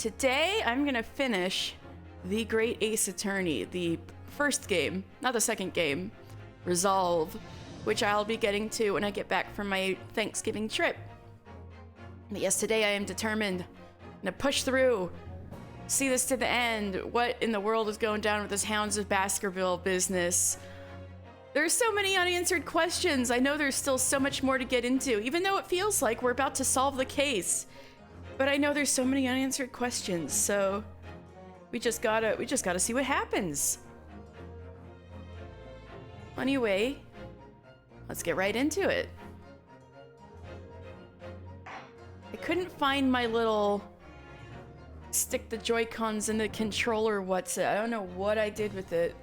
today I'm gonna finish The Great Ace Attorney, the first game, not the second game, Resolve, which I'll be getting to when I get back from my Thanksgiving trip. But yes, today I am determined. I'm gonna push through, see this to the end. What in the world is going down with this Hounds of Baskerville business? There's so many unanswered questions. I know there's still so much more to get into, even though it feels like we're about to solve the case. But I know there's so many unanswered questions, so we just gotta see what happens. Anyway, let's get right into it. I couldn't find my little stick the Joy-Cons in the controller I don't know what I did with it,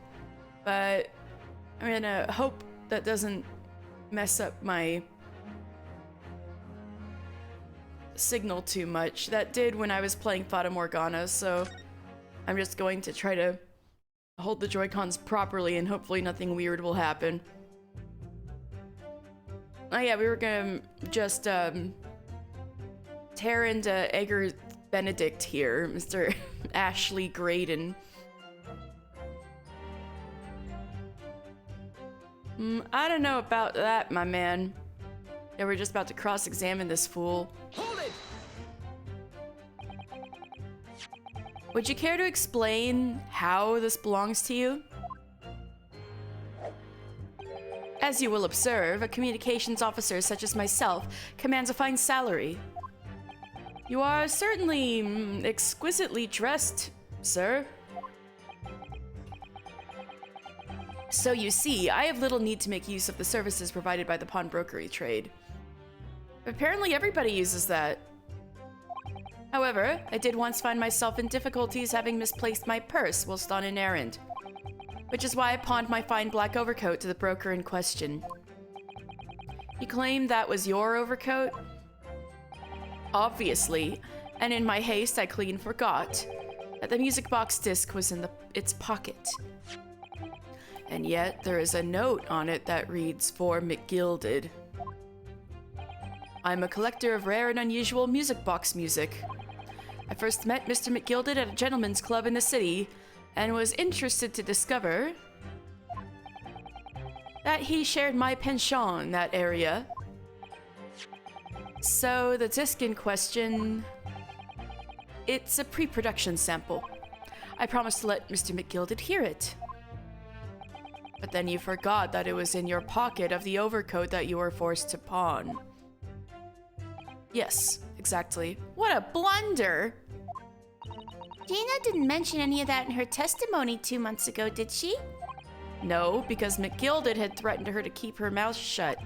but I'm gonna hope that doesn't mess up my signal too much. That did when I was playing Fata Morgana, so I'm just going to try to hold the Joy-Cons properly and hopefully nothing weird will happen. Oh yeah, we were gonna just tear into Edgar Benedict here, Mr. Ashley Graydon. I don't know about that, my man. Yeah, we're just about to cross-examine this fool. Hold it! Would you care to explain how this belongs to you? As you will observe, a communications officer such as myself commands a fine salary. You are certainly exquisitely dressed, sir. So you see, I have little need to make use of the services provided by the pawnbrokery trade. Apparently everybody uses that. However, I did once find myself in difficulties having misplaced my purse whilst on an errand, which is why I pawned my fine black overcoat to the broker in question. You claim that was your overcoat? Obviously, and in my haste I clean forgot that the music box disc was in its pocket. And yet there is a note on it that reads, "For McGilded." I'm a collector of rare and unusual music box music. I first met Mr. McGilded at a gentleman's club in the city and was interested to discover that he shared my penchant in that area. So the disc in question, it's a pre-production sample. I promised to let Mr. McGilded hear it. But then you forgot that it was in your pocket of the overcoat that you were forced to pawn. Yes, exactly. What a blunder! Gina didn't mention any of that in her testimony 2 months ago, did she? No, because McGilded had threatened her to keep her mouth shut.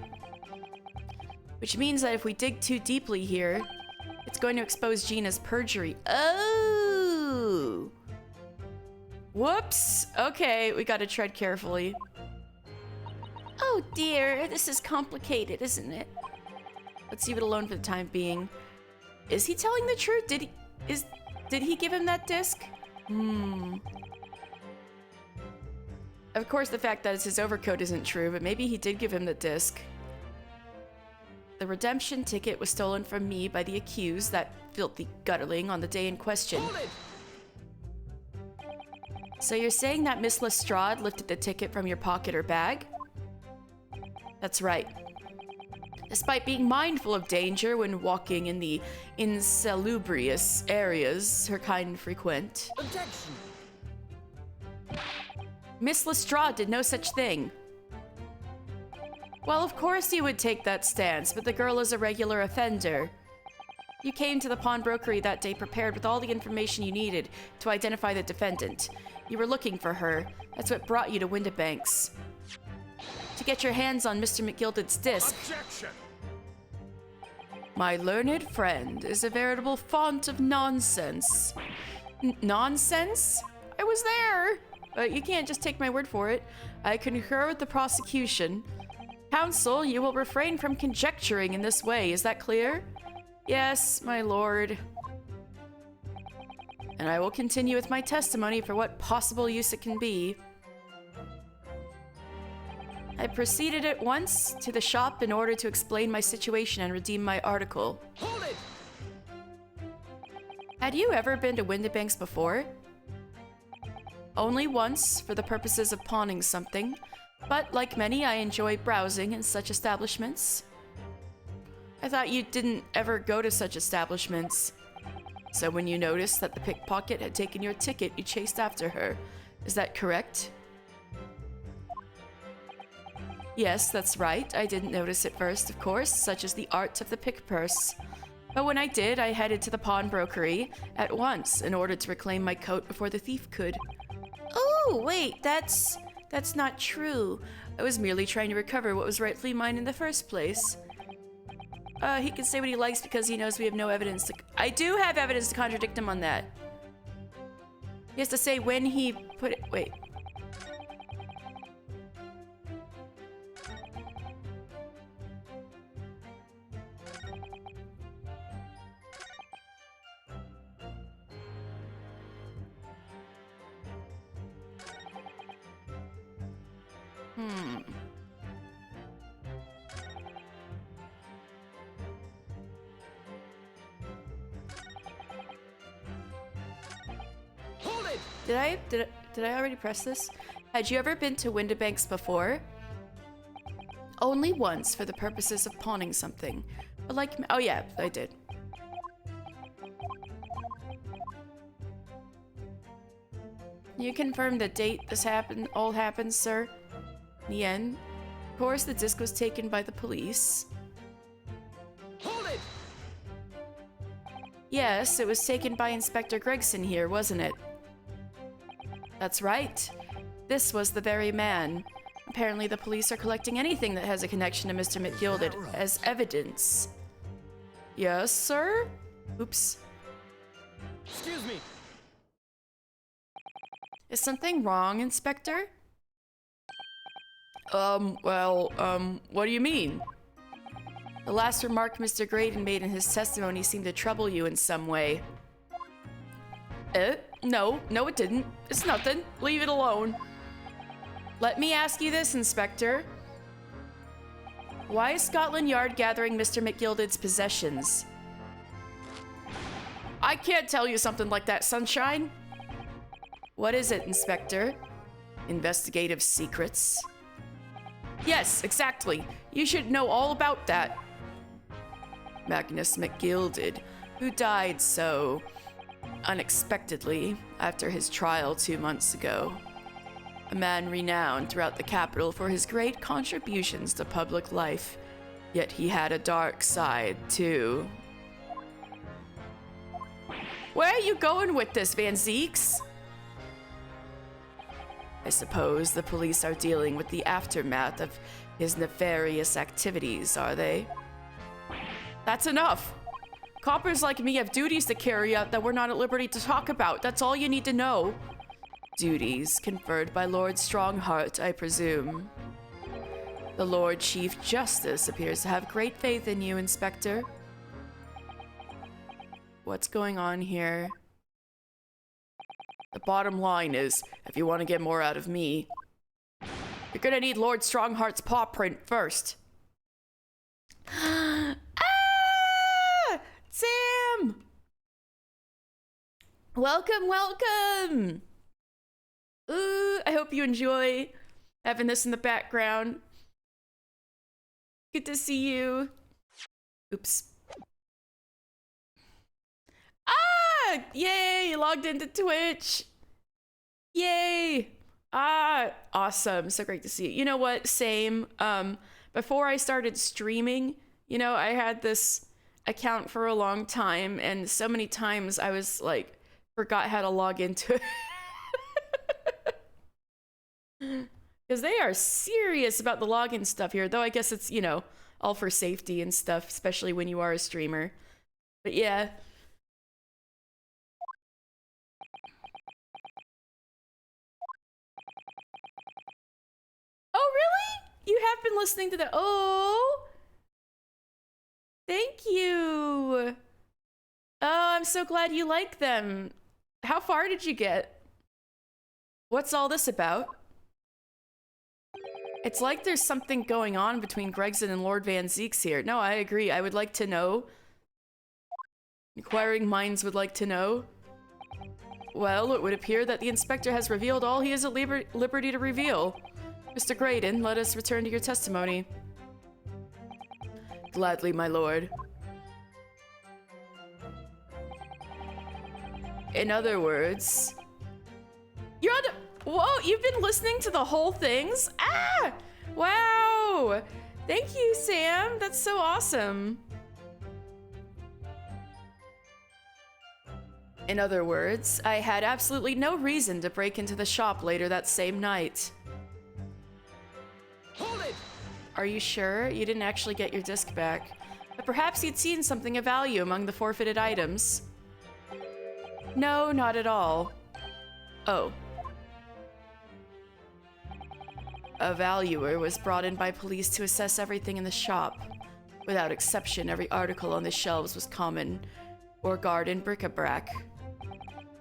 Which means that if we dig too deeply here, it's going to expose Gina's perjury. Oh! Whoops! Okay, we gotta tread carefully. Oh dear, this is complicated, isn't it? Let's leave it alone for the time being. Is he telling the truth? Did he give him that disc? Of course, the fact that it's his overcoat isn't true, but maybe he did give him the disc. The redemption ticket was stolen from me by the accused, that filthy gutterling, on the day in question. So you're saying that Miss Lestrade lifted the ticket from your pocket or bag? That's right. Despite being mindful of danger when walking in the insalubrious areas her kind frequent. Objection! Miss Lestrade did no such thing. Well, of course you would take that stance, but the girl is a regular offender. You came to the pawnbrokery that day prepared with all the information you needed to identify the defendant. You were looking for her. That's what brought you to Windibanks. To get your hands on Mr. McGilded's disc. Objection! My learned friend is a veritable font of nonsense. Nonsense? I was there! But you can't just take my word for it. I concur with the prosecution. Counsel, you will refrain from conjecturing in this way, is that clear? Yes, my lord. And I will continue with my testimony for what possible use it can be. I proceeded at once to the shop in order to explain my situation and redeem my article. Hold it! Had you ever been to Windibanks before? Only once, for the purposes of pawning something. But like many, I enjoy browsing in such establishments. I thought you didn't ever go to such establishments. So when you noticed that the pickpocket had taken your ticket, you chased after her. Is that correct? Yes, that's right. I didn't notice it first, of course, such as the art of the pick purse. But when I did, I headed to the pawnbrokery at once in order to reclaim my coat before the thief could. Oh, wait, that's not true. I was merely trying to recover what was rightfully mine in the first place. He can say what he likes because he knows we have no evidence to... I do have evidence to contradict him on that. He has to say when he put it... Wait. Did I already press this? Had you ever been to Windibanks before? Only once, for the purposes of pawning something. But like, oh yeah, I did. You confirm the date this all happened, sir? In the end, of course, the disc was taken by the police. Hold it! Yes, it was taken by Inspector Gregson here, wasn't it? That's right. This was the very man. Apparently the police are collecting anything that has a connection to Mr. McGilded as evidence. Yes, sir? Oops. Excuse me. Is something wrong, Inspector? What do you mean? The last remark Mr. Graydon made in his testimony seemed to trouble you in some way. No, it didn't. It's nothing. Leave it alone. Let me ask you this, Inspector. Why is Scotland Yard gathering Mr. McGilded's possessions? I can't tell you something like that, Sunshine. What is it, Inspector? Investigative secrets? Yes, exactly. You should know all about that. Magnus McGilded, who died so unexpectedly after his trial 2 months ago. A man renowned throughout the capital for his great contributions to public life, yet he had a dark side too. Where are you going with this, Van Zeeks? I suppose the police are dealing with the aftermath of his nefarious activities, are they? That's enough. Coppers like me have duties to carry out that we're not at liberty to talk about. That's all you need to know. Duties conferred by Lord Strongheart, I presume. The Lord Chief Justice appears to have great faith in you, Inspector. What's going on here? The bottom line is, if you want to get more out of me, you're gonna need Lord Strongheart's paw print first. Ah! Sam! Welcome! Ooh, I hope you enjoy having this in the background. Good to see you. Oops. Ah! Yay! Logged into Twitch. Yay! Ah, awesome. So great to see you. You know what? Same. Before I started streaming, you know, I had this account for a long time, and so many times I was like, forgot how to log into it. Because they are serious about the login stuff here, though I guess it's, you know, all for safety and stuff, especially when you are a streamer. But yeah. Oh, really? You have been listening to the... Oh! Thank you! Oh, I'm so glad you like them. How far did you get? What's all this about? It's like there's something going on between Gregson and Lord Van Zeeks here. No, I agree. I would like to know Inquiring minds would like to know. Well, it would appear that the inspector has revealed all he is at liberty to reveal. Mr. Graydon, let us return to your testimony. Gladly, my lord. In other words... You're on the... Whoa, you've been listening to the whole things? Ah! Wow! Thank you, Sam. That's so awesome. In other words, I had absolutely no reason to break into the shop later that same night. Hold it! Are you sure? You didn't actually get your disc back. But perhaps you'd seen something of value among the forfeited items. No, not at all. Oh. A valuer was brought in by police to assess everything in the shop. Without exception, every article on the shelves was common or garden bric-a-brac.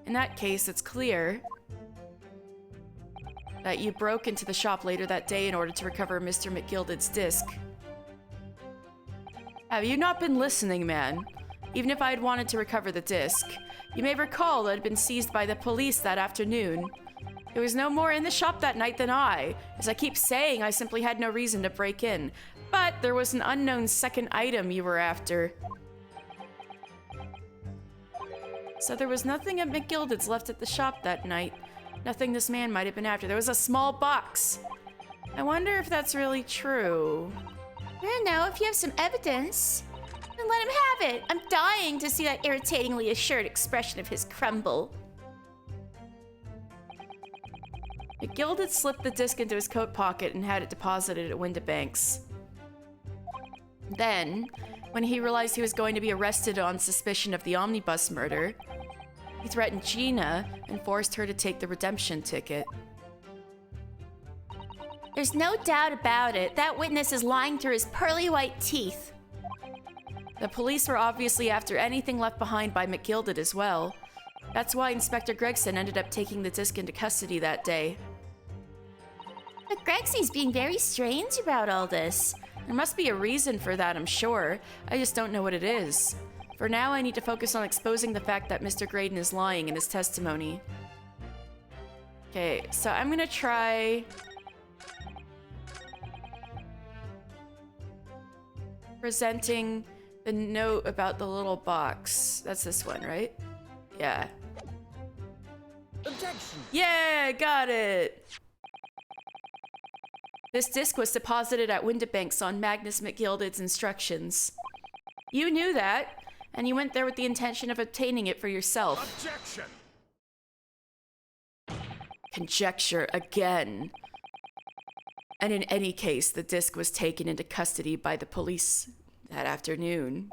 In that case, it's clear that you broke into the shop later that day in order to recover Mr. McGilded's disc. Have you not been listening, man? Even if I had wanted to recover the disc, you may recall that it had been seized by the police that afternoon. There was no more in the shop that night than I. As I keep saying, I simply had no reason to break in. But there was an unknown second item you were after. So there was nothing at McGilded's left at the shop that night. Nothing this man might have been after. There was a small box. I wonder if that's really true. I don't know, if you have some evidence, then let him have it. I'm dying to see that irritatingly assured expression of his crumble. McGilded slipped the disc into his coat pocket and had it deposited at Windibank's. Then, when he realized he was going to be arrested on suspicion of the omnibus murder, he threatened Gina and forced her to take the redemption ticket. There's no doubt about it. That witness is lying through his pearly white teeth. The police were obviously after anything left behind by McGilded as well. That's why Inspector Gregson ended up taking the disc into custody that day. But Gregsy's being very strange about all this. There must be a reason for that, I'm sure. I just don't know what it is. For now, I need to focus on exposing the fact that Mr. Graydon is lying in his testimony. Okay, so I'm gonna try... presenting the note about the little box. That's this one, right? Yeah. Objection! Yeah, got it! This disc was deposited at Windibank's on Magnus McGilded's instructions. You knew that, and you went there with the intention of obtaining it for yourself. Objection! Conjecture again. And in any case, the disc was taken into custody by the police that afternoon.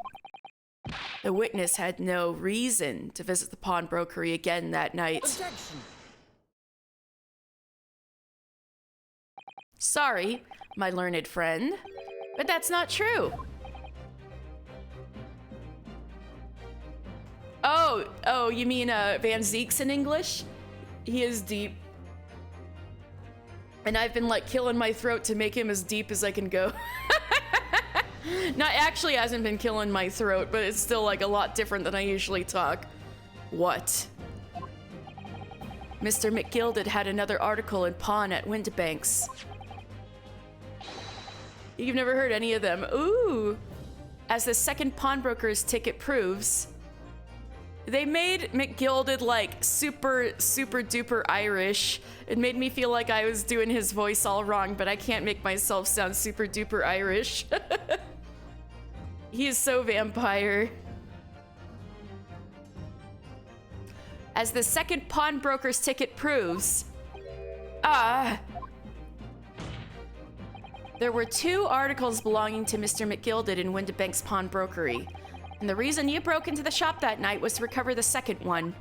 The witness had no reason to visit the pawnbrokery again that night. Objection! Sorry, my learned friend, but that's not true. Oh, you mean Van Zeek's in English? He is deep. And I've been like killing my throat to make him as deep as I can go. Not actually hasn't been killing my throat, but it's still like a lot different than I usually talk. What? Mr. McGilded had another article in pawn at Windibank's. You've never heard any of them. Ooh. As the second pawnbroker's ticket proves, they made McGilded like super duper Irish. It made me feel like I was doing his voice all wrong, but I can't make myself sound super duper Irish. He is so vampire. As the second pawnbroker's ticket proves, there were 2 articles belonging to Mr. McGilded in Windibank's pawnbrokery. And the reason you broke into the shop that night was to recover the second one.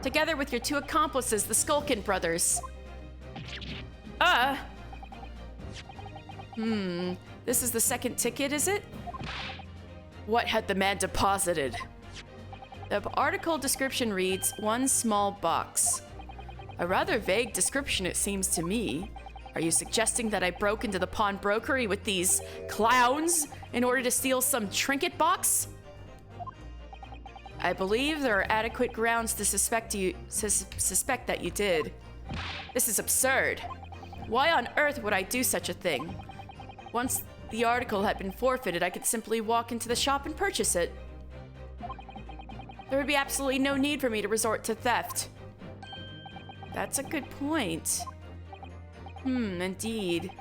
Together with your 2 accomplices, the Skulkin brothers. This is the second ticket, is it? What had the man deposited? The article description reads, 1 small box. A rather vague description, it seems to me. Are you suggesting that I broke into the pawnbrokery with these clowns in order to steal some trinket box? I believe there are adequate grounds to suspect that you did. This is absurd. Why on earth would I do such a thing? Once the article had been forfeited, I could simply walk into the shop and purchase it. There would be absolutely no need for me to resort to theft. That's a good point. Indeed.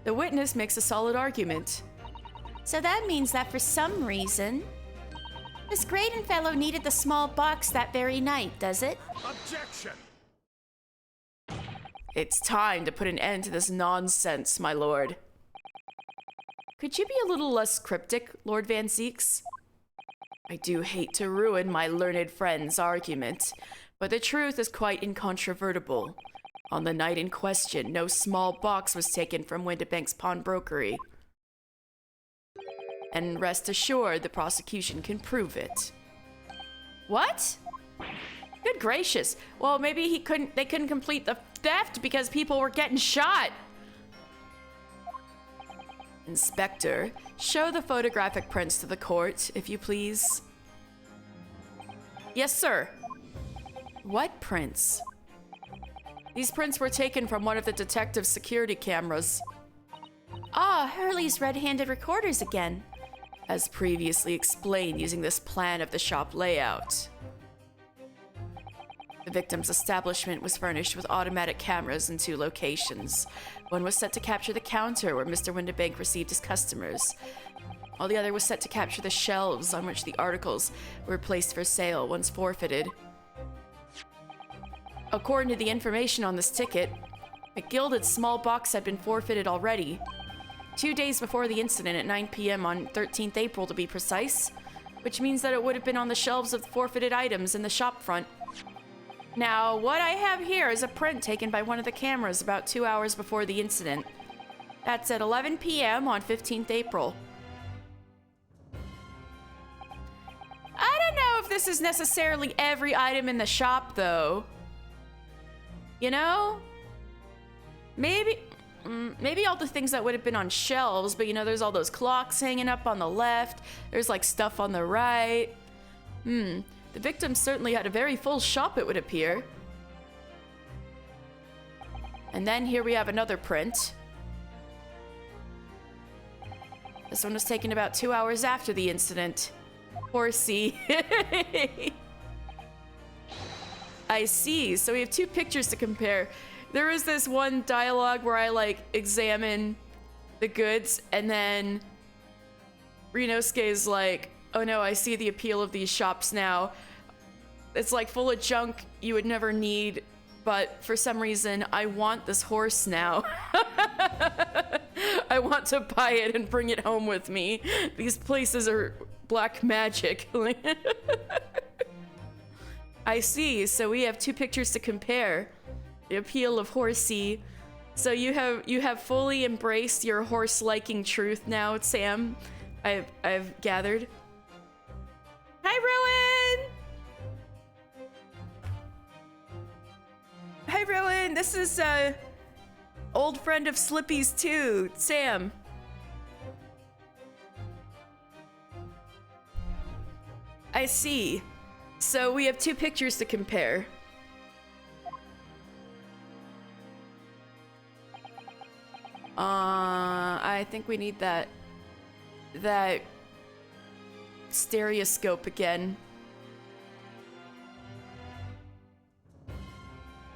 The witness makes a solid argument. So that means that for some reason, this Graydon fellow needed the small box that very night, does it? Objection! It's time to put an end to this nonsense, my lord. Could you be a little less cryptic, Lord Van Zeeks? I do hate to ruin my learned friend's argument, but the truth is quite incontrovertible. On the night in question, no small box was taken from Windibank's pawnbrokery. And rest assured, the prosecution can prove it. What? Good gracious. Well, maybe they couldn't complete the theft because people were getting shot. Inspector, show the photographic prints to the court, if you please. Yes, sir. What prints? These prints were taken from one of the detective's security cameras. Ah, Hurley's red-handed recorders again. As previously explained using this plan of the shop layout. The victim's establishment was furnished with automatic cameras in 2 locations. One was set to capture the counter where Mr. Windibank received his customers, while the other was set to capture the shelves on which the articles were placed for sale once forfeited. According to the information on this ticket, a gilded small box had been forfeited already, 2 days before the incident at 9 p.m. on 13th April to be precise, which means that it would have been on the shelves of the forfeited items in the shop front. Now, what I have here is a print taken by one of the cameras about 2 hours before the incident. That's at 11 p.m. on 15th April. I don't know if this is necessarily every item in the shop, though. You know? Maybe all the things that would have been on shelves, but you know, there's all those clocks hanging up on the left. There's like stuff on the right. The victim certainly had a very full shop, it would appear. And then here we have another print. This one was taken about 2 hours after the incident. Horsey. I see. So we have 2 pictures to compare. There is this one dialogue where I like examine the goods, and then Rinosuke is like, oh no, I see the appeal of these shops now. It's like full of junk you would never need, but for some reason I want this horse now. I want to buy it and bring it home with me. These places are black magic. I see. So we have 2 pictures to compare. The appeal of Horsey. So you have fully embraced your horse-liking truth now, Sam. I've gathered. Hi, Rowan. Hi, Rowan. This is old friend of Slippy's too, Sam. I see. So we have 2 pictures to compare. I think we need that stereoscope again.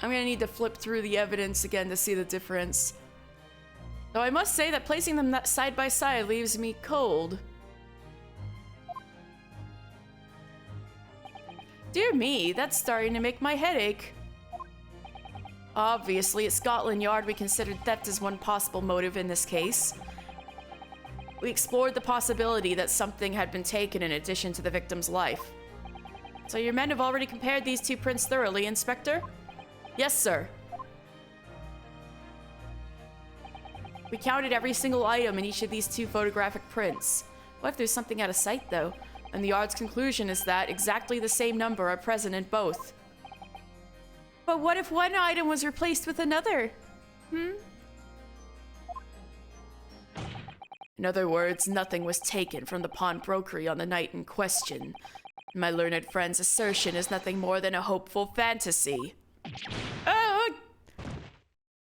I'm gonna need to flip through the evidence again to see the difference. Though I must say that placing them side by side leaves me cold. Dear me, that's starting to make my head ache. Obviously, at Scotland Yard, we considered theft as one possible motive in this case. We explored the possibility that something had been taken in addition to the victim's life. So your men have already compared these 2 prints thoroughly, Inspector? Yes, sir. We counted every single item in each of these 2 photographic prints. What if there's something out of sight, though? And the Yard's conclusion is that exactly the same number are present in both. But what if one item was replaced with another? In other words, nothing was taken from the pawnbrokery on the night in question. My learned friend's assertion is nothing more than a hopeful fantasy. Oh!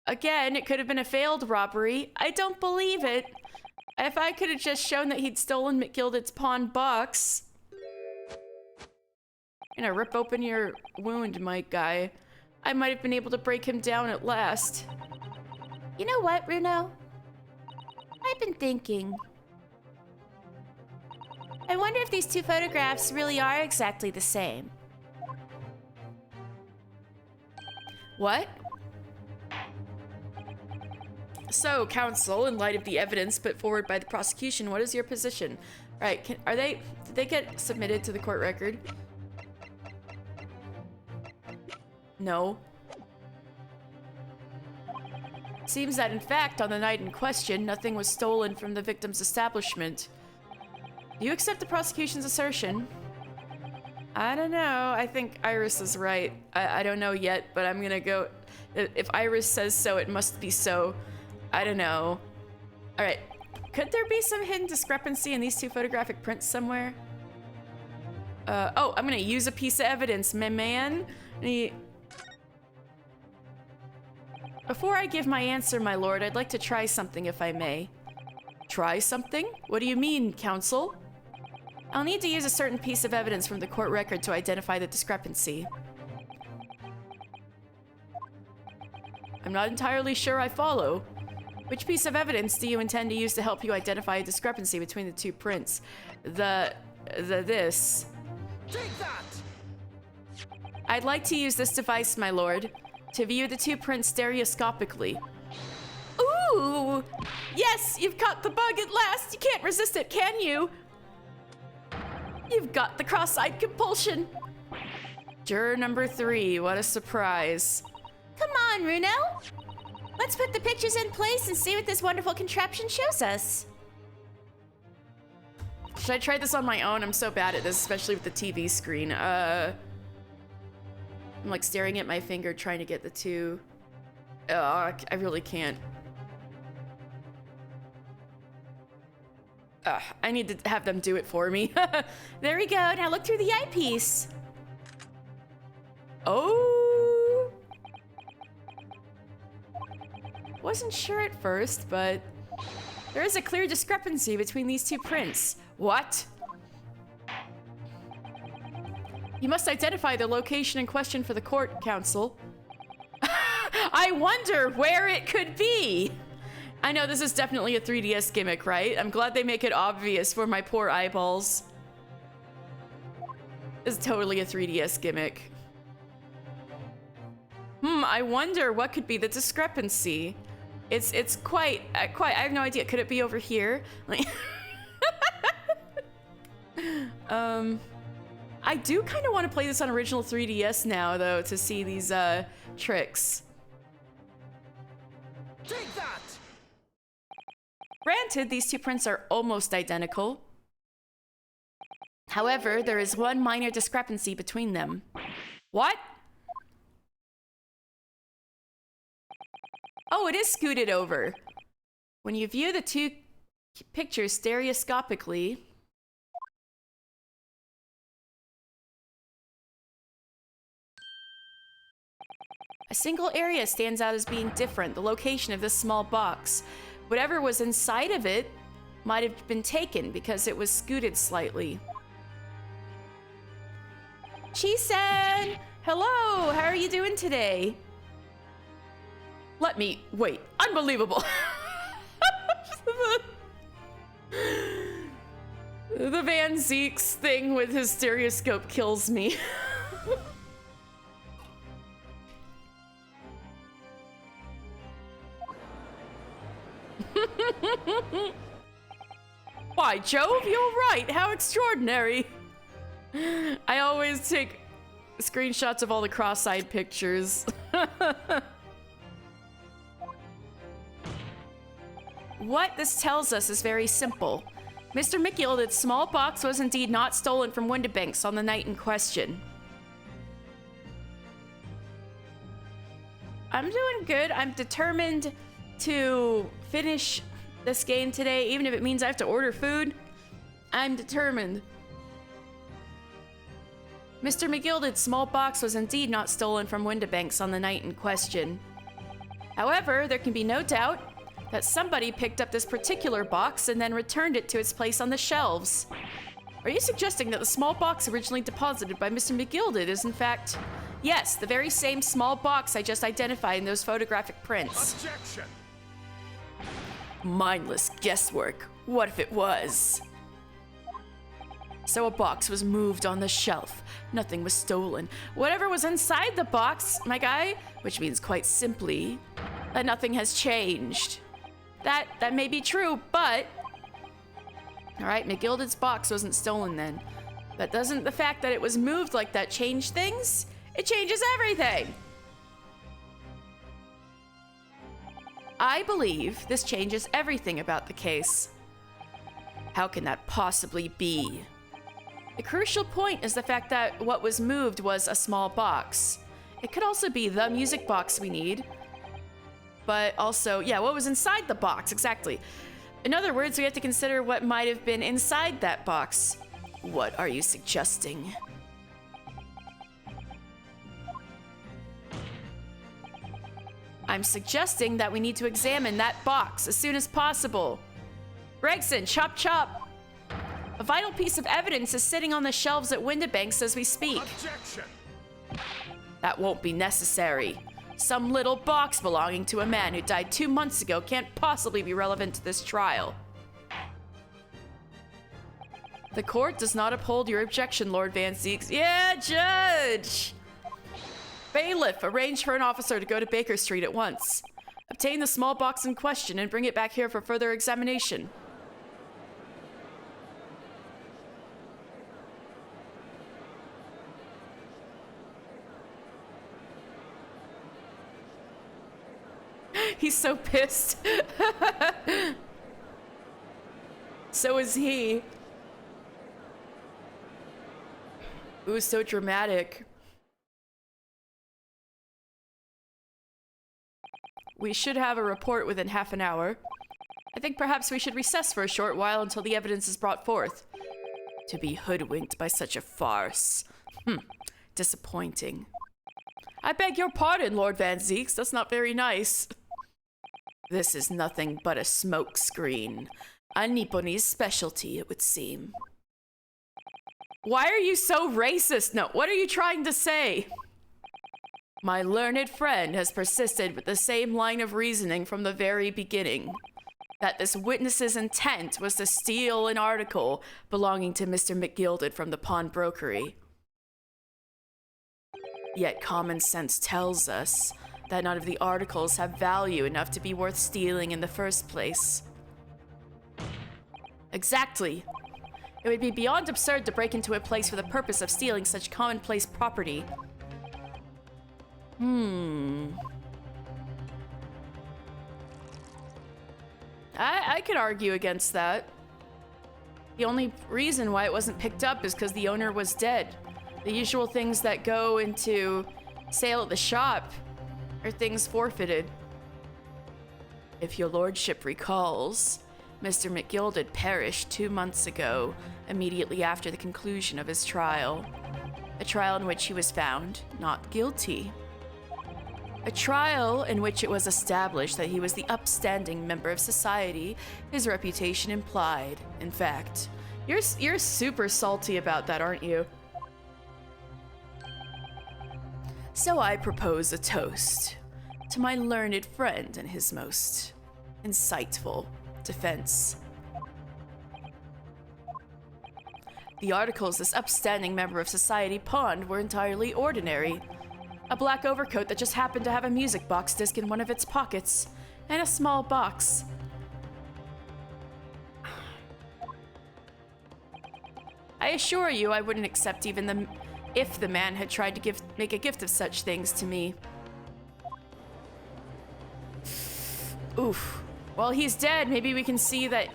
Again, it could have been a failed robbery. I don't believe it. If I could have just shown that he'd stolen McGilded's pawn box. I'm gonna rip open your wound, Mike guy. I might have been able to break him down at last. You know what, Runo? I've been thinking. I wonder if these two photographs really are exactly the same. What? So, counsel, in light of the evidence put forward by the prosecution, what is your position? Right, did they get submitted to the court record? No. Seems that, in fact, on the night in question, nothing was stolen from the victim's establishment. Do you accept the prosecution's assertion? I don't know. I think Iris is right. I don't know yet, but I'm gonna go... If Iris says so, it must be so. I don't know. All right. Could there be some hidden discrepancy in these two photographic prints somewhere? Oh, I'm gonna use a piece of evidence, my man. Before I give my answer, my lord, I'd like to try something, if I may. Try something? What do you mean, counsel? I'll need to use a certain piece of evidence from the court record to identify the discrepancy. I'm not entirely sure I follow. Which piece of evidence do you intend to use to help you identify a discrepancy between the two prints? This. Take that! I'd like to use this device, my lord, to view the two prints stereoscopically. Ooh! Yes, you've caught the bug at last! You can't resist it, can you? You've got the cross-eyed compulsion. Juror number 3, what a surprise. Come on, Runo. Let's put the pictures in place and see what this wonderful contraption shows us. Should I try this on my own? I'm so bad at this, especially with the TV screen. I'm like staring at my finger trying to get the two. I really can't. I need to have them do it for me. There we go. Now look through the eyepiece. Oh. Wasn't sure at first, but there is a clear discrepancy between these two prints. What? You must identify the location in question for the court, counsel. I wonder where it could be. I know this is definitely a 3DS gimmick, right? I'm glad they make it obvious for my poor eyeballs. This is totally a 3DS gimmick. I wonder what could be the discrepancy. It's quite, I have no idea. Could it be over here? Like, I do kind of want to play this on original 3DS now, though, to see these tricks. Take that! Granted, these two prints are almost identical. However, there is one minor discrepancy between them. What? Oh, it is scooted over. When you view the two pictures stereoscopically, a single area stands out as being different, the location of this small box. Whatever was inside of it might have been taken because it was scooted slightly. Chi-san! Hello! How are you doing today? Let me... Wait. Unbelievable! The Van Zeeks thing with his stereoscope kills me. By Jove, you're right. How extraordinary. I always take screenshots of all the cross-eyed pictures. What this tells us is very simple. Mr. McGilded's small box was indeed not stolen from Windibanks on the night in question. I'm doing good. I'm determined to finish this game today, even if it means I have to order food. I'm determined. Mr. McGilded's small box was indeed not stolen from Windibanks on the night in question. However, there can be no doubt that somebody picked up this particular box and then returned it to its place on the shelves. Are you suggesting that the small box originally deposited by Mr. McGilded is in fact... Yes, the very same small box I just identified in those photographic prints. Objection! Mindless guesswork. What if it was? So a box was moved on the shelf. Nothing was stolen. Whatever was inside the box, my guy, which means quite simply that nothing has changed. That may be true, but... Alright, McGilded's box wasn't stolen then. But doesn't the fact that it was moved like that change things? It changes everything! I believe this changes everything about the case. How can that possibly be? The crucial point is the fact that what was moved was a small box. It could also be the music box we need. But also, yeah, what was inside the box, exactly. In other words, we have to consider what might have been inside that box. What are you suggesting? I'm suggesting that we need to examine that box as soon as possible. Gregson, chop chop! A vital piece of evidence is sitting on the shelves at Windibanks as we speak. Objection! That won't be necessary. Some little box belonging to a man who died 2 months ago can't possibly be relevant to this trial. The court does not uphold your objection, Lord Van Zeeks. Yeah, Judge! Bailiff, arrange for an officer to go to Baker Street at once. Obtain the small box in question and bring it back here for further examination. He's so pissed. So is he. Ooh, so dramatic. We should have a report within half an hour. I think perhaps we should recess for a short while until the evidence is brought forth. To be hoodwinked by such a farce. Disappointing. I beg your pardon, Lord Van Zeeks. That's not very nice. This is nothing but a smoke screen. A Nipponese specialty, it would seem. Why are you so racist? No, what are you trying to say? My learned friend has persisted with the same line of reasoning from the very beginning. That this witness's intent was to steal an article belonging to Mr. McGilded from the pawnbrokery. Yet common sense tells us that none of the articles have value enough to be worth stealing in the first place. Exactly. It would be beyond absurd to break into a place for the purpose of stealing such commonplace property. I could argue against that. The only reason why it wasn't picked up is because the owner was dead. The usual things that go into sale at the shop are things forfeited. If your lordship recalls, Mr. McGilded perished 2 months ago, immediately after the conclusion of his trial. A trial in which he was found not guilty. A trial in which it was established that he was the upstanding member of society his reputation implied. In fact, you're super salty about that, aren't you? So I propose a toast to my learned friend and his most insightful defense. The articles this upstanding member of society pawned were entirely ordinary. A black overcoat that just happened to have a music box disc in one of its pockets, and a small box. I assure you I wouldn't accept even if the man had tried to make a gift of such things to me. Oof. Well, he's dead. Maybe we can see that,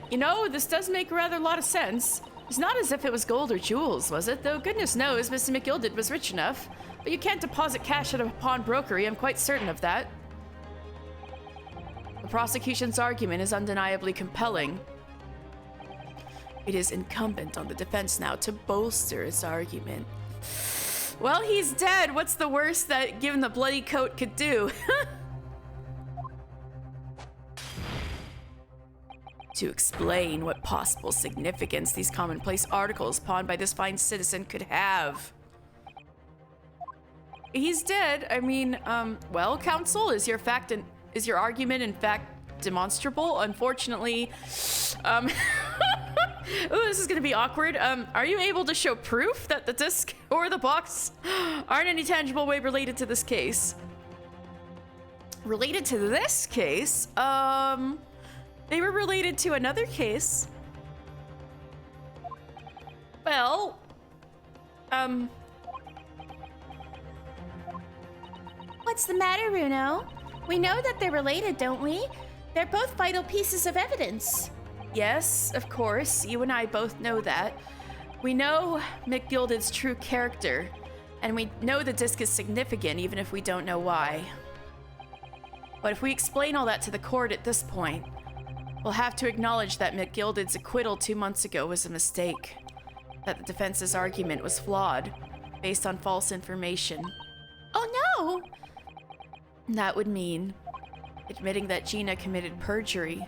this does make a rather lot of sense. It's not as if it was gold or jewels, was it? Though goodness knows Mr. McGilded was rich enough. But you can't deposit cash at a pawnbrokery, I'm quite certain of that. The prosecution's argument is undeniably compelling. It is incumbent on the defense now to bolster its argument. Well, he's dead. What's the worst that given the bloody coat could do? To explain what possible significance these commonplace articles pawned by this fine citizen could have. He's dead. I mean, well, counsel, is your argument in fact demonstrable? Unfortunately, ooh, this is gonna be awkward. Are you able to show proof that the disc or the box aren't any tangible way related to this case? Related to this case? They were related to another case. Well, What's the matter, Runo? We know that they're related, don't we? They're both vital pieces of evidence. yes, of course. You and I both know that. We know McGilded's true character, and we know the disc is significant even if we don't know why. But if we explain all that to the court at this point, we'll have to acknowledge that McGilded's acquittal 2 months ago was a mistake. That the defense's argument was flawed, based on false information. Oh no! That would mean admitting that Gina committed perjury.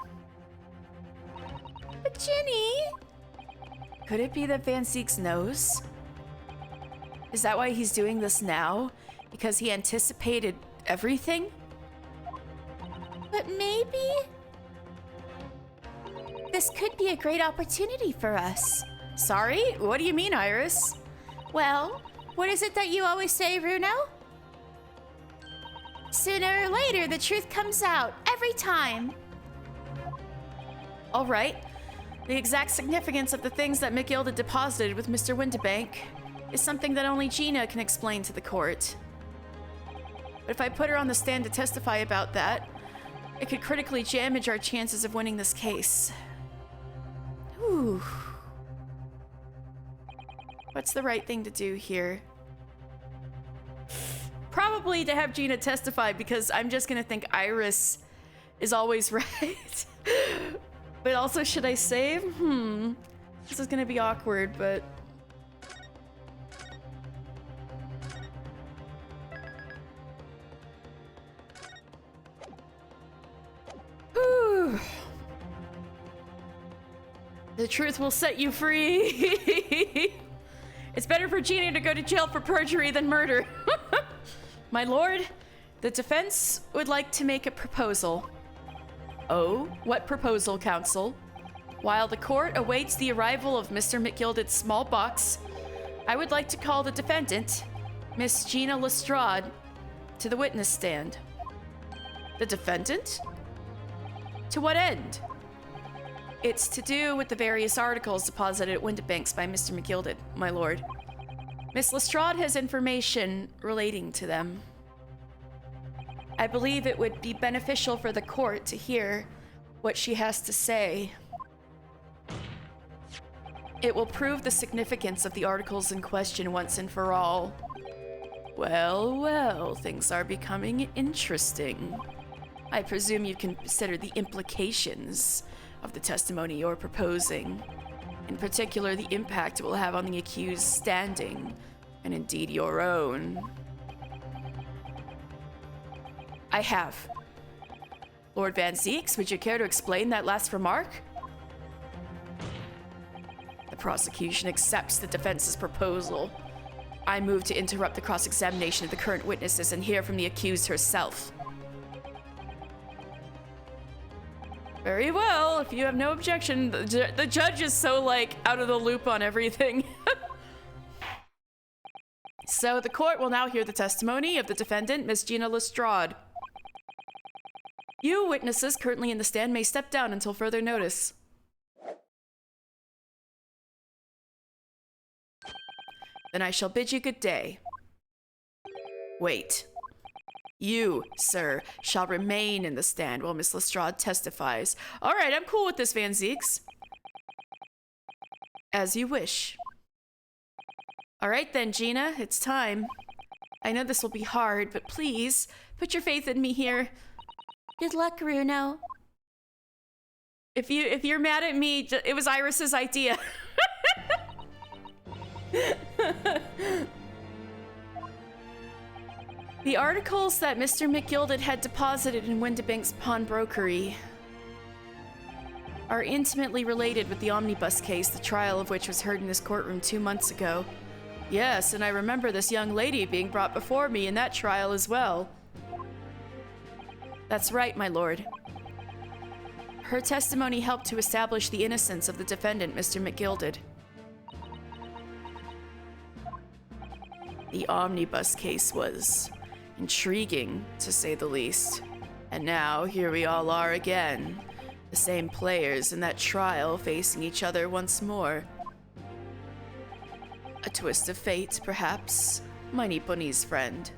But Ginny! Could it be that Van Zieks knows? Is that why he's doing this now? Because he anticipated everything? But maybe... this could be a great opportunity for us. Sorry? What do you mean, Iris? Well, what is it that you always say, Runo? Sooner or later, the truth comes out, every time. All right. The exact significance of the things that McGilded deposited with Mr. Windibank is something that only Gina can explain to the court. But if I put her on the stand to testify about that, it could critically damage our chances of winning this case. Ooh. What's the right thing to do here? Probably to have Gina testify, because I'm just gonna think Iris is always right. But also, should I save? This is gonna be awkward, but... Whew. The truth will set you free. It's better for Gina to go to jail for perjury than murder. My lord, the defense would like to make a proposal. Oh, what proposal, counsel? While the court awaits the arrival of Mr. McGilded's small box, I would like to call the defendant, Miss Gina Lestrade, to the witness stand. The defendant? To what end? It's to do with the various articles deposited at Windibanks by Mr. McGilded, my lord. Miss Lestrade has information relating to them. I believe it would be beneficial for the court to hear what she has to say. It will prove the significance of the articles in question once and for all. Well, well, things are becoming interesting. I presume you consider the implications of the testimony you're proposing. In particular, the impact it will have on the accused's standing, and indeed your own. I have. Lord Van Zieks, would you care to explain that last remark? The prosecution accepts the defense's proposal. I move to interrupt the cross-examination of the current witnesses and hear from the accused herself. Very well, if you have no objection. The judge is so, like, out of the loop on everything. So the court will now hear the testimony of the defendant, Miss Gina Lestrade. You witnesses currently in the stand may step down until further notice. Then I shall bid you good day. Wait. You, sir, shall remain in the stand while Miss Lestrade testifies. All right, I'm cool with this, Van Zieks. As you wish. All right then, Gina, it's time. I know this will be hard, but please, put your faith in me here. Good luck, Runo. If you're mad at me, it was Iris's idea. The articles that Mr. McGilded had deposited in Windibank's pawnbrokery are intimately related with the omnibus case, the trial of which was heard in this courtroom 2 months ago. Yes, and I remember this young lady being brought before me in that trial as well. That's right, my lord. Her testimony helped to establish the innocence of the defendant, Mr. McGilded. The omnibus case was intriguing, to say the least. And now, here we all are again. The same players in that trial facing each other once more. A twist of fate, perhaps, my Nipponi's friend.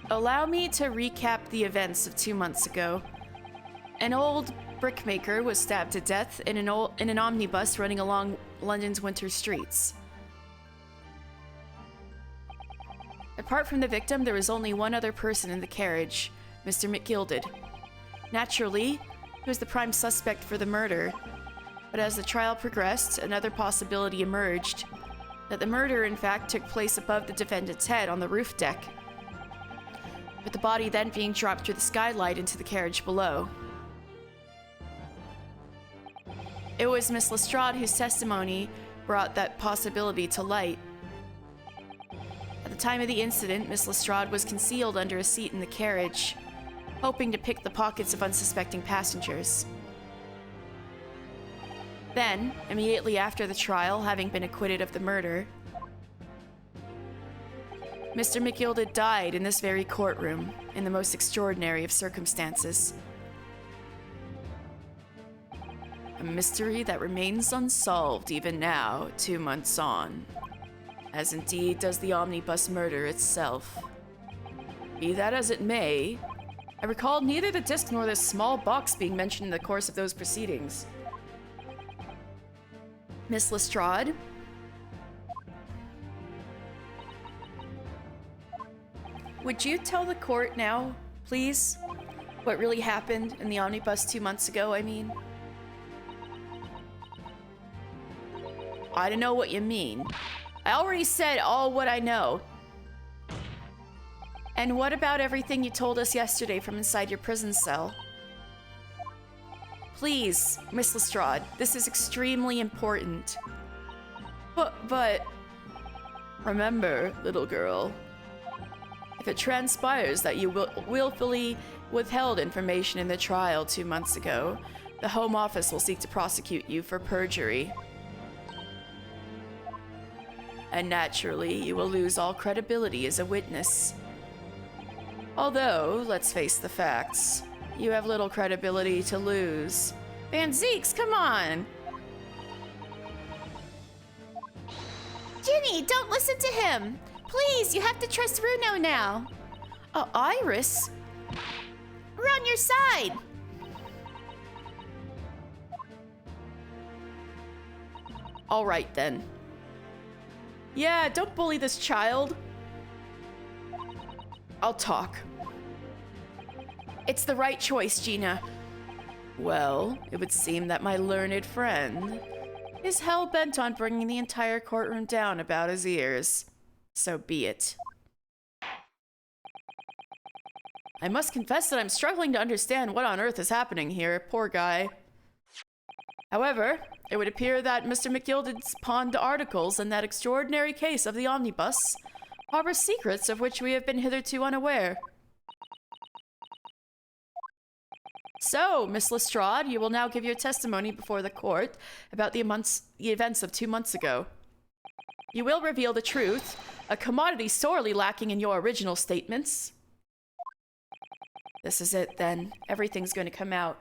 Allow me to recap the events of 2 months ago. An old brickmaker was stabbed to death in an omnibus running along London's winter streets. Apart from the victim, there was only one other person in the carriage, Mr. McGilded. Naturally, he was the prime suspect for the murder, but as the trial progressed, another possibility emerged, that the murder in fact took place above the defendant's head on the roof deck, with the body then being dropped through the skylight into the carriage below. It was Miss Lestrade whose testimony brought that possibility to light. At the time of the incident, Miss Lestrade was concealed under a seat in the carriage, hoping to pick the pockets of unsuspecting passengers. Then, immediately after the trial, having been acquitted of the murder, Mr. McGilded died in this very courtroom, in the most extraordinary of circumstances. A mystery that remains unsolved even now, 2 months on, as indeed does the omnibus murder itself. Be that as it may, I recall neither the disc nor this small box being mentioned in the course of those proceedings. Miss Lestrade? Would you tell the court now, please, what really happened in the omnibus 2 months ago, I mean? I don't know what you mean. I already said all what I know. And what about everything you told us yesterday from inside your prison cell? Please, Miss Lestrade, this is extremely important. But... Remember, little girl, if it transpires that you willfully withheld information in the trial 2 months ago, the Home Office will seek to prosecute you for perjury. And naturally, you will lose all credibility as a witness. Although, let's face the facts, you have little credibility to lose. Van Zeeks, come on! Ginny, don't listen to him! Please, you have to trust Runo now. Oh, Iris? We're on your side! All right, then. Yeah, don't bully this child. I'll talk. It's the right choice, Gina. Well, it would seem that my learned friend is hell-bent on bringing the entire courtroom down about his ears. So be it. I must confess that I'm struggling to understand what on earth is happening here. Poor guy. However, it would appear that Mr. McGilded's pawned articles in that extraordinary case of the omnibus harbor secrets of which we have been hitherto unaware. So, Miss Lestrade, you will now give your testimony before the court about the events of 2 months ago. You will reveal the truth, a commodity sorely lacking in your original statements. This is it, then. Everything's going to come out.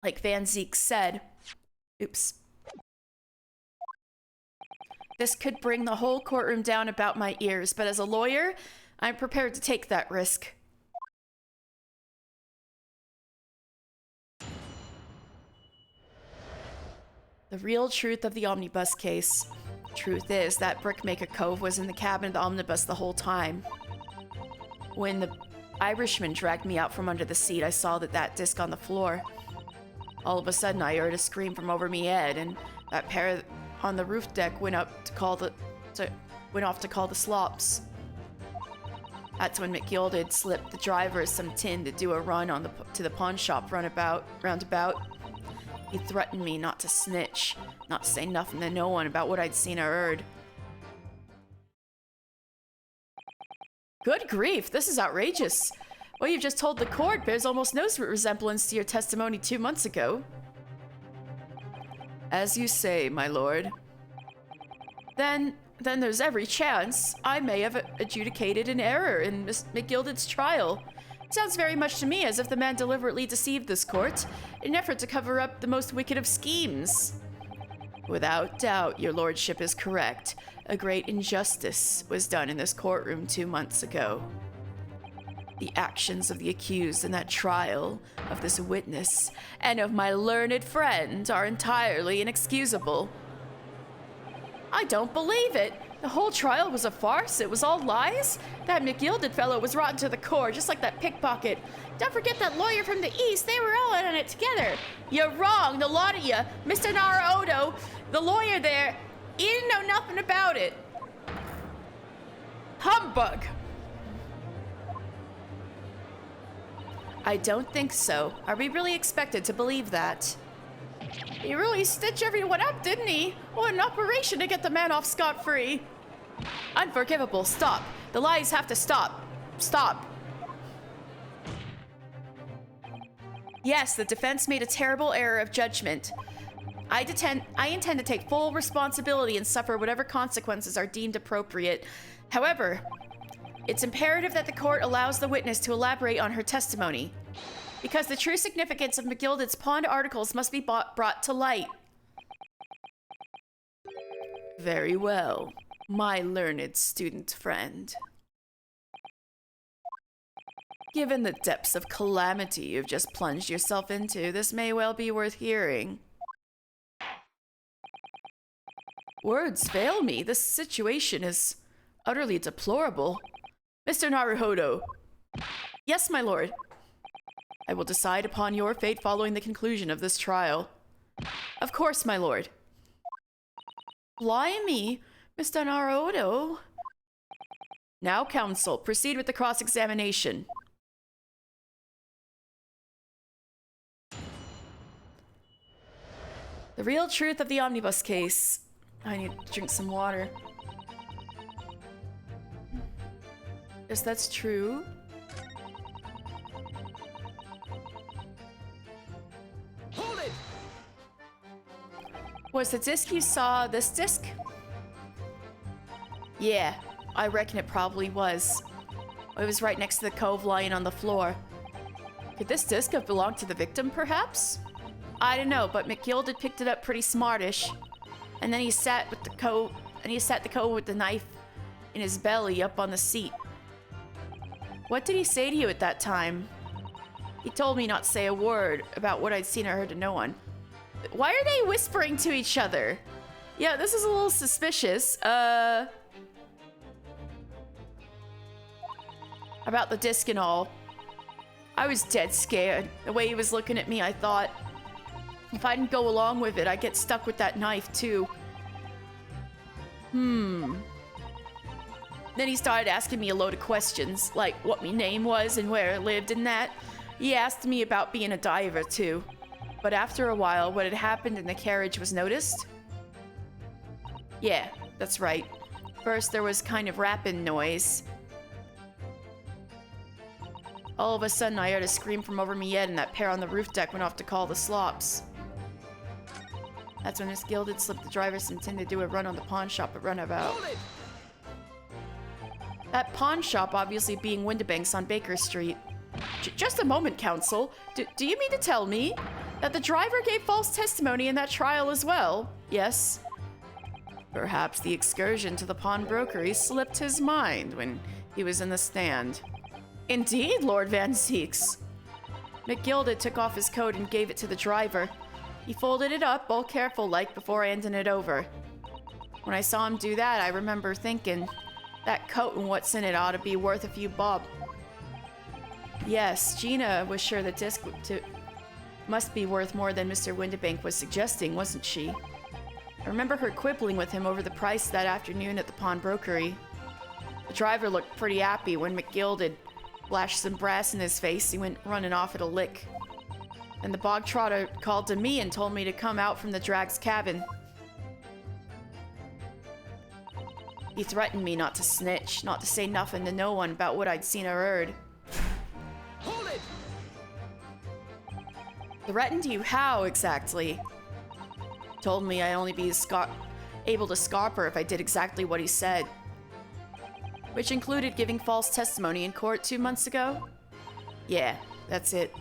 Like Van Zeek said. Oops. This could bring the whole courtroom down about my ears, but as a lawyer, I'm prepared to take that risk. The real truth of the omnibus case. Truth is that Brickmaker Cove was in the cabin of the omnibus the whole time. When the Irishman dragged me out from under the seat, I saw that disc on the floor. All of a sudden, I heard a scream from over me head, and that pair of on the roof deck went off to call the slops. That's when McGilded slipped the driver some tin to do a run to the pawn shop roundabout. He threatened me not to snitch, not to say nothing to no one about what I'd seen or heard. Good grief, this is outrageous. What you've just told the court bears almost no resemblance to your testimony 2 months ago. As you say, my lord. Then there's every chance I may have adjudicated an error in Miss McGilded's trial. Sounds very much to me as if the man deliberately deceived this court in an effort to cover up the most wicked of schemes. Without doubt, your lordship is correct. A great injustice was done in this courtroom 2 months ago. The actions of the accused in that trial, of this witness, and of my learned friend are entirely inexcusable. I don't believe it. The whole trial was a farce. It was all lies. That McGilded fellow was rotten to the core, just like that pickpocket. Don't forget that lawyer from the East. They were all in on it together. You're wrong, the lot of you. Mr. Naruto, the lawyer there, he didn't know nothing about it. Humbug. I don't think so. Are we really expected to believe that? He really stitched everyone up, didn't he? What an operation to get the man off scot-free. Unforgivable. Stop. The lies have to stop. Stop. Yes, the defense made a terrible error of judgment. I intend to take full responsibility and suffer whatever consequences are deemed appropriate. However, it's imperative that the court allows the witness to elaborate on her testimony, because the true significance of McGilded's pawned articles must be brought to light. Very well, my learned student friend. Given the depths of calamity you've just plunged yourself into, this may well be worth hearing. Words fail me. This situation is utterly deplorable. Mr. Naruhodo. Yes, my lord. I will decide upon your fate following the conclusion of this trial. Of course, my lord. Blimey, Mr. Naruhodo. Now, counsel, proceed with the cross-examination. The real truth of the omnibus case. I need to drink some water. Yes, that's true. Hold it! Was the disc you saw this disc? Yeah, I reckon it probably was. It was right next to the cove lying on the floor. Could this disc have belonged to the victim, perhaps? I don't know, but McGilded picked it up pretty smartish. And then he sat the cove with the knife in his belly up on the seat. What did he say to you at that time? He told me not to say a word about what I'd seen or heard to no one. Why are they whispering to each other? Yeah, this is a little suspicious. About the disc and all. I was dead scared. The way he was looking at me, I thought, if I didn't go along with it, I'd get stuck with that knife too. Then he started asking me a load of questions, like what my name was and where I lived and that. He asked me about being a diver too. But after a while, what had happened in the carriage was noticed. Yeah, that's right. First, there was kind of rapping noise. All of a sudden, I heard a scream from over me head, and that pair on the roof deck went off to call the slops. That's when Miss Gilded slipped the driver some tin to do a run on the pawn shop at Runabout. That pawn shop obviously being Windibanks on Baker Street. Just a moment, counsel. Do you mean to tell me that the driver gave false testimony in that trial as well? Yes. Perhaps the excursion to the pawnbrokery slipped his mind when he was in the stand. Indeed, Lord Van Zeeks. McGilded took off his coat and gave it to the driver. He folded it up, all careful-like, before handing it over. When I saw him do that, I remember thinking, that coat and what's in it ought to be worth a few bob. Yes, Gina was sure the disc must be worth more than Mr. Windibank was suggesting, wasn't she? I remember her quibbling with him over the price that afternoon at the pawnbrokery. The driver looked pretty happy when McGilded flashed some brass in his face. He went running off at a lick. And the bog trotter called to me and told me to come out from the drag's cabin. He threatened me not to snitch, not to say nothing to no one about what I'd seen or heard. Hold it! Threatened you how, exactly? Told me I'd only be able to scarp her if I did exactly what he said. Which included giving false testimony in court 2 months ago? Yeah, that's it.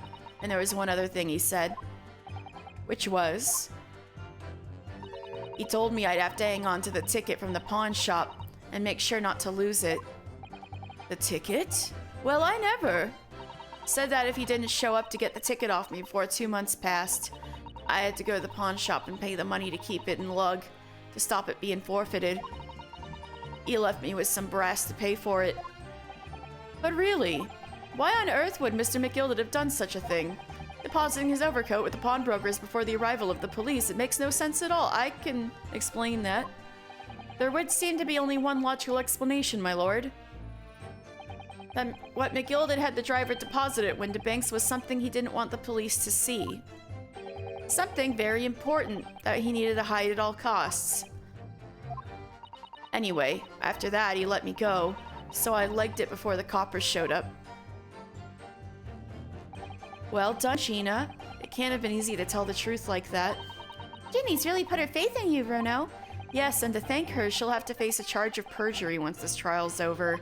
And there was one other thing he said. Which was... He told me I'd have to hang on to the ticket from the pawn shop and make sure not to lose it. The ticket? Well, I never. Said that if he didn't show up to get the ticket off me before 2 months passed, I had to go to the pawn shop and pay the money to keep it in lug to stop it being forfeited. He left me with some brass to pay for it. But really, why on earth would Mr. McGilded have done such a thing? Depositing his overcoat with the pawnbrokers before the arrival of the police, it makes no sense at all. I can explain that. There would seem to be only one logical explanation, my lord. That what McGilded had the driver deposit it when DeBanks was something he didn't want the police to see. Something very important that he needed to hide at all costs. Anyway, after that, he let me go, so I legged it before the coppers showed up. Well done, Sheena. It can't have been easy to tell the truth like that. Ginny's really put her faith in you, Bruno. Yes, and to thank her, she'll have to face a charge of perjury once this trial's over.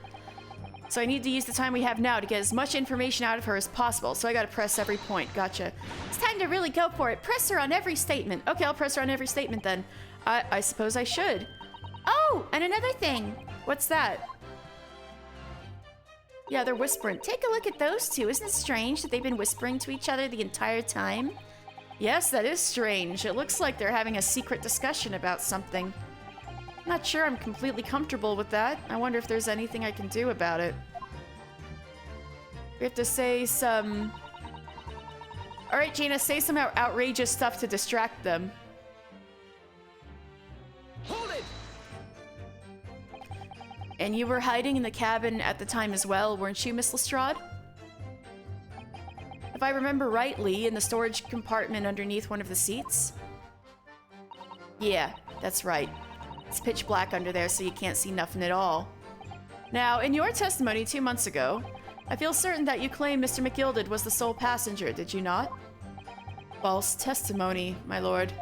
So I need to use the time we have now to get as much information out of her as possible, so I gotta press every point. Gotcha. It's time to really go for it. Press her on every statement. Okay, I'll press her on every statement then. I suppose I should. Oh, and another thing. What's that? Yeah, they're whispering. Take a look at those two. Isn't it strange that they've been whispering to each other the entire time? Yes, that is strange. It looks like they're having a secret discussion about something. Not sure I'm completely comfortable with that. I wonder if there's anything I can do about it. We have to say some... Alright, Gina, say some outrageous stuff to distract them. Hold it! And you were hiding in the cabin at the time as well, weren't you, Miss Lestrade? If I remember rightly, in the storage compartment underneath one of the seats? Yeah, that's right. It's pitch black under there, so you can't see nothing at all. Now, in your testimony 2 months ago, I feel certain that you claimed Mr. McGilded was the sole passenger, did you not? False testimony, my lord.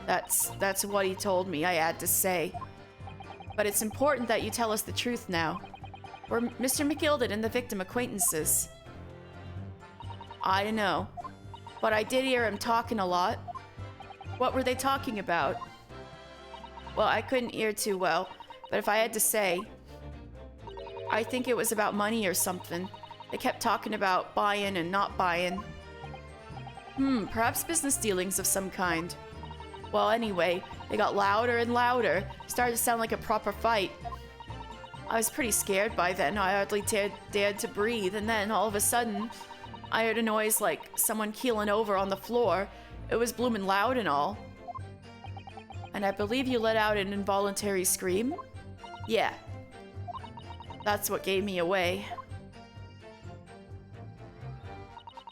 That's what he told me I had to say. But it's important that you tell us the truth now. Were Mr. McGilded and the victim acquaintances? I don't know. But I did hear him talking a lot. What were they talking about? Well, I couldn't hear too well, but if I had to say, I think it was about money or something. They kept talking about buying and not buying. Perhaps business dealings of some kind. Well, anyway, they got louder and louder. Started to sound like a proper fight. I was pretty scared by then. I hardly dared to breathe, and then all of a sudden, I heard a noise like someone keeling over on the floor. It was bloomin' loud and all. And I believe you let out an involuntary scream? Yeah. That's what gave me away.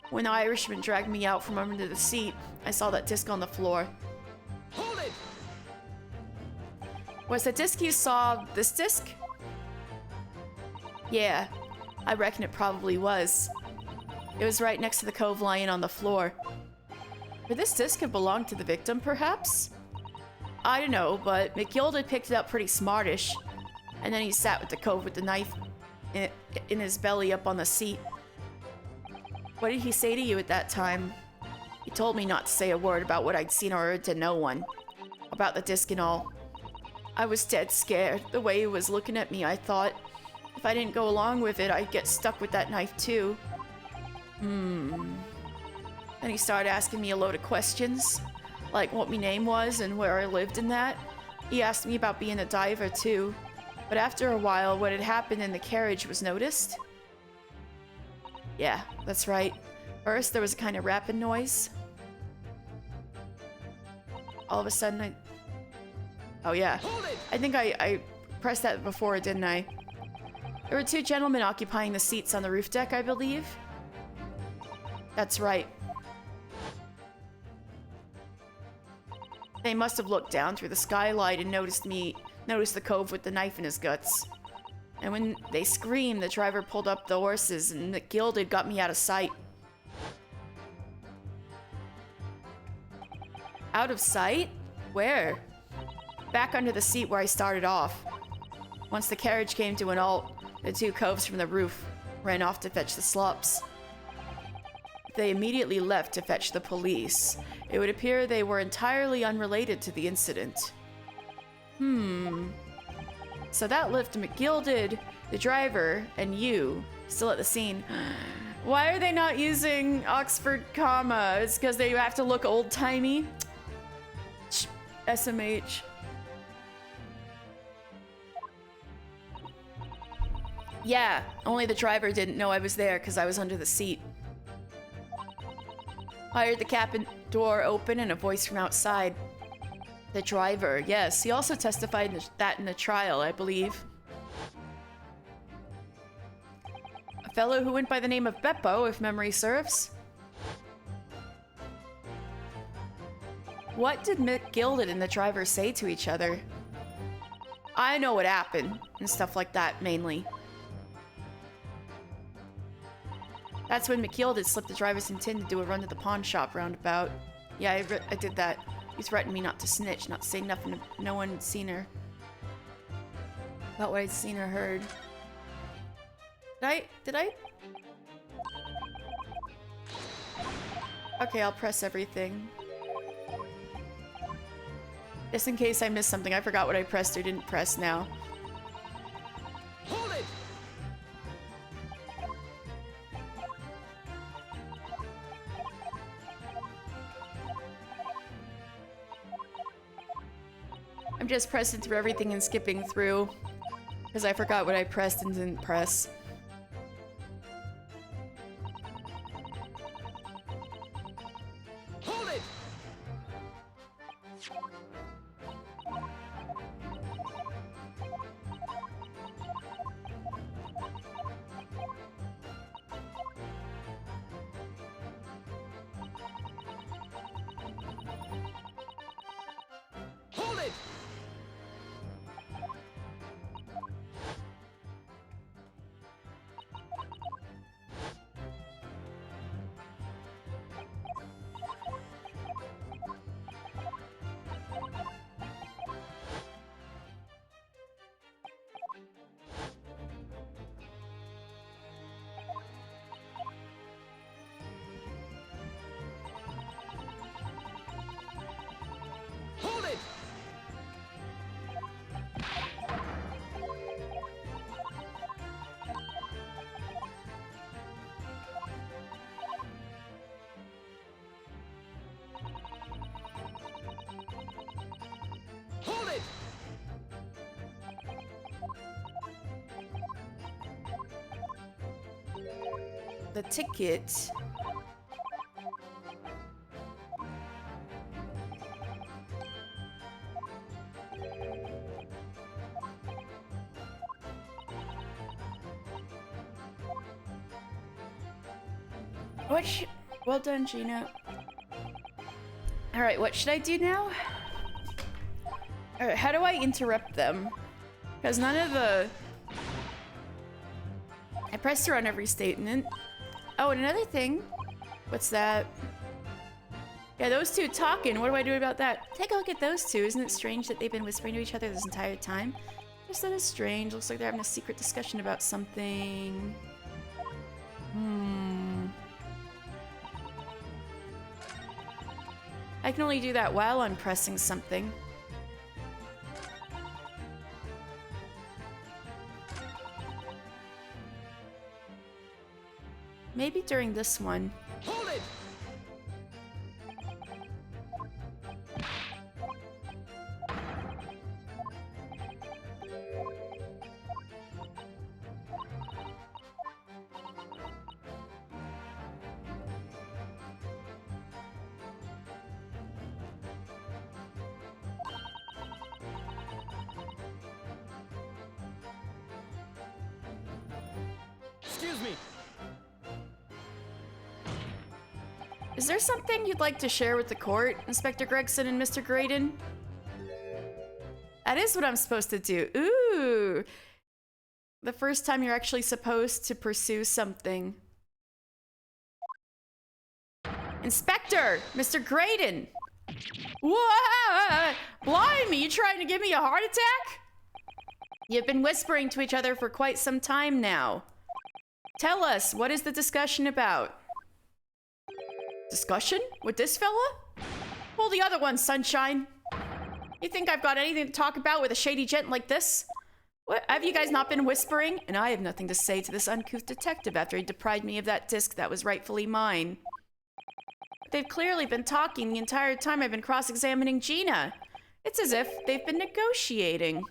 When the Irishman dragged me out from under the seat, I saw that disc on the floor. Hold it! Was the disc you saw this disc? Yeah, I reckon it probably was. It was right next to the cove lying on the floor. Could this disc have belonged to the victim, perhaps? I don't know, but McGilded picked it up pretty smartish. And then he sat with the cove with the knife in his belly up on the seat. What did he say to you at that time? He told me not to say a word about what I'd seen or heard to no one. About the disc and all. I was dead scared. The way he was looking at me, I thought, if I didn't go along with it, I'd get stuck with that knife too. Then he started asking me a load of questions. Like what my name was and where I lived and that. He asked me about being a diver too. But after a while, what had happened in the carriage was noticed. Yeah, that's right. First, there was a kind of rapping noise. all of a sudden I... Oh yeah. Hold it! I think I pressed that before, didn't I? There were two gentlemen occupying the seats on the roof deck, I believe. That's right. They must have looked down through the skylight and noticed the cove with the knife in his guts. And when they screamed, the driver pulled up the horses and the gilded got me out of sight. Out of sight? Where? Back under the seat where I started off. Once the carriage came to an halt, the two coves from the roof ran off to fetch the slops. They immediately left to fetch the police. It would appear they were entirely unrelated to the incident. So that left McGilded, the driver, and you still at the scene. Why are they not using Oxford comma? It's because they have to look old-timey? SMH. Yeah, only the driver didn't know I was there because I was under the seat. I heard the cabin door open and a voice from outside. The driver, yes, he also testified that in the trial, I believe. A fellow who went by the name of Beppo, if memory serves. What did McGilded and the driver say to each other? I know what happened, and stuff like that, mainly. That's when McGilded slipped the driver's intent to do a run to the pawn shop roundabout. Yeah, I did that. He threatened me not to snitch, not to say nothing to no one had seen her. About what I'd seen or heard. Did I? Okay, I'll press everything. Just in case I missed something. I forgot what I pressed or didn't press now. Hold it! I'm just pressing through everything and skipping through because I forgot what I pressed and didn't press. Hold it! Hold it! Hold it! Hold it! The ticket. Well done, Gina. Alright, what should I do now? Alright, how do I interrupt them? Because none of the... I pressed her on every statement. Oh, and another thing. What's that? Yeah, those two talking. What do I do about that? Take a look at those two. Isn't it strange that they've been whispering to each other this entire time? Yes, that is strange. Looks like they're having a secret discussion about something. I can only do that while I'm pressing something. Maybe during this one. Hold it! Is there something you'd like to share with the court, Inspector Gregson and Mr. Graydon? That is what I'm supposed to do. Ooh. The first time you're actually supposed to pursue something. Inspector, Mr. Graydon. What? Blimey, you trying to give me a heart attack? You've been whispering to each other for quite some time now. Tell us, what is the discussion about? Discussion? With this fella? Well, the other one, Sunshine. You think I've got anything to talk about with a shady gent like this? What, have you guys not been whispering? And I have nothing to say to this uncouth detective after he deprived me of that disc that was rightfully mine. They've clearly been talking the entire time I've been cross-examining Gina. It's as if they've been negotiating.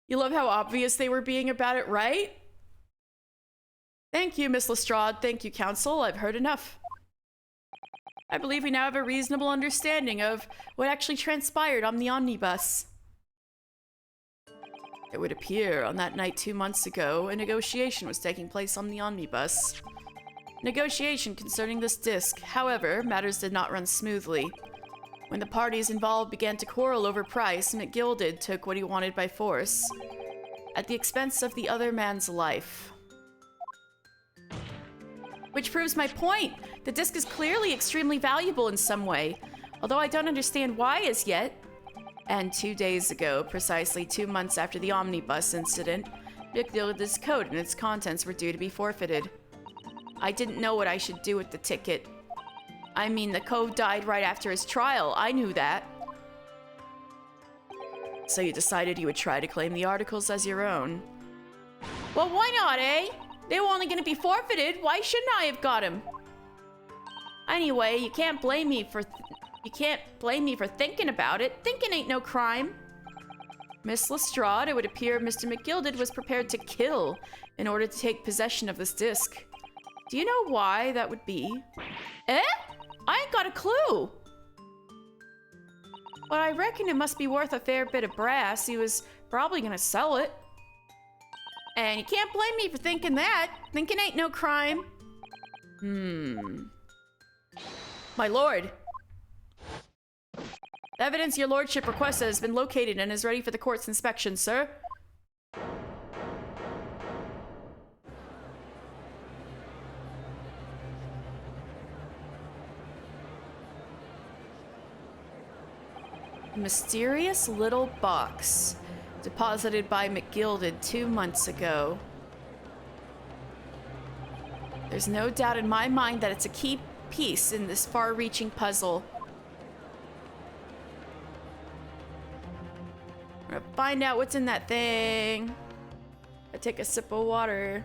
You love how obvious they were being about it, right? Thank you, Miss Lestrade. Thank you, Counsel. I've heard enough. I believe we now have a reasonable understanding of what actually transpired on the omnibus. It would appear on that night 2 months ago, a negotiation was taking place on the omnibus. Negotiation concerning this disc. However, matters did not run smoothly. When the parties involved began to quarrel over price, McGilded took what he wanted by force, at the expense of the other man's life. Which proves my point. The disc is clearly extremely valuable in some way, although I don't understand why as yet. And 2 days ago, precisely 2 months after the omnibus incident, McGilded's coat and its contents were due to be forfeited. I didn't know what I should do with the ticket. I mean, the cove died right after his trial. I knew that. So you decided you would try to claim the articles as your own. Well, why not, eh? They were only going to be forfeited. Why shouldn't I have got him? Anyway, you can't blame me for thinking about it. Thinking ain't no crime. Miss Lestrade, it would appear Mr. McGilded was prepared to kill in order to take possession of this disc. Do you know why that would be? Eh? I ain't got a clue. But I reckon it must be worth a fair bit of brass. He was probably gonna sell it. And you can't blame me for thinking that. Thinking ain't no crime. My lord. The evidence your lordship requested has been located and is ready for the court's inspection, sir. A mysterious little box deposited by McGilded 2 months ago. There's no doubt in my mind that it's a key piece in this far-reaching puzzle. I'm gonna find out what's in that thing. I take a sip of water.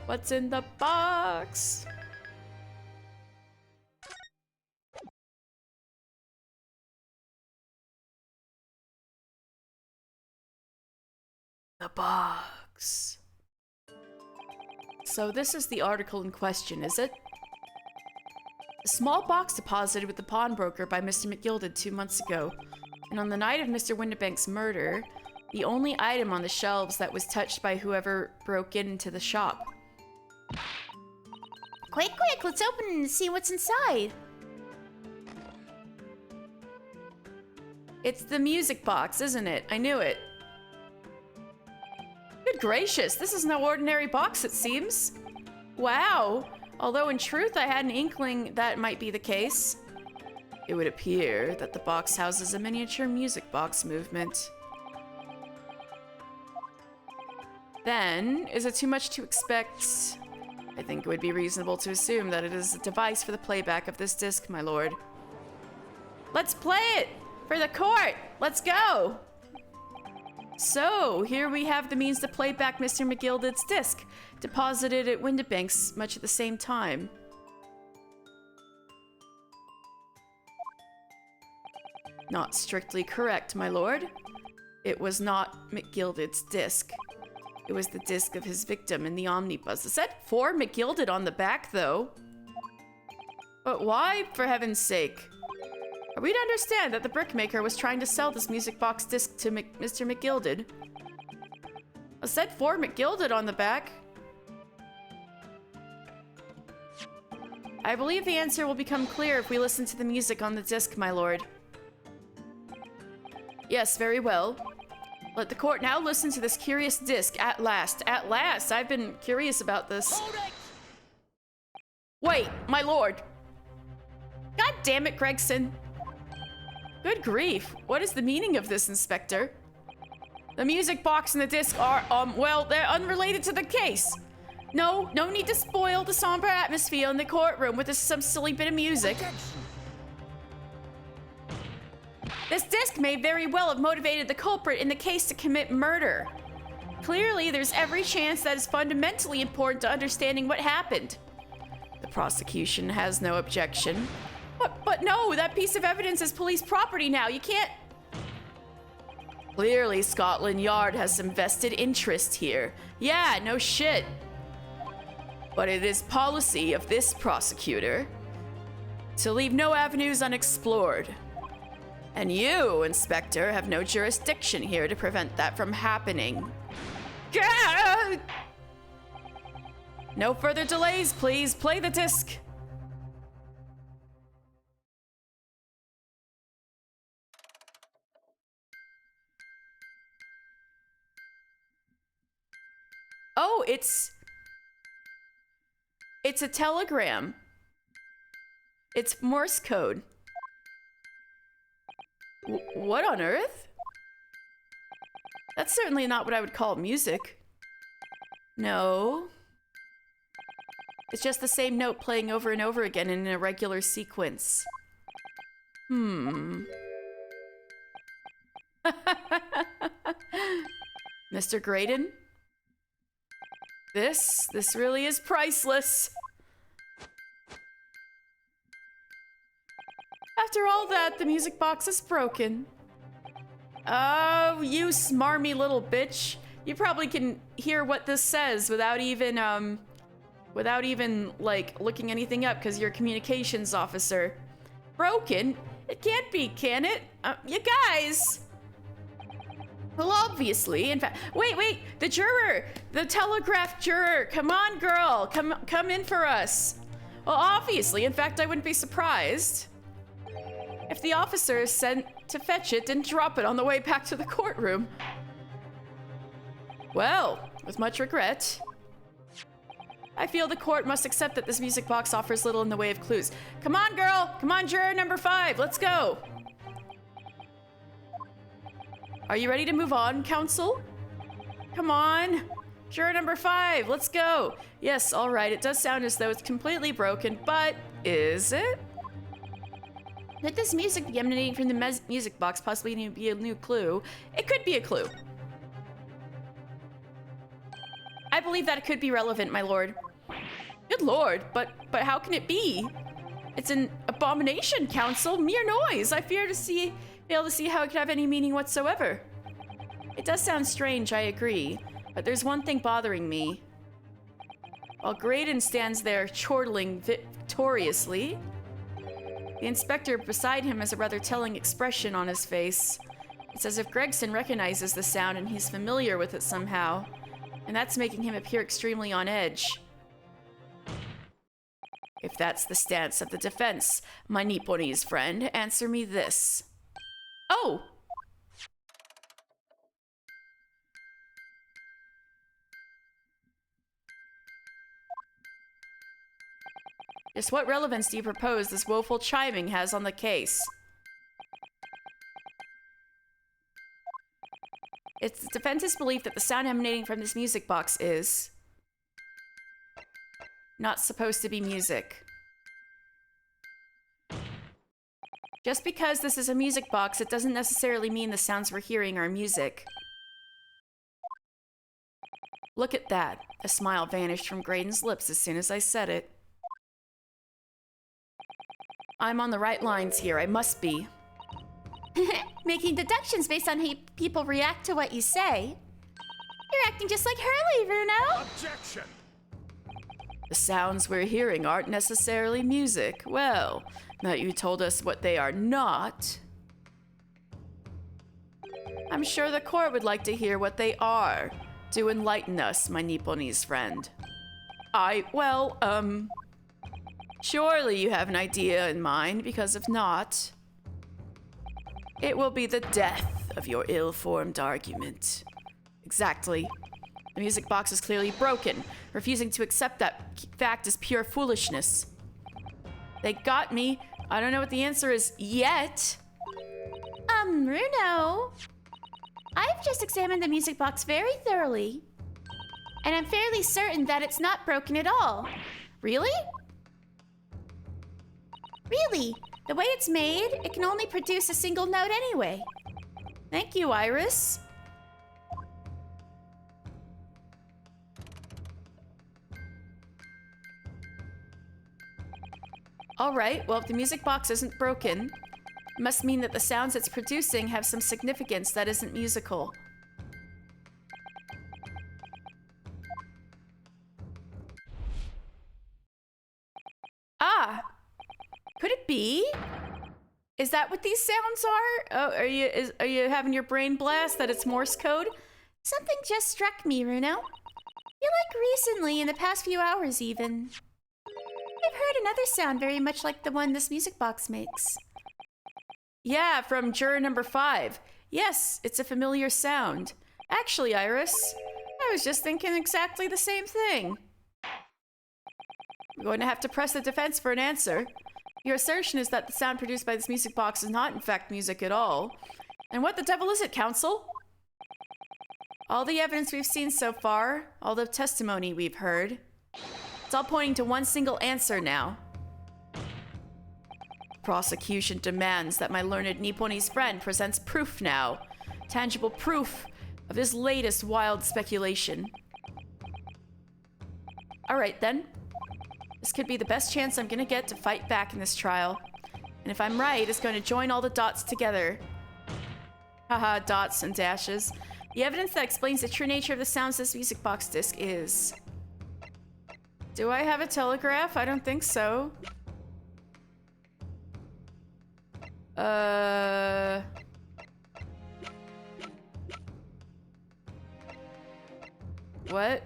What's in the box? The box. So this is the article in question, is it? A small box deposited with the pawnbroker by Mr. McGilded 2 months ago. And on the night of Mr. Windibank's murder, the only item on the shelves that was touched by whoever broke into the shop. Quick, let's open it and see what's inside. It's the music box, isn't it? I knew it. Good gracious, this is no ordinary box, it seems. Wow. Although in truth, I had an inkling that might be the case. It would appear that the box houses a miniature music box movement. Then, is it too much to expect? I think it would be reasonable to assume that it is a device for the playback of this disc, my lord. Let's play it! For the court! Let's go! So, here we have the means to play back Mr. McGilded's disc, deposited at Windibank's much at the same time. Not strictly correct, my lord. It was not McGilded's disc. It was the disc of his victim in the omnibus. It said for McGilded on the back, though. But why, for heaven's sake? Are we to understand that the brickmaker was trying to sell this music box disc to Mr. McGilded? It said for McGilded on the back. I believe the answer will become clear if we listen to the music on the disc, my lord. Yes, very well. Let the court now listen to this curious disc at last. At last! I've been curious about this. Hold it! Wait, my lord. God damn it, Gregson. Good grief. What is the meaning of this, Inspector? The music box and the disc are, well, they're unrelated to the case. No need to spoil the somber atmosphere in the courtroom with some silly bit of music. This disc may very well have motivated the culprit in the case to commit murder. Clearly, there's every chance that it's fundamentally important to understanding what happened. The prosecution has no objection. But no, that piece of evidence is police property now. You can't... Clearly, Scotland Yard has some vested interest here. Yeah, no shit. But it is policy of this prosecutor to leave no avenues unexplored. And you, Inspector, have no jurisdiction here to prevent that from happening. Gah! No further delays, please. Play the disc. Oh, it's a telegram. It's Morse code. What on earth? That's certainly not what I would call music. No. It's just the same note playing over and over again in an irregular sequence. Mr. Graydon? This really is priceless. After all that, the music box is broken. Oh, you smarmy little bitch. You probably can hear what this says without even, like, looking anything up because you're a communications officer. Broken? It can't be, can it? You guys! Well, obviously, in fact, wait, the juror, the telegraph juror, come on, girl, come in for us. Well, obviously, in fact, I wouldn't be surprised if the officer sent to fetch it didn't drop it on the way back to the courtroom. Well, with much regret, I feel the court must accept that this music box offers little in the way of clues. Come on, girl, come on, juror number 5, let's go. Are you ready to move on, counsel? Come on. Juror number 5, let's go. Yes, all right, it does sound as though it's completely broken, but is it? Could this music be emanating from the music box possibly be a new clue? It could be a clue. I believe that it could be relevant, my lord. Good lord, but how can it be? It's an abomination, counsel, mere noise. I fear to be able to see how it could have any meaning whatsoever. It does sound strange, I agree, but there's one thing bothering me. While Graydon stands there chortling victoriously, the inspector beside him has a rather telling expression on his face. It's as if Gregson recognizes the sound and he's familiar with it somehow, and that's making him appear extremely on edge. If that's the stance of the defense, my Nipponese friend, answer me this. Oh! Just what relevance do you propose this woeful chiming has on the case? It's the defense's belief that the sound emanating from this music box is not supposed to be music. Just because this is a music box, it doesn't necessarily mean the sounds we're hearing are music. Look at that. A smile vanished from Graydon's lips as soon as I said it. I'm on the right lines here. I must be. Making deductions based on how people react to what you say. You're acting just like Hurley, Bruno. Objection! The sounds we're hearing aren't necessarily music. Well, that you told us what they are not. I'm sure the court would like to hear what they are. Do enlighten us, my Nipponese friend. Surely you have an idea in mind, because if not, it will be the death of your ill-formed argument. Exactly. The music box is clearly broken. Refusing to accept that fact is pure foolishness. They got me. I don't know what the answer is yet. Bruno, I've just examined the music box very thoroughly, and I'm fairly certain that it's not broken at all. Really? Really, the way it's made, it can only produce a single note anyway. Thank you, Iris. All right, well, if the music box isn't broken, it must mean that the sounds it's producing have some significance that isn't musical. Ah! Could it be? Is that what these sounds are? Oh, are you having your brain blast that it's Morse code? Something just struck me, Runo. I feel like recently, in the past few hours even, I've heard another sound very much like the one this music box makes. Yeah, from juror number 5. Yes, it's a familiar sound. Actually, Iris, I was just thinking exactly the same thing. I'm going to have to press the defense for an answer. Your assertion is that the sound produced by this music box is not in fact music at all. And what the devil is it, counsel? All the evidence we've seen so far, all the testimony we've heard, it's all pointing to one single answer now. Prosecution demands that my learned Nipponese friend presents proof now. Tangible proof of his latest wild speculation. All right, then. This could be the best chance I'm gonna get to fight back in this trial. And if I'm right, it's going to join all the dots together. Haha, dots and dashes. The evidence that explains the true nature of the sounds this music box disc is. Do I have a telegraph? I don't think so. What?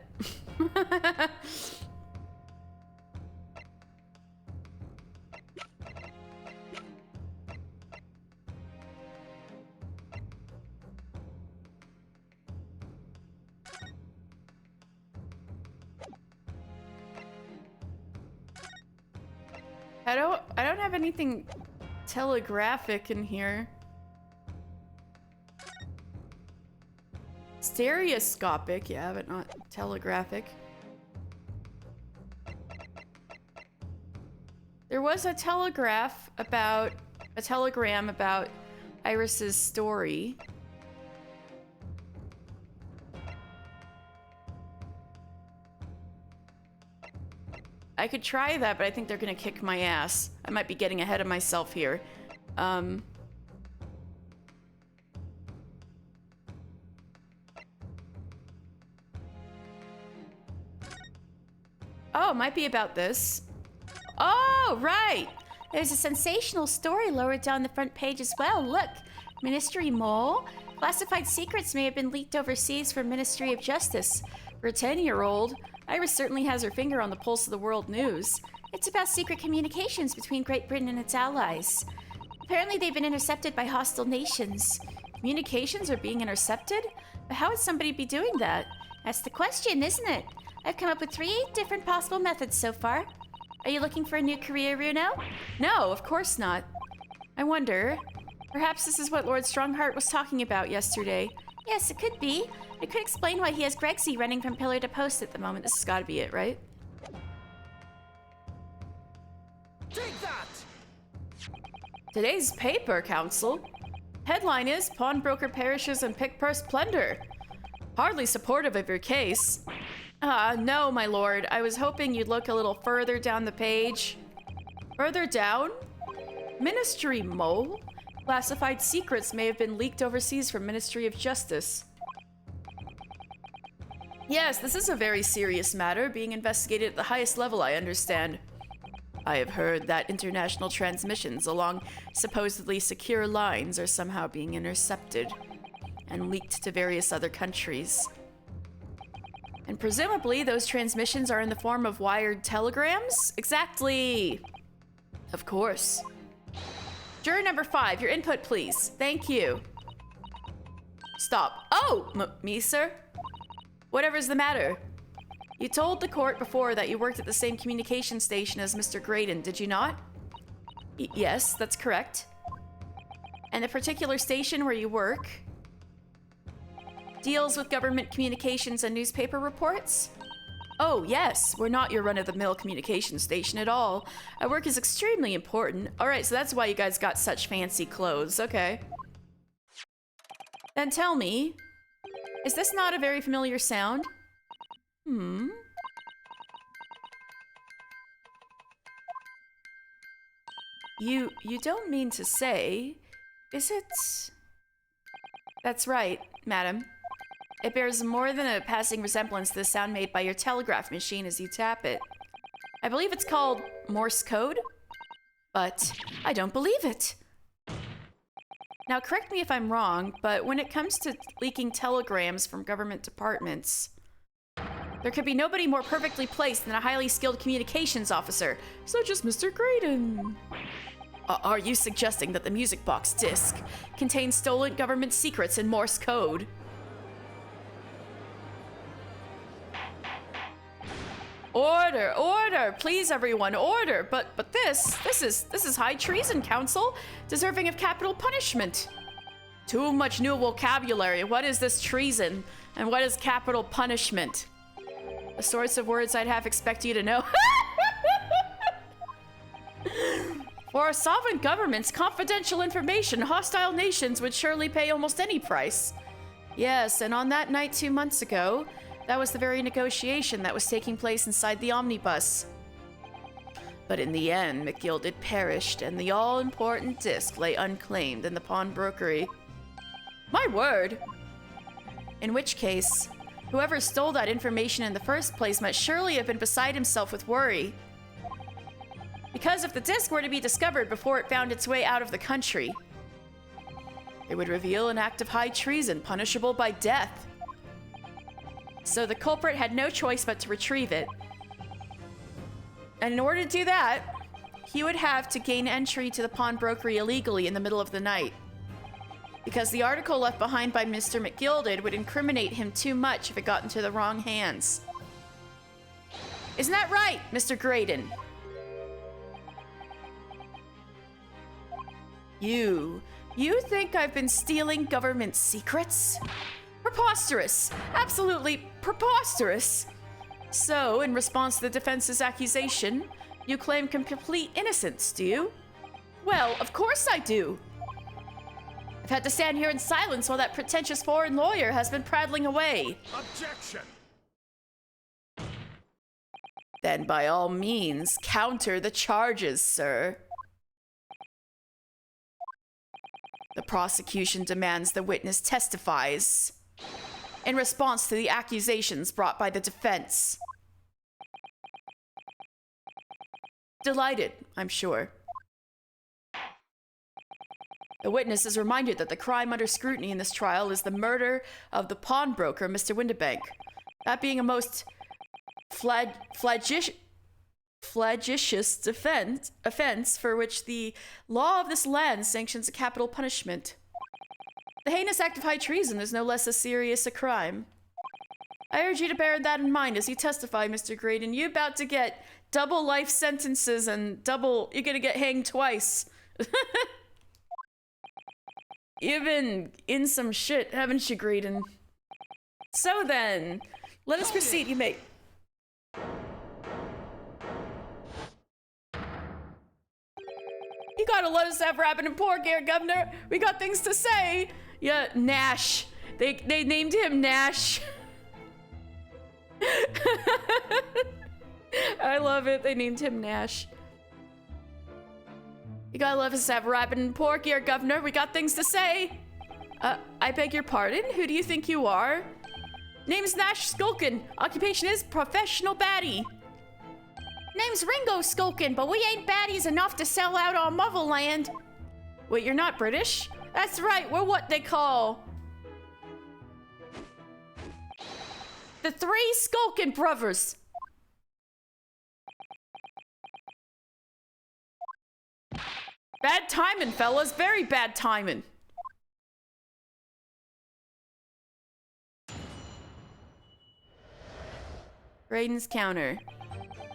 I don't have anything telegraphic in here. Stereoscopic, yeah, but not telegraphic. There was a telegram about Iris's story. I could try that, but I think they're gonna kick my ass. I might be getting ahead of myself here. Oh, it might be about this. Oh, right! There's a sensational story lower down the front page as well. Look, Ministry Mole. Classified secrets may have been leaked overseas from Ministry of Justice. For a 10-year-old, Iris certainly has her finger on the pulse of the world news. It's about secret communications between Great Britain and its allies. Apparently they've been intercepted by hostile nations. Communications are being intercepted? But how would somebody be doing that? That's the question, isn't it? I've come up with 3 different possible methods so far. Are you looking for a new career, Runo? No, of course not. I wonder, perhaps this is what Lord Strongheart was talking about yesterday. Yes, it could be. It could explain why he has Gregsy running from pillar to post at the moment. This has got to be it, right? Take that! Today's paper, Council. Headline is Pawnbroker Perishes in Pickpurse Plunder. Hardly supportive of your case. No, my lord. I was hoping you'd look a little further down the page. Further down? Ministry Mole? Classified secrets may have been leaked overseas from Ministry of Justice. Yes, this is a very serious matter, being investigated at the highest level, I understand. I have heard that international transmissions along supposedly secure lines are somehow being intercepted and leaked to various other countries. And presumably those transmissions are in the form of wired telegrams? Exactly! Of course. Juror number 5, your input please. Thank you. Stop. Oh! Me, sir? Whatever's the matter? You told the court before that you worked at the same communication station as Mr. Graydon, did you not? Yes, that's correct. And the particular station where you work deals with government communications and newspaper reports? Oh, yes, we're not your run-of-the-mill communication station at all. Our work is extremely important. All right, so that's why you guys got such fancy clothes. Okay. Then tell me, is this not a very familiar sound? You don't mean to say, is it? That's right, madam. It bears more than a passing resemblance to the sound made by your telegraph machine as you tap it. I believe it's called Morse code, but I don't believe it. Now, correct me if I'm wrong, but when it comes to leaking telegrams from government departments, there could be nobody more perfectly placed than a highly skilled communications officer, such as Mr. Graydon. Are you suggesting that the music box disc contains stolen government secrets in Morse code? Order, order, please everyone, order. But this is high treason, counsel, deserving of capital punishment. Too much new vocabulary. What is this treason? And what is capital punishment? The sorts of words I'd have expect you to know. For sovereign governments, confidential information, hostile nations would surely pay almost any price. Yes, and on that night 2 months ago, that was the very negotiation that was taking place inside the omnibus. But in the end, McGilded perished, and the all-important disc lay unclaimed in the pawnbrokery. My word! In which case, whoever stole that information in the first place must surely have been beside himself with worry. Because if the disc were to be discovered before it found its way out of the country, it would reveal an act of high treason punishable by death. So the culprit had no choice but to retrieve it. And in order to do that, he would have to gain entry to the pawnbrokery illegally in the middle of the night. Because the article left behind by Mr. McGilded would incriminate him too much if it got into the wrong hands. Isn't that right, Mr. Graydon? You think I've been stealing government secrets? Preposterous! Absolutely preposterous! So, in response to the defense's accusation, you claim complete innocence, do you? Well, of course I do! I've had to stand here in silence while that pretentious foreign lawyer has been prattling away. Objection! Then by all means, counter the charges, sir. The prosecution demands the witness testifies in response to the accusations brought by the defense. Delighted, I'm sure. The witness is reminded that the crime under scrutiny in this trial is the murder of the pawnbroker, Mr. Windibank. That being a most flagitious offense for which the law of this land sanctions a capital punishment. The heinous act of high treason is no less as serious a crime. I urge you to bear that in mind as you testify, Mr. Graydon. You're about to get double life sentences and you're gonna get hanged twice. You've been in some shit, haven't you, Graydon? So then, let us proceed. You may... You gotta let us have rapping and pork here, Governor. We got things to say. Yeah, Nash. They named him Nash. I love it. They named him Nash. You gotta let us have rapping and pork here, Governor. We got things to say. I beg your pardon? Who do you think you are? Name's Nash Skulkin. Occupation is professional baddie. Name name's Ringo Skulkin, but we ain't baddies enough to sell out our motherland. Wait, you're not British? That's right, we're what they call the Three Skulkin Brothers. Bad timing, fellas. Very bad timing. Raiden's counter.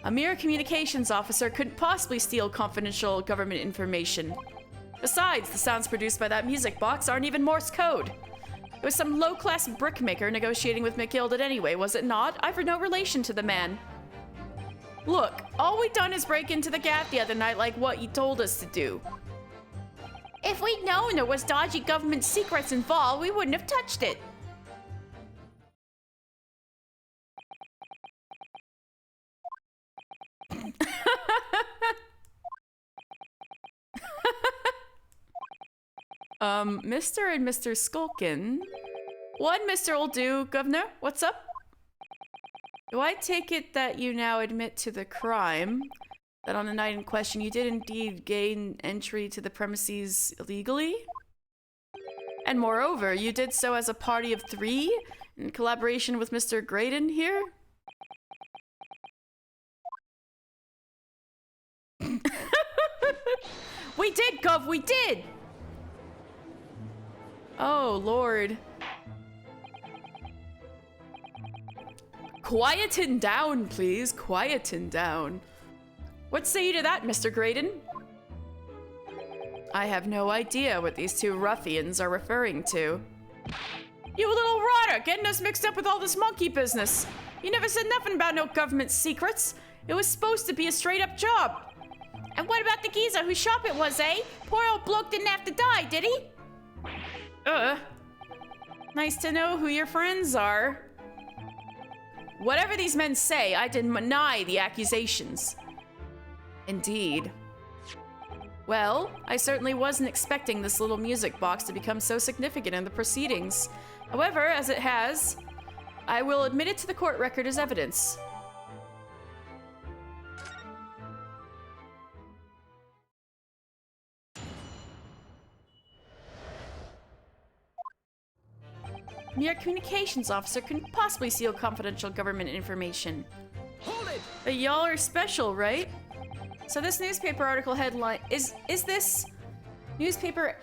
A mere communications officer couldn't possibly steal confidential government information. Besides, the sounds produced by that music box aren't even Morse code. It was some low-class brickmaker negotiating with McGilded anyway, was it not? I've no relation to the man. Look, all we done is break into the Gap the other night like what you told us to do. If we'd known there was dodgy government secrets involved, we wouldn't have touched it. Mr. and Mr. Skulkin. What Mr. will do, Governor? What's up? Do I take it that you now admit to the crime? That on the night in question you did indeed gain entry to the premises illegally? And moreover, you did so as a party of 3 in collaboration with Mr. Graydon here? We did, Gov, we did! Oh, Lord. Quieten down, please. Quieten down. What say you to that, Mr. Graydon? I have no idea what these two ruffians are referring to. You little rotter, getting us mixed up with all this monkey business. You never said nothing about no government secrets. It was supposed to be a straight-up job. And what about the geezer whose shop it was, eh? Poor old bloke didn't have to die, did he? Nice to know who your friends are. Whatever these men say, I deny the accusations. Indeed. Well, I certainly wasn't expecting this little music box to become so significant in the proceedings. However, as it has, I will admit it to the court record as evidence. Mere communications officer couldn't possibly steal confidential government information. Hold it! But y'all are special, right? So this newspaper article headline is this newspaper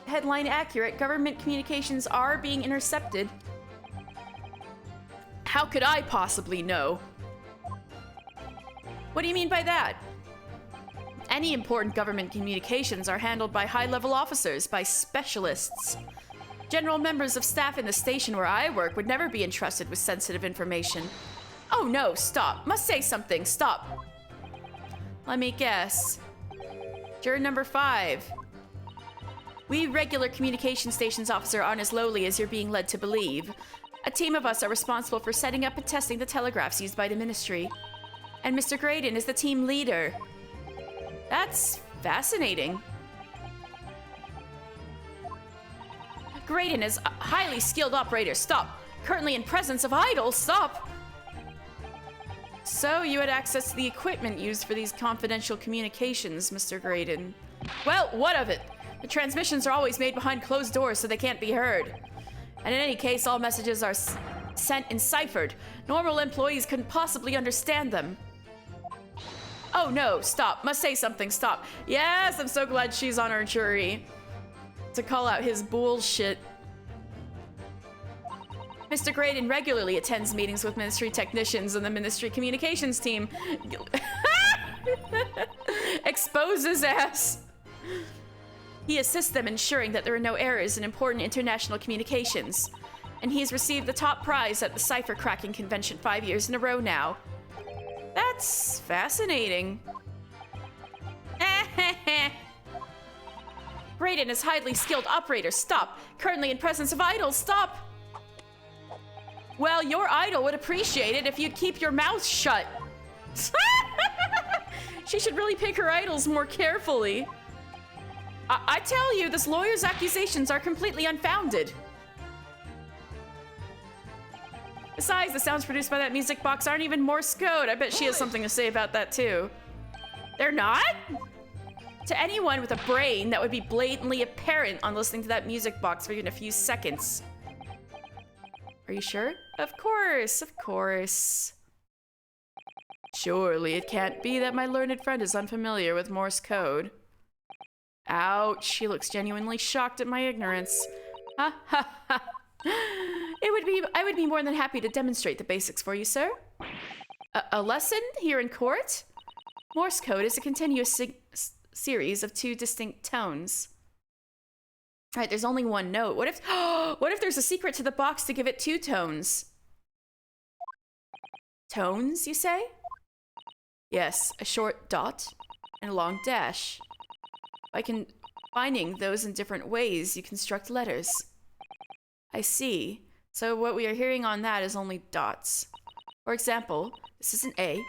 headline accurate? Government communications are being intercepted. How could I possibly know? What do you mean by that? Any important government communications are handled by high-level officers, by specialists. General members of staff in the station where I work would never be entrusted with sensitive information. Oh no, stop. Must say something, stop. Let me guess. Juror number 5. We regular communication stations officer aren't as lowly as you're being led to believe. A team of us are responsible for setting up and testing the telegraphs used by the ministry. And Mr. Graydon is the team leader. That's fascinating. Graydon is a highly skilled operator. Stop. Currently in presence of idols. Stop. So you had access to the equipment used for these confidential communications, Mr. Graydon. Well, what of it? The transmissions are always made behind closed doors so they can't be heard. And in any case, all messages are sent in ciphered. Normal employees couldn't possibly understand them. Oh no, stop. Must say something, stop. Yes, I'm so glad she's on our jury. To call out his bullshit. Mr. Graydon regularly attends meetings with ministry technicians and the ministry communications team. Expose his ass. He assists them ensuring that there are no errors in important international communications. And he's received the top prize at the cipher cracking convention 5 years in a row now. That's fascinating. Graydon is highly skilled operator. Stop. Currently in presence of idols. Stop. Well, your idol would appreciate it if you'd keep your mouth shut. She should really pick her idols more carefully. I tell you, this lawyer's accusations are completely unfounded. Besides, Besides, the sounds produced by that music box aren't even Morse code. I bet she has something to say about that too. They're not? To anyone with a brain, that would be blatantly apparent on listening to that music box for even a few seconds. Are you sure? Of course, of course. Surely it can't be that my learned friend is unfamiliar with Morse code. Ouch, she looks genuinely shocked at my ignorance. Ha ha ha. I would be more than happy to demonstrate the basics for you, sir. A lesson here in court? Morse code is a continuous series of 2 distinct tones. All right, there's only 1 note. What if there's a secret to the box to give it 2 tones? Tones, you say? Yes, a short dot and a long dash. By combining those in different ways, you construct letters. I see. So what we are hearing on that is only dots. For example, this is an A,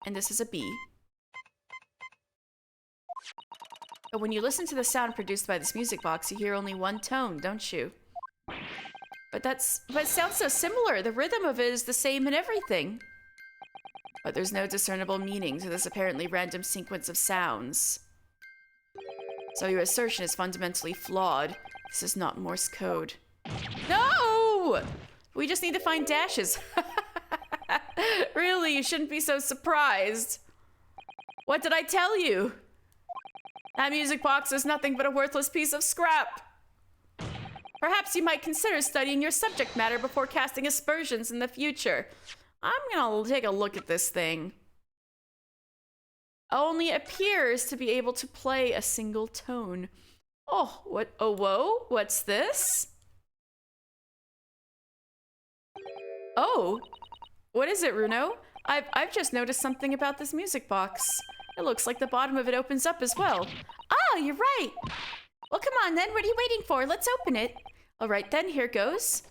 and this is a B. But when you listen to the sound produced by this music box, you hear only 1 tone, don't you? But it sounds so similar. The rhythm of it is the same in everything. But there's no discernible meaning to this apparently random sequence of sounds. So your assertion is fundamentally flawed. This is not Morse code. No! We just need to find dashes. Really, you shouldn't be so surprised. What did I tell you? That music box is nothing but a worthless piece of scrap. Perhaps you might consider studying your subject matter before casting aspersions in the future. I'm gonna take a look at this thing. Only appears to be able to play a single tone. Oh, what? Oh, whoa, what's this? Oh, what is it, Runo? I've just noticed something about this music box. It looks like the bottom of it opens up as well. Oh, you're right. Well, come on then. What are you waiting for? Let's open it. All right, then, here goes.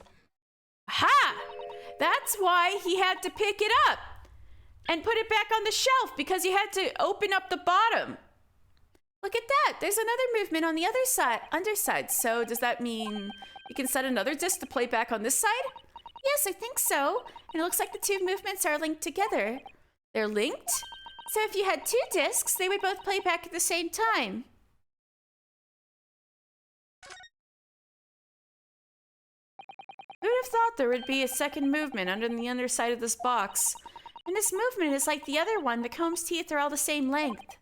Aha! That's why he had to pick it up and put it back on the shelf, because he had to open up the bottom. Look at that. There's another movement on the other side, underside. So does that mean you can set another disc to play back on this side? Yes, I think so. And it looks like the 2 movements are linked together. They're linked? So if you had 2 discs, they would both play back at the same time. Who'd have thought there would be a second movement under the underside of this box? And this movement is like the other one. The comb's teeth are all the same length.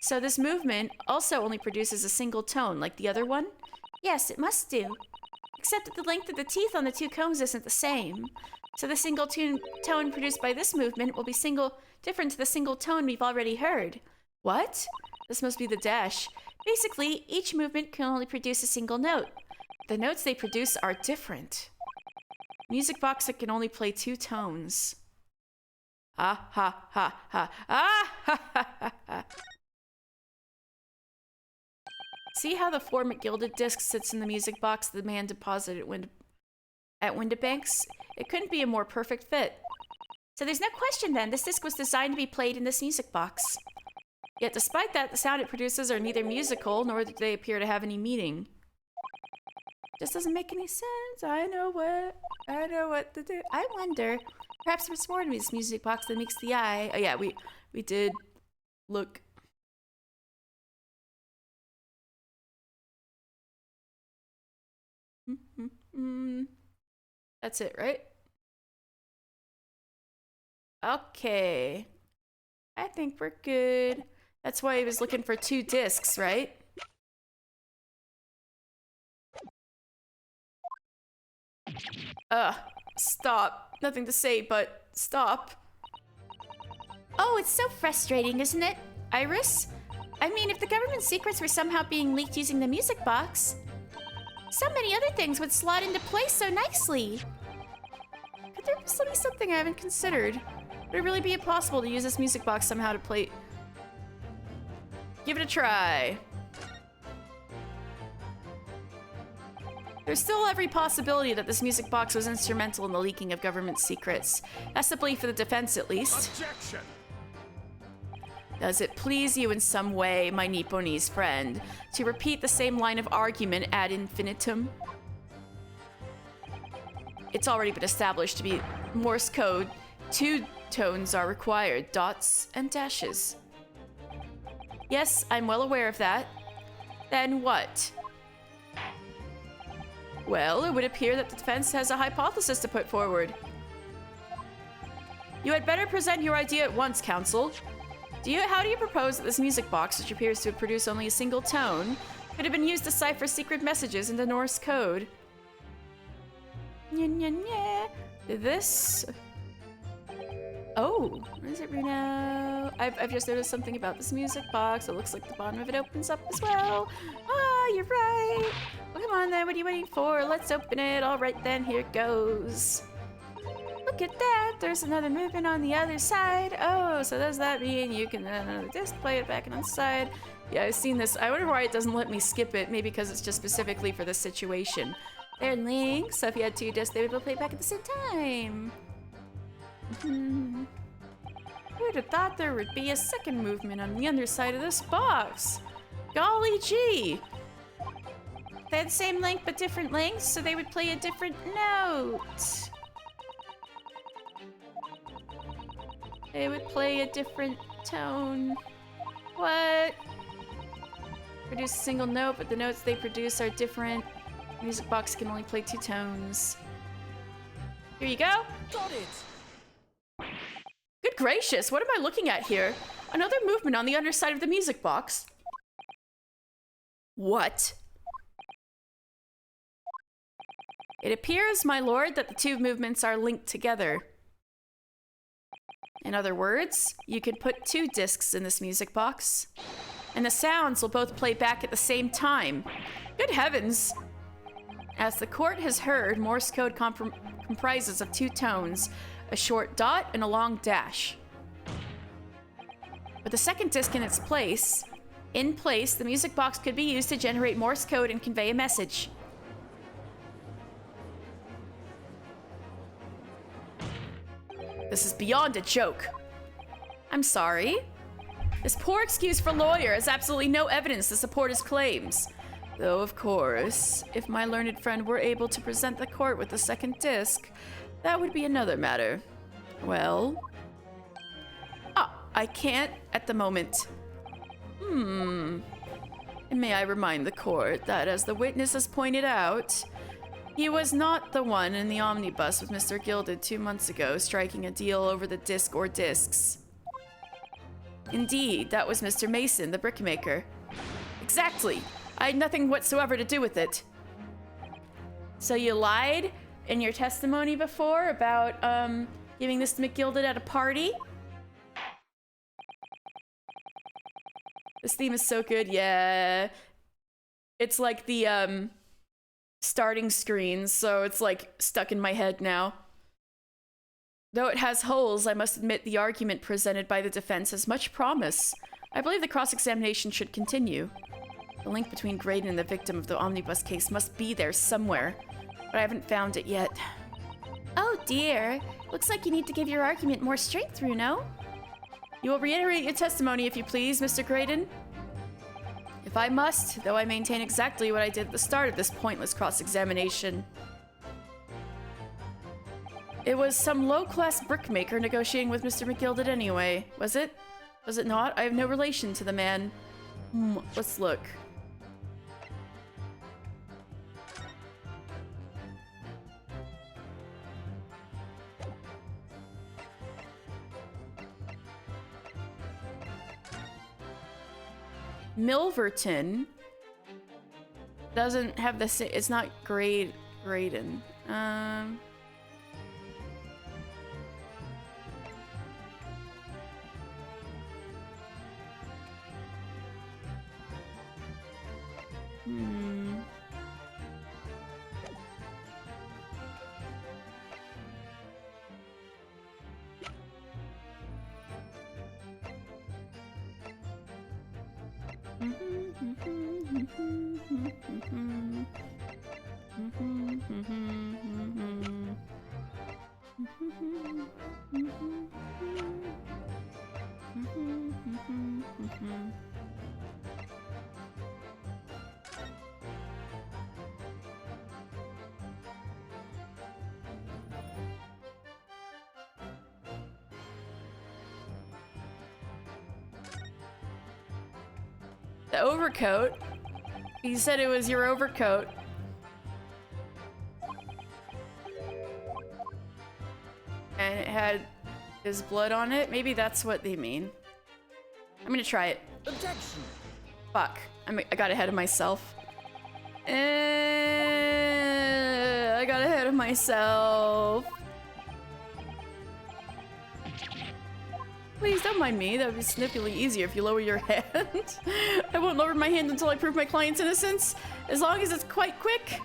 So this movement also only produces a single tone, like the other one? Yes, it must do. Except that the length of the teeth on the 2 combs isn't the same. So the single tone produced by this movement will be different to the single tone we've already heard. What? This must be the dash. Basically, each movement can only produce a single note. The notes they produce are different. Music box that can only play 2 tones. Ah ha ha ha. Ah ha ha ha ha. See how the 4 McGilded disc sits in the music box the man deposited at Windibanks? It couldn't be a more perfect fit. So there's no question then, this disc was designed to be played in this music box. Yet despite that, the sound it produces are neither musical, nor do they appear to have any meaning. Just doesn't make any sense. I know what to do. I wonder, perhaps there's more to this music box that makes the eye. Oh yeah, we did look. That's it, right? Okay. I think we're good. That's why he was looking for 2 discs, right? Stop. Nothing to say, but stop. Oh, it's so frustrating, isn't it, Iris? I mean, if the government secrets were somehow being leaked using the music box, so many other things would slot into place so nicely. Could there be something I haven't considered? Would it really be impossible to use this music box somehow to play? Give it a try. There's still every possibility that this music box was instrumental in the leaking of government secrets. That's the belief of the defense, at least. Objection! Does it please you in some way, my Nipponese friend, to repeat the same line of argument ad infinitum? it's already been established to be Morse code. 2 tones are required, dots and dashes. Yes, I'm well aware of that. Then what? Well, it would appear that the defense has a hypothesis to put forward. You had better present your idea at once, counsel. How do you propose that this music box, which appears to produce only a single tone, could have been used to cipher secret messages into Norse code? This... Oh, what does it read now? I've just noticed something about this music box. It looks like the bottom of it opens up as well. Ah, you're right. Well, come on then, what are you waiting for? Let's open it. All right then, here it goes. Look at that, there's another movement on the other side. Oh, so does that mean you can another disc play it back and on the side? Yeah, I've seen this. I wonder why it doesn't let me skip it. Maybe because it's just specifically for this situation. They're linked, so if you had 2 discs, they would both play back at the same time. Who would have thought there would be a second movement on the underside of this box? Golly gee! They had the same length but different lengths, so they would play a different note. They would play a different tone. What? Produce a single note, but the notes they produce are different. The music box can only play 2 tones. Here you go. Got it! Good gracious, what am I looking at here? Another movement on the underside of the music box? What? It appears, my lord, that the 2 movements are linked together. In other words, you could put 2 discs in this music box, and the sounds will both play back at the same time. Good heavens! As the court has heard, Morse code comprises of 2 tones, a short dot and a long dash. With the second disc in place, the music box could be used to generate Morse code and convey a message. This is beyond a joke. I'm sorry. This poor excuse for lawyer has absolutely no evidence to support his claims. Though, of course, if my learned friend were able to present the court with the second disc, that would be another matter. Well... I can't at the moment. And may I remind the court that, as the witness has pointed out, he was not the one in the omnibus with Mr. Gilded 2 months ago, striking a deal over the disc or discs. Indeed, that was Mr. Mason, the brickmaker. Exactly! I had nothing whatsoever to do with it. So you lied in your testimony before about, giving this to McGilded at a party? This theme is so good, yeah. It's like the, starting screen, so it's like stuck in my head now. Though it has holes, I must admit the argument presented by the defense has much promise. I believe the cross-examination should continue. The link between Graydon and the victim of the omnibus case must be there somewhere, but I haven't found it yet. Oh dear. Looks like you need to give your argument more straight through, no? You will reiterate your testimony, if you please, Mr. Graydon. If I must, though I maintain exactly what I did at the start of this pointless cross-examination. It was some low-class brickmaker negotiating with Mr. McGilded anyway, was it? Was it not? I have no relation to the man. Let's look. Milverton doesn't have the same. It's not Graydon. the overcoat. He said it was your overcoat. And it had his blood on it. Maybe that's what they mean. I'm gonna try it. Objection. Fuck. I got ahead of myself. I got ahead of myself. Please don't mind me. That would be significantly easier if you lower your hand. I won't lower my hand until I prove my client's innocence. As long as it's quite quick.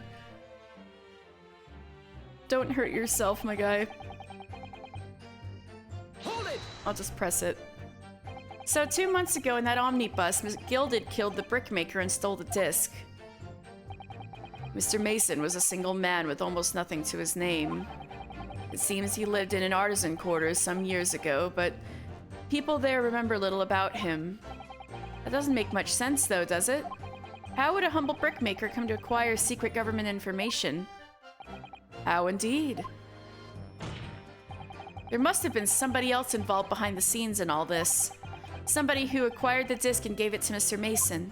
Don't hurt yourself, my guy. Hold it. I'll just press it. So 2 months ago in that omnibus, Ms. Gilded killed the brickmaker and stole the disc. Mr. Mason was a single man with almost nothing to his name. It seems he lived in an artisan quarters some years ago, but people there remember little about him. That doesn't make much sense though, does it? How would a humble brickmaker come to acquire secret government information? How indeed? There must have been somebody else involved behind the scenes in all this. Somebody who acquired the disc and gave it to Mr. Mason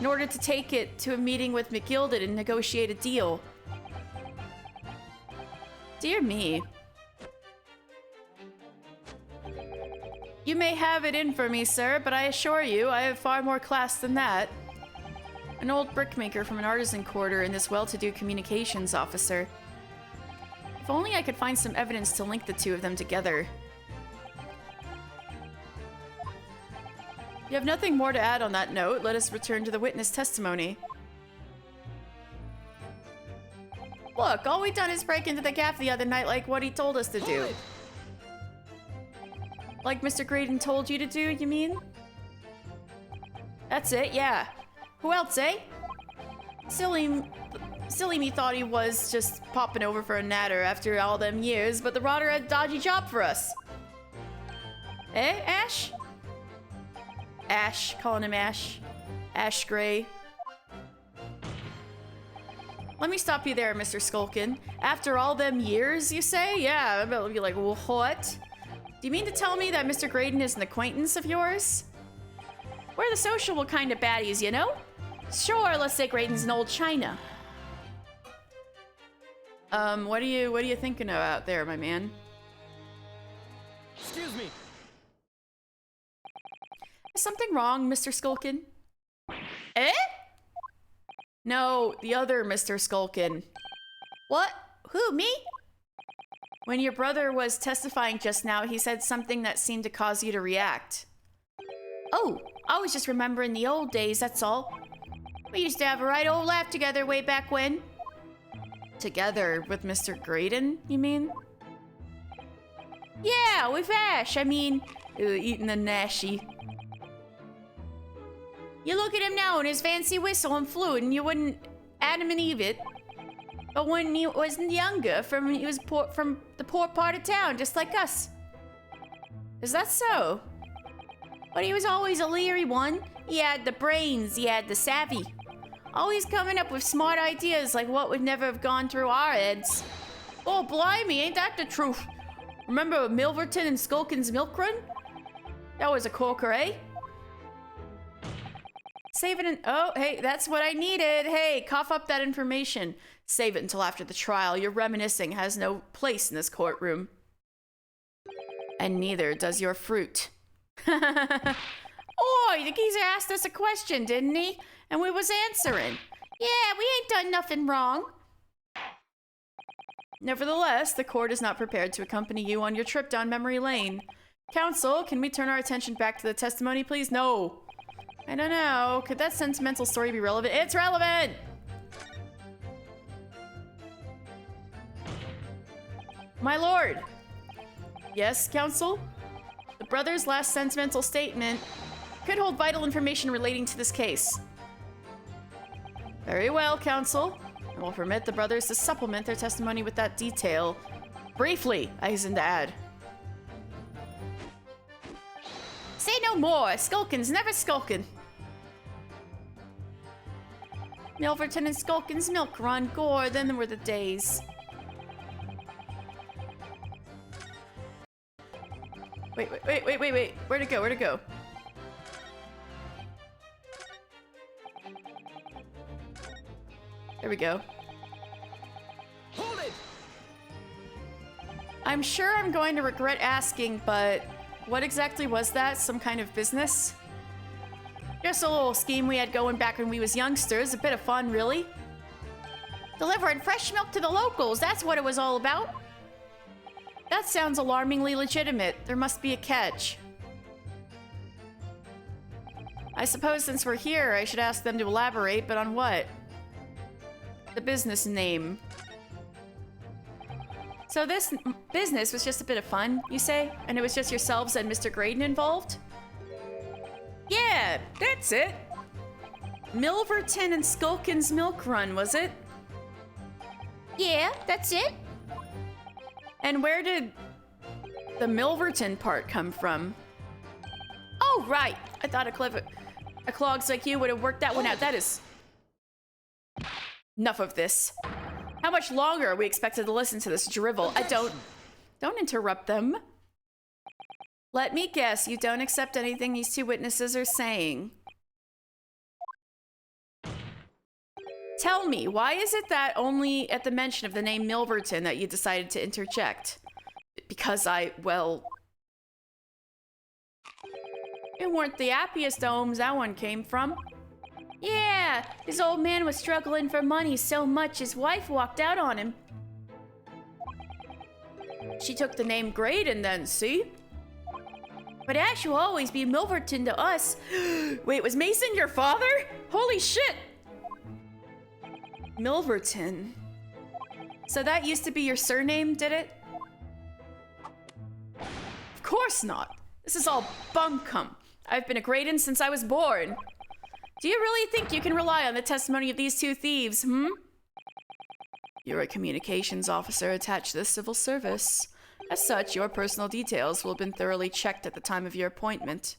in order to take it to a meeting with McGilded and negotiate a deal. Dear me. You may have it in for me, sir, but I assure you I have far more class than that. An old brickmaker from an artisan quarter and this well-to-do communications officer. If only I could find some evidence to link the two of them together. You have nothing more to add on that note. Let us return to the witness testimony. Look, all we done is break into the cafe the other night like what he told us to do. Like Mr. Graydon told you to do, you mean? That's it, yeah. Who else, eh? Silly me thought he was just popping over for a natter after all them years, but the rotter had a dodgy job for us. Eh, Ash? Ash, calling him Ash. Ash Gray. Let me stop you there, Mr. Skulkin. After all them years, you say? Yeah, I'll be like, well, what? Do you mean to tell me that Mr. Graydon is an acquaintance of yours? We're the sociable kind of baddies, you know? Sure, let's say Graydon's an old china. What are you thinking about there, my man? Excuse me. Is something wrong, Mr. Skulkin? Eh? No, the other Mr. Skulkin. What? Who, me? When your brother was testifying just now, he said something that seemed to cause you to react. Oh, I was just remembering the old days, that's all. We used to have a right old laugh together way back when. Together with Mr. Graydon, you mean? Yeah, with Ash, I mean... Eating a Nashie. You look at him now and his fancy whistle and flute, and you wouldn't Adam and Eve it. But when he was younger, he was from the poor part of town, just like us. Is that so? But he was always a leery one. He had the brains, he had the savvy. Always coming up with smart ideas like what would never have gone through our heads. Oh, blimey, ain't that the truth? Remember Milverton and Skulkin's Milk Run? That was a corker, eh? Save it and... Oh, hey, that's what I needed. Hey, cough up that information. Save it until after the trial. Your reminiscing has no place in this courtroom. And neither does your fruit. Oi, the geezer asked us a question, didn't he? And we was answering. Yeah, we ain't done nothing wrong. Nevertheless, the court is not prepared to accompany you on your trip down memory lane. Counsel, can we turn our attention back to the testimony, please? No. I don't know. Could that sentimental story be relevant? It's relevant! My lord. Yes, counsel? The brother's last sentimental statement could hold vital information relating to this case. Very well, counsel. I will permit the brothers to supplement their testimony with that detail. Briefly, I hasten to add. Say no more. Skulkin's never skulkin'. Milverton and Skulkin's Milk Run. Gore, then were the days. Wait. Where'd it go? There we go. Hold it! I'm sure I'm going to regret asking, but what exactly was that? Some kind of business? Just a little scheme we had going back when we was youngsters. A bit of fun, really. Delivering fresh milk to the locals, that's what it was all about. That sounds alarmingly legitimate. There must be a catch. I suppose since we're here, I should ask them to elaborate, but on what? The business name. So this business was just a bit of fun, you say? And it was just yourselves and Mr. Graydon involved? Yeah, that's it. Milverton and Skulkin's Milk Run, was it? Yeah, that's it. And where did the Milverton part come from? Oh, right. I thought a clogs like you would have worked that one out. That is... Enough of this. How much longer are we expected to listen to this drivel? Don't interrupt them. Let me guess, you don't accept anything these two witnesses are saying. Tell me, why is it that only at the mention of the name Milverton that you decided to interject? Because well... It weren't the happiest homes that one came from. Yeah, his old man was struggling for money so much his wife walked out on him. She took the name Graydon then, see? But Ash will always be Milverton to us. Wait, was Mason your father? Holy shit! Milverton. So that used to be your surname, did it? Of course not. This is all bunkum. I've been a Graydon since I was born. Do you really think you can rely on the testimony of these two thieves, hmm? You're a communications officer attached to the civil service. As such, your personal details will have been thoroughly checked at the time of your appointment.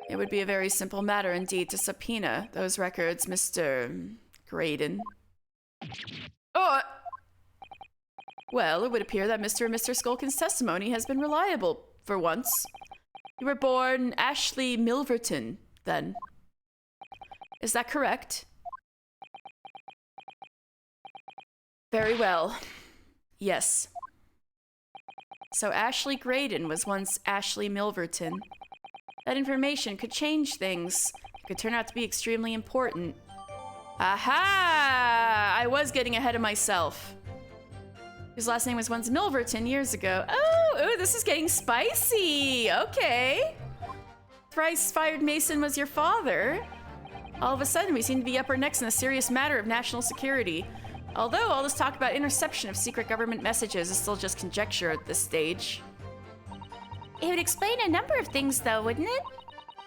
It would be a very simple matter indeed to subpoena those records, Mr. Graydon. Oh! Well, it would appear that Mr. and Mr. Skulkin's testimony has been reliable, for once. You were born Ashley Milverton, then. Is that correct? Very well. Yes. So Ashley Graydon was once Ashley Milverton. That information could change things. It could turn out to be extremely important. Aha! I was getting ahead of myself. His last name was once Milverton years ago. Oh, this is getting spicy. Okay. Thrice-fired Mason was your father. All of a sudden, we seem to be upper necks in a serious matter of national security. Although all this talk about interception of secret government messages is still just conjecture at this stage. It would explain a number of things, though, wouldn't it?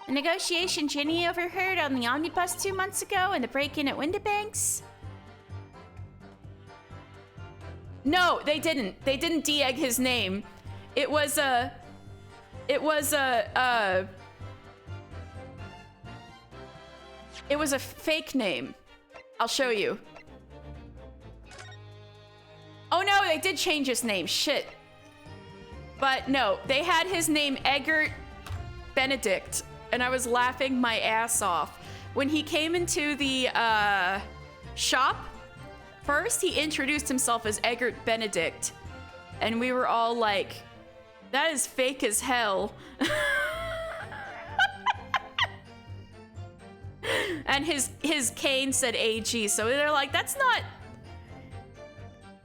The negotiation Ginny overheard on the omnibus 2 months ago and the break-in at Windibanks? No, they didn't. They didn't de-egg his name. It was a fake name. I'll show you. Oh no, they did change his name. Shit. But no, they had his name Eggert Benedict, and I was laughing my ass off. When he came into the shop, first he introduced himself as Eggert Benedict, and we were all like, that is fake as hell. And his cane said AG, so they're like, that's not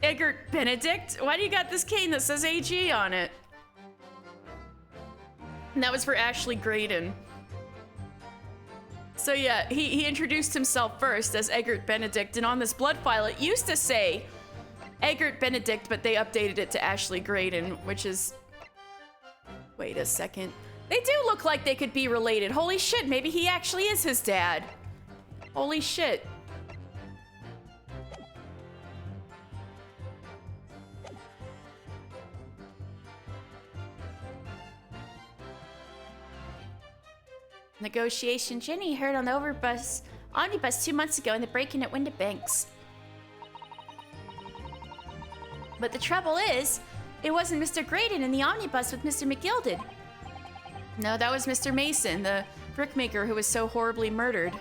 Eggert Benedict. Why do you got this cane that says AG on it? And that was for Ashley Graydon. So yeah, he introduced himself first as Eggert Benedict, and on this blood file it used to say Eggert Benedict, but they updated it to Ashley Graydon, which is... Wait a second. They do look like they could be related. Holy shit, maybe he actually is his dad. Holy shit. Negotiation Ginny heard on the omnibus 2 months ago in the break-in at Windibanks. But the trouble is, it wasn't Mr. Graydon in the omnibus with Mr. McGilded. No, that was Mr. Mason, the brickmaker who was so horribly murdered.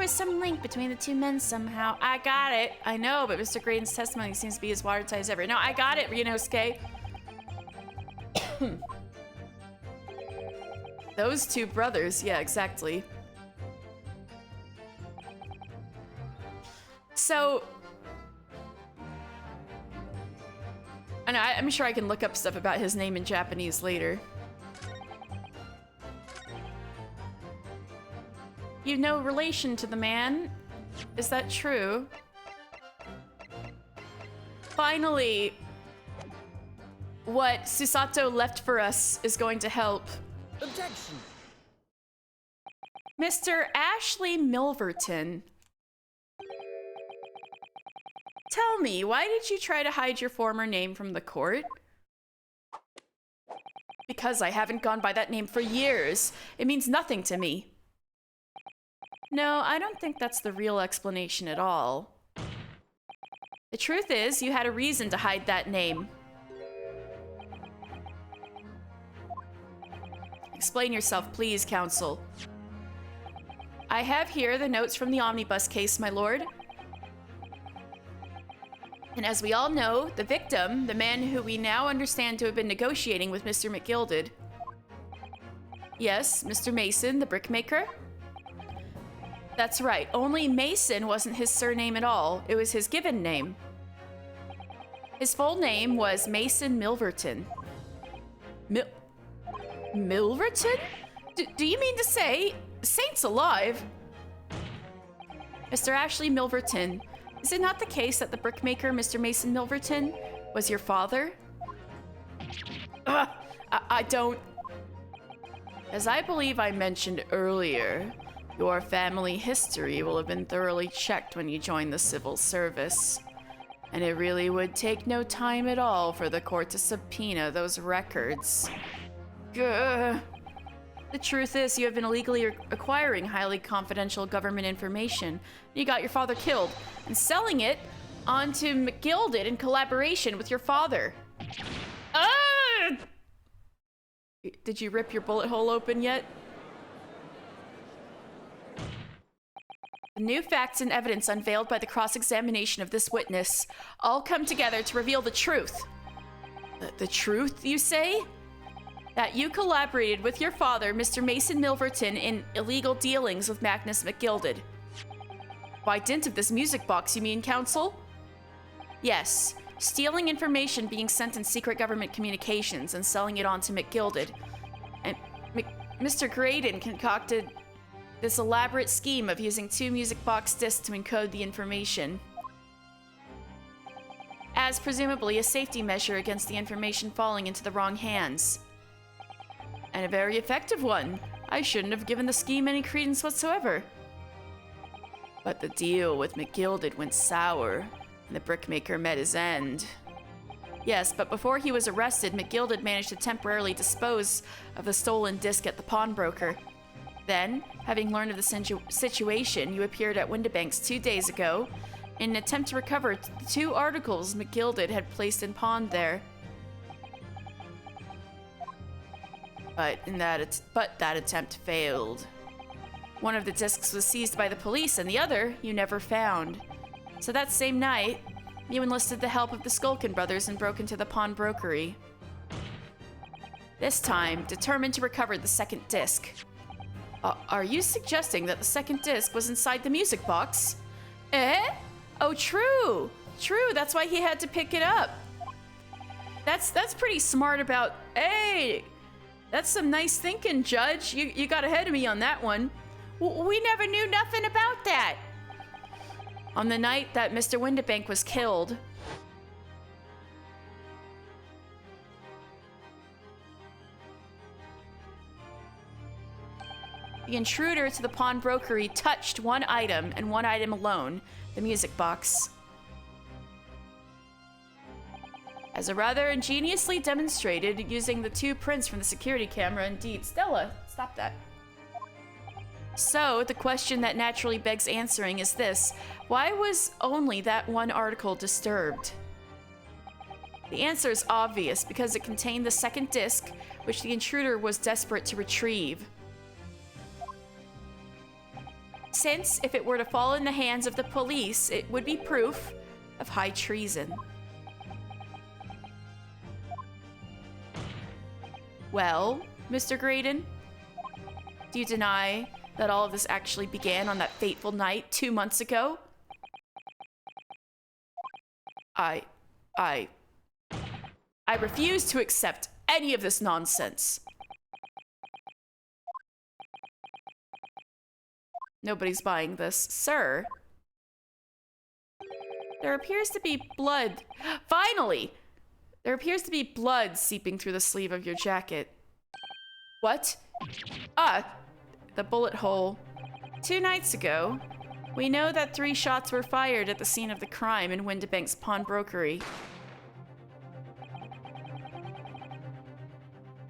was some link between the two men somehow. I got it. I know, but Mr. Graydon's testimony seems to be as watertight as ever. No, I got it, Ryunosuke. Those two brothers, yeah, exactly. So, and I'm sure I can look up stuff about his name in Japanese later. You've no relation to the man? Is that true? Finally, what Susato left for us is going to help. Objection. Mr. Ashley Milverton. Tell me, why did you try to hide your former name from the court? Because I haven't gone by that name for years. It means nothing to me. No, I don't think that's the real explanation at all. The truth is, you had a reason to hide that name. Explain yourself, please, counsel. I have here the notes from the omnibus case, my lord. And as we all know, the victim, the man who we now understand to have been negotiating with Mr. McGilded. Yes, Mr. Mason, the brickmaker? That's right, only Mason wasn't his surname at all. It was his given name. His full name was Mason Milverton. Milverton? Do you mean to say, saints alive? Mr. Ashley Milverton, is it not the case that the brickmaker, Mr. Mason Milverton, was your father? I don't... As I believe I mentioned earlier, your family history will have been thoroughly checked when you join the civil service. And it really would take no time at all for the court to subpoena those records. Gah. The truth is, you have been illegally acquiring highly confidential government information. You got your father killed and selling it onto McGilded in collaboration with your father. Did you rip your bullet hole open yet? The new facts and evidence unveiled by the cross-examination of this witness all come together to reveal the truth. The truth, you say? That you collaborated with your father, Mr. Mason Milverton, in illegal dealings with Magnus McGilded. By dint of this music box, you mean, counsel? Yes, stealing information being sent in secret government communications and selling it on to McGilded. And Mr. Graydon concocted this elaborate scheme of using 2 music box discs to encode the information, as presumably a safety measure against the information falling into the wrong hands. And a very effective one. I shouldn't have given the scheme any credence whatsoever. But the deal with McGilded went sour, and the brickmaker met his end. Yes, but before he was arrested, McGilded managed to temporarily dispose of the stolen disc at the pawnbroker. Then, having learned of the situation, you appeared at Windibanks 2 days ago in an attempt to recover the 2 articles McGilded had placed in pawn there. But that attempt failed. One of the discs was seized by the police, and the other you never found. So that same night, you enlisted the help of the Skulkin brothers and broke into the pawnbrokery. This time, determined to recover the second disc. Are you suggesting that the second disc was inside the music box? Eh? Oh, true. True, that's why he had to pick it up. That's pretty smart about... Hey! That's some nice thinking, Judge. You got ahead of me on that one. We never knew nothing about that. On the night that Mr. Windibank was killed, the intruder to the pawnbrokery touched one item and one item alone, the music box. As a rather ingeniously demonstrated using the 2 prints from the security camera, indeed. Stella, stop that. So, the question that naturally begs answering is this: why was only that one article disturbed? The answer is obvious, because it contained the second disc, which the intruder was desperate to retrieve. since if it were to fall in the hands of the police, it would be proof of high treason. Well, Mr. Graydon, do you deny that all of this actually began on that fateful night 2 months ago? I refuse to accept any of this nonsense. Nobody's buying this. Sir, there appears to be blood. Finally! There appears to be blood seeping through the sleeve of your jacket. What? The bullet hole. 2 nights ago, we know that 3 shots were fired at the scene of the crime in Windibank's pawnbrokery.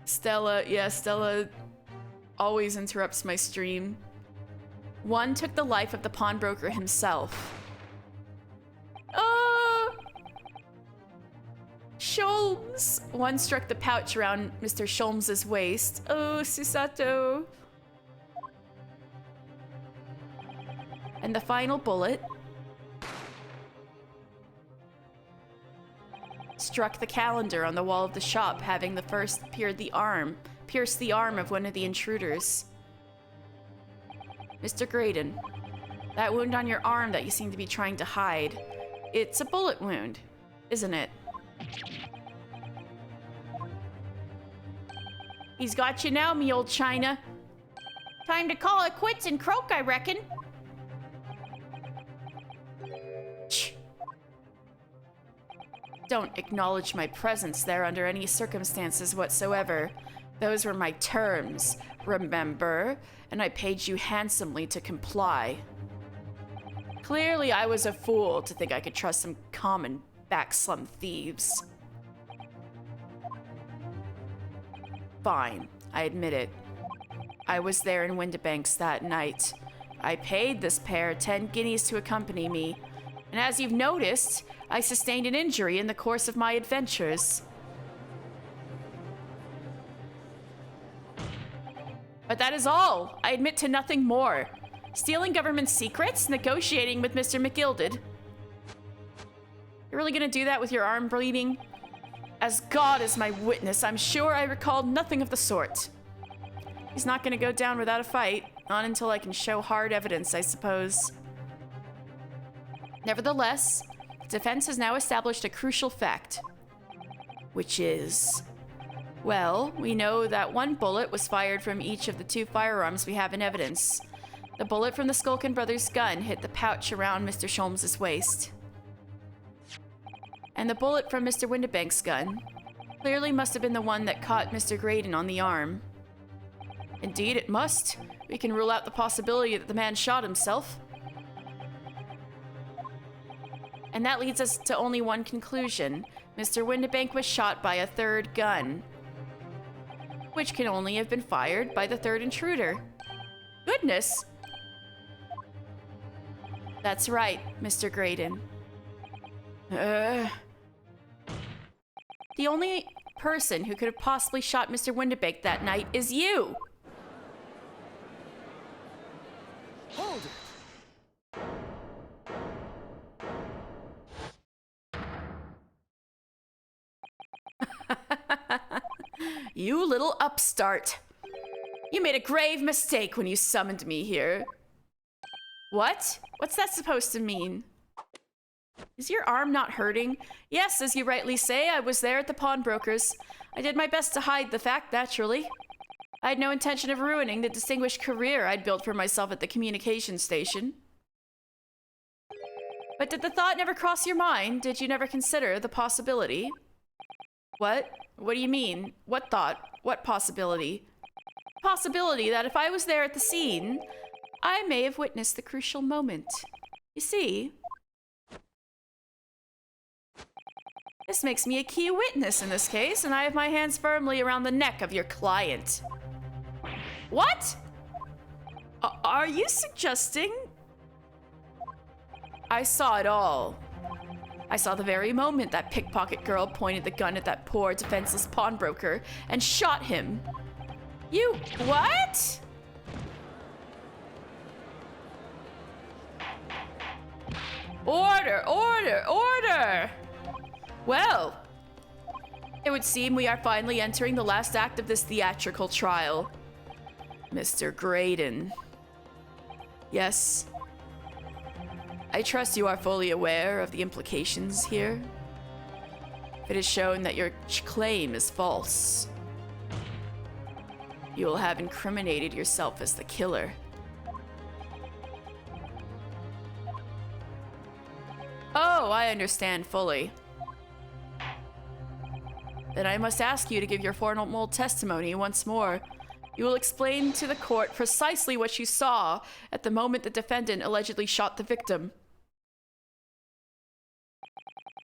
Stella always interrupts my stream. One took the life of the pawnbroker himself. Sholmes! One struck the pouch around Mr. Sholmes's waist. Oh, Susato. And the final bullet struck the calendar on the wall of the shop, having the first pierced the arm of one of the intruders. Mr. Graydon, that wound on your arm that you seem to be trying to hide, it's a bullet wound, isn't it? He's got you now, me old China. Time to call it quits and croak, I reckon. Shh. Don't acknowledge my presence there under any circumstances whatsoever. Those were my terms, remember? And I paid you handsomely to comply. Clearly, I was a fool to think I could trust some common backslum thieves. Fine, I admit it. I was there in Windibanks that night. I paid this pair 10 guineas to accompany me, and as you've noticed, I sustained an injury in the course of my adventures. But that is all. I admit to nothing more. Stealing government secrets, negotiating with Mr. McGilded. You're really gonna do that with your arm bleeding? As God is my witness, I'm sure I recalled nothing of the sort. He's not gonna go down without a fight. Not until I can show hard evidence, I suppose. Nevertheless, the defense has now established a crucial fact. Which is... well, we know that 1 bullet was fired from each of the 2 firearms we have in evidence. The bullet from the Skulkin brothers' gun hit the pouch around Mr. Sholmes' waist. And the bullet from Mr. Windibank's gun clearly must have been the one that caught Mr. Graydon on the arm. Indeed, it must. We can rule out the possibility that the man shot himself. And that leads us to only one conclusion. Mr. Windibank was shot by a 3rd gun, which can only have been fired by the 3rd intruder. Goodness! That's right, Mr. Graydon. The only person who could have possibly shot Mr. Windibank that night is you! Hold it! You little upstart. You made a grave mistake when you summoned me here. What? What's that supposed to mean? Is your arm not hurting? Yes, as you rightly say, I was there at the pawnbroker's. I did my best to hide the fact, naturally. I had no intention of ruining the distinguished career I'd built for myself at the communications station. But did the thought never cross your mind? Did you never consider the possibility? What? What do you mean? What thought? What possibility? Possibility that if I was there at the scene, I may have witnessed the crucial moment. You see, this makes me a key witness in this case, and I have my hands firmly around the neck of your client. What? Are you suggesting? I saw it all. I saw the very moment that pickpocket girl pointed the gun at that poor, defenseless pawnbroker and shot him. You... what? Order! Order! Order! Well, it would seem we are finally entering the last act of this theatrical trial. Mr. Graydon. Yes. I trust you are fully aware of the implications here. It is shown that your claim is false. You will have incriminated yourself as the killer. Oh, I understand fully. Then I must ask you to give your formal testimony once more. You will explain to the court precisely what you saw at the moment the defendant allegedly shot the victim.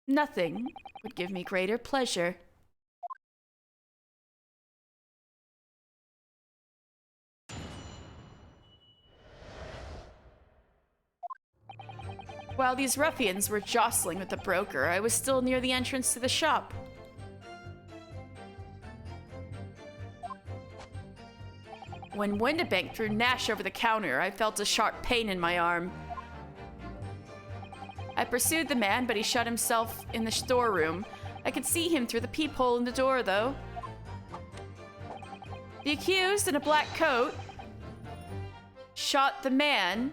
Nothing would give me greater pleasure. While these ruffians were jostling with the broker, I was still near the entrance to the shop. When Windibank threw Nash over the counter, I felt a sharp pain in my arm. I pursued the man, but he shut himself in the storeroom. I could see him through the peephole in the door, though. The accused in a black coat shot the man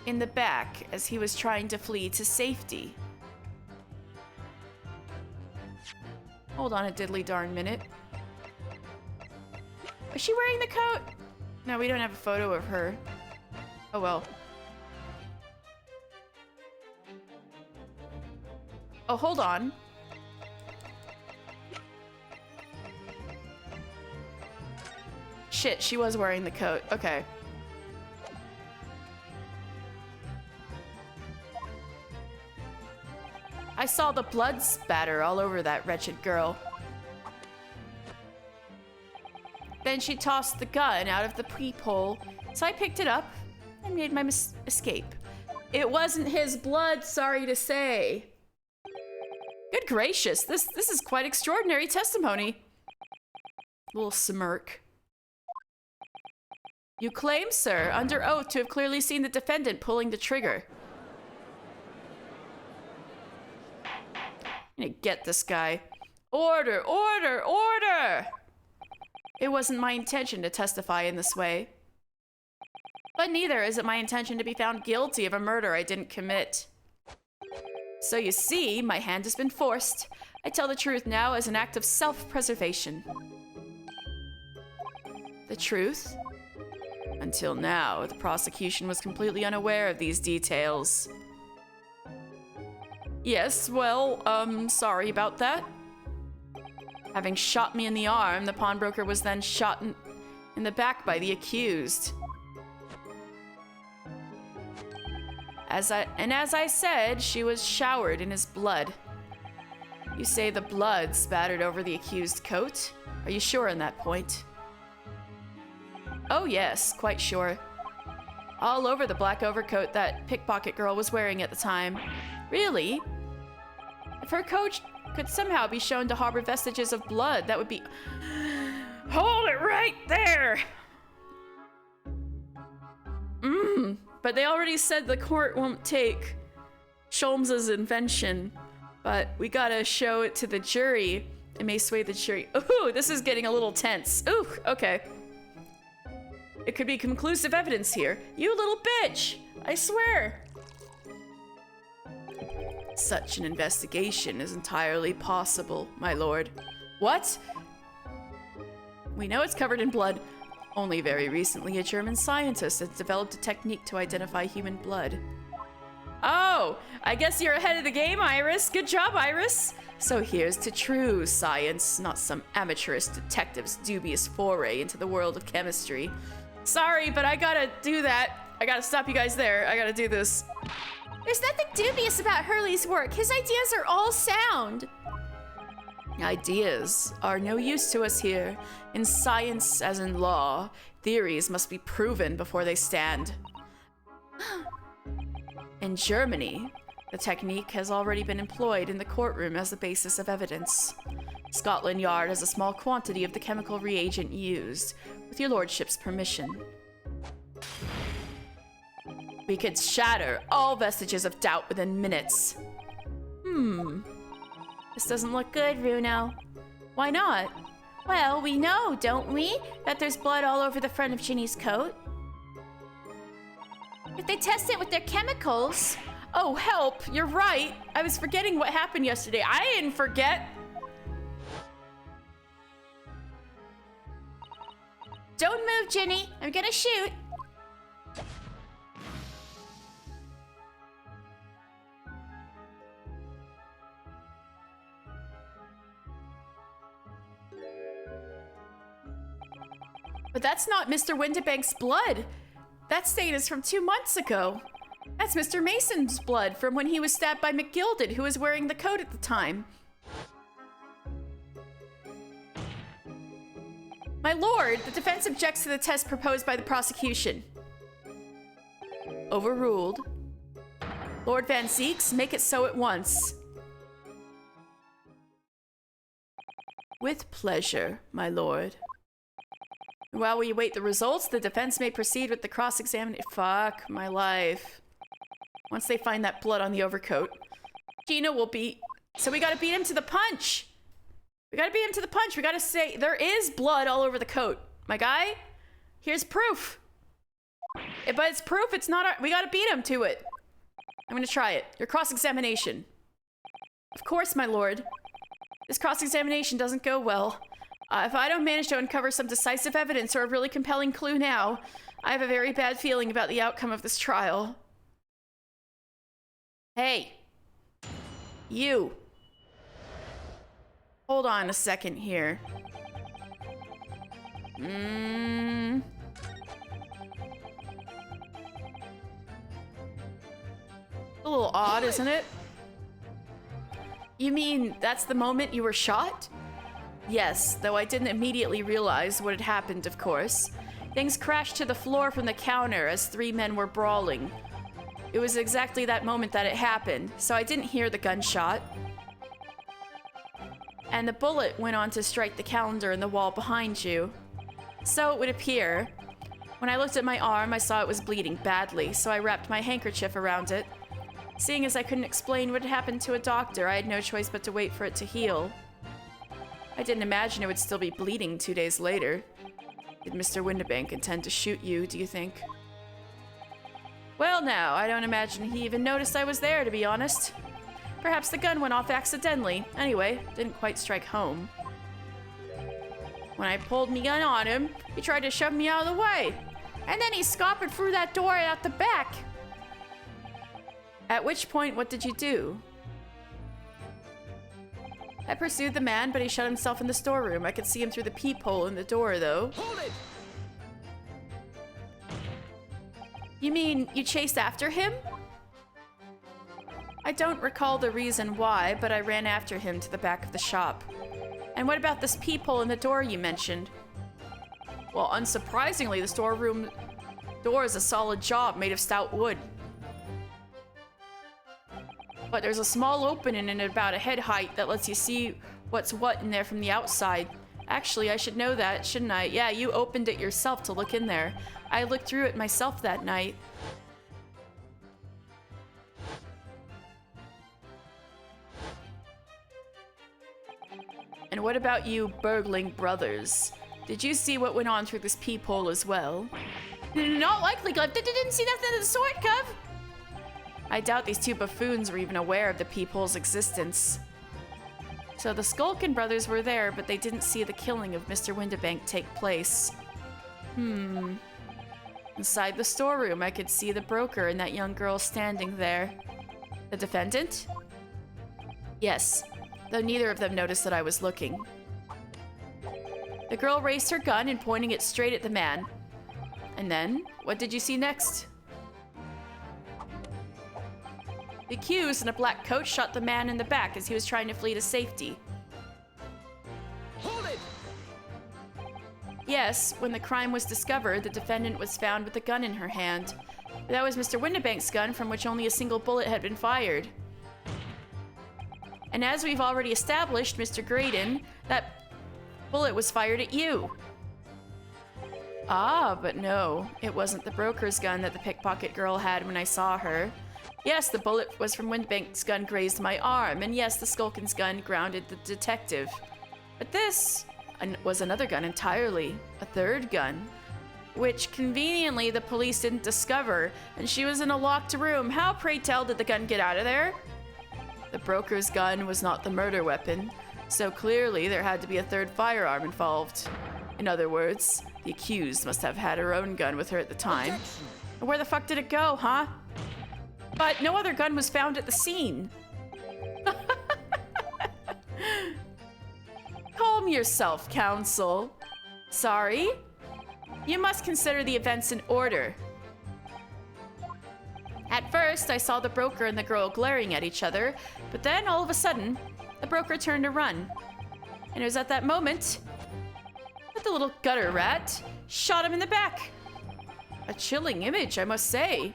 in the back as he was trying to flee to safety. Hold on a diddly darn minute. Is she wearing the coat? No, we don't have a photo of her. Oh well. Oh, hold on. Shit, she was wearing the coat. Okay. I saw the blood spatter all over that wretched girl. Then she tossed the gun out of the peephole, so I picked it up and made my escape. It wasn't his blood, sorry to say. Good gracious, this is quite extraordinary testimony. Little smirk. You claim, sir, under oath to have clearly seen the defendant pulling the trigger. I'm gonna get this guy. Order, order, order! It wasn't my intention to testify in this way. But neither is it my intention to be found guilty of a murder I didn't commit. So you see, my hand has been forced. I tell the truth now as an act of self-preservation. The truth? Until now, the prosecution was completely unaware of these details. Yes, well, sorry about that. Having shot me in the arm, the pawnbroker was then shot in the back by the accused. As I said, she was showered in his blood. You say the blood spattered over the accused coat? Are you sure on that point? Oh yes, quite sure. All over the black overcoat that pickpocket girl was wearing at the time. Really? If her coat could somehow be shown to harbor vestiges of blood, that would be... Hold it right there! But they already said the court won't take Sholmes's invention, but we gotta show it to the jury. It may sway the jury. Ooh, this is getting a little tense. Ooh, okay. It could be conclusive evidence here. You little bitch! I swear! Such an investigation is entirely possible, my lord. What? We know it's covered in blood. Only very recently, a German scientist has developed a technique to identify human blood. Oh, I guess you're ahead of the game, Iris. Good job, Iris. So here's to true science, not some amateurish detective's dubious foray into the world of chemistry. Sorry, but I gotta do that. I gotta stop you guys there. I gotta do this. There's nothing dubious about Hurley's work. His ideas are all sound. Ideas are no use to us here. In science, as in law, theories must be proven before they stand. In Germany, the technique has already been employed in the courtroom as the basis of evidence. Scotland Yard has a small quantity of the chemical reagent used, with your lordship's permission. We could shatter all vestiges of doubt within minutes. This doesn't look good, Runo. Why not? Well, we know, don't we, that there's blood all over the front of Ginny's coat. If they test it with their chemicals... Oh, help! You're right! I was forgetting what happened yesterday. I didn't forget! Don't move, Ginny. I'm gonna shoot. But that's not Mr. Windibank's blood. That stain is from 2 months ago. That's Mr. Mason's blood from when he was stabbed by McGilded, who was wearing the coat at the time. My lord, the defense objects to the test proposed by the prosecution. Overruled. Lord Van Zeeks, make it so at once. With pleasure, my lord. While we await the results, the defense may proceed with the cross-examination. Fuck my life. Once they find that blood on the overcoat, Gina will be... So we gotta beat him to the punch! We gotta beat him to the punch. We gotta say, there is blood all over the coat. My guy, here's proof. But it's proof, it's not our... We gotta beat him to it. I'm gonna try it. Your cross-examination. Of course, my lord. This cross-examination doesn't go well. If I don't manage to uncover some decisive evidence or a really compelling clue now, I have a very bad feeling about the outcome of this trial. Hey. You. Hold on a second here. A little odd, isn't it? You mean that's the moment you were shot? Yes, though I didn't immediately realize what had happened, of course. Things crashed to the floor from the counter as 3 men were brawling. It was exactly that moment that it happened, so I didn't hear the gunshot. And the bullet went on to strike the calendar in the wall behind you. So it would appear. When I looked at my arm, I saw it was bleeding badly, so I wrapped my handkerchief around it. Seeing as I couldn't explain what had happened to a doctor, I had no choice but to wait for it to heal. I didn't imagine it would still be bleeding 2 days later. Did Mr. Windibank intend to shoot you, do you think? Well now, I don't imagine he even noticed I was there, to be honest. Perhaps the gun went off accidentally. Anyway, didn't quite strike home. When I pulled me gun on him, he tried to shove me out of the way. And then he scoppered through that door out the back. At which point, what did you do? I pursued the man, but he shut himself in the storeroom. I could see him through the peephole in the door, though. Hold it! You mean you chased after him? I don't recall the reason why, but I ran after him to the back of the shop. And what about this peephole in the door you mentioned? Well, unsurprisingly, the storeroom door is a solid job made of stout wood. But there's a small opening in about a head height that lets you see what's what in there from the outside. Actually, I should know that, shouldn't I? Yeah, you opened it yourself to look in there. I looked through it myself that night. And what about you burgling brothers? Did you see what went on through this peephole as well? Not likely, Gov. Didn't see nothing of the sort, Gov. I doubt these 2 buffoons were even aware of the peephole's existence. So the Skulkin brothers were there, but they didn't see the killing of Mr. Windibank take place. Inside the storeroom, I could see the broker and that young girl standing there. The defendant? Yes, though neither of them noticed that I was looking. The girl raised her gun and pointing it straight at the man. And then, what did you see next? The accused in a black coat shot the man in the back as he was trying to flee to safety. Hold it! Yes, when the crime was discovered, the defendant was found with a gun in her hand. That was Mr. Windibank's gun, from which only a single bullet had been fired. And as we've already established, Mr. Graydon, that bullet was fired at you. Ah, but no, it wasn't the broker's gun that the pickpocket girl had when I saw her. Yes, the bullet was from Windbank's gun grazed my arm, and yes, the Skulkin's gun grounded the detective. But this was another gun entirely, a third gun, which conveniently the police didn't discover, and she was in a locked room. How, pray tell, did the gun get out of there? The broker's gun was not the murder weapon, so clearly there had to be a third firearm involved. In other words, the accused must have had her own gun with her at the time. Objection. Where the fuck did it go, huh? But no other gun was found at the scene. Calm yourself, counsel. Sorry? You must consider the events in order. At first, I saw the broker and the girl glaring at each other, but then all of a sudden, the broker turned to run. And it was at that moment that the little gutter rat shot him in the back. A chilling image, I must say.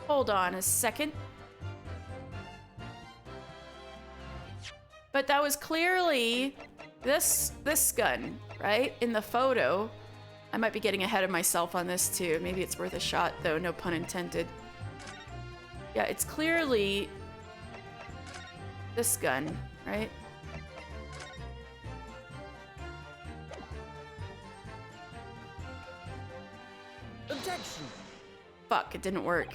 Hold on a second. But that was clearly this gun, right? In the photo. I might be getting ahead of myself on this too. Maybe it's worth a shot though, no pun intended. Yeah, it's clearly this gun, right? Objection. Fuck, it didn't work.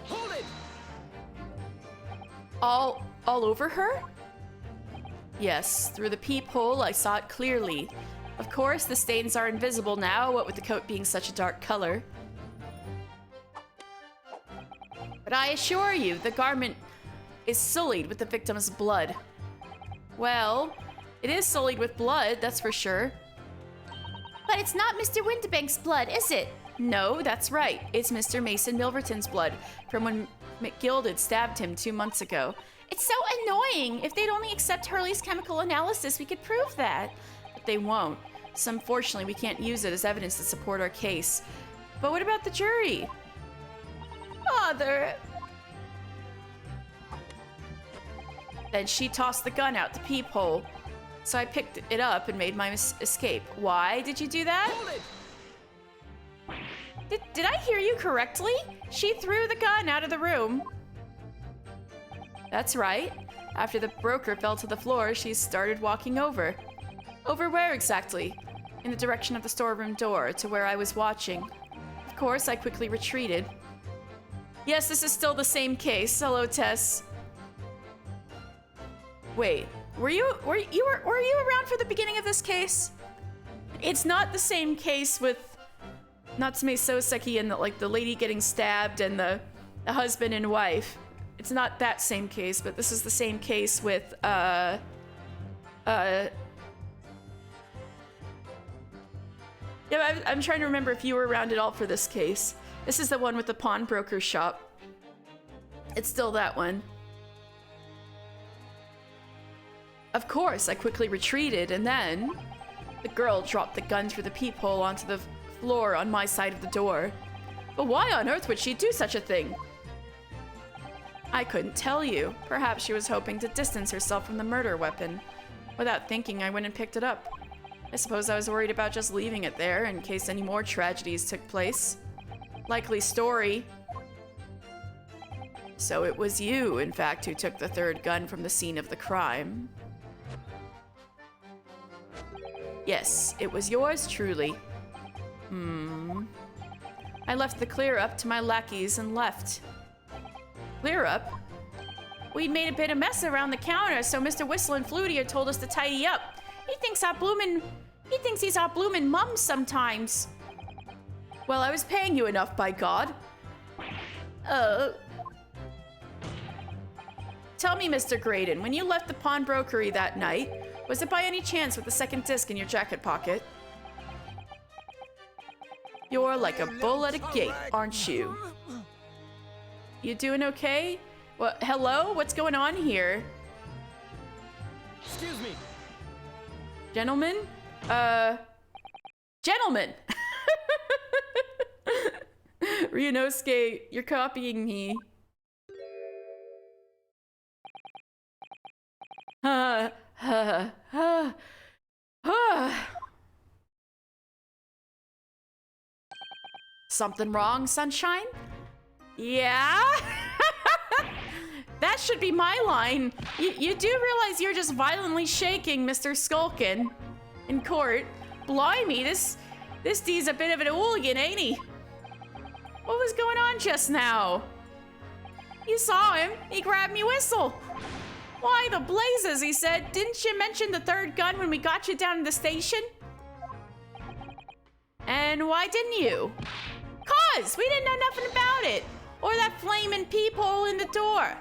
Hold it. All over her? Yes, through the peephole I saw it clearly. Of course, the stains are invisible now, what with the coat being such a dark color. But I assure you, the garment is sullied with the victim's blood. Well, it is sullied with blood, that's for sure. But it's not Mr. Winterbank's blood, is it? No, that's right. It's Mr. Mason Milverton's blood from when McGilded stabbed him 2 months ago. It's so annoying. If they'd only accept Hurley's chemical analysis, we could prove that. But they won't. So unfortunately, we can't use it as evidence to support our case. But what about the jury? Father. Then she tossed the gun out the peephole. So I picked it up and made my escape. Why did you do that? Hold it. Did I hear you correctly? She threw the gun out of the room. That's right. After the broker fell to the floor, she started walking over. Over where exactly? In the direction of the storeroom door, to where I was watching. Of course, I quickly retreated. Yes, this is still the same case. Hello, Tess. Wait, were you around for the beginning of this case? It's not the same case with Natsume Soseki and the lady getting stabbed and the husband and wife. It's not that same case, but this is the same case with yeah, I'm trying to remember if you were around at all for this case. This is the one with the pawnbroker shop. It's still that one. Of course, I quickly retreated, and then the girl dropped the gun through the peephole onto the floor on my side of the door. But why on earth would she do such a thing? I couldn't tell you. Perhaps she was hoping to distance herself from the murder weapon. Without thinking, I went and picked it up. I suppose I was worried about just leaving it there in case any more tragedies took place. Likely story. So it was you, in fact, who took the third gun from the scene of the crime. Yes, it was yours truly. I left the clear up to my lackeys and left. Clear up? We'd made a bit of mess around the counter, so Mr. Whistle and Flutier told us to tidy up. He thinks he's our bloomin' mum sometimes. Well, I was paying you enough, by God. Tell me, Mr. Graydon, when you left the pawnbrokery that night, was it by any chance with the second disc in your jacket pocket? You're like a bull at a gate, aren't you? You doing okay? Well, hello? What's going on here? Excuse me. Gentlemen? Gentlemen! Ryunosuke, you're copying me. Something wrong, Sunshine? Yeah? That should be my line. You do realize you're just violently shaking Mr. Skulkin in court. Blimey, this D's a bit of an hooligan, ain't he? What was going on just now? You saw him. He grabbed me whistle. Why the blazes, he said. Didn't you mention the third gun when we got you down to the station? And why didn't you? 'Cause we didn't know nothing about it. Or that flaming peephole in the door.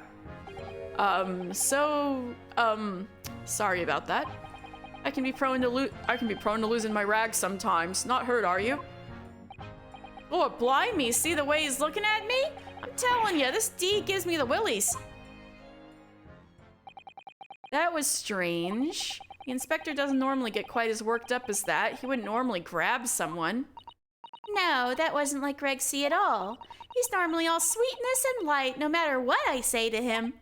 Sorry about that. I can be prone to losing my rag sometimes. Not hurt, are you? Oh, blimey, see the way he's looking at me? I'm telling you, this D gives me the willies. That was strange. The inspector doesn't normally get quite as worked up as that. He wouldn't normally grab someone. No, that wasn't like Reg C at all. He's normally all sweetness and light, no matter what I say to him.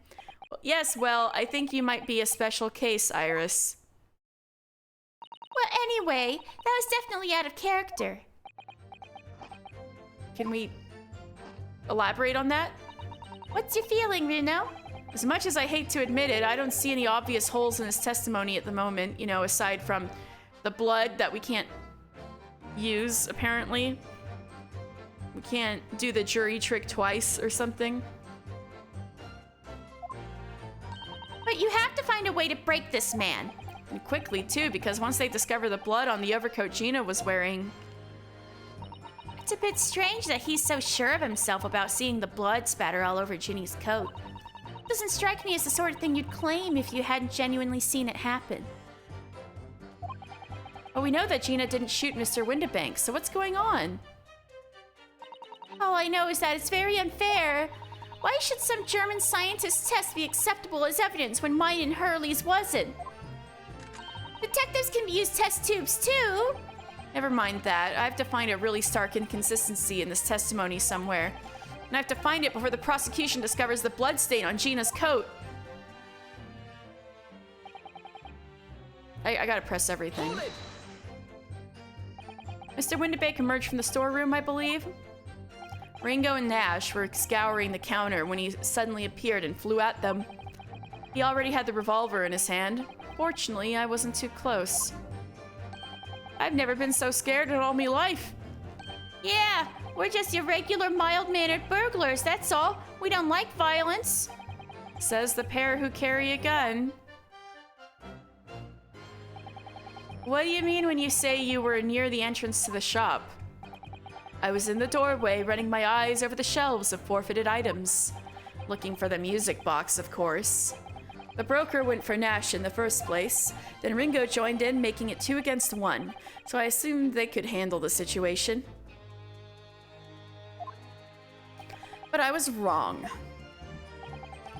Yes, well, I think you might be a special case, Iris. Well, anyway, that was definitely out of character. Can we elaborate on that? What's your feeling, Reno? As much as I hate to admit it, I don't see any obvious holes in his testimony at the moment, you know, aside from the blood that we can't use, apparently. We can't do the jury trick twice or something. But you have to find a way to break this man. And quickly, too, because once they discover the blood on the overcoat Gina was wearing... It's a bit strange that he's so sure of himself about seeing the blood spatter all over Ginny's coat. Doesn't strike me as the sort of thing you'd claim if you hadn't genuinely seen it happen. Well, we know that Gina didn't shoot Mr. Windibank, so what's going on? All I know is that it's very unfair. Why should some German scientist's test be acceptable as evidence when mine and Hurley's wasn't? Detectives can use test tubes too. Never mind that. I have to find a really stark inconsistency in this testimony somewhere. And I have to find it before the prosecution discovers the bloodstain on Gina's coat. I gotta press everything. Mr. Windibank emerged from the storeroom, I believe. Ringo and Nash were scouring the counter when he suddenly appeared and flew at them. He already had the revolver in his hand. Fortunately, I wasn't too close. I've never been so scared in all my life. Yeah, we're just your regular mild-mannered burglars, that's all. We don't like violence. Says the pair who carry a gun. What do you mean when you say you were near the entrance to the shop? I was in the doorway, running my eyes over the shelves of forfeited items. Looking for the music box, of course. The broker went for Nash in the first place. Then Ringo joined in, making it 2 against 1. So I assumed they could handle the situation. But I was wrong.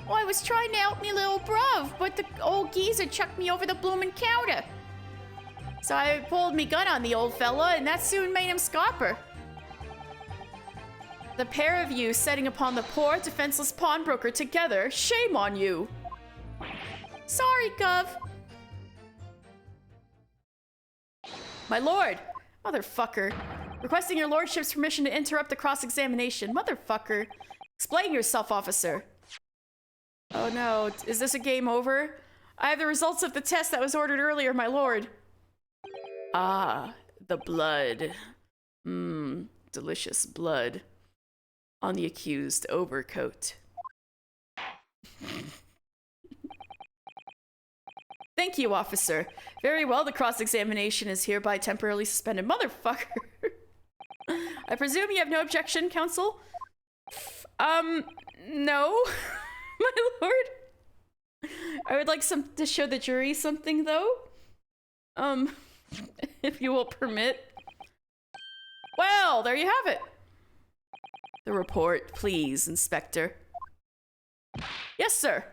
Well, I was trying to help me little bruv, but the old geezer chucked me over the bloomin' counter. So I pulled me gun on the old fella, and that soon made him scupper. The pair of you setting upon the poor, defenseless pawnbroker together, shame on you. Sorry, Gov. My lord! Motherfucker. Requesting your lordship's permission to interrupt the cross-examination. Motherfucker. Explain yourself, officer. Oh no, is this a game over? I have the results of the test that was ordered earlier, my lord. Ah, the blood. Delicious blood. On the accused overcoat. Thank you, officer. Very well, the cross-examination is hereby temporarily suspended. Motherfucker. I presume you have no objection, counsel? No, my lord. I would like to show the jury something, though. If you will permit. Well, there you have it. The report, please, Inspector. Yes, sir.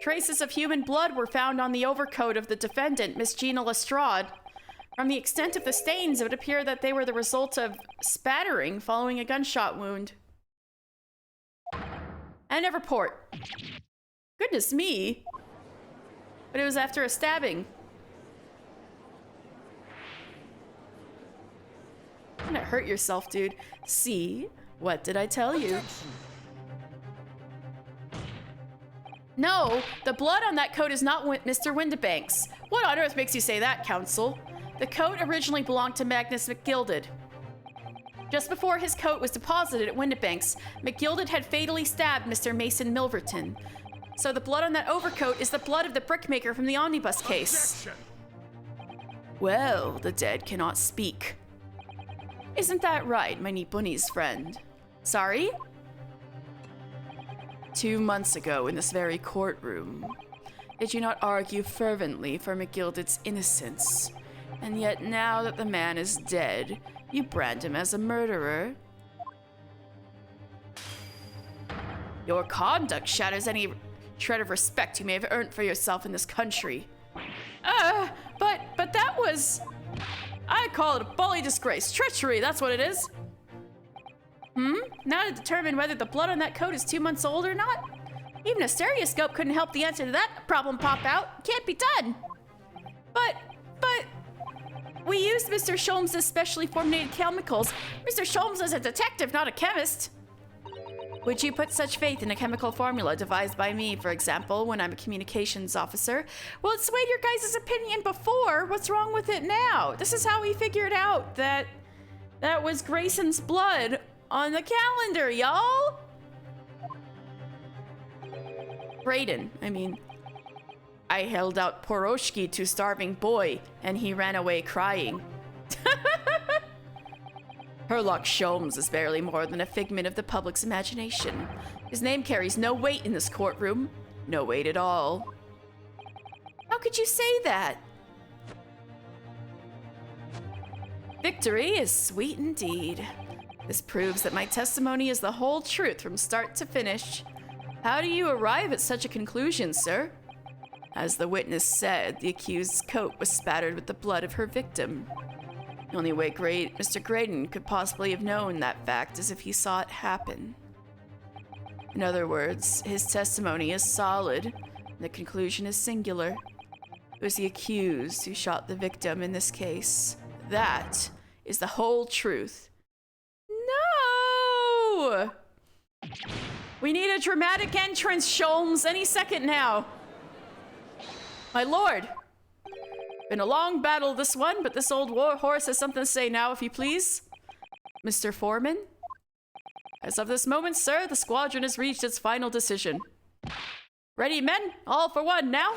Traces of human blood were found on the overcoat of the defendant, Miss Gina Lestrade. From the extent of the stains, it would appear that they were the result of spattering following a gunshot wound. And a report. Goodness me. But it was after a stabbing. You're gonna hurt yourself, dude. See? What did I tell you? Objection. No, the blood on that coat is not Mr. Windibank's. What on earth makes you say that, Counsel? The coat originally belonged to Magnus McGilded. Just before his coat was deposited at Windibank's, McGilded had fatally stabbed Mr. Mason Milverton. So the blood on that overcoat is the blood of the brickmaker from the omnibus case. Objection. Well, the dead cannot speak. Isn't that right, my neat bunny's friend? Sorry? 2 months ago in this very courtroom, did you not argue fervently for McGilded's innocence? And yet now that the man is dead, you brand him as a murderer? Your conduct shatters any shred of respect you may have earned for yourself in this country. But that was... I call it a bully disgrace. Treachery, that's what it is. Now to determine whether the blood on that coat is 2 months old or not? Even a stereoscope couldn't help the answer to that problem pop out. Can't be done. But... we used Mr. Sholmes' specially formulated chemicals. Mr. Sholmes is a detective, not a chemist. Would you put such faith in a chemical formula devised by me, for example, when I'm a communications officer? Well, it swayed your guys' opinion before. What's wrong with it now? This is how we figured out that was Grayson's blood on the calendar, y'all. Brayden, I mean, I held out Poroshki to starving boy, and he ran away crying. Herlock Sholmes is barely more than a figment of the public's imagination. His name carries no weight in this courtroom. No weight at all. How could you say that? Victory is sweet indeed. This proves that my testimony is the whole truth from start to finish. How do you arrive at such a conclusion, sir? As the witness said, the accused's coat was spattered with the blood of her victim. The only way Mr. Graydon could possibly have known that fact is if he saw it happen. In other words, his testimony is solid, and the conclusion is singular. It was the accused who shot the victim in this case. That is the whole truth. No! We need a dramatic entrance, Sholmes, any second now. My lord. Been a long battle, this one, but this old war horse has something to say now, if you please. Mr. Foreman? As of this moment, sir, the squadron has reached its final decision. Ready, men? All for one now?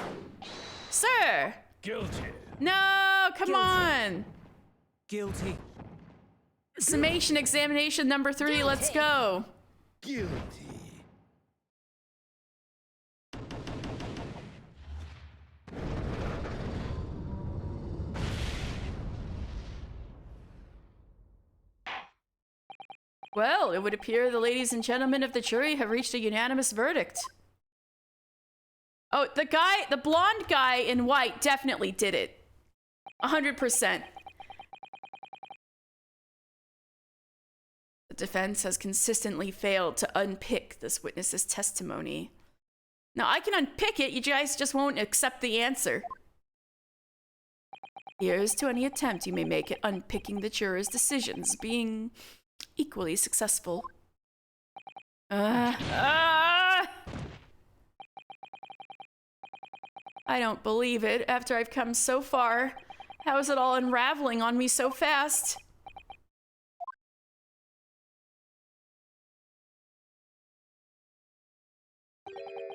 Sir! Guilty. No, come Guilty. on! Guilty. Summation examination number 3, let's go. Guilty. Well, it would appear the ladies and gentlemen of the jury have reached a unanimous verdict. Oh, the blonde guy in white definitely did it. 100%. The defense has consistently failed to unpick this witness's testimony. Now, I can unpick it, you guys just won't accept the answer. Here's to any attempt you may make at unpicking the jurors' decisions, being equally successful. I don't believe it. After I've come so far, how is it all unraveling on me so fast?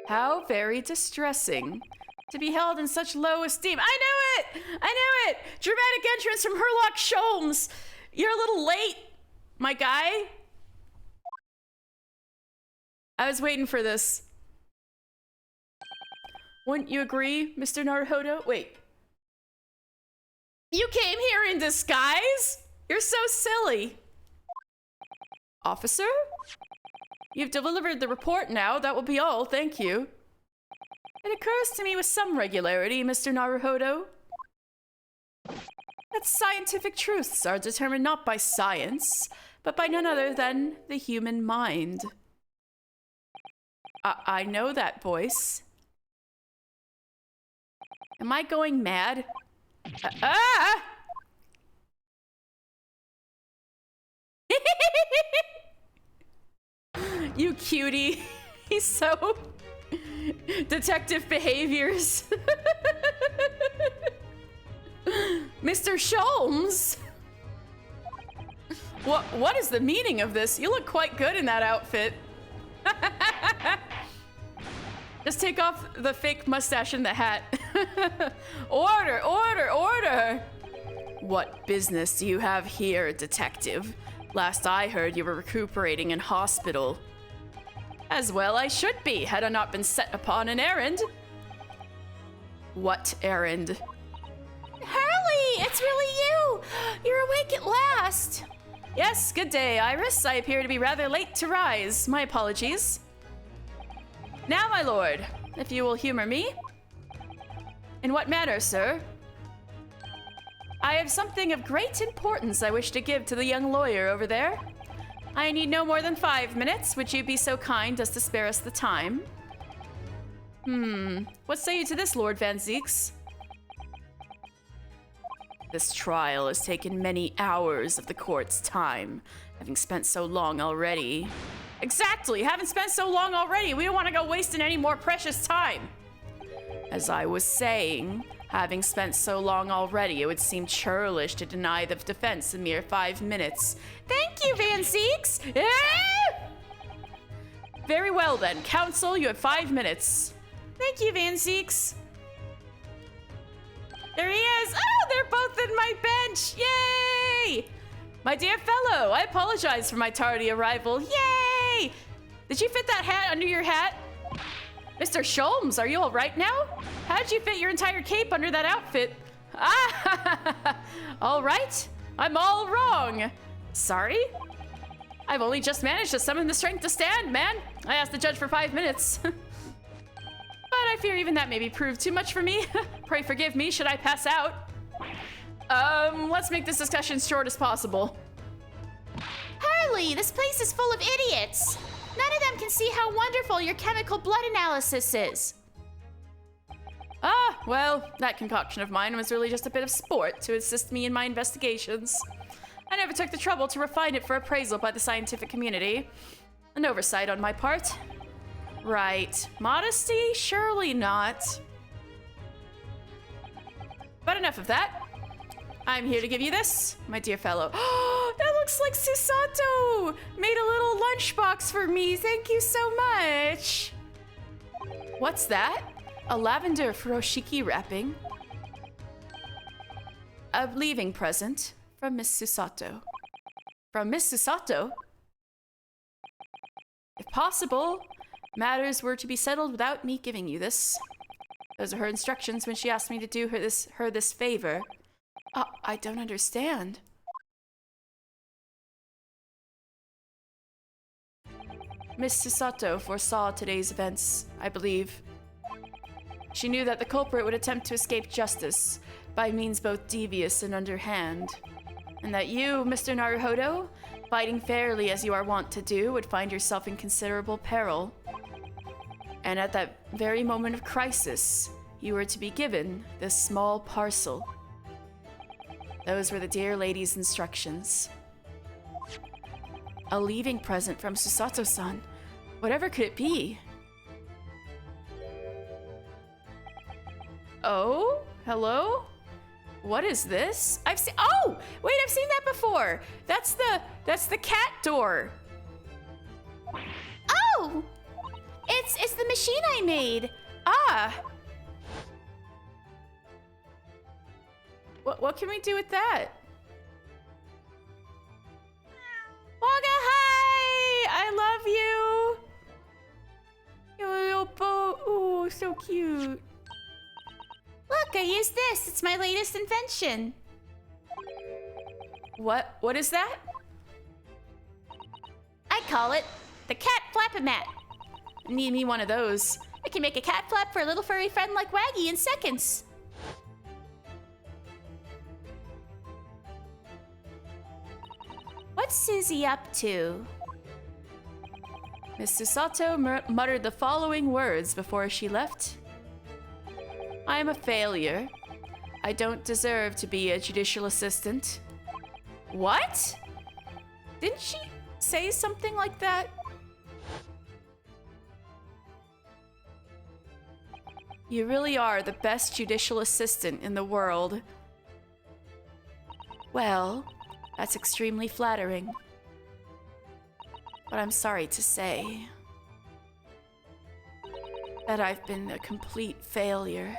How very distressing to be held in such low esteem. I knew it! I knew it! Dramatic entrance from Herlock Sholmes. You're a little late, my guy. I was waiting for this. Wouldn't you agree, Mr. Naruhodo? Wait. You came here in disguise? You're so silly. Officer? You've delivered the report now. That will be all. Thank you. It occurs to me with some regularity, Mr. Naruhodo, that scientific truths are determined not by science, but by none other than the human mind. I know that voice. Am I going mad? Ah! You cutie. He's so... Detective behaviors. Mr. Sholmes! What is the meaning of this? You look quite good in that outfit. Just take off the fake mustache and the hat. Order, order, order! What business do you have here, detective? Last I heard, you were recuperating in hospital. As well I should be, had I not been set upon an errand. What errand? Hurley, it's really you! You're awake at last! Yes, good day, Iris. I appear to be rather late to rise. My apologies. Now, my lord, if you will humor me. In what manner, sir? I have something of great importance I wish to give to the young lawyer over there. I need no more than 5 minutes. Would you be so kind as to spare us the time? What say you to this, Lord Van Zieks? This trial has taken many hours of the court's time, having spent so long already. Exactly! Haven't spent so long already! We don't want to go wasting any more precious time! As I was saying, having spent so long already, it would seem churlish to deny the defense a mere 5 minutes. Thank you, Van Zieks! Very well then, counsel, you have 5 minutes. Thank you, Van Zieks. There he is! Oh, they're both in my bench! Yay! My dear fellow, I apologize for my tardy arrival. Yay! Did you fit that hat under your hat? Mr. Sholmes, are you all right now? How did you fit your entire cape under that outfit? Ah! All right. I'm all wrong. Sorry? I've only just managed to summon the strength to stand, man. I asked the judge for 5 minutes. But I fear even that may be proved too much for me. Pray forgive me, should I pass out? Let's make this discussion short as possible. Hurley, this place is full of idiots. None of them can see how wonderful your chemical blood analysis is. Ah, well, that concoction of mine was really just a bit of sport to assist me in my investigations. I never took the trouble to refine it for appraisal by the scientific community. An oversight on my part. Right. Modesty? Surely not. But enough of that. I'm here to give you this, my dear fellow. Oh, that looks like Susato! Made a little lunchbox for me. Thank you so much. What's that? A lavender furoshiki wrapping. A leaving present from Miss Susato. From Miss Susato? If possible, matters were to be settled without me giving you this. Those are her instructions when she asked me to do her this favor. I don't understand. Miss Susato foresaw today's events, I believe. She knew that the culprit would attempt to escape justice by means both devious and underhand, and that you, Mr. Naruhodo, fighting fairly as you are wont to do, would find yourself in considerable peril. And at that very moment of crisis, you were to be given this small parcel. Those were the dear lady's instructions. A leaving present from Susato-san. Whatever could it be? Oh? Hello? What is this? Oh! Wait, I've seen that before! That's the cat door! Oh! It's the machine I made! Ah! What can we do with that? Wagga, hi! I love you! Your little boat. Ooh, so cute. Look, I used this. It's my latest invention. What is that? I call it the cat flap-a-mat. Need me one of those. A can make a cat flap for a little furry friend like Waggy in seconds. What's Susie up to? Miss Susato muttered the following words before she left. I am a failure. I don't deserve to be a judicial assistant. What? Didn't she say something like that? You really are the best judicial assistant in the world. Well, that's extremely flattering. But I'm sorry to say that I've been a complete failure.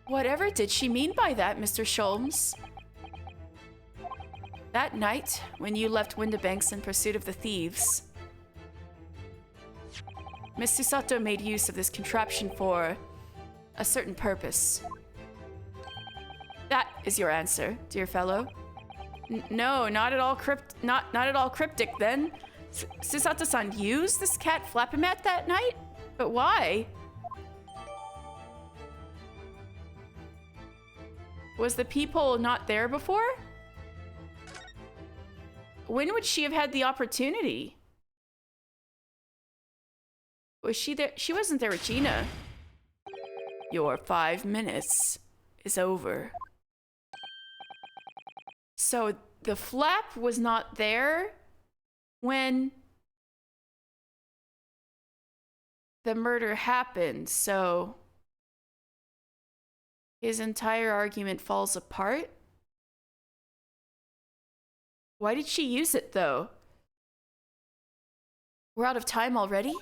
Whatever did she mean by that, Mr. Sholmes? That night, when you left Windibanks in pursuit of the thieves, Miss Susato made use of this contraption for a certain purpose. That is your answer, dear fellow. No, not at all not at all cryptic then. Susato-san used this cat flapomat that night? But why? Was the peephole not there before? When would she have had the opportunity? Was she there? She wasn't there with Gina. Your 5 minutes is over. So the flap was not there when the murder happened, so his entire argument falls apart. Why did she use it, though? We're out of time already?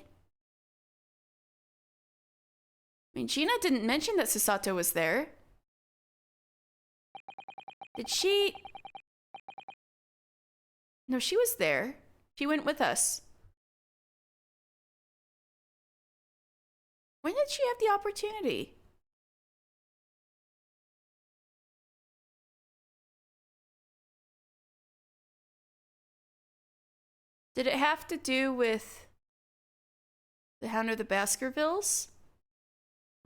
I mean, Gina didn't mention that Susato was there. Did she? No, she was there. She went with us. When did she have the opportunity? Did it have to do with the Hound of the Baskervilles?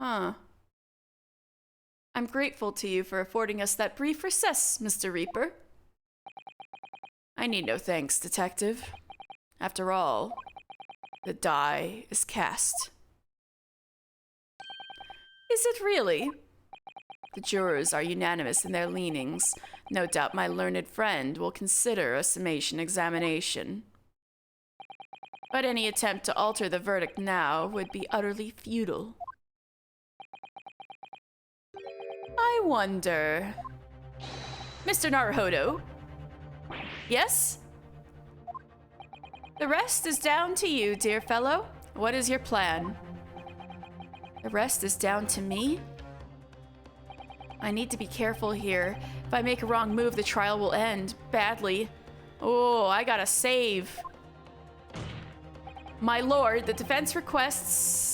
Huh. I'm grateful to you for affording us that brief recess, Mr. Reaper. I need no thanks, Detective. After all, the die is cast. Is it really? The jurors are unanimous in their leanings. No doubt my learned friend will consider a summation examination. But any attempt to alter the verdict now would be utterly futile. I wonder... Mr. Naruhodo? Yes? The rest is down to you, dear fellow. What is your plan? The rest is down to me? I need to be careful here. If I make a wrong move, the trial will end badly. Oh, I gotta save. My lord, the defense requests...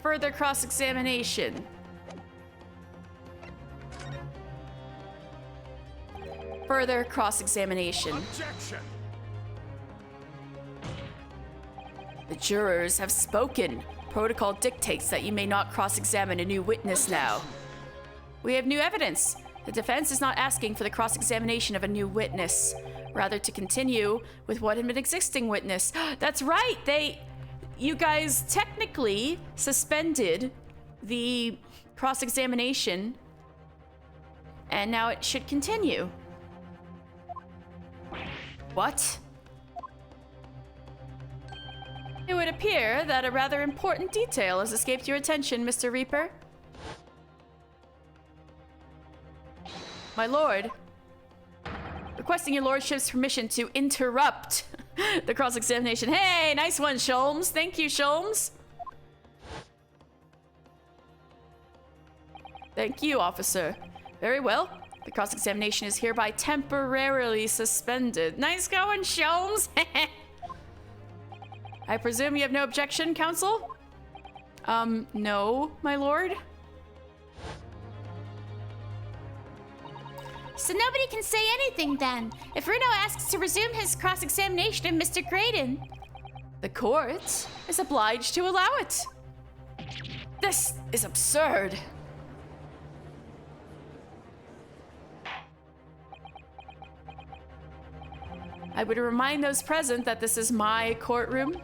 further cross-examination. Further cross-examination. Objection! The jurors have spoken. Protocol dictates that you may not cross-examine a new witness now. We have new evidence. The defense is not asking for the cross-examination of a new witness, rather to continue with what had been existing witness. That's right, you guys technically suspended the cross-examination, and now it should continue. What? It would appear that a rather important detail has escaped your attention, Mr. Reaper. My lord, requesting your lordship's permission to interrupt the cross-examination. Hey, nice one, Sholmes. Thank you, Sholmes. Thank you, officer. Very well. The cross-examination is hereby temporarily suspended. Nice going, Sholmes. I presume you have no objection, counsel? No, my lord. So nobody can say anything then. If Runo asks to resume his cross-examination of Mr. Graydon. The court is obliged to allow it. This is absurd. I would remind those present that this is my courtroom.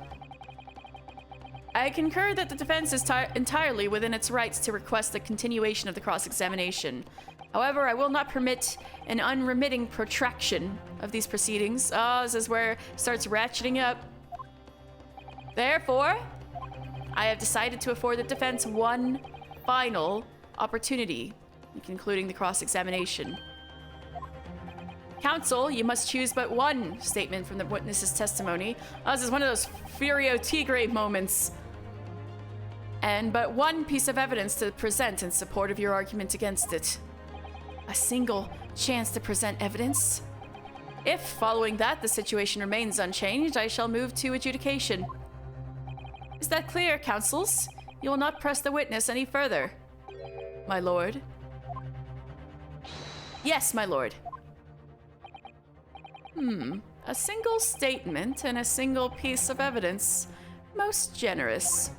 I concur that the defense is entirely within its rights to request the continuation of the cross-examination. However, I will not permit an unremitting protraction of these proceedings. Oh, this is where it starts ratcheting up. Therefore, I have decided to afford the defense one final opportunity in concluding the cross-examination. Counsel, you must choose but one statement from the witness's testimony. Oh, this is one of those Furio Tigre moments. And but one piece of evidence to present in support of your argument against it. A single chance to present evidence. If, following that, the situation remains unchanged, I shall move to adjudication. Is that clear, counsels? You will not press the witness any further. My lord. Yes, my lord. A single statement and a single piece of evidence. Most generous.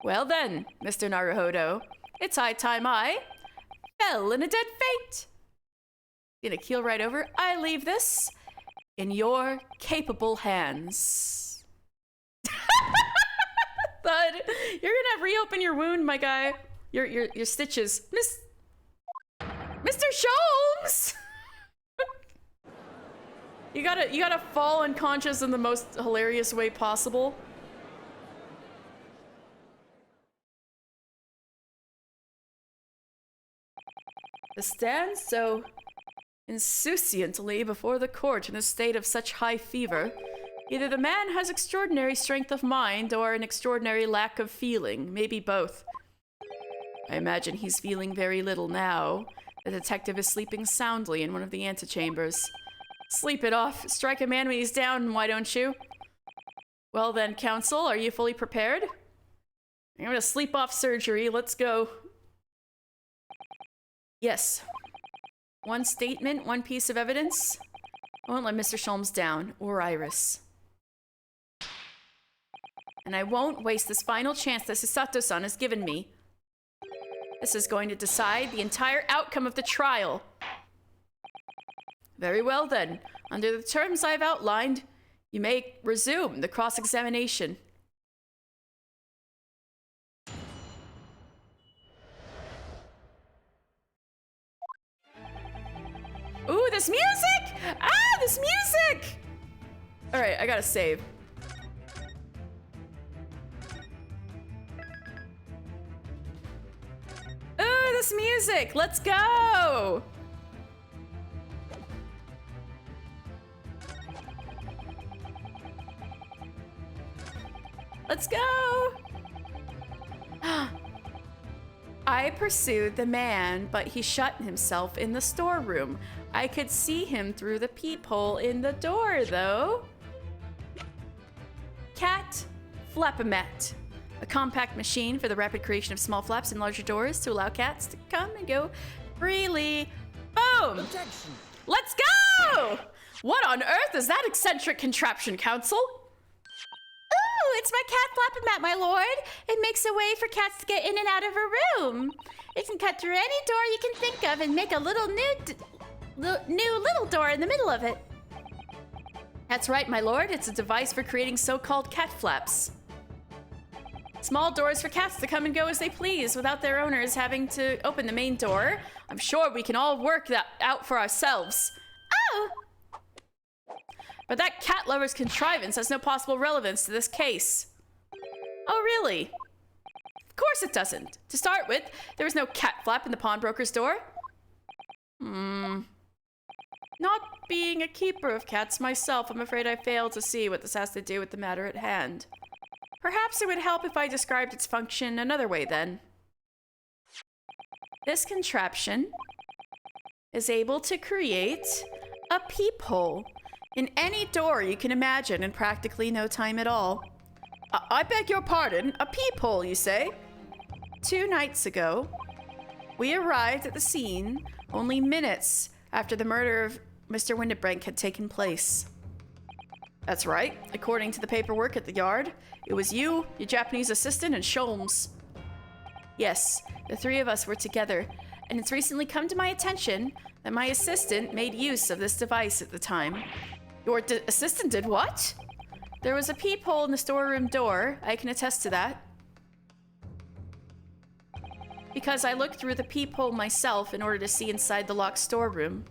Well then, Mr. Naruhodo, it's high time I fell in a dead fate. Gonna keel right over. I leave this in your capable hands. Bud, you're gonna reopen your wound, my guy. Your stitches. Mr. Sholmes! You gotta fall unconscious in the most hilarious way possible. To stand so insouciantly before the court in a state of such high fever, either the man has extraordinary strength of mind or an extraordinary lack of feeling, maybe both. I imagine he's feeling very little now. The detective is sleeping soundly in one of the antechambers. Sleep it off. Strike a man when he's down, why don't you? Well then, counsel, are you fully prepared? I'm gonna sleep off surgery. Let's go. Yes. One statement, one piece of evidence. I won't let Mr. Sholmes down, or Iris. And I won't waste this final chance that Susato-san has given me. This is going to decide the entire outcome of the trial. Very well then. Under the terms I've outlined, you may resume the cross-examination. Ooh, this music! Ah, this music! All right, I gotta save. Ooh, this music! Let's go! Let's go! I pursued the man, but he shut himself in the storeroom. I could see him through the peephole in the door, though. Cat Flapomat. A compact machine for the rapid creation of small flaps and larger doors to allow cats to come and go freely. Boom! Objection. Let's go! What on earth is that eccentric contraption, counsel? Ooh, it's my cat Flapomat, my lord. It makes a way for cats to get in and out of a room. It can cut through any door you can think of and make a little new little door in the middle of it. That's right, my lord. It's a device for creating so-called cat flaps. Small doors for cats to come and go as they please without their owners having to open the main door. I'm sure we can all work that out for ourselves. Oh! But that cat lover's contrivance has no possible relevance to this case. Oh, really? Of course it doesn't. To start with, there was no cat flap in the pawnbroker's door. Not being a keeper of cats myself, I'm afraid I fail to see what this has to do with the matter at hand. Perhaps it would help if I described its function another way then. This contraption is able to create a peephole in any door you can imagine in practically no time at all. I beg your pardon, a peephole, you say? 2 nights ago, we arrived at the scene only minutes after the murder of Mr. Windibank had taken place. That's right. According to the paperwork at the yard, it was you, your Japanese assistant, and Sholmes. Yes, the 3 of us were together, and it's recently come to my attention that my assistant made use of this device at the time. Your assistant did what? There was a peephole in the storeroom door. I can attest to that. Because I looked through the peephole myself in order to see inside the locked storeroom.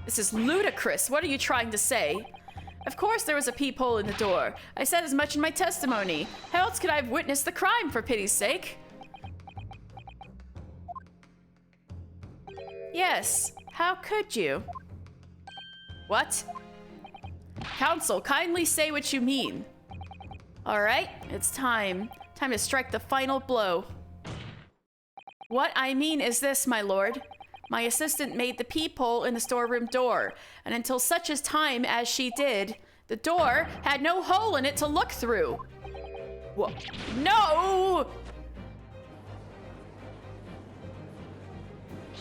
This is ludicrous. What are you trying to say? Of course there was a peephole in the door. I said as much in my testimony. How else could I have witnessed the crime, for pity's sake? Yes. How could you? What? Counsel, kindly say what you mean. All right, it's time. Time to strike the final blow. What I mean is this, my lord. My assistant made the peephole in the storeroom door, and until such as time as she did, the door had no hole in it to look through. What? No!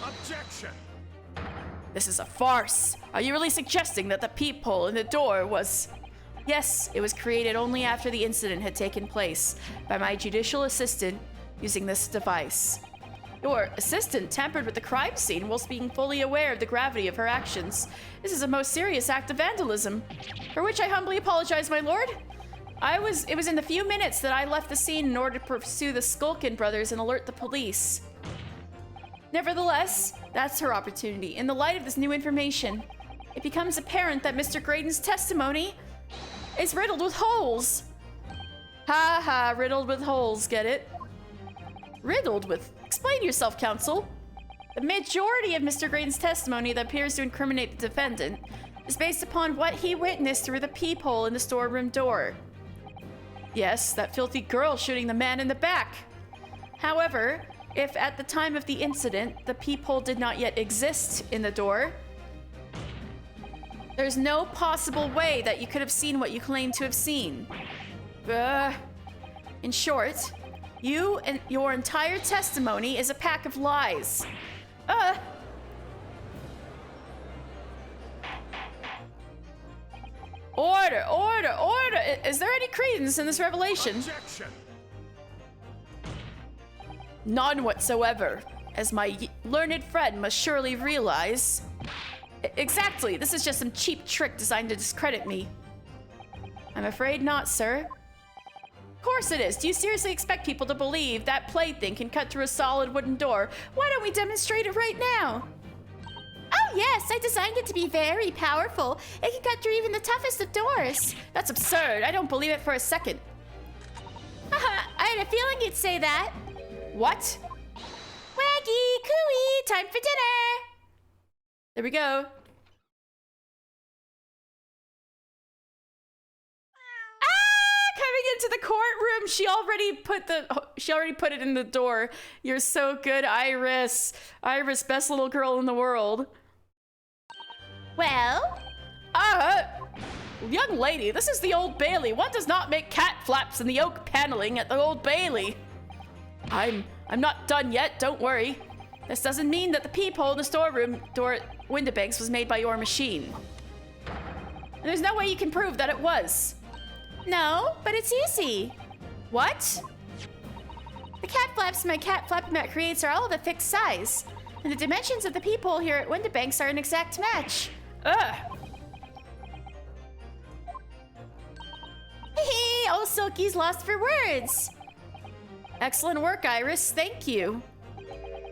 Objection! This is a farce. Are you really suggesting that the peephole in the door was... Yes, it was created only after the incident had taken place by my judicial assistant using this device. Your assistant tampered with the crime scene whilst being fully aware of the gravity of her actions. This is a most serious act of vandalism, for which I humbly apologize, my lord. It was in the few minutes that I left the scene in order to pursue the Skulkin brothers and alert the police. Nevertheless, that's her opportunity. In the light of this new information, it becomes apparent that Mr. Graydon's testimony is riddled with holes. Ha ha, riddled with holes, get it? Riddled with... Explain yourself, counsel. The majority of Mr. Graydon's testimony that appears to incriminate the defendant is based upon what he witnessed through the peephole in the storeroom door. Yes, that filthy girl shooting the man in the back. However, if at the time of the incident, the peephole did not yet exist in the door, there's no possible way that you could have seen what you claim to have seen. In short, you and your entire testimony is a pack of lies. Order, order, order! Is there any credence in this revelation? Objection! None whatsoever, as my learned friend must surely realize. Exactly, this is just some cheap trick designed to discredit me. I'm afraid not, sir. Of course it is. Do you seriously expect people to believe that plaything can cut through a solid wooden door? Why don't we demonstrate it right now? Oh yes, I designed it to be very powerful. It can cut through even the toughest of doors. That's absurd. I don't believe it for a second. I had a feeling you'd say that. What? Waggy, cooey, time for dinner. There we go. Coming into the courtroom, she already put it in the door. You're so good, Iris. Iris, best little girl in the world. Well? Young lady, this is the Old Bailey. One does not make cat flaps in the oak paneling at the Old Bailey. I'm not done yet, don't worry. This doesn't mean that the peephole in the storeroom door at Windibanks was made by your machine. And there's no way you can prove that it was. No, but it's easy. What? The cat flaps my cat flapomat creates are all of a fixed size, and the dimensions of the peephole here at Windibanks are an exact match. Hee old Silky's lost for words. Excellent work, Iris. Thank you.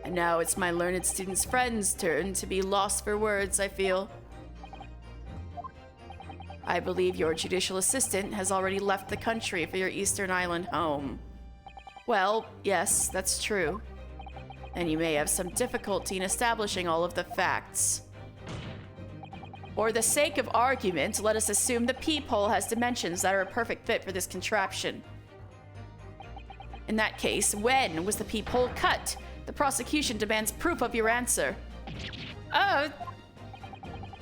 And now it's my learned student's friend's turn to be lost for words, I feel. I believe your judicial assistant has already left the country for your Eastern Island home. Well, yes, that's true. And you may have some difficulty in establishing all of the facts. For the sake of argument, let us assume the peephole has dimensions that are a perfect fit for this contraption. In that case, when was the peephole cut? The prosecution demands proof of your answer.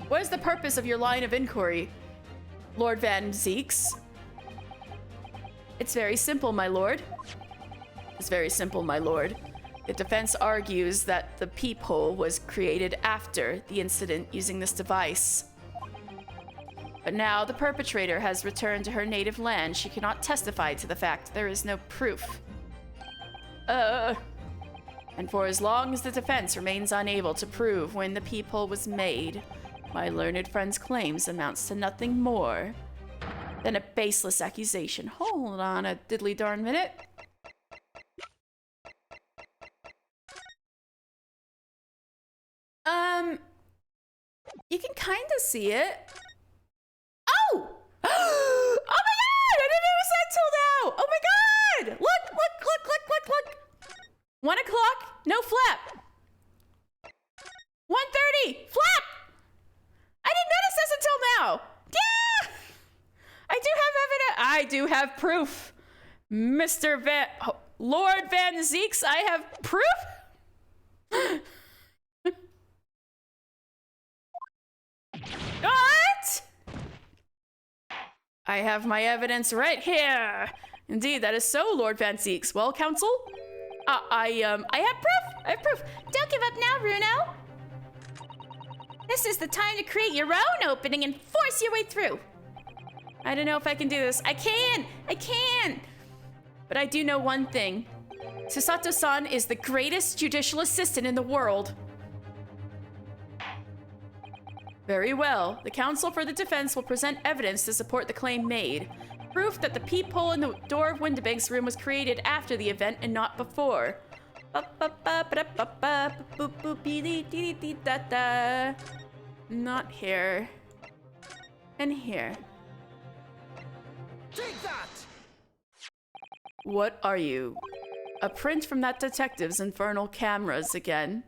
What is the purpose of your line of inquiry, Lord Van Zeeks? It's very simple, my lord. It's very simple, my lord. The defense argues that the peephole was created after the incident using this device. But now the perpetrator has returned to her native land. She cannot testify to the fact. There is no proof. And for as long as the defense remains unable to prove when the peephole was made, my learned friend's claims amounts to nothing more than a baseless accusation. Hold on a diddly darn minute. You can kind of see it. Oh! Oh my god! I didn't notice that till now! Oh my god! Look! 1 o'clock, no flap. 1:30, flap! I didn't notice this until now. Yeah! I do have proof. Lord Van Zeeks, I have proof? What? I have my evidence right here. Indeed, that is so, Lord Van Zeeks. Well, counsel? I have proof. I have proof. Don't give up now, Runo. This is the time to create your own opening and force your way through. I don't know if I can do this. I can! But I do know one thing. Susato-san is the greatest judicial assistant in the world. Very well. The counsel for the defense will present evidence to support the claim made. Proof that the peephole in the door of Windibank's room was created after the event and not before. Not here. And here. Take that! What are you? A print from that detective's infernal cameras again.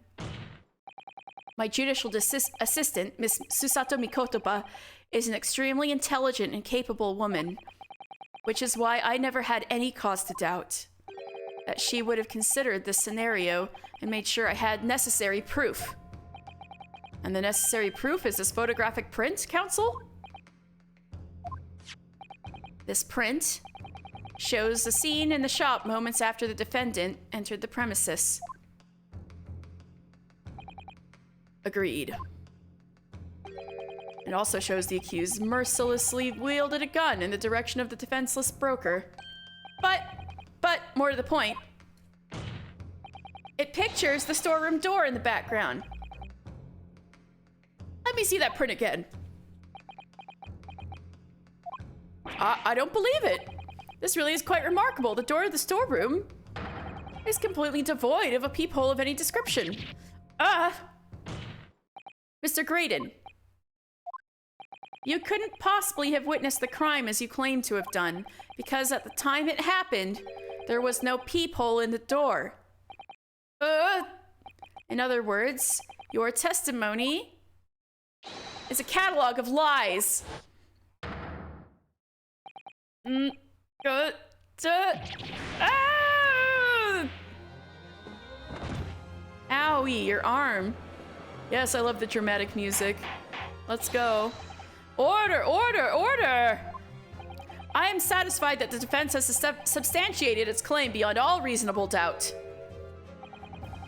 My judicial assistant, Miss Susato Mikotoba, is an extremely intelligent and capable woman, which is why I never had any cause to doubt that she would have considered this scenario and made sure I had necessary proof. And the necessary proof is this photographic print, counsel? This print shows the scene in the shop moments after the defendant entered the premises. Agreed. It also shows the accused mercilessly wielded a gun in the direction of the defenseless broker. But, more to the point, it pictures the storeroom door in the background. Let me see that print again. I don't believe it. This really is quite remarkable. The door of the storeroom is completely devoid of a peephole of any description. Mr. Graydon, you couldn't possibly have witnessed the crime as you claim to have done, because at the time it happened, there was no peephole in the door. In other words, your testimony is a catalog of lies. Owie, your arm. Yes, I love the dramatic music. Let's go. Order, order, order! I am satisfied that the defense has substantiated its claim beyond all reasonable doubt.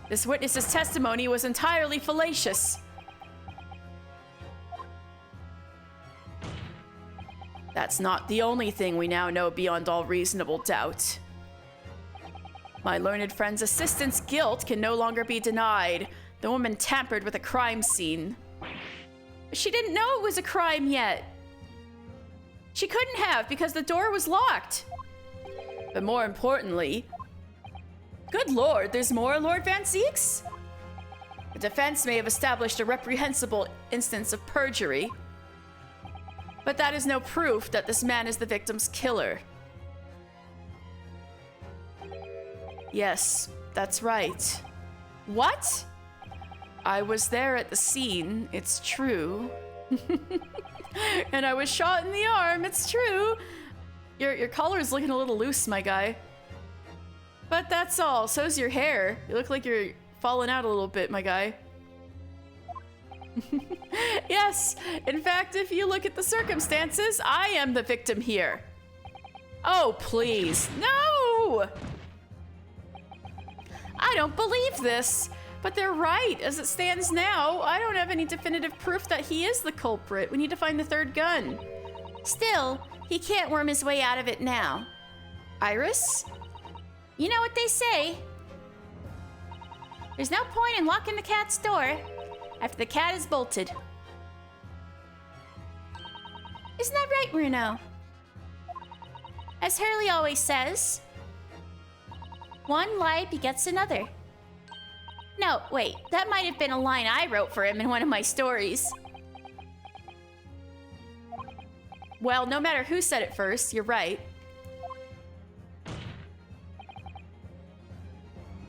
This witness's testimony was entirely fallacious. That's not the only thing we now know beyond all reasonable doubt. My learned friend's assistant's guilt can no longer be denied. The woman tampered with a crime scene. But she didn't know it was a crime yet. She couldn't have because the door was locked. But more importantly, good lord, there's more, Lord Van Zeeks? The defense may have established a reprehensible instance of perjury, but that is no proof that this man is the victim's killer. Yes, that's right. What? I was there at the scene, it's true. And I was shot in the arm, it's true. Your collar is looking a little loose, my guy. But that's all, so's your hair. You look like you're falling out a little bit, my guy. Yes, in fact, if you look at the circumstances, I am the victim here. Oh, please. No! I don't believe this. But they're right. As it stands now, I don't have any definitive proof that he is the culprit. We need to find the third gun. Still, he can't worm his way out of it now. Iris? You know what they say. There's no point in locking the cat's door after the cat is bolted. Isn't that right, Bruno? As Hurley always says, one lie begets another. No, wait, that might have been a line I wrote for him in one of my stories. Well, no matter who said it first, you're right.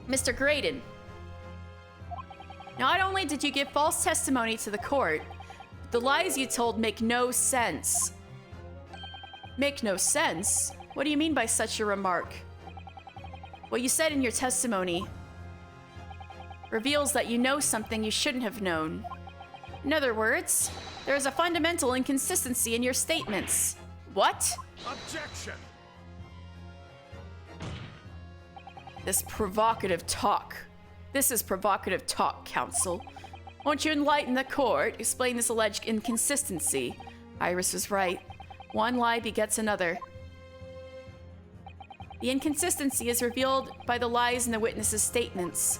Mr. Graydon. Not only did you give false testimony to the court, the lies you told make no sense. Make no sense? What do you mean by such a remark? What you said in your testimony reveals that you know something you shouldn't have known. In other words, there is a fundamental inconsistency in your statements. What? Objection! This provocative talk. This is provocative talk, counsel. Won't you enlighten the court? Explain this alleged inconsistency. Iris was right. One lie begets another. The inconsistency is revealed by the lies in the witnesses' statements.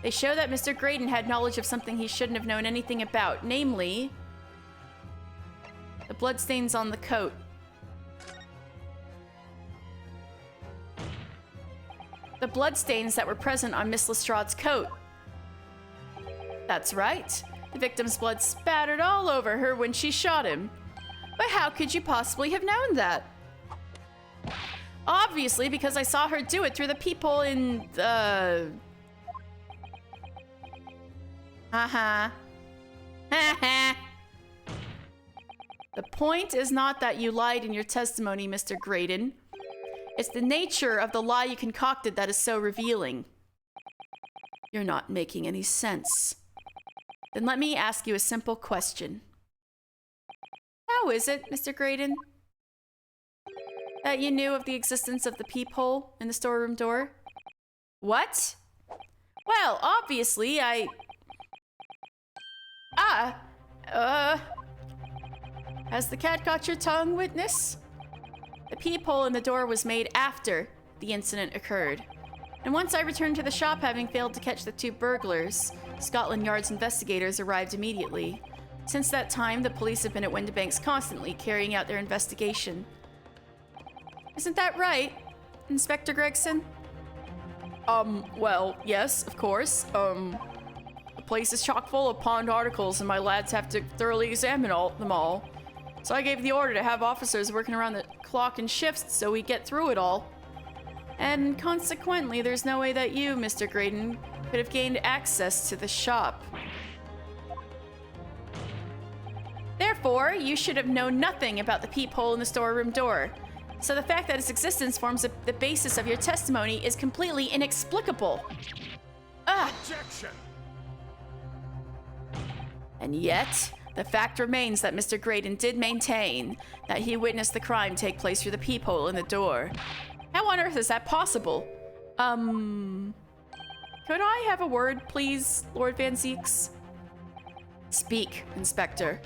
They show that Mr. Graydon had knowledge of something he shouldn't have known anything about, namely, the bloodstains on the coat. The bloodstains that were present on Miss Lestrade's coat. That's right. The victim's blood spattered all over her when she shot him. But how could you possibly have known that? Obviously, because I saw her do it through the peephole in the... Uh-huh. The point is not that you lied in your testimony, Mr. Graydon. It's the nature of the lie you concocted that is so revealing. You're not making any sense. Then let me ask you a simple question. How is it, Mr. Graydon, that you knew of the existence of the peephole in the storeroom door? What? Well, obviously, Has the cat got your tongue, witness? The peephole in the door was made after the incident occurred. And once I returned to the shop having failed to catch the two burglars, Scotland Yard's investigators arrived immediately. Since that time, the police have been at Windibanks constantly carrying out their investigation. Isn't that right, Inspector Gregson? Well, yes, of course. The place is chock full of pawned articles and my lads have to thoroughly examine them all. So I gave the order to have officers working around the clock in shifts so we get through it all. And consequently, there's no way that you, Mr. Graydon, could have gained access to the shop. Therefore, you should have known nothing about the peephole in the storeroom door. So the fact that its existence forms the basis of your testimony is completely inexplicable. Objection! And yet, the fact remains that Mr. Graydon did maintain that he witnessed the crime take place through the peephole in the door. How on earth is that possible? Could I have a word, please, Lord Van Zeeks? Speak, Inspector.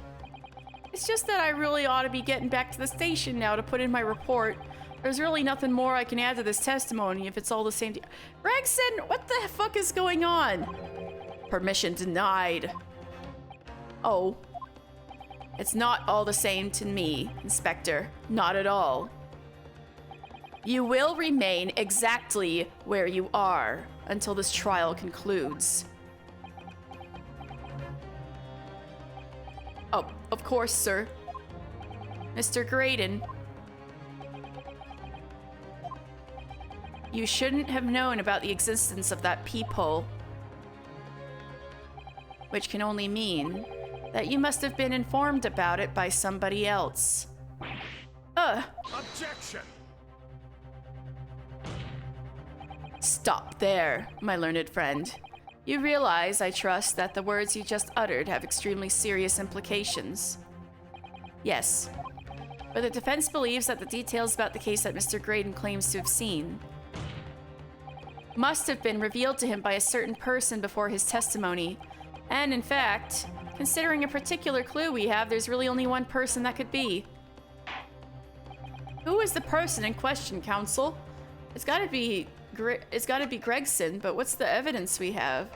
It's just that I really ought to be getting back to the station now to put in my report. There's really nothing more I can add to this testimony if it's all the same. Gregson, what the fuck is going on? Permission denied. Oh. It's not all the same to me, Inspector. Not at all. You will remain exactly where you are until this trial concludes. Oh, of course, sir. Mr. Graydon. You shouldn't have known about the existence of that peephole. Which can only mean that you must have been informed about it by somebody else. Objection! Stop there, my learned friend. You realize, I trust, that the words you just uttered have extremely serious implications. Yes, but the defense believes that the details about the case that Mr. Graydon claims to have seen must have been revealed to him by a certain person before his testimony. And in fact, considering a particular clue we have, there's really only one person that could be. Who is the person in question, counsel? It's gotta be Gregson, but what's the evidence we have?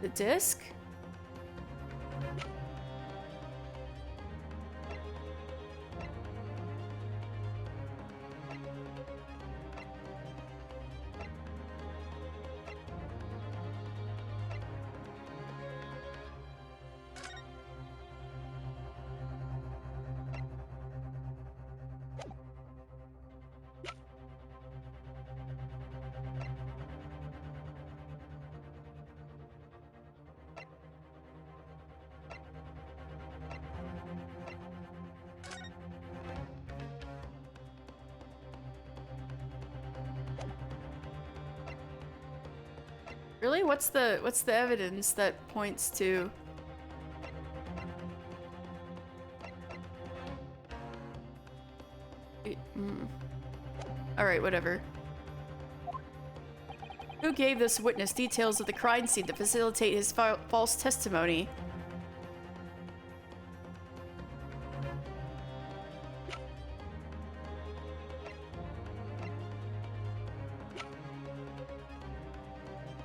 The disc? Really? What's the evidence that points to... Alright, whatever. Who gave this witness details of the crime scene to facilitate his false testimony?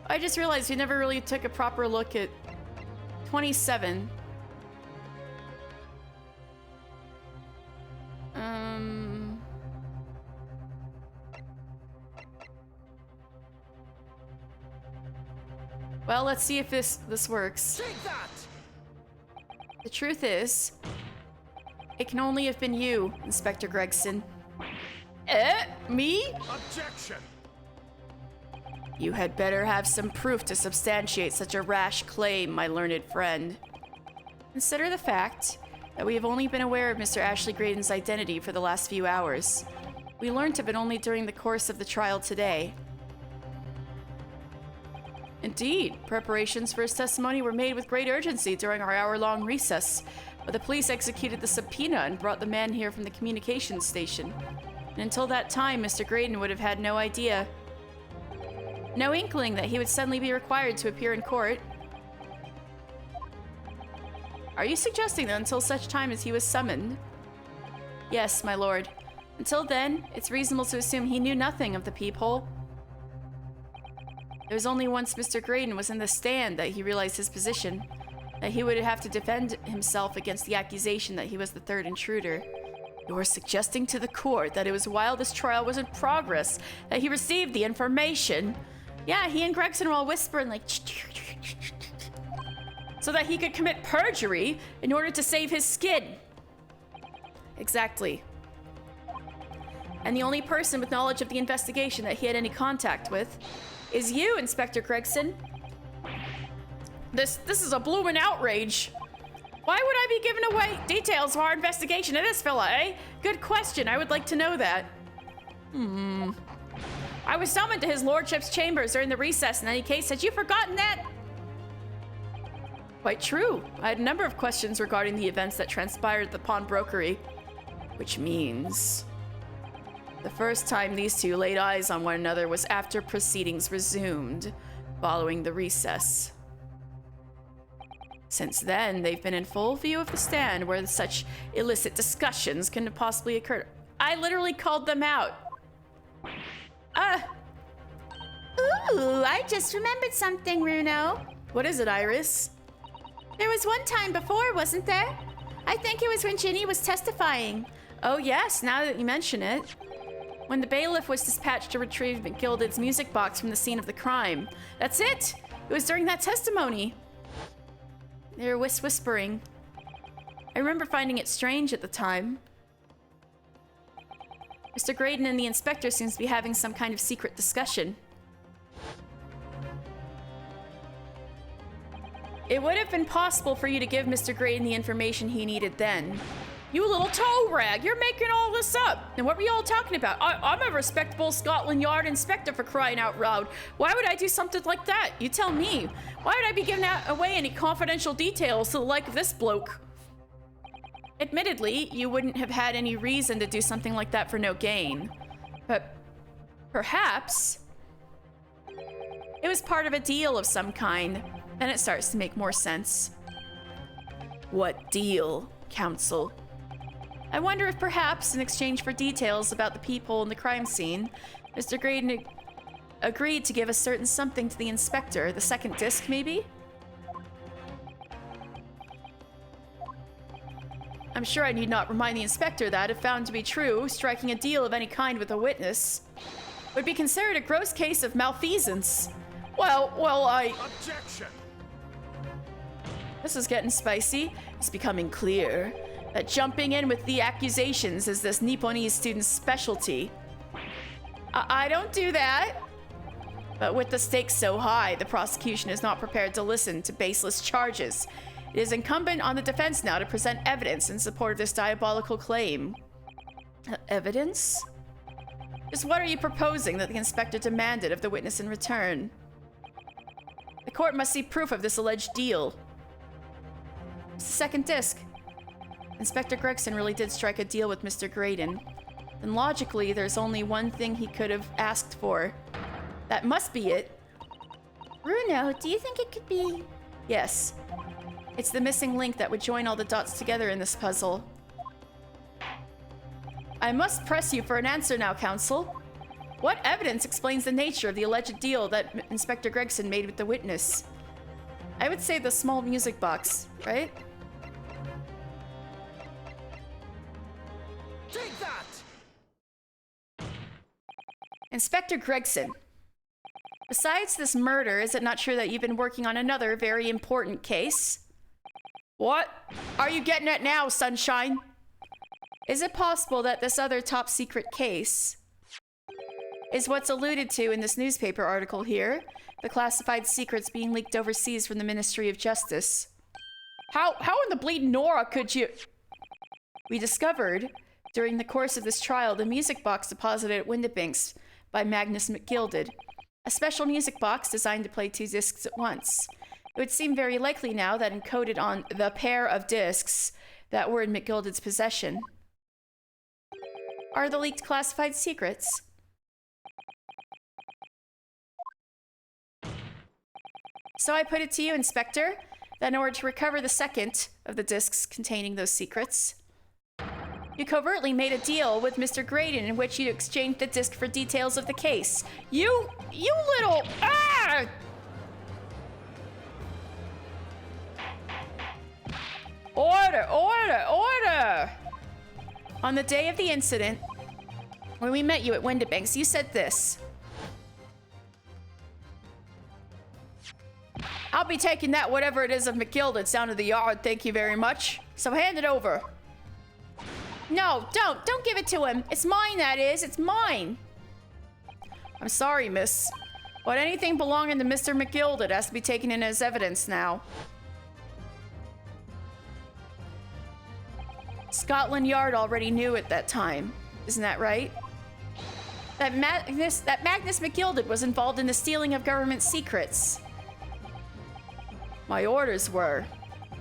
I just realized we never really took a proper look at 27. Well, let's see if this works. Take that! The truth is, it can only have been you, Inspector Gregson. Me? Objection! You had better have some proof to substantiate such a rash claim, my learned friend. Consider the fact that we have only been aware of Mr. Ashley Graydon's identity for the last few hours. We learned of it only during the course of the trial today. Indeed, preparations for his testimony were made with great urgency during our hour-long recess, but the police executed the subpoena and brought the man here from the communications station. And until that time, Mr. Graydon would have had no idea. No inkling that he would suddenly be required to appear in court. Are you suggesting that until such time as he was summoned? Yes, my lord. Until then, it's reasonable to assume he knew nothing of the peephole. It was only once Mr. Graydon was in the stand that he realized his position, that he would have to defend himself against the accusation that he was the third intruder. You're suggesting to the court that it was while this trial was in progress that he received the information? Yeah, he and Gregson were all whispering like so that he could commit perjury in order to save his skin. Exactly. And the only person with knowledge of the investigation that he had any contact with is you, Inspector Gregson. This is a bloomin' outrage. Why would I be giving away details of our investigation of this fella, eh? Good question. I would like to know that. I was summoned to his lordship's chambers during the recess in any case. Had you forgotten that? Quite true. I had a number of questions regarding the events that transpired at the pawnbrokery. Which means... the first time these two laid eyes on one another was after proceedings resumed, following the recess. Since then, they've been in full view of the stand where such illicit discussions can possibly occur. I literally called them out. Ooh, I just remembered something, Runo. What is it, Iris? There was one time before, wasn't there? I think it was when Ginny was testifying. Oh yes, now that you mention it. When the bailiff was dispatched to retrieve McGilded's music box from the scene of the crime. That's it! It was during that testimony. They were whispering. I remember finding it strange at the time. Mr. Graydon and the inspector seems to be having some kind of secret discussion. It would have been possible for you to give Mr. Graydon the information he needed then. You little toe rag, you're making all this up. And what were you all talking about? I'm a respectable Scotland Yard inspector, for crying out loud. Why would I do something like that? You tell me. Why would I be giving away any confidential details to the like of this bloke? Admittedly, you wouldn't have had any reason to do something like that for no gain. But perhaps it was part of a deal of some kind, and it starts to make more sense. What deal, Council? I wonder if perhaps in exchange for details about the people in the crime scene, Mr. Graydon agreed to give a certain something to the inspector, the second disc maybe? I'm sure I need not remind the inspector that, if found to be true, striking a deal of any kind with a witness would be considered a gross case of malfeasance. Well, Objection! This is getting spicy. It's becoming clear that jumping in with the accusations is this Nipponese student's specialty. I don't do that. But with the stakes so high, the prosecution is not prepared to listen to baseless charges. It is incumbent on the defense now to present evidence in support of this diabolical claim. Evidence? Just what are you proposing that the inspector demanded of the witness in return? The court must see proof of this alleged deal. It's the second disc. Inspector Gregson really did strike a deal with Mr. Graydon. And logically, there's only one thing he could have asked for. That must be it. Bruno, do you think it could be... Yes. It's the missing link that would join all the dots together in this puzzle. I must press you for an answer now, Counsel. What evidence explains the nature of the alleged deal that Inspector Gregson made with the witness? I would say the small music box, right? Take that! Inspector Gregson. Besides this murder, is it not true that you've been working on another very important case? What are you getting at now, Sunshine? Is it possible that this other top secret case is what's alluded to in this newspaper article here? The classified secrets being leaked overseas from the Ministry of Justice. How in the bleeding Nora could you... We discovered, during the course of this trial, the music box deposited at Windibanks by Magnus McGilded. A special music box designed to play 2 discs at once. It would seem very likely now that encoded on the pair of discs that were in McGilded's possession are the leaked classified secrets. So I put it to you, Inspector, that in order to recover the second of the discs containing those secrets, you covertly made a deal with Mr. Graydon in which you exchanged the disc for details of the case. You little... Ah! Order, order, order! On the day of the incident, when we met you at Windibanks, you said this. I'll be taking that whatever it is of McGilded's down to the yard, thank you very much. So hand it over. No, don't give it to him. It's mine, that is, it's mine. I'm sorry, miss, but anything belonging to Mr. McGilded has to be taken in as evidence now. Scotland Yard already knew at that time, isn't that right? That Magnus McGilded was involved in the stealing of government secrets. My orders were,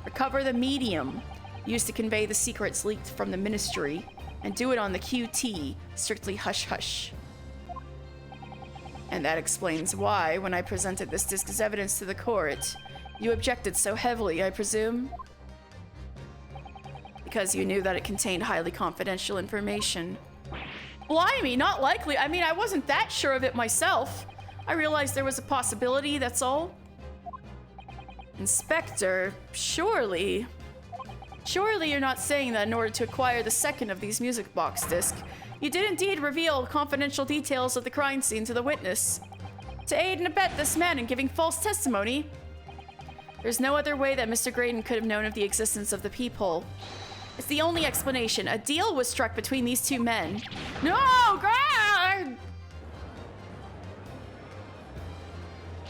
recover the medium used to convey the secrets leaked from the ministry, and do it on the QT, strictly hush-hush. And that explains why, when I presented this disc as evidence to the court, you objected so heavily, I presume? Because you knew that it contained highly confidential information. Blimey, not likely. I mean, I wasn't that sure of it myself. I realized there was a possibility, that's all. Inspector, surely you're not saying that in order to acquire the second of these music box discs, you did indeed reveal confidential details of the crime scene to the witness. To aid and abet this man in giving false testimony. There's no other way that Mr. Graydon could have known of the existence of the peephole. It's the only explanation. A deal was struck between these two men. No, God!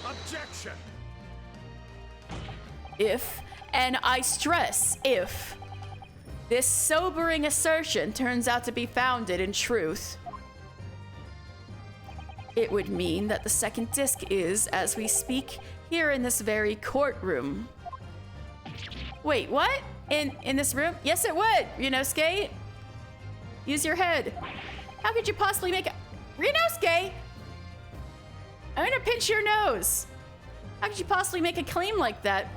Objection! If, and I stress if, this sobering assertion turns out to be founded in truth, it would mean that the second disc is, as we speak, here in this very courtroom. Wait, what? In this room? Yes, it would, Ryunosuke. Use your head. How could you possibly make a... Ryunosuke! I'm gonna pinch your nose. How could you possibly make a claim like that?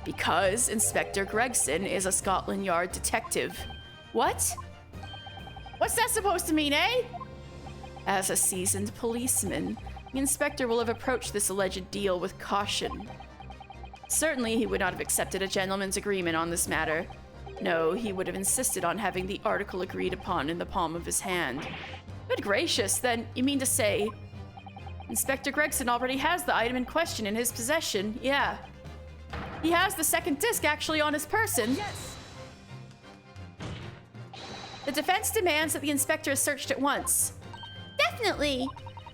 Because Inspector Gregson is a Scotland Yard detective. What? What's that supposed to mean, eh? As a seasoned policeman, the inspector will have approached this alleged deal with caution. Certainly, he would not have accepted a gentleman's agreement on this matter. No, he would have insisted on having the article agreed upon in the palm of his hand. Good gracious, then you mean to say Inspector Gregson already has the item in question in his possession? Yeah. He has the second disc actually on his person. Yes! The defense demands that the inspector is searched at once. Definitely.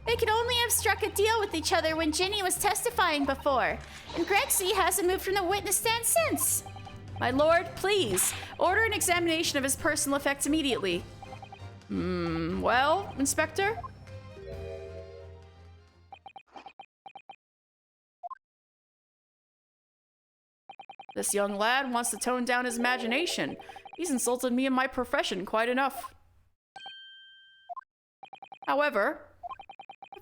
They could only have struck a deal with each other when Ginny was testifying before, and Grexy hasn't moved from the witness stand since. My lord, please, order an examination of his personal effects immediately. Well, Inspector? This young lad wants to tone down his imagination. He's insulted me and my profession quite enough. However,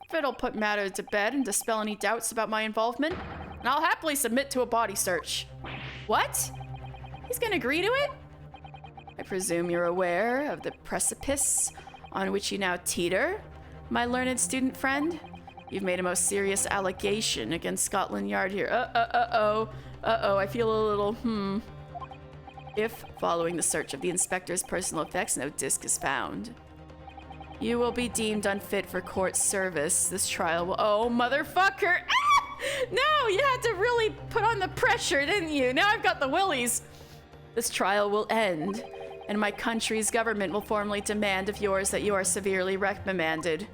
if it'll put matters to bed and dispel any doubts about my involvement, and I'll happily submit to a body search. What? He's gonna agree to it? I presume you're aware of the precipice on which you now teeter, my learned student friend? You've made a most serious allegation against Scotland Yard here. Uh-oh, I feel a little, If, following the search of the inspector's personal effects, no disc is found, you will be deemed unfit for court service. This trial will... Oh, motherfucker! Ah! No, you had to really put on the pressure, didn't you? Now I've got the willies. This trial will end, and my country's government will formally demand of yours that you are severely reprimanded.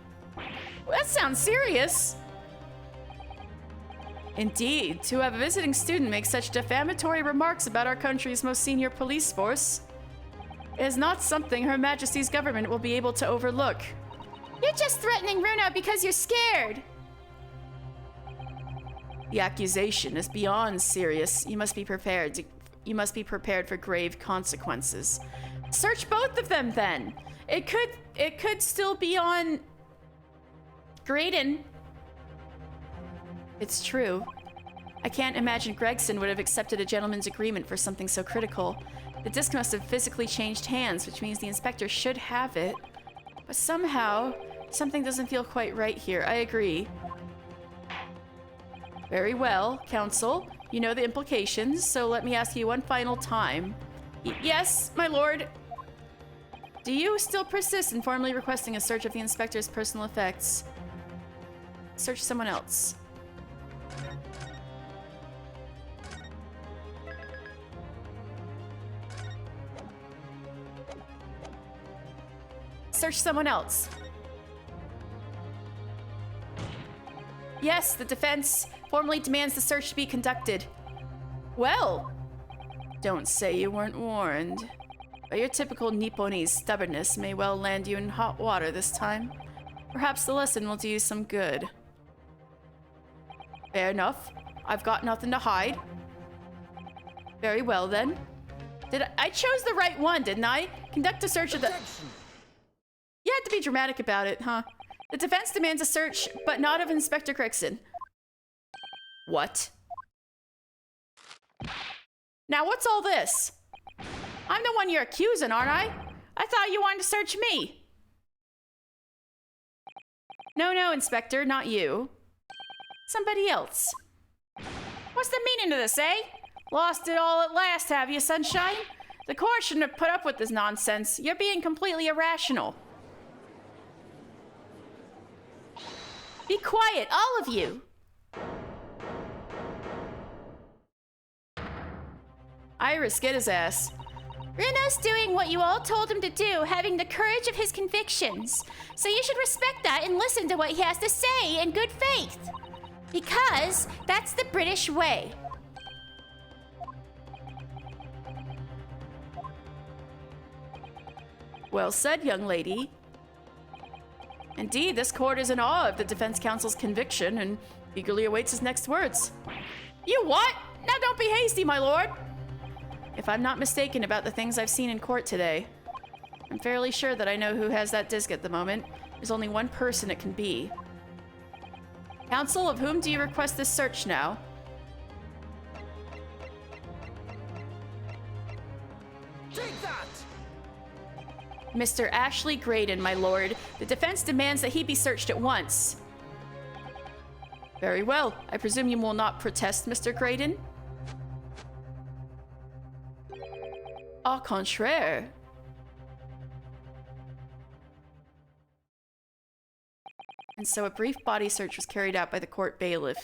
Well, that sounds serious. Indeed, to have a visiting student make such defamatory remarks about our country's most senior police force is not something Her Majesty's government will be able to overlook. You're just threatening Runa because you're scared. The accusation is beyond serious. You must be prepared for grave consequences. Search both of them then. It could still be on Graydon. It's true. I can't imagine Gregson would have accepted a gentleman's agreement for something so critical. The disc must have physically changed hands, which means the inspector should have it. But somehow, something doesn't feel quite right here. I agree. Very well, counsel. You know the implications, so let me ask you one final time. Yes, my lord. Do you still persist in formally requesting a search of the inspector's personal effects? Search someone else. Search someone else. Yes, the defense formally demands the search to be conducted. Well, don't say you weren't warned. But your typical Nipponese stubbornness may well land you in hot water this time. Perhaps the lesson will do you some good. Fair enough. I've got nothing to hide. Very well then. I chose the right one, didn't I? Conduct a search of the... You had to be dramatic about it, huh? The defense demands a search, but not of Inspector Gregson. What? Now what's all this? I'm the one you're accusing, aren't I? I thought you wanted to search me. No, Inspector, not you. Somebody else. What's the meaning of this, eh? Lost it all at last, have you, Sunshine? The court shouldn't have put up with this nonsense. You're being completely irrational. Be quiet, all of you! Iris, get his ass. Runo's doing what you all told him to do, having the courage of his convictions. So you should respect that and listen to what he has to say in good faith. Because that's the British way. Well said, young lady. Indeed, this court is in awe of the defense counsel's conviction and eagerly awaits his next words. You what? Now don't be hasty, my lord. if I'm not mistaken about the things I've seen in court today, I'm fairly sure that I know who has that disc at the moment. There's only one person it can be. Counsel, of whom do you request this search now? Take that! Mr. Ashley Graydon, my lord. The defense demands that he be searched at once. Very well. I presume you will not protest, Mr. Graydon? Au contraire. And so a brief body search was carried out by the court bailiff.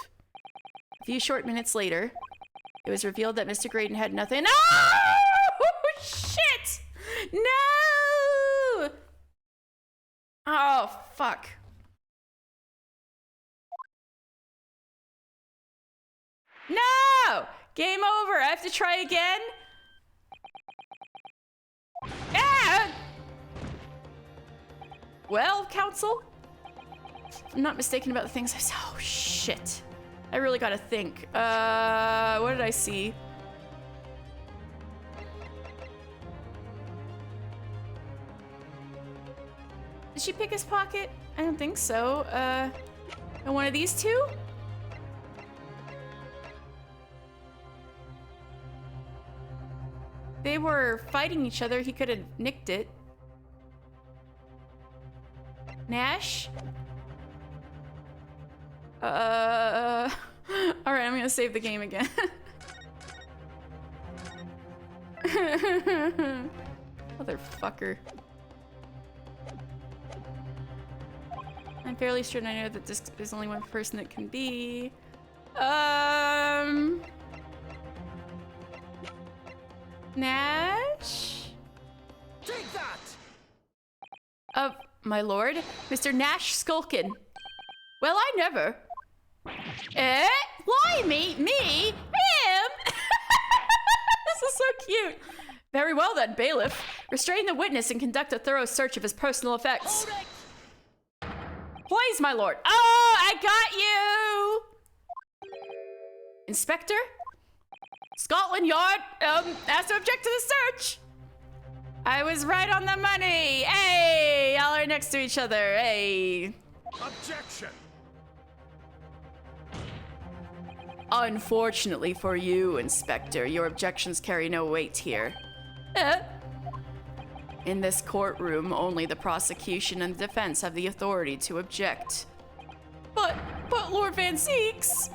A few short minutes later, it was revealed that Mr. Graydon had nothing— Oh, shit! No! Oh, fuck. No! Game over. I have to try again? Ah! Well, counsel, if I'm not mistaken about the things I saw. Oh, shit. I really gotta think. What did I see? Did she pick his pocket? I don't think so. And one of these two? They were fighting each other. He could have nicked it. Nash? Alright, I'm gonna save the game again. Motherfucker. I'm fairly sure I know that there's only one person that can be. Nash? Take that! My lord? Mr. Nash Skulkin. Well, I never. Eh? Why me? Me? Him? This is so cute. Very well then, bailiff. Restrain the witness and conduct a thorough search of his personal effects. Please, my lord. Oh, I got you! Inspector? Scotland Yard, has to object to the search. I was right on the money. Hey, y'all are next to each other. Hey. Objection! Unfortunately for you, Inspector, your objections carry no weight here. In this courtroom, only the prosecution and the defense have the authority to object. But Lord Van Zeeks!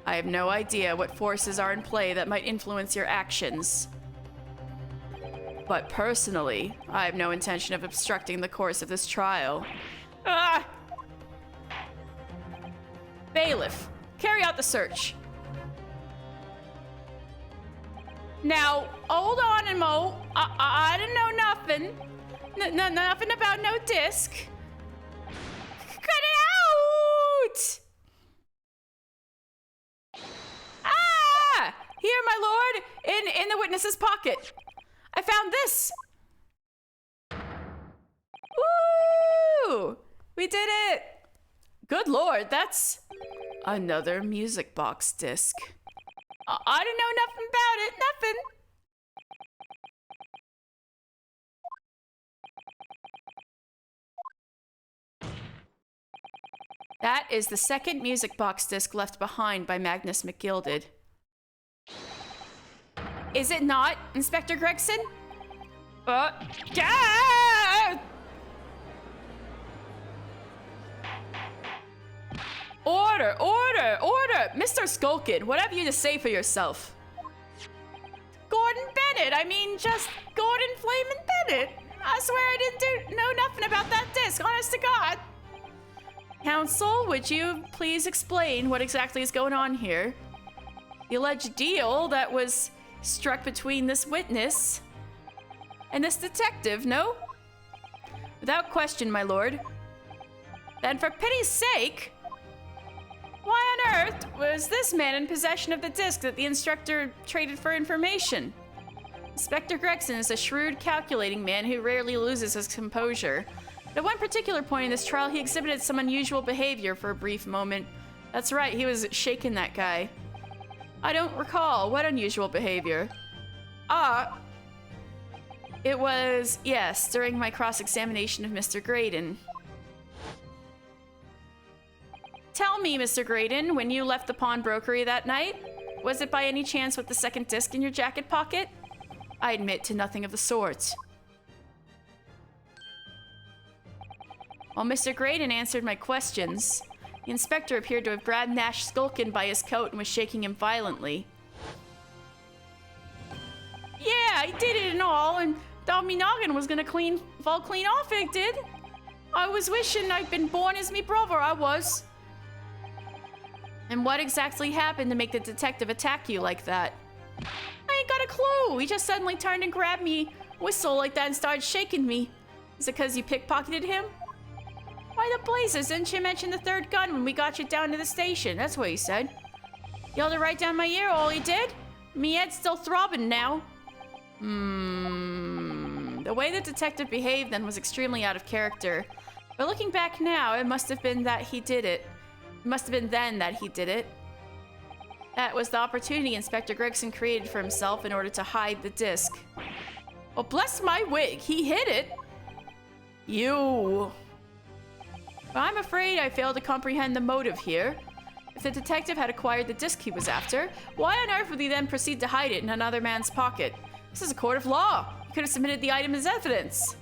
I have no idea what forces are in play that might influence your actions. But personally, I have no intention of obstructing the course of this trial. Ah! Bailiff, carry out the search. Now, hold on, Mo. I didn't know nothing. Nothing about no disc. Cut it out! Ah! Here, my lord, in the witness's pocket. I found this. Woo! We did it. Good lord, that's another music box disc. I didn't know nothing about it. Nothing. That is the second music box disc left behind by Magnus McGilded. Is it not, Inspector Gregson? Yeah! Order! Mr. Skulkin, what have you to say for yourself? Gordon Bennett, I mean, just Gordon Flamin' Bennett. I swear I didn't know nothing about that disc, honest to God. Counsel, would you please explain what exactly is going on here? The alleged deal that was struck between this witness and this detective, no? Without question, my lord. Then for pity's sake, why on earth was this man in possession of the disc that the instructor traded for information? Inspector Gregson is a shrewd, calculating man who rarely loses his composure. But at one particular point in this trial, he exhibited some unusual behavior for a brief moment. That's right, he was shaking that guy. I don't recall. What unusual behavior? It was, yes, during my cross-examination of Mr. Graydon. Tell me, Mr. Graydon, when you left the pawnbrokery that night, was it by any chance with the second disc in your jacket pocket? I admit to nothing of the sort. While Mr. Graydon answered my questions, the inspector appeared to have grabbed Nash Skulkin by his coat and was shaking him violently. Yeah, I did it and all, and thought me noggin was gonna fall clean off, it did. I was wishing I'd been born as me brother, I was. And what exactly happened to make the detective attack you like that? I ain't got a clue. He just suddenly turned and grabbed me whistle like that and started shaking me. Is it because you pickpocketed him? Why the blazes, didn't you mention the third gun when we got you down to the station? That's what he said. Yelled it right down my ear, all he did? Me head's still throbbing now. The way the detective behaved then was extremely out of character. But looking back now, it must have been that he did it. It must have been then that he did it. That was the opportunity Inspector Gregson created for himself in order to hide the disc. Well, bless my wig, he hid it. You. But I'm afraid I failed to comprehend the motive here. If the detective had acquired the disc he was after, why on earth would he then proceed to hide it in another man's pocket? This is a court of law. He could have submitted the item as evidence.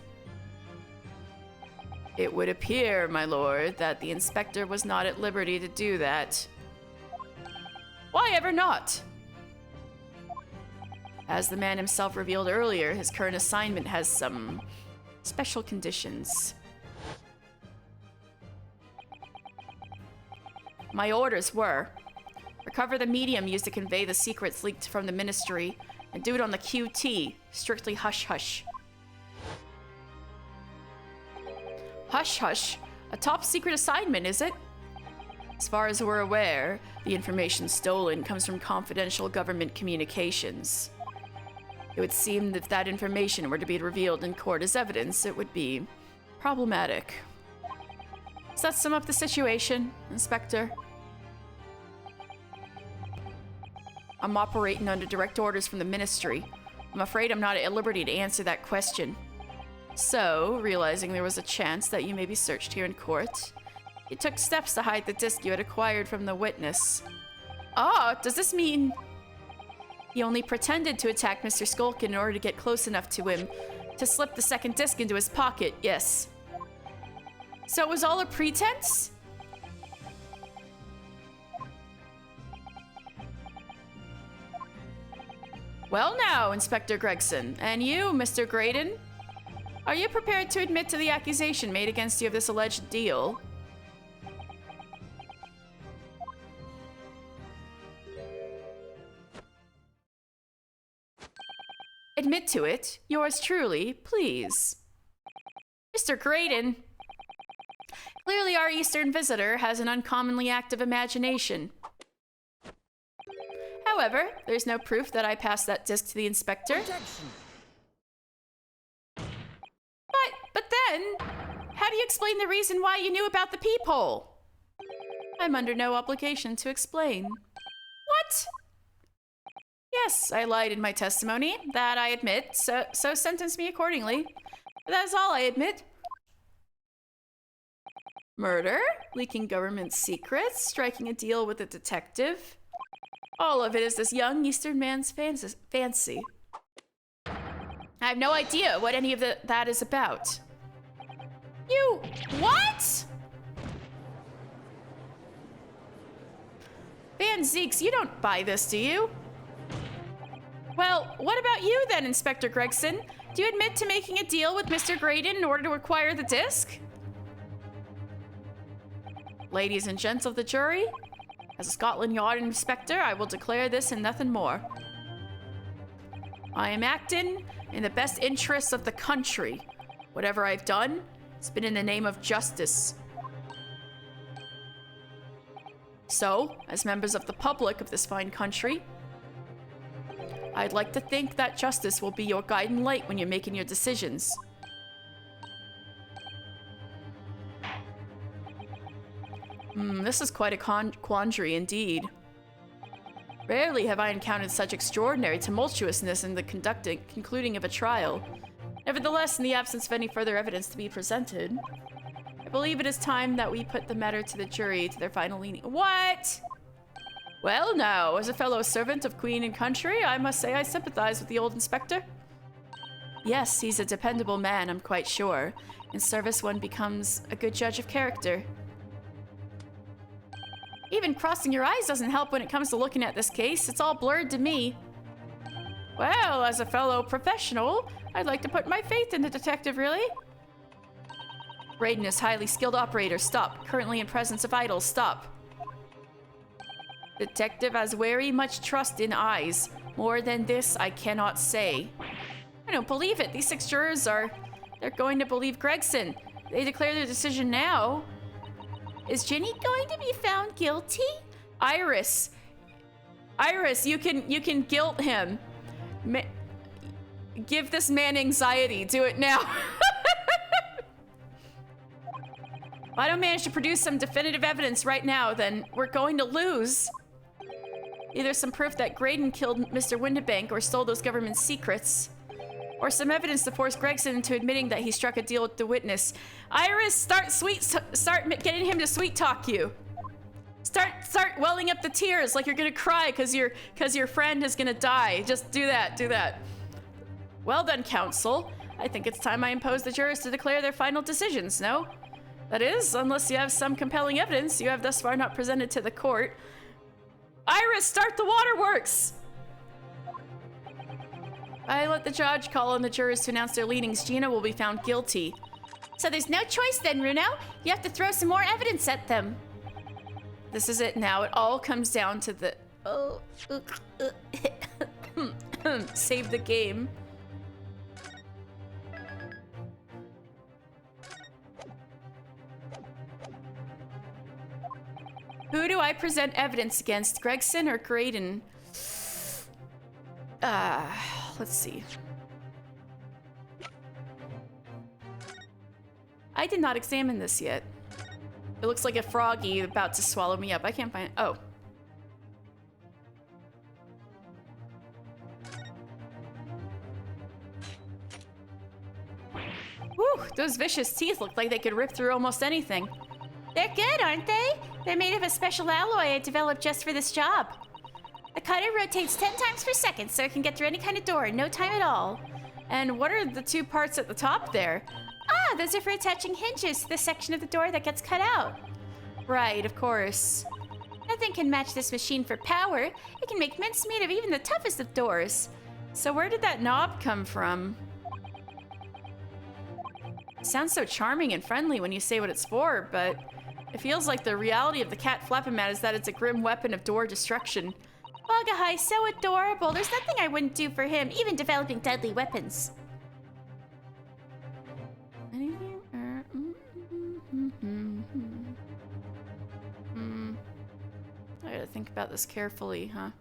It would appear, my lord, that the inspector was not at liberty to do that. Why ever not? As the man himself revealed earlier, his current assignment has some special conditions. My orders were: recover the medium used to convey the secrets leaked from the ministry, and do it on the QT, strictly hush-hush. Hush-hush? A top-secret assignment, is it? As far as we're aware, the information stolen comes from confidential government communications. It would seem that if that information were to be revealed in court as evidence, it would be problematic. Does that sum up the situation, Inspector? I'm operating under direct orders from the ministry. I'm afraid I'm not at liberty to answer that question. So, realizing there was a chance that you may be searched here in court, you took steps to hide the disc you had acquired from the witness. Does this mean he only pretended to attack Mr. Skulkin in order to get close enough to him to slip the second disc into his pocket? Yes. So it was all a pretense? Well now, Inspector Gregson, and you, Mr. Graydon, are you prepared to admit to the accusation made against you of this alleged deal? Admit to it. Yours truly, please. Mr. Graydon. Clearly our Eastern visitor has an uncommonly active imagination. However, there's no proof that I passed that disc to the inspector. Objection. But then, how do you explain the reason why you knew about the peephole? I'm under no obligation to explain. What? Yes, I lied in my testimony. That I admit, so sentence me accordingly. But that is all I admit. Murder, leaking government secrets, striking a deal with a detective. All of it is this young Eastern man's fancy. I have no idea what any of that is about. You... what? Van Zeeks, you don't buy this, do you? Well, what about you then, Inspector Gregson? Do you admit to making a deal with Mr. Graydon in order to acquire the disc? Ladies and gents of the jury, as a Scotland Yard inspector, I will declare this and nothing more. I am acting in the best interests of the country. Whatever I've done, it's been in the name of justice. So, as members of the public of this fine country, I'd like to think that justice will be your guiding light when you're making your decisions. This is quite a quandary indeed. Rarely have I encountered such extraordinary tumultuousness in the concluding of a trial. Nevertheless, in the absence of any further evidence to be presented, I believe it is time that we put the matter to the jury to their final leaning. What? Well, now, as a fellow servant of Queen and country, I must say I sympathize with the old inspector. Yes, he's a dependable man, I'm quite sure. In service, one becomes a good judge of character. Even crossing your eyes doesn't help when it comes to looking at this case. It's all blurred to me. Well, as a fellow professional, I'd like to put my faith in the detective, really. Raiden is highly skilled operator. Stop. Currently in presence of idols. Stop. Detective has very much trust in eyes. More than this, I cannot say. I don't believe it. These 6 jurors they're going to believe Gregson. They declare their decision now. Is Ginny going to be found guilty? Iris, you can guilt him. Give this man anxiety. Do it now. If I don't manage to produce some definitive evidence right now, then we're going to lose. Either some proof that Graydon killed Mr. Windibank or stole those government secrets, or some evidence to force Gregson into admitting that he struck a deal with the witness. Iris, start getting him to sweet talk you. Start welling up the tears like you're gonna cry because your friend is gonna die. Just do that. Well then, counsel. I think it's time I impose the jurors to declare their final decisions, no? That is, unless you have some compelling evidence you have thus far not presented to the court. Iris, start the waterworks! I let the judge call on the jurors to announce their leanings. Gina will be found guilty. So there's no choice then, Runo. You have to throw some more evidence at them. This is it now. It all comes down to the... Save the game. Who do I present evidence against? Gregson or Graydon? Let's see. I did not examine this yet. It looks like a froggy about to swallow me up. I can't find it. Oh. Whew, those vicious teeth look like they could rip through almost anything. They're good, aren't they? They're made of a special alloy I developed just for this job. The cutter rotates 10 times per second, so it can get through any kind of door in no time at all. And what are the 2 parts at the top there? Ah, those are for attaching hinges to the section of the door that gets cut out. Right, of course. Nothing can match this machine for power. It can make mincemeat of even the toughest of doors. So where did that knob come from? It sounds so charming and friendly when you say what it's for, but it feels like the reality of the cat Flappamat is that it's a grim weapon of door destruction. Bugahai, so adorable. There's nothing I wouldn't do for him, even developing deadly weapons. I gotta think about this carefully, huh?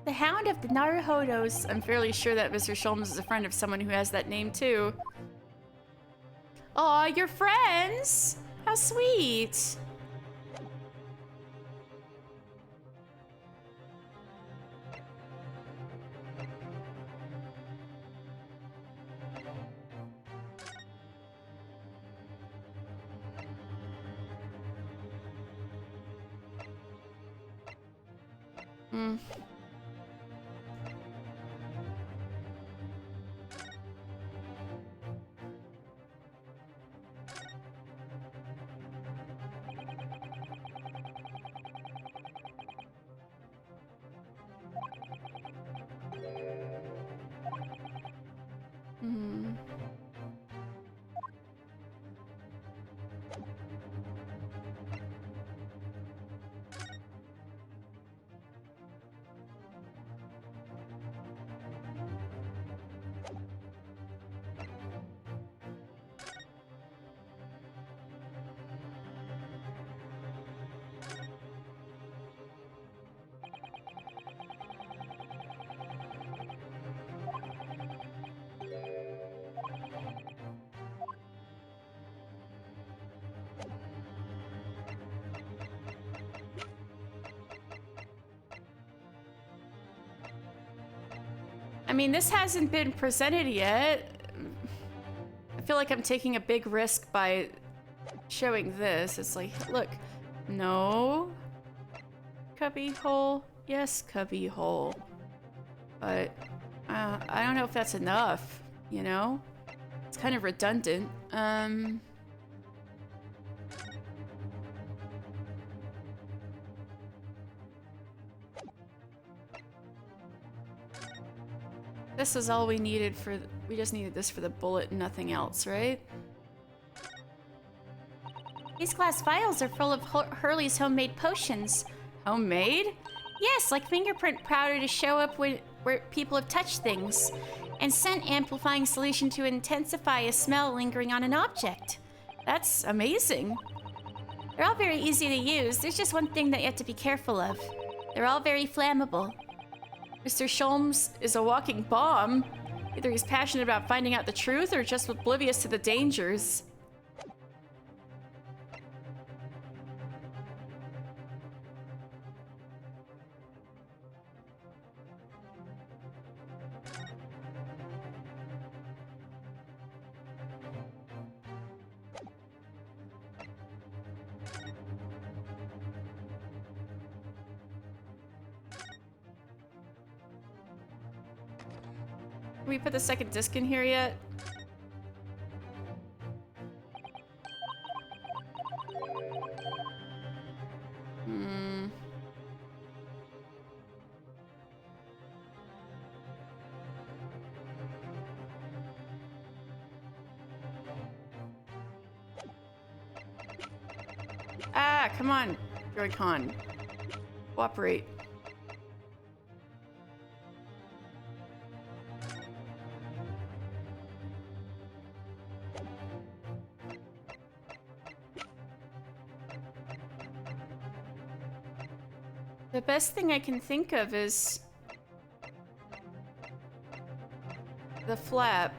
The Hound of the Naruhodos. I'm fairly sure that Mr. Sholmes is a friend of someone who has that name too. Aw, you're friends! How sweet! Hmm. Hmm. I mean, this hasn't been presented yet. I feel like I'm taking a big risk by showing this. It's like, look, no. Cubby hole. Yes, cubby hole. But I don't know if that's enough, you know? It's kind of redundant. This is all we needed for... We just needed this for the bullet and nothing else, right? These glass vials are full of Hurley's homemade potions. Homemade? Yes, like fingerprint powder to show up where people have touched things, and scent amplifying solution to intensify a smell lingering on an object. That's amazing. They're all very easy to use. There's just one thing that you have to be careful of. They're all very flammable. Mr. Sholmes is a walking bomb. Either he's passionate about finding out the truth or just oblivious to the dangers. Can we put the second disc in here yet? Hmm. Ah, come on, Joy-Con. Cooperate. The best thing I can think of is the flap.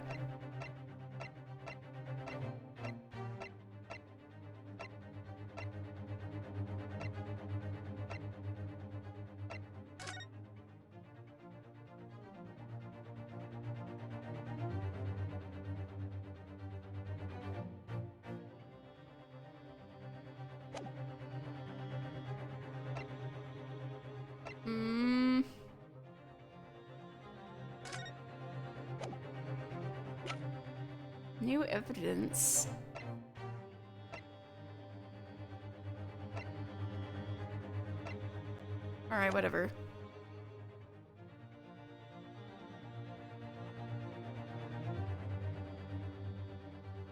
New evidence. Alright, whatever.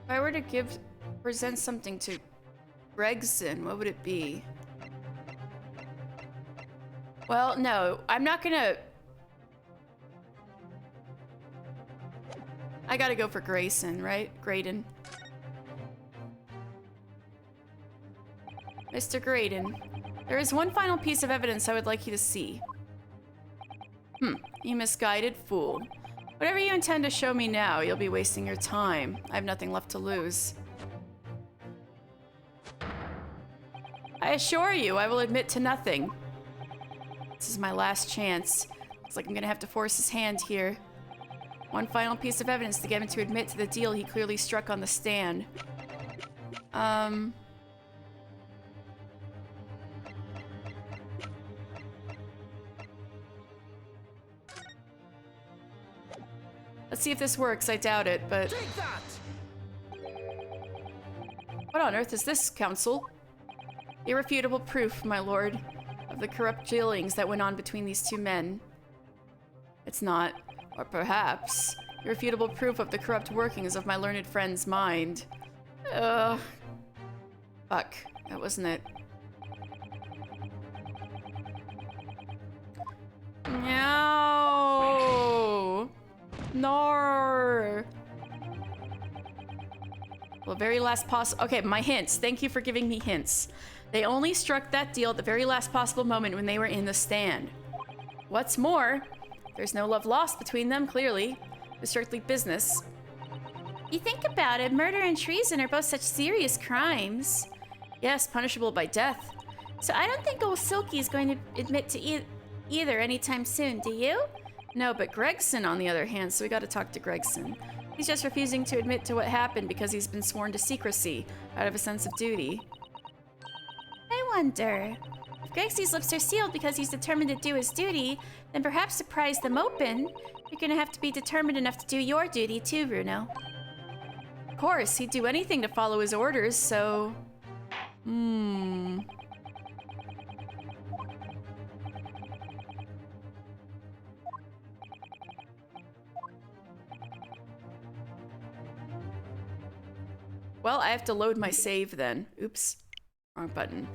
If I were to present something to Gregson, what would it be? Well, no, I'm not gonna... I gotta go for Grayson, right? Graydon. Mr. Graydon. There is one final piece of evidence I would like you to see. You misguided fool. Whatever you intend to show me now, you'll be wasting your time. I have nothing left to lose. I assure you, I will admit to nothing. This is my last chance. Looks like I'm gonna have to force his hand here. One final piece of evidence to get him to admit to the deal he clearly struck on the stand. Let's see if this works. I doubt it, but... Take that! What on earth is this, Council? Irrefutable proof, my lord, of the corrupt dealings that went on between these two men. It's not, or perhaps, irrefutable proof of the corrupt workings of my learned friend's mind. Ugh. Fuck, that wasn't it. No! No! Well, very last okay, my hints. Thank you for giving me hints. They only struck that deal at the very last possible moment when they were in the stand. What's more, there's no love lost between them, clearly. It's strictly business. You think about it, murder and treason are both such serious crimes. Yes, punishable by death. So I don't think old Silky is going to admit to either anytime soon, do you? No, but Gregson, on the other hand, so we gotta talk to Gregson. He's just refusing to admit to what happened because he's been sworn to secrecy, out of a sense of duty. I wonder. If Gregsy's lips are sealed because he's determined to do his duty, then perhaps to prise them open, you're gonna have to be determined enough to do your duty too, Bruno. Of course, he'd do anything to follow his orders, so... Well, I have to load my save then. Oops. Wrong button.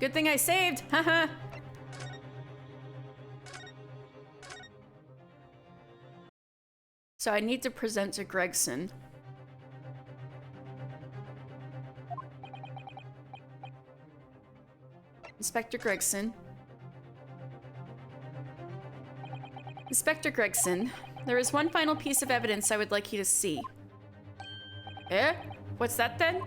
Good thing I saved! Haha! So I need to present to Gregson. Inspector Gregson. Inspector Gregson, there is one final piece of evidence I would like you to see. Eh? What's that then?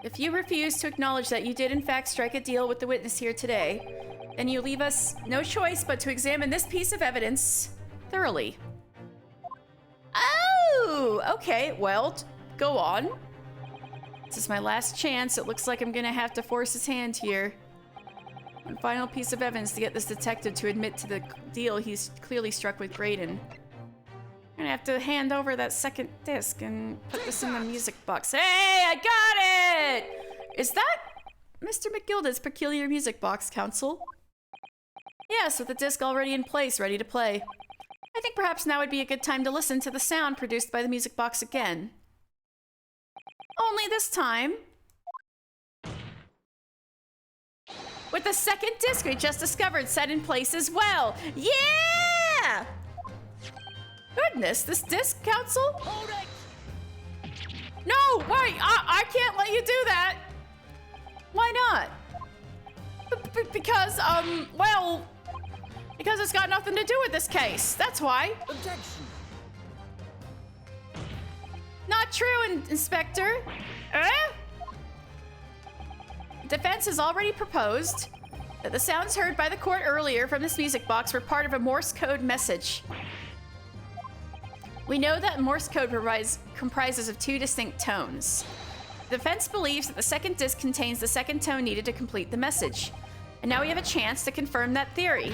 If you refuse to acknowledge that you did in fact strike a deal with the witness here today, then you leave us no choice but to examine this piece of evidence thoroughly. Oh! Okay, well, go on. This is my last chance. It looks like I'm gonna have to force his hand here. One final piece of evidence to get this detective to admit to the deal he's clearly struck with Graydon. I'm gonna have to hand over that second disc and put this in the music box. Hey, I got it! Is that Mr. McGilda's peculiar music box, Council? Yes, with the disc already in place, ready to play. I think perhaps now would be a good time to listen to the sound produced by the music box again. Only this time, with the second disc we just discovered set in place as well. Yeah! Goodness, this disc, Council? Hold it! No, wait, I can't let you do that. Why not? Because, well, because it's got nothing to do with this case. That's why. Objection! Not true, Inspector. Defense has already proposed that the sounds heard by the court earlier from this music box were part of a Morse code message. We know that Morse code comprises of two distinct tones. The defense believes that the second disc contains the second tone needed to complete the message. And now we have a chance to confirm that theory.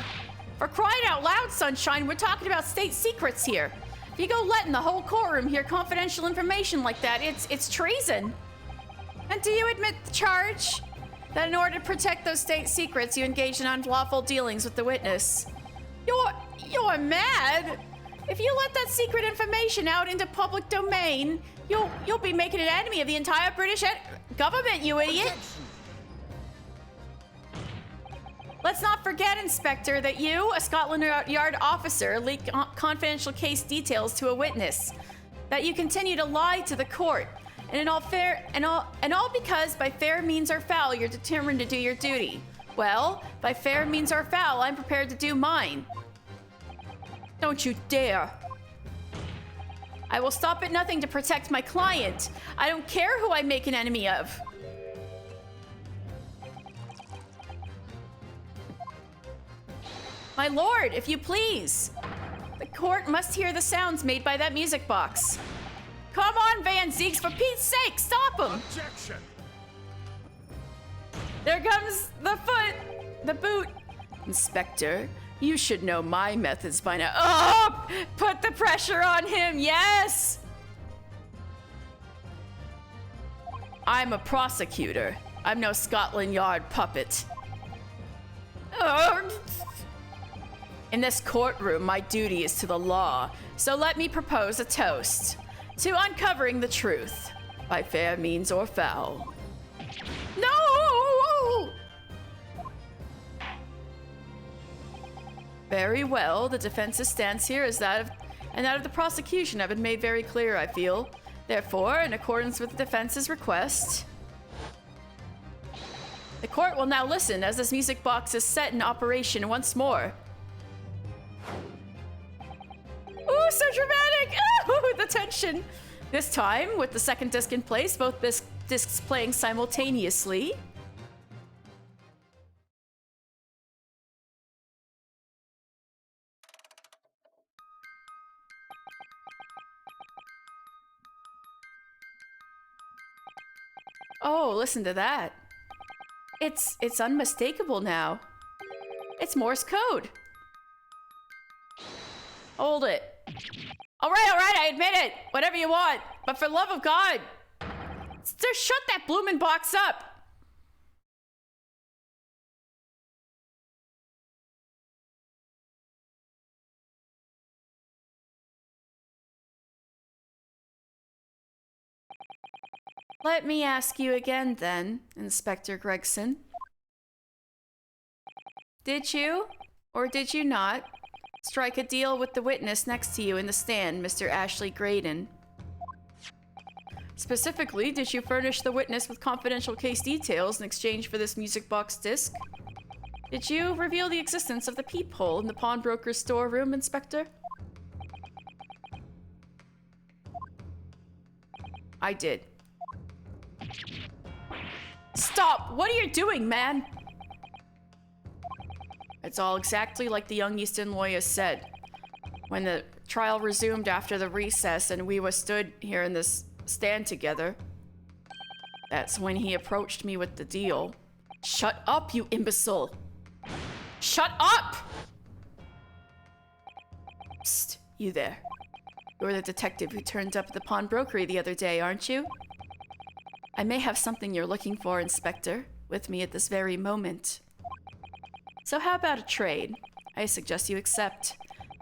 For crying out loud, Sunshine, we're talking about state secrets here. If you go letting the whole courtroom hear confidential information like that, it's treason. And do you admit the charge? That in order to protect those state secrets, you engaged in unlawful dealings with the witness. You're mad? If you let that secret information out into public domain, you'll be making an enemy of the entire British government, you idiot. Objection! Let's not forget, Inspector, that you, a Scotland Yard officer, leaked confidential case details to a witness. That you continue to lie to the court. And all because by fair means or foul, you're determined to do your duty. Well, by fair means or foul, I'm prepared to do mine. Don't you dare. I will stop at nothing to protect my client. I don't care who I make an enemy of. My lord, if you please. The court must hear the sounds made by that music box. Come on, Van Zeeks, for Pete's sake, stop him! Objection! There comes the boot. Inspector, you should know my methods by now. Oh, put the pressure on him, yes! I'm a prosecutor. I'm no Scotland Yard puppet. In this courtroom, my duty is to the law, so let me propose a toast to uncovering the truth by fair means or foul. No! Very well, the defense's stance here is that of the prosecution have been made very clear, I feel. Therefore, in accordance with the defense's request, the court will now listen as this music box is set in operation once more. Ooh, so dramatic! Ooh, the tension! This time, with the second disc in place, both discs playing simultaneously. Oh, listen to that. It's unmistakable now. It's Morse code. Hold it. All right, I admit it. Whatever you want. But for the love of God, just shut that bloomin' box up. Let me ask you again then, Inspector Gregson. Did you, or did you not, strike a deal with the witness next to you in the stand, Mr. Ashley Graydon? Specifically, did you furnish the witness with confidential case details in exchange for this music box disc? Did you reveal the existence of the peephole in the pawnbroker's storeroom, Inspector? I did. Stop! What are you doing, man? It's all exactly like the young Easton lawyer said. When the trial resumed after the recess and we were stood here in this stand together, that's when he approached me with the deal. Shut up, you imbecile! Shut up! Psst, you there. You're the detective who turned up at the pawnbrokery the other day, aren't you? I may have something you're looking for, Inspector, with me at this very moment. So how about a trade? I suggest you accept.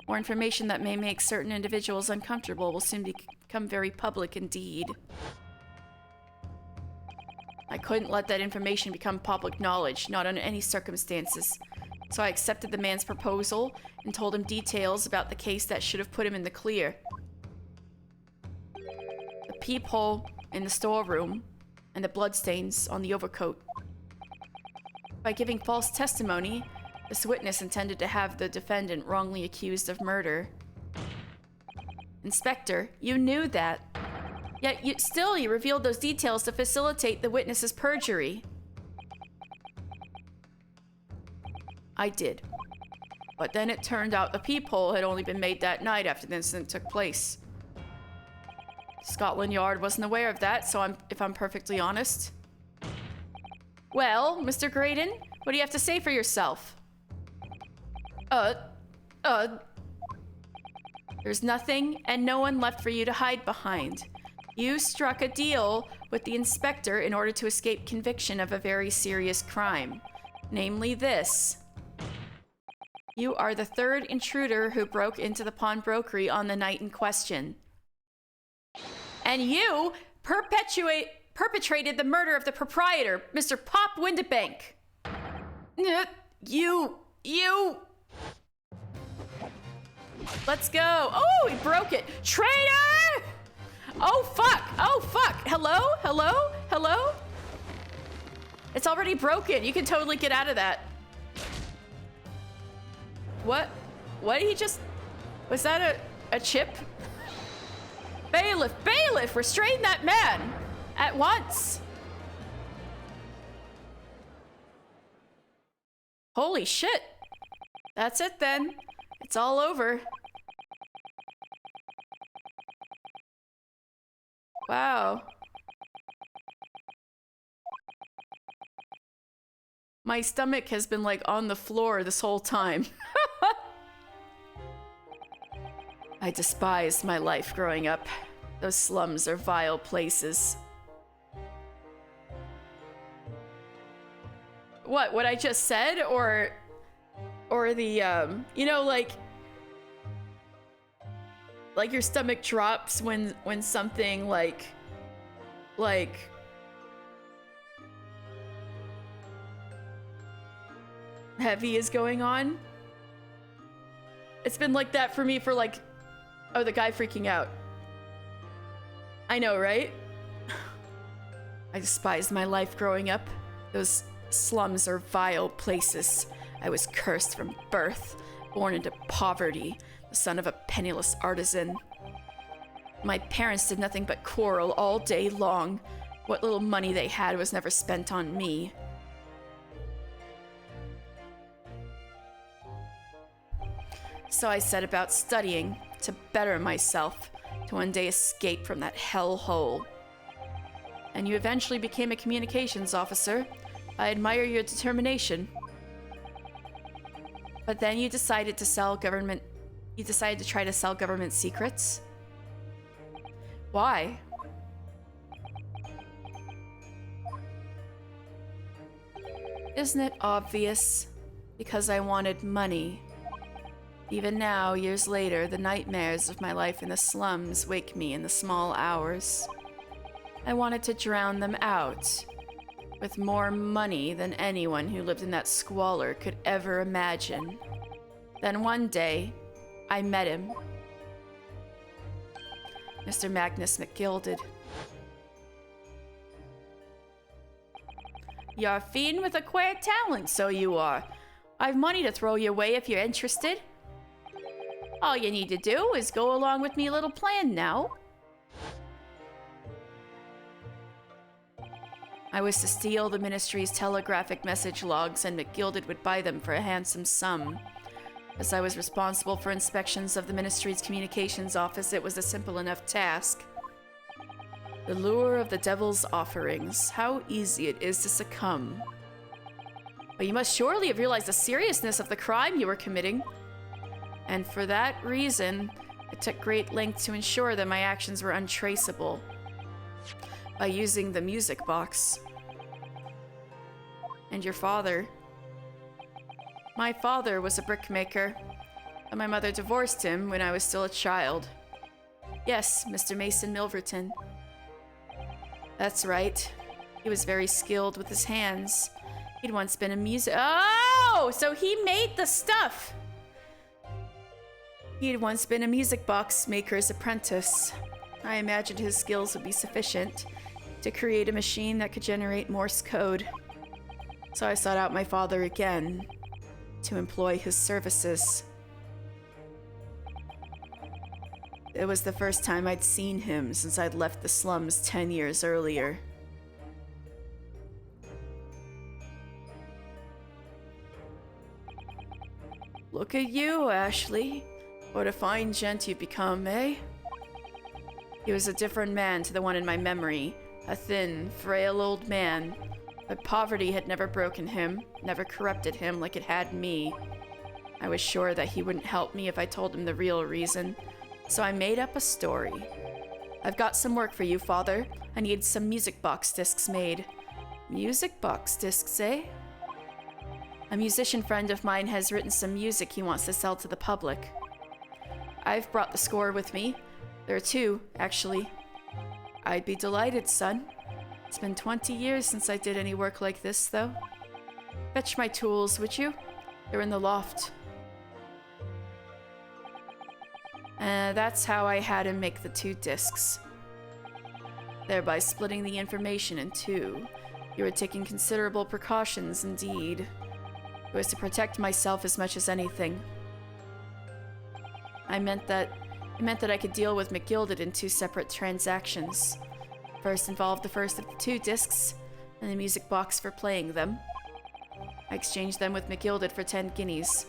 More information that may make certain individuals uncomfortable will soon become very public indeed. I couldn't let that information become public knowledge, not under any circumstances. So I accepted the man's proposal and told him details about the case that should have put him in the clear. The peephole in the storeroom and the bloodstains on the overcoat. By giving false testimony, this witness intended to have the defendant wrongly accused of murder. Inspector, you knew that. Yet you revealed those details to facilitate the witness's perjury. I did. But then it turned out the peephole had only been made that night after the incident took place. Scotland Yard wasn't aware of that, so if I'm perfectly honest. Well, Mr. Graydon, what do you have to say for yourself? There's nothing and no one left for you to hide behind. You struck a deal with the inspector in order to escape conviction of a very serious crime. Namely this. You are the third intruder who broke into the pawnbrokery on the night in question. And you perpetrated the murder of the proprietor, Mr. Pop Windibank. You. Let's go. Oh, he broke it. Traitor! Oh, fuck. Hello? Hello? Hello? It's already broken. You can totally get out of that. What? What did he just... Was that a chip? Bailiff! Bailiff! Restrain that man! At once! Holy shit! That's it then. It's all over. Wow. My stomach has been like on the floor this whole time. I despised my life growing up. Those slums are vile places. What I just said, or the you know, like your stomach drops when something like heavy is going on. It's been like that for me for like, oh, the guy freaking out. I know, right? I despised my life growing up. Those slums are vile places. I was cursed from birth, born into poverty, the son of a penniless artisan. My parents did nothing but quarrel all day long. What little money they had was never spent on me. So I set about studying to better myself, to one day escape from that hellhole. And you eventually became a communications officer. I admire your determination. But then you decided to try to sell government secrets? Why? Isn't it obvious? Because I wanted money. Even now, years later, the nightmares of my life in the slums wake me in the small hours. I wanted to drown them out with more money than anyone who lived in that squalor could ever imagine. Then one day, I met him. Mr. Magnus McGilded. You're a fiend with a queer talent, so you are. I've money to throw your way if you're interested. All you need to do is go along with me little plan now. I was to steal the ministry's telegraphic message logs, and McGilded would buy them for a handsome sum. As I was responsible for inspections of the ministry's communications office, it was a simple enough task. The lure of the devil's offerings. How easy it is to succumb. But you must surely have realized the seriousness of the crime you were committing. And for that reason, I took great lengths to ensure that my actions were untraceable. By using the music box. And your father. My father was a brickmaker, and my mother divorced him when I was still a child. Yes, Mr. Mason Milverton. That's right. He was very skilled with his hands. He'd once been a Oh! So he made the stuff! He had once been a music box maker's apprentice. I imagined his skills would be sufficient to create a machine that could generate Morse code. So I sought out my father again to employ his services. It was the first time I'd seen him since I'd left the slums 10 years earlier. Look at you, Ashley. What a fine gent you've become, eh? He was a different man to the one in my memory. A thin, frail old man. But poverty had never broken him, never corrupted him like it had me. I was sure that he wouldn't help me if I told him the real reason. So I made up a story. I've got some work for you, Father. I need some music box discs made. Music box discs, eh? A musician friend of mine has written some music he wants to sell to the public. I've brought the score with me. There are two, actually. I'd be delighted, son. It's been 20 years since I did any work like this, though. Fetch my tools, would you? They're in the loft. That's how I had him make the two discs. thereby splitting the information in two. You were taking considerable precautions indeed. It was to protect myself as much as anything. It meant that I could deal with McGilded in two separate transactions. First involved the first of the two discs, and the music box for playing them. I exchanged them with McGilded for 10 guineas.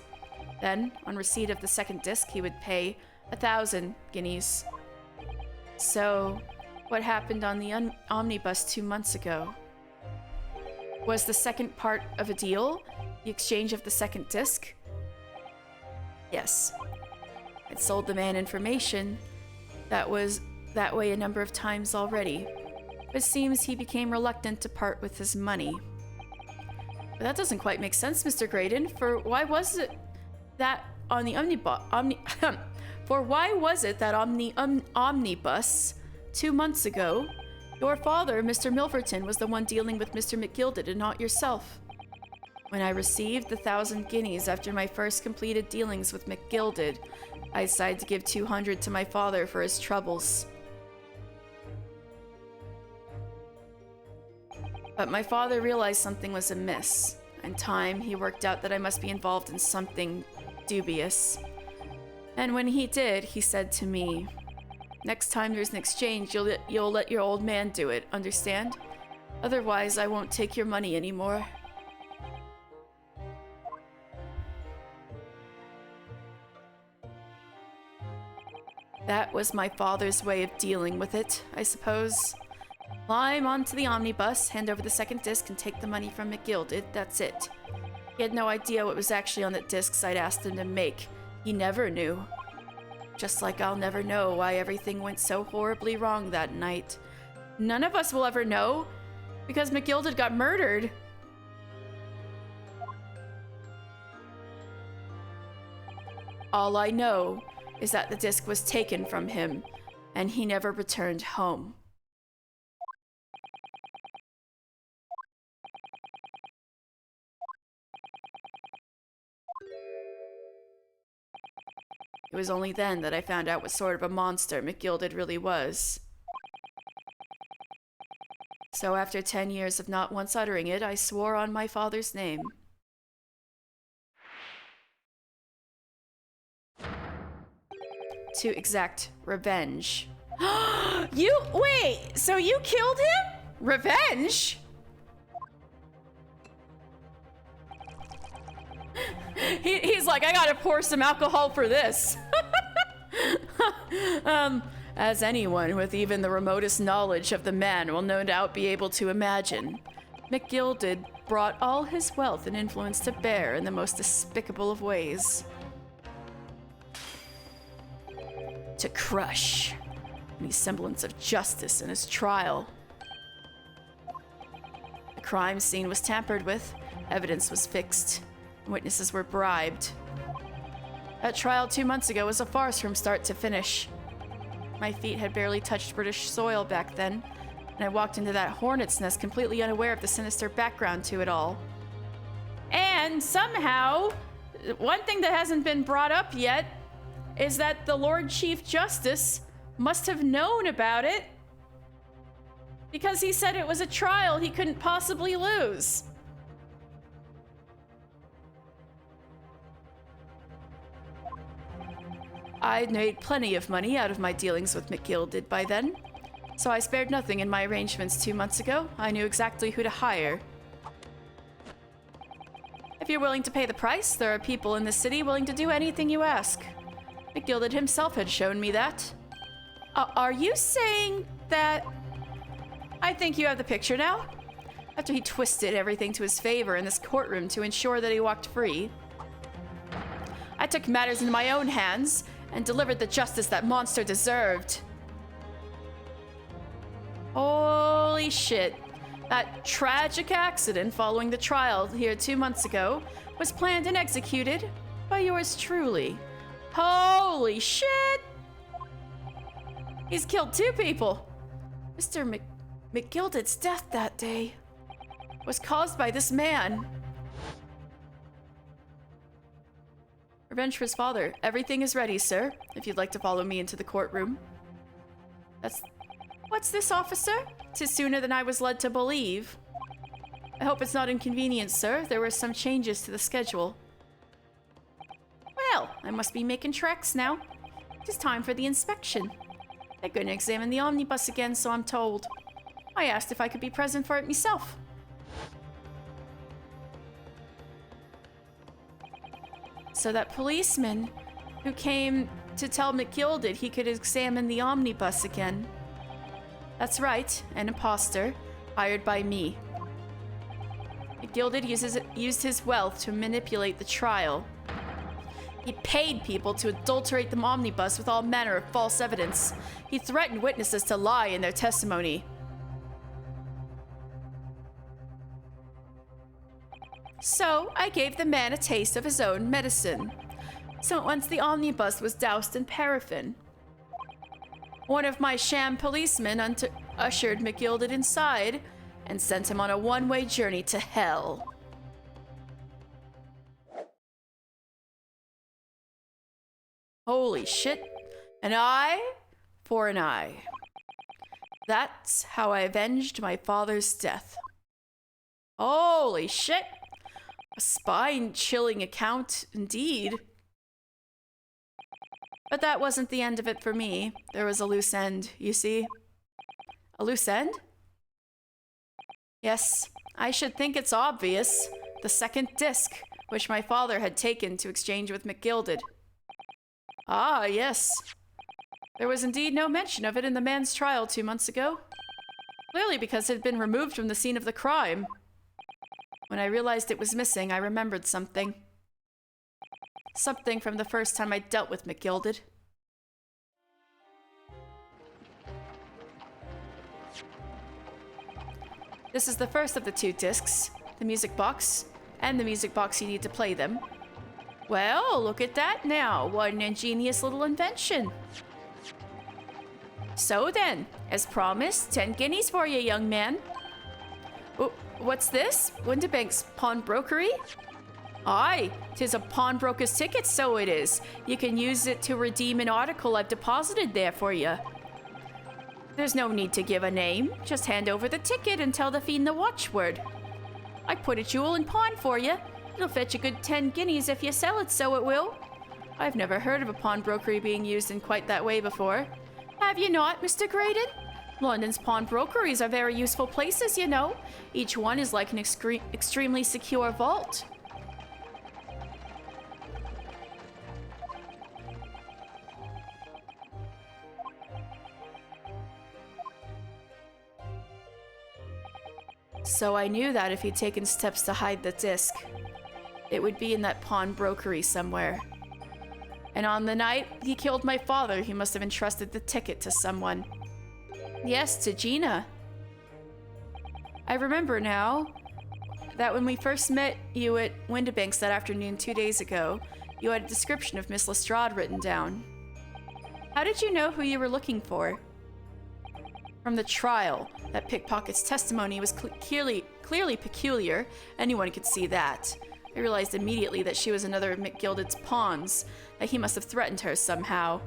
Then, on receipt of the second disc, he would pay 1,000 guineas. So, what happened on the omnibus 2 months ago? Was the second part of a deal the exchange of the second disc? Yes. I'd sold the man information that was that way a number of times already, but it seems he became reluctant to part with his money. But that doesn't quite make sense, Mr. Graydon, for why was it that on the omnibus 2 months ago, your father, Mr. Milverton, was the one dealing with Mr. McGilded and not yourself? When I received the 1,000 guineas after my first completed dealings with McGilded, I decided to give 200 to my father for his troubles. But my father realized something was amiss. In time, he worked out that I must be involved in something dubious. And when he did, he said to me, "Next time there's an exchange, you'll let your old man do it, understand? Otherwise, I won't take your money anymore." That was my father's way of dealing with it, I suppose. Climb onto the omnibus, hand over the second disc, and take the money from McGilded. That's it. He had no idea what was actually on the discs I'd asked him to make. He never knew. Just like I'll never know why everything went so horribly wrong that night. None of us will ever know, because McGilded got murdered. All I know is that the disc was taken from him, and he never returned home. It was only then that I found out what sort of a monster McGilded really was. So after 10 years of not once uttering it, I swore on my father's name. To exact revenge. Wait, so you killed him? Revenge? He's like, I gotta pour some alcohol for this. As anyone with even the remotest knowledge of the man will no doubt be able to imagine, McGilded brought all his wealth and influence to bear in the most despicable of ways. To crush any semblance of justice in his trial. The crime scene was tampered with, evidence was fixed, and witnesses were bribed. That trial 2 months ago was a farce from start to finish. My feet had barely touched British soil back then, and I walked into that hornet's nest completely unaware of the sinister background to it all. And somehow, one thing that hasn't been brought up yet is that the Lord Chief Justice must have known about it, because he said it was a trial he couldn't possibly lose. I'd made plenty of money out of my dealings with McGilded by then, so I spared nothing in my arrangements 2 months ago. I knew exactly who to hire. If you're willing to pay the price, there are people in the city willing to do anything you ask. McGilded himself had shown me that. Are you saying that... I think you have the picture now? After he twisted everything to his favor in this courtroom to ensure that he walked free, I took matters into my own hands and delivered the justice that monster deserved. Holy shit. That tragic accident following the trial here 2 months ago was planned and executed by yours truly. Holy shit! He's killed 2 people. Mr. McGilded's death that day was caused by this man. Revenge for his father. Everything is ready, sir, if you'd like to follow me into the courtroom. What's this, officer? 'Tis sooner than I was led to believe. I hope it's not inconvenient, sir. There were some changes to the schedule. Well, I must be making tracks now. It is time for the inspection. They're going to examine the omnibus again, so I'm told. I asked if I could be present for it myself. So that policeman who came to tell McGilded he could examine the omnibus again. That's right, an imposter, hired by me. McGilded used his wealth to manipulate the trial. He paid people to adulterate the omnibus with all manner of false evidence. He threatened witnesses to lie in their testimony. So, I gave the man a taste of his own medicine. So once the omnibus was doused in paraffin. One of my sham policemen ushered McGilded inside and sent him on a one-way journey to hell. Holy shit. An eye for an eye. That's how I avenged my father's death. Holy shit. A spine-chilling account indeed. But that wasn't the end of it for me. There was a loose end, you see. A loose end? Yes, I should think it's obvious. The second disc, which my father had taken to exchange with McGilded. Ah, yes. There was indeed no mention of it in the man's trial 2 months ago. Clearly because it had been removed from the scene of the crime. When I realized it was missing, I remembered something. Something from the first time I dealt with McGilded. This is the first of the 2 discs, the music box, and the music box you need to play them. Well, look at that now. What an ingenious little invention. So then, as promised, 10 guineas for you, young man. Oh, what's this? Winterbank's pawnbrokery? Aye, 'tis a pawnbroker's ticket, so it is. You can use it to redeem an article I've deposited there for you. There's no need to give a name. Just hand over the ticket and tell the fiend the watchword. I put a jewel in pawn for you. It'll fetch a good 10 guineas if you sell it, so it will. I've never heard of a pawnbrokery being used in quite that way before. Have you not, Mr. Graydon? London's pawnbrokeries are very useful places, you know. Each one is like an extremely secure vault. So I knew that if he'd taken steps to hide the disc, it would be in that pawnbrokery somewhere. And on the night he killed my father, he must have entrusted the ticket to someone. Yes, to Gina. I remember now that when we first met you at Winterbanks that afternoon 2 days ago, you had a description of Miss Lestrade written down. How did you know who you were looking for? From the trial, that pickpocket's testimony was clearly peculiar. Anyone could see that. I realized immediately that she was another of McGilded's pawns, that he must have threatened her somehow.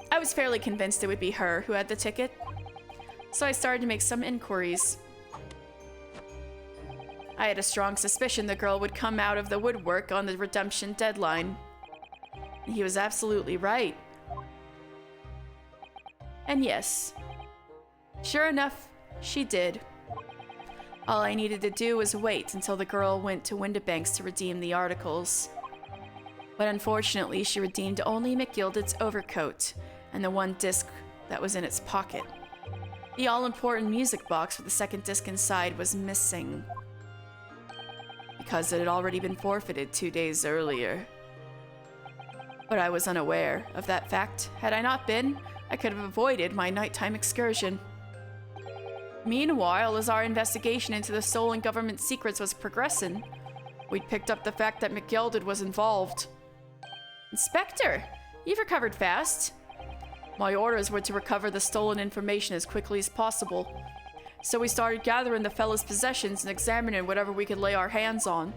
I was fairly convinced it would be her who had the ticket, so I started to make some inquiries. I had a strong suspicion the girl would come out of the woodwork on the redemption deadline. And he was absolutely right. And yes, sure enough, she did. All I needed to do was wait until the girl went to Winterbanks to redeem the articles. But unfortunately, she redeemed only McGilded's overcoat and the one disc that was in its pocket. The all-important music box with the second disc inside was missing, because it had already been forfeited 2 days earlier. But I was unaware of that fact. Had I not been, I could have avoided my nighttime excursion. Meanwhile, as our investigation into the stolen government secrets was progressing, we'd picked up the fact that McGilded was involved. Inspector, you've recovered fast. My orders were to recover the stolen information as quickly as possible. So we started gathering the fella's possessions and examining whatever we could lay our hands on.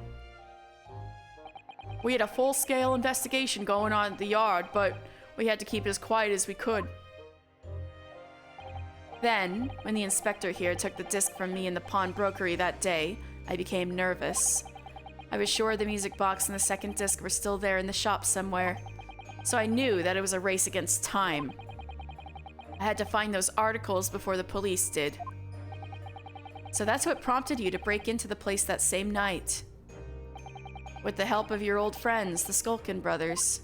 We had a full-scale investigation going on at the yard, but we had to keep it as quiet as we could. Then, when the inspector here took the disc from me in the pawnbrokery that day, I became nervous. I was sure the music box and the second disc were still there in the shop somewhere, so I knew that it was a race against time. I had to find those articles before the police did. So that's what prompted you to break into the place that same night. With the help of your old friends, the Skulkin brothers.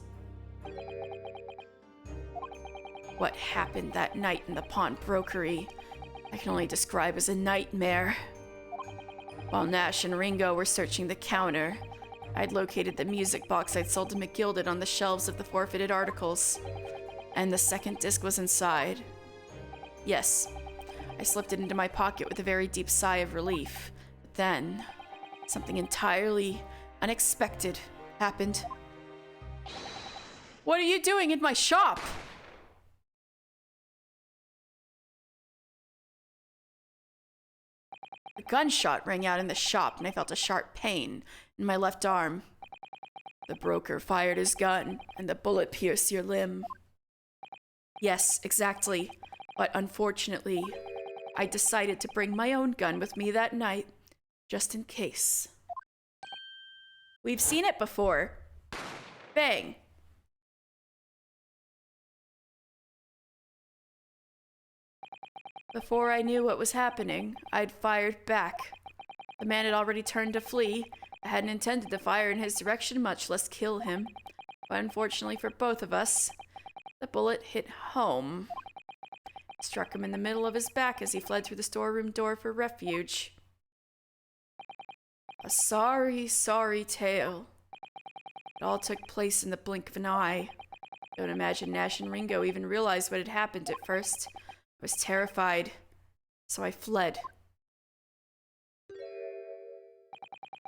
What happened that night in the pawnbrokery, I can only describe as a nightmare. While Nash and Ringo were searching the counter, I'd located the music box I'd sold to McGilded on the shelves of the forfeited articles. And the second disc was inside. Yes, I slipped it into my pocket with a very deep sigh of relief. But then, something entirely unexpected happened. What are you doing in my shop? A gunshot rang out in the shop, and I felt a sharp pain in my left arm. The broker fired his gun, and the bullet pierced your limb. Yes, exactly. But unfortunately, I decided to bring my own gun with me that night, just in case. We've seen it before. Bang. Before I knew what was happening, I'd fired back. The man had already turned to flee. I hadn't intended to fire in his direction, much less kill him. But unfortunately for both of us, the bullet hit home. It struck him in the middle of his back as he fled through the storeroom door for refuge. A sorry, sorry tale. It all took place in the blink of an eye. Don't imagine Nash and Ringo even realized what had happened at first. I was terrified, so I fled.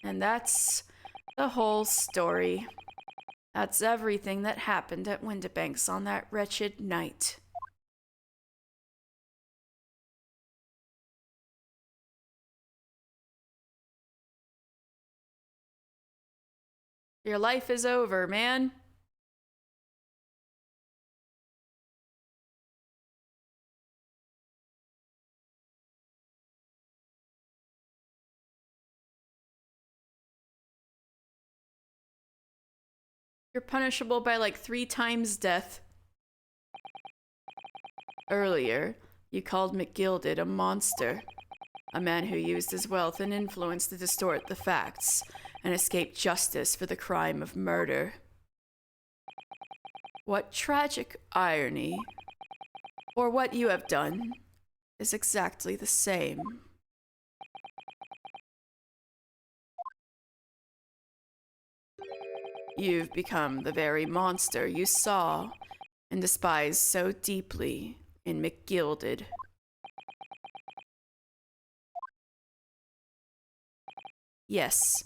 And that's the whole story. That's everything that happened at Windibanks on that wretched night. Your life is over, man. You're punishable by like 3 times death. Earlier, you called McGilded a monster. A man who used his wealth and influence to distort the facts and escape justice for the crime of murder. What tragic irony. For what you have done is exactly the same. You've become the very monster you saw and despised so deeply in McGilded. Yes,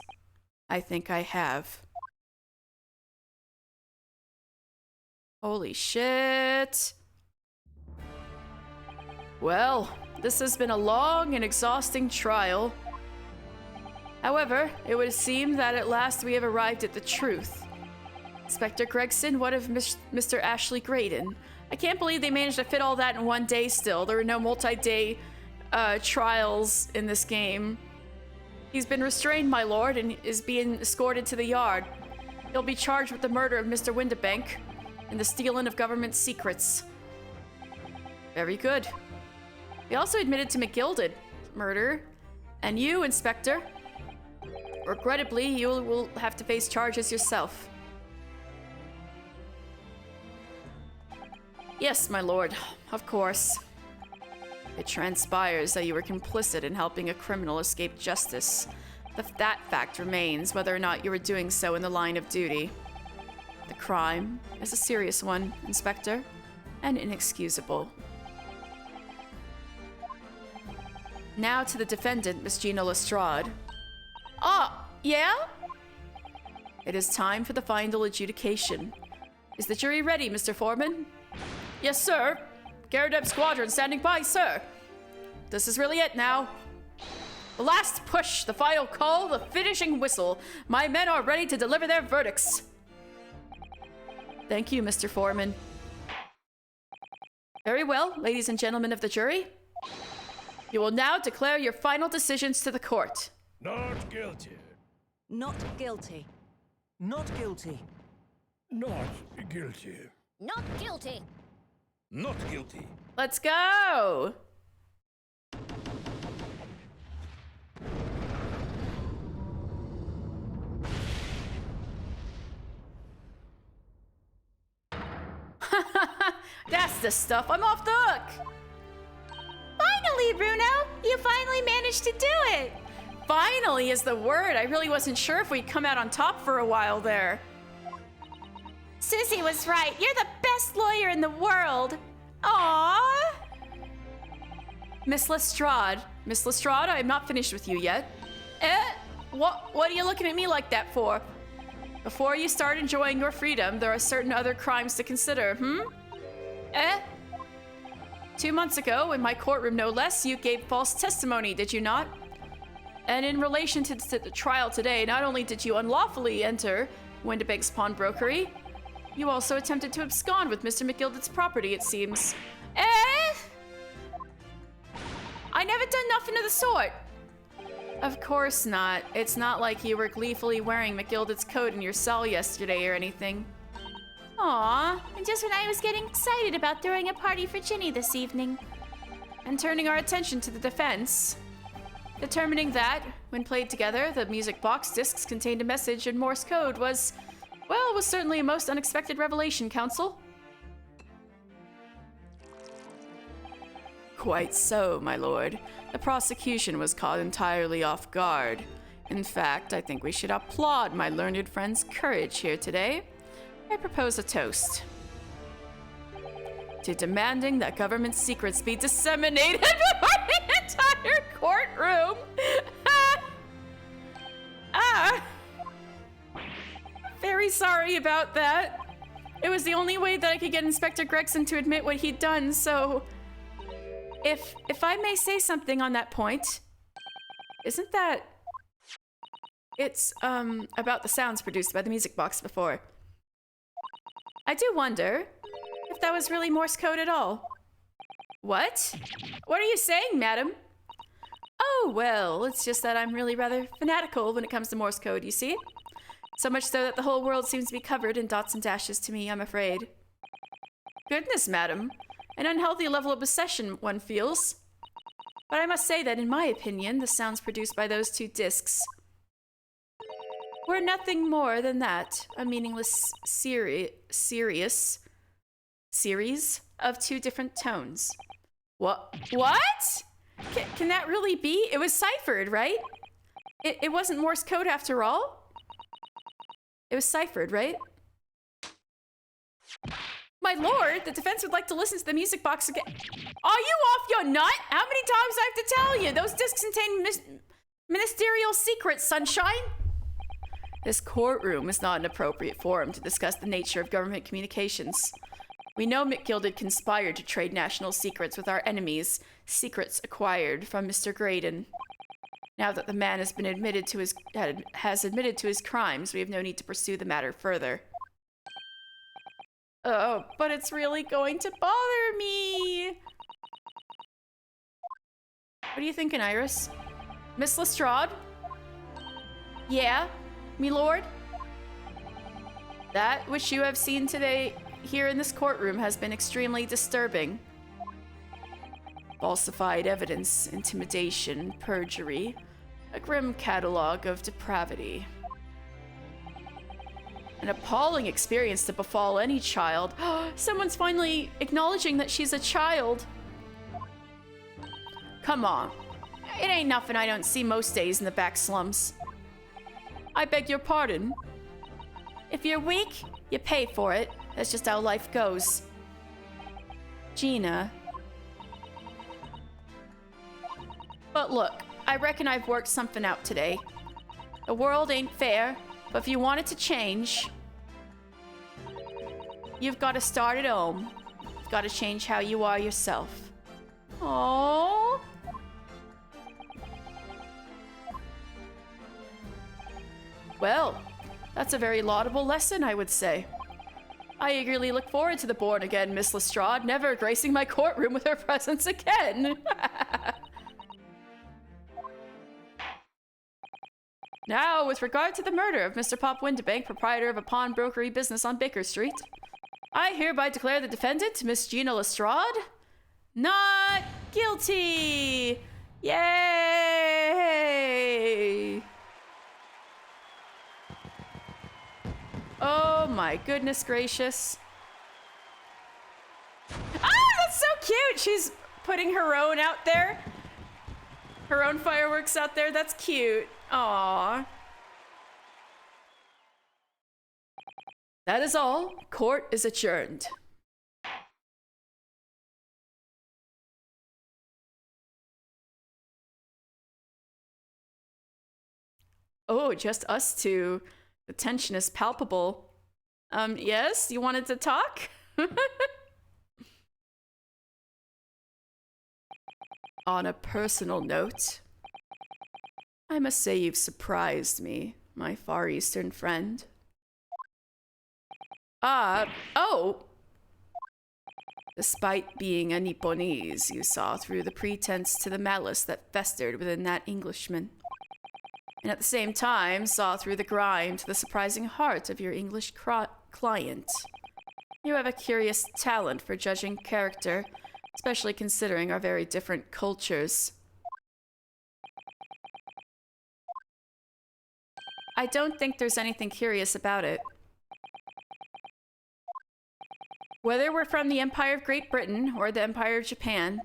I think I have. Holy shit. Well, this has been a long and exhausting trial. However, it would seem that at last we have arrived at the truth. Inspector Gregson, what of Mr. Ashley Graydon? I can't believe they managed to fit all that in one day still. There are no multi-day trials in this game. He's been restrained, my lord, and is being escorted to the yard. He'll be charged with the murder of Mr. Windibank and the stealing of government secrets. Very good. He also admitted to McGilded murder. And you, Inspector, regrettably, you will have to face charges yourself. Yes, my lord, of course. It transpires that you were complicit in helping a criminal escape justice. That fact remains, whether or not you were doing so in the line of duty. The crime is a serious one, Inspector, and inexcusable. Now to the defendant, Miss Gina Lestrade. Yeah? It is time for the final adjudication. Is the jury ready, Mr. Foreman? Yes, sir. Garradeb Squadron standing by, sir. This is really it now. The last push, the final call, the finishing whistle. My men are ready to deliver their verdicts. Thank you, Mr. Foreman. Very well, ladies and gentlemen of the jury. You will now declare your final decisions to the court. Not guilty. Not guilty. Not guilty. Not guilty. Not guilty. Not guilty. Let's go! That's the stuff. I'm off the hook. Finally, Bruno! You finally managed to do it! Finally is the word. I really wasn't sure if we'd come out on top for a while there. Susie was right. You're the best lawyer in the world. Aww. Miss Lestrade. Miss Lestrade, I am not finished with you yet. What are you looking at me like that for? Before you start enjoying your freedom, there are certain other crimes to consider, 2 months ago, in my courtroom no less, you gave false testimony, did you not? And in relation to the trial today, not only did you unlawfully enter Windibank's pawnbrokery, you also attempted to abscond with Mr. McGilded's property, it seems. I never done nothing of the sort. Of course not. It's not like you were gleefully wearing McGilded's coat in your cell yesterday or anything. Aw, and just when I was getting excited about throwing a party for Ginny this evening. And turning our attention to the defense. Determining that, when played together, the music box discs contained a message in Morse code was certainly a most unexpected revelation, counsel. Quite so, my lord. The prosecution was caught entirely off guard. In fact, I think we should applaud my learned friend's courage here today. I propose a toast. To demanding that government secrets be disseminated before the entire courtroom. Very sorry about that. It was the only way that I could get Inspector Gregson to admit what he'd done, so... If I may say something on that point, isn't that... It's, about the sounds produced by the music box before. I do wonder if that was really Morse code at all. What? What are you saying, madam? Oh, well, it's just that I'm really rather fanatical when it comes to Morse code, you see? So much so that the whole world seems to be covered in dots and dashes to me, I'm afraid. Goodness, madam. An unhealthy level of obsession, one feels. But I must say that, in my opinion, the sounds produced by those two discs were nothing more than that, a meaningless series of two different tones. What? Can that really be? It was ciphered, right? It wasn't Morse code after all? It was ciphered, right? My lord, the defense would like to listen to the music box again. Are you off your nut? How many times do I have to tell you? Those discs contain ministerial secrets, sunshine. This courtroom is not an appropriate forum to discuss the nature of government communications. We know McGilded conspired to trade national secrets with our enemies, secrets acquired from Mr. Graydon. Now that the man has admitted to his crimes, we have no need to pursue the matter further. Oh, but it's really going to bother me. What are you thinking, Iris? Miss Lestrade? Yeah, me lord? That which you have seen today here in this courtroom has been extremely disturbing. Falsified evidence, intimidation, perjury, a grim catalogue of depravity. An appalling experience to befall any child. Someone's finally acknowledging that she's a child. Come on. It ain't nothing I don't see most days in the back slums. I beg your pardon. If you're weak, you pay for it. That's just how life goes. Gina. But look, I reckon I've worked something out today. The world ain't fair, but if you want it to change, you've got to start at home. You've got to change how you are yourself. Aww. Well, that's a very laudable lesson, I would say. I eagerly look forward to the born-again Miss Lestrade never gracing my courtroom with her presence again. Now, with regard to the murder of Mr. Pop Windibank, proprietor of a pawnbrokery business on Baker Street, I hereby declare the defendant, Miss Gina Lestrade, not guilty! Yay! Oh my goodness gracious. Ah, that's so cute! She's putting her own out there. Her own fireworks out there. That's cute. Aww. That is all. Court is adjourned. Oh, just us two. The tension is palpable. Yes? You wanted to talk? On a personal note, I must say you've surprised me, my Far Eastern friend. Oh! Despite being a Nipponese, you saw through the pretense to the malice that festered within that Englishman. And at the same time, saw through the grime to the surprising heart of your English client. You have a curious talent for judging character, especially considering our very different cultures. I don't think there's anything curious about it. Whether we're from the Empire of Great Britain or the Empire of Japan,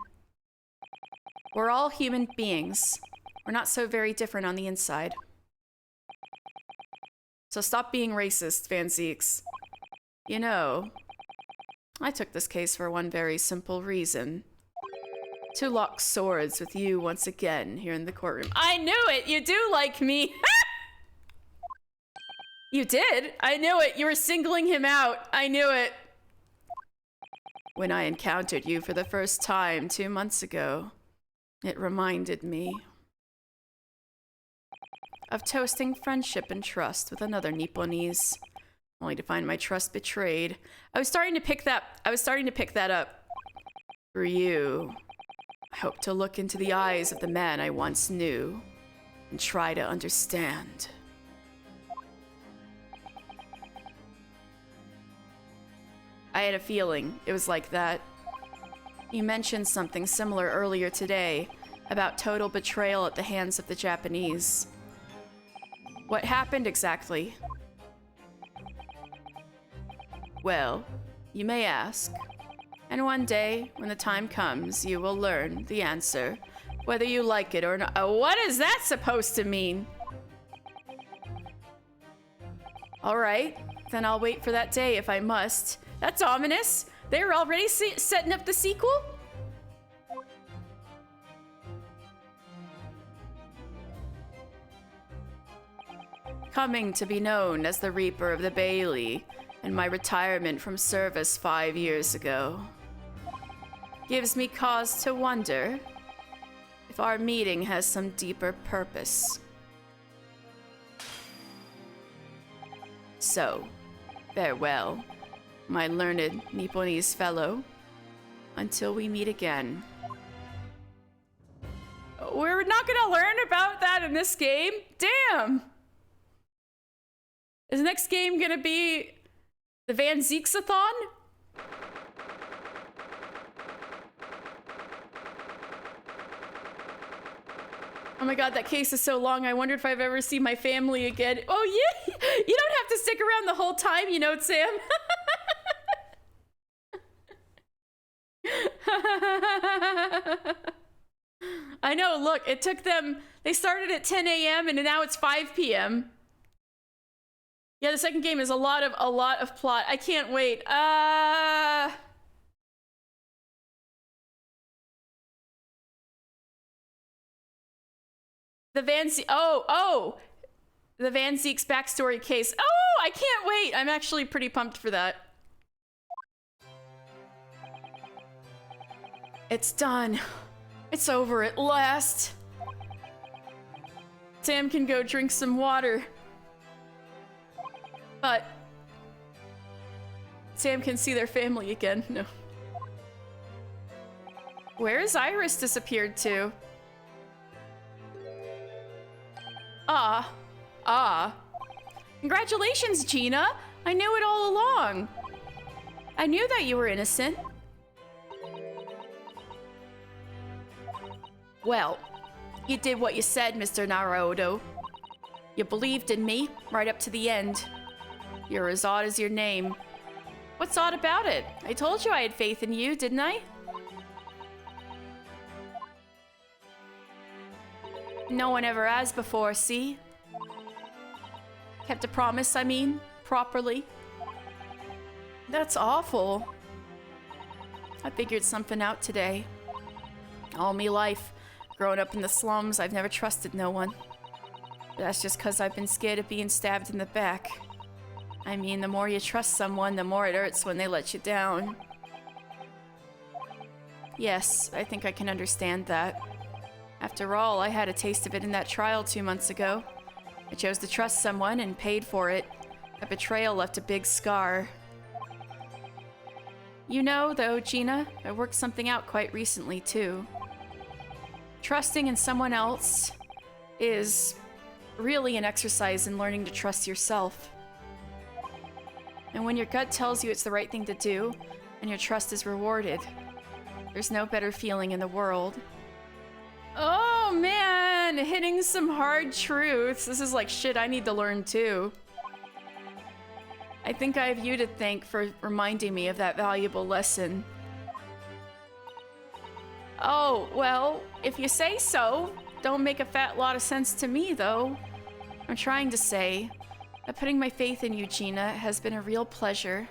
we're all human beings. We're not so very different on the inside. So stop being racist, Van Zeeks. You know, I took this case for one very simple reason. To lock swords with you once again here in the courtroom. I knew it! You do like me! You did? I knew it! You were singling him out. I knew it. When I encountered you for the first time 2 months ago, it reminded me of toasting friendship and trust with another Nipponese, only to find my trust betrayed. I was starting to pick that up. For you, I hope to look into the eyes of the man I once knew and try to understand. I had a feeling it was like that. You mentioned something similar earlier today about total betrayal at the hands of the Japanese. What happened exactly? Well, you may ask. And one day, when the time comes, you will learn the answer, whether you like it or not. What is that supposed to mean? All right, then I'll wait for that day if I must. That's ominous. They're already setting up the sequel? Coming to be known as the Reaper of the Bailey, and my retirement from service 5 years ago gives me cause to wonder if our meeting has some deeper purpose. So, farewell, my learned Nipponese fellow, until we meet again. We're not gonna learn about that in this game? Damn! Is the next game gonna be the Van Zeeks-a-thon? Oh my god, that case is so long. I wonder if I've ever seen my family again. Oh yeah! You don't have to stick around the whole time, you know, Sam. I know, look, it took them... They started at 10 a.m. and now it's 5 p.m. Yeah, the second game is a lot of plot. I can't wait. The Van Zeeks... Oh! The Van Zeeks backstory case. Oh, I can't wait! I'm actually pretty pumped for that. It's done. It's over at last. Sam can go drink some water. But Sam can see their family again. No. Where is Iris disappeared to? Ah, Ah. Congratulations, Gina. I knew it all along. I knew that you were innocent. Well, you did what you said, Mr. Naruto. You believed in me right up to the end. You're as odd as your name. What's odd about it? I told you I had faith in you, didn't I? No one ever has before, see? Kept a promise, I mean, properly. That's awful. I figured something out today. All me life, growing up in the slums, I've never trusted no one. That's just 'cause I've been scared of being stabbed in the back. I mean, the more you trust someone, the more it hurts when they let you down. Yes, I think I can understand that. After all, I had a taste of it in that trial 2 months ago. I chose to trust someone and paid for it. That betrayal left a big scar. You know, though, Gina, I worked something out quite recently, too. Trusting in someone else is really an exercise in learning to trust yourself. And when your gut tells you it's the right thing to do, and your trust is rewarded, there's no better feeling in the world. Oh man, hitting some hard truths. This is like shit I need to learn too. I think I have you to thank for reminding me of that valuable lesson. Oh, well, if you say so. Don't make a fat lot of sense to me, though. I'm trying to say that putting my faith in you, Gina, has been a real pleasure.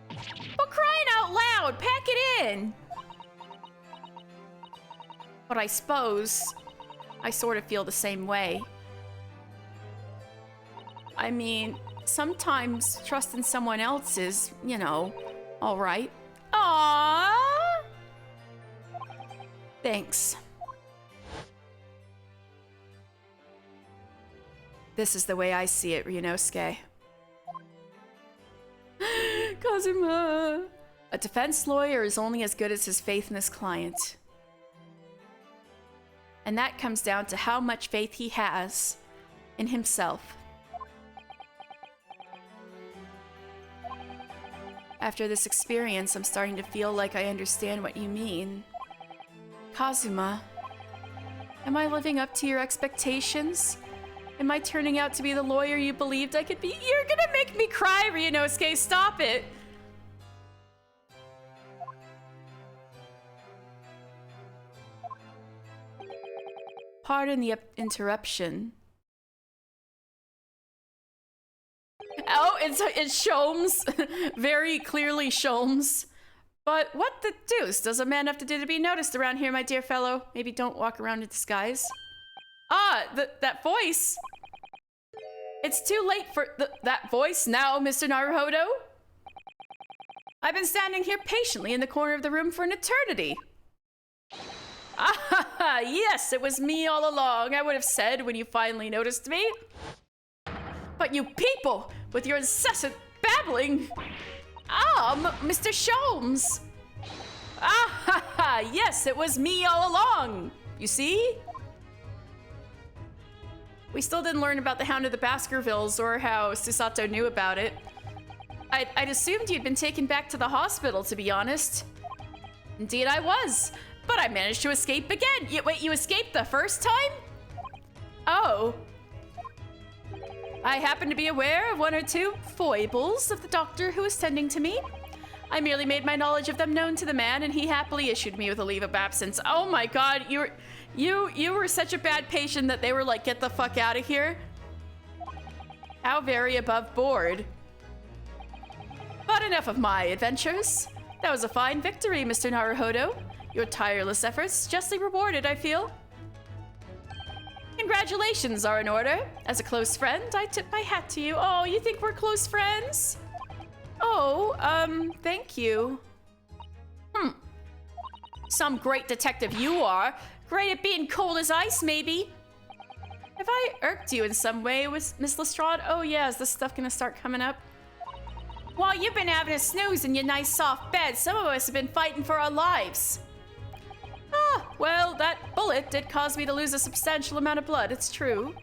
Well, crying out loud! Pack it in! But I suppose I sort of feel the same way. I mean, sometimes trusting someone else is, you know, alright. Aww! Thanks. This is the way I see it, Ryunosuke. Kazuma! A defense lawyer is only as good as his faith in his client. And that comes down to how much faith he has in himself. After this experience, I'm starting to feel like I understand what you mean. Kazuma, am I living up to your expectations? Am I turning out to be the lawyer you believed I could be? You're gonna make me cry, Ryunosuke, stop it! Pardon the interruption. Oh, it's Sholmes. Very clearly Sholmes. But what the deuce does a man have to do to be noticed around here, my dear fellow? Maybe don't walk around in disguise. Ah, that voice. It's too late for that voice now, Mr. Naruhodo. I've been standing here patiently in the corner of the room for an eternity. Ah, yes, it was me all along, I would have said when you finally noticed me. But you people, with your incessant babbling. Ah, Mr. Sholmes. Ah, yes, it was me all along. You see? We still didn't learn about the Hound of the Baskervilles or how Susato knew about it. I'd assumed you'd been taken back to the hospital, to be honest. Indeed I was, but I managed to escape again. Wait, you escaped the first time? Oh. I happen to be aware of one or two foibles of the doctor who was tending to me. I merely made my knowledge of them known to the man, and he happily issued me with a leave of absence. Oh my god, you were such a bad patient that they were like, get the fuck out of here. How very above board. But enough of my adventures. That was a fine victory, Mr. Naruhodo. Your tireless efforts justly rewarded, I feel. Congratulations are in order. As a close friend, I tip my hat to you. Oh, you think we're close friends? Oh, thank you. Some great detective you are. Great at being cold as ice, maybe. Have I irked you in some way with Miss Lestrade? Oh yeah, is this stuff gonna start coming up? While you've been having a snooze in your nice soft bed, some of us have been fighting for our lives. Ah, well, that bullet did cause me to lose a substantial amount of blood, it's true.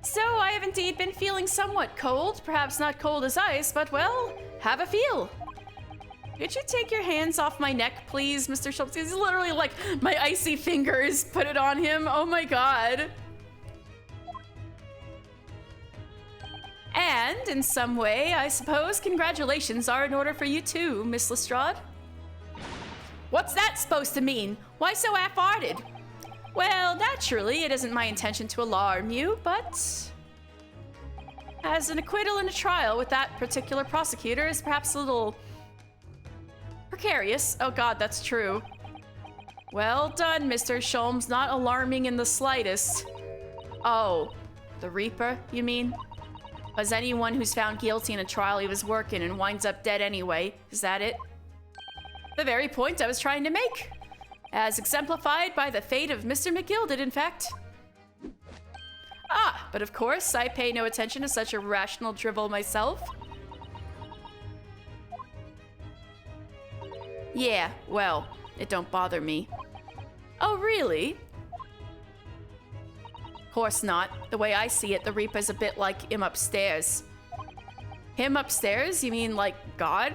So I have indeed been feeling somewhat cold, perhaps not cold as ice, but well, have a feel. Could you take your hands off my neck, please, Mr. Schultz? He's literally like, my icy fingers put it on him. Oh my god. And in some way, I suppose congratulations are in order for you too, Miss Lestrade. What's that supposed to mean? Why so half-hearted? Well, naturally, it isn't my intention to alarm you, but as an acquittal in a trial with that particular prosecutor is perhaps a little precarious. Oh god, that's true. Well done, Mr. Sholmes. Not alarming in the slightest. Oh, the Reaper, you mean? Was anyone who's found guilty in a trial he was working and winds up dead anyway? Is that it? The very point I was trying to make. As exemplified by the fate of Mr. McGilded, in fact. Ah, but of course, I pay no attention to such irrational drivel myself. Yeah, well, it don't bother me. Oh, really? Of course not. The way I see it, the Reaper's a bit like him upstairs. Him upstairs? You mean like God?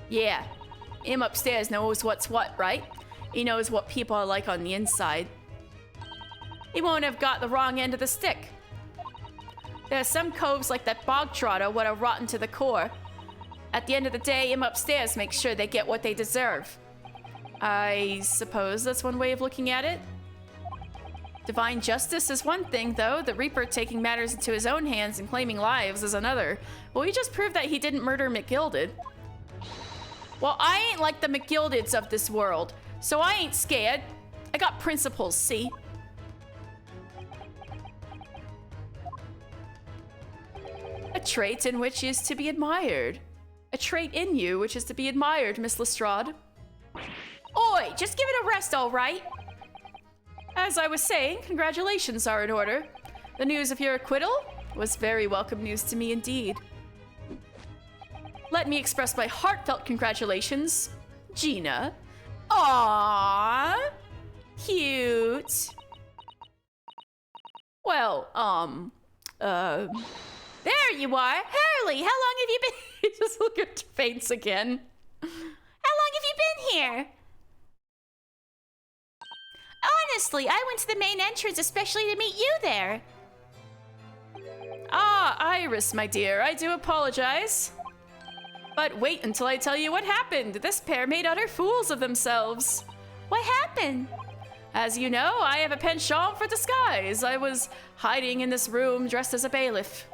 Yeah. Him upstairs knows what's what, right? He knows what people are like on the inside. He won't have got the wrong end of the stick. There are some coves like that bog trotter what are rotten to the core. At the end of the day, him upstairs makes sure they get what they deserve. I suppose that's one way of looking at it. Divine justice is one thing, though. The Reaper taking matters into his own hands and claiming lives is another. Well, we just proved that he didn't murder McGilded. Well, I ain't like the McGildeds of this world, so I ain't scared. I got principles, see? A trait in which is to be admired. A trait in you which is to be admired, Miss Lestrade. Oi, just give it a rest, all right? As I was saying, congratulations are in order. The news of your acquittal was very welcome news to me indeed. Let me express my heartfelt congratulations, Gina. Aww, cute. Well, there you are. Hurley, how long have you been? Just look at faints again. How long have you been here? Honestly, I went to the main entrance especially to meet you there. Ah, Iris, my dear, I do apologize. But wait until I tell you what happened. This pair made utter fools of themselves. What happened? As you know, I have a penchant for disguise. I was hiding in this room dressed as a bailiff.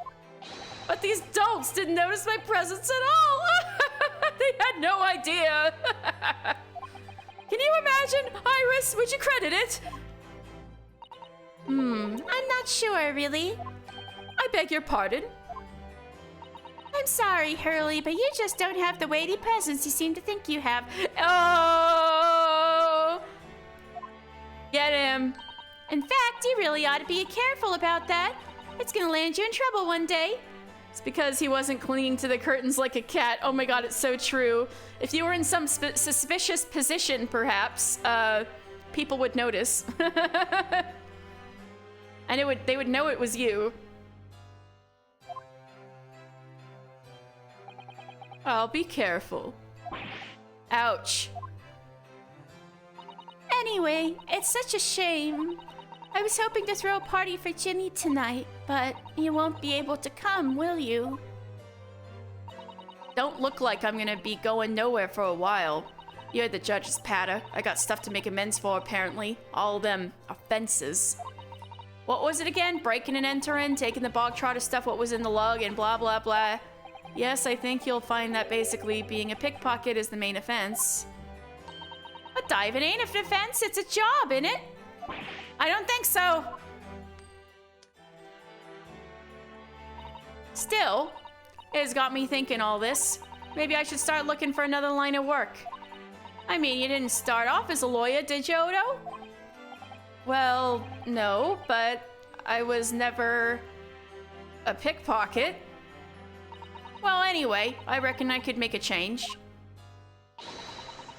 But these dolts didn't notice my presence at all. They had no idea. Can you imagine, Iris? Would you credit it? I'm not sure, really. I beg your pardon. I'm sorry, Hurley, but you just don't have the weighty presence you seem to think you have. Oh! Get him. In fact, you really ought to be careful about that. It's gonna land you in trouble one day. It's because he wasn't clinging to the curtains like a cat. Oh my god, it's so true. If you were in some suspicious position, perhaps, people would notice. And they would know it was you. I'll be careful. Ouch. Anyway, it's such a shame. I was hoping to throw a party for Jimmy tonight, but you won't be able to come, will you? Don't look like I'm gonna be going nowhere for a while. You're the judge's patter. I got stuff to make amends for, apparently. All them offenses. What was it again? Breaking and entering, taking the bog trotter stuff, what was in the lug, and blah blah blah. Yes, I think you'll find that basically being a pickpocket is the main offense. But diving ain't an offense, it's a job, innit? I don't think so. Still, it has got me thinking all this. Maybe I should start looking for another line of work. I mean, you didn't start off as a lawyer, did you, Odo? Well, no, but I was never a pickpocket. Well, anyway, I reckon I could make a change.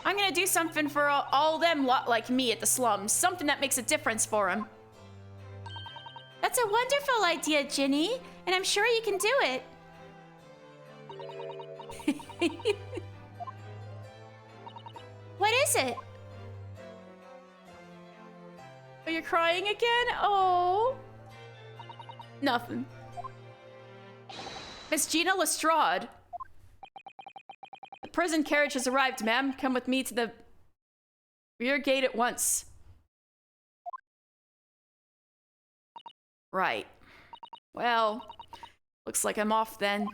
I'm gonna do something for all them lot like me at the slums. Something that makes a difference for them. That's a wonderful idea, Ginny, and I'm sure you can do it. What is it? Are you crying again? Oh. Nothing. Miss Gina Lestrade. The prison carriage has arrived, ma'am. Come with me to the rear gate at once. Right. Well, looks like I'm off then.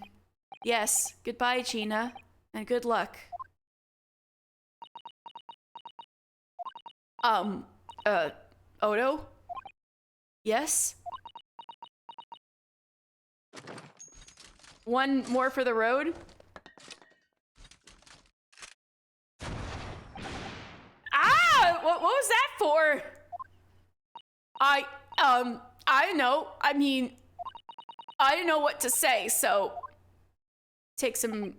Yes, goodbye, Gina, and good luck. Odo? Yes? One more for the road? Ah! What was that for? I know. I mean, I don't know what to say, so take some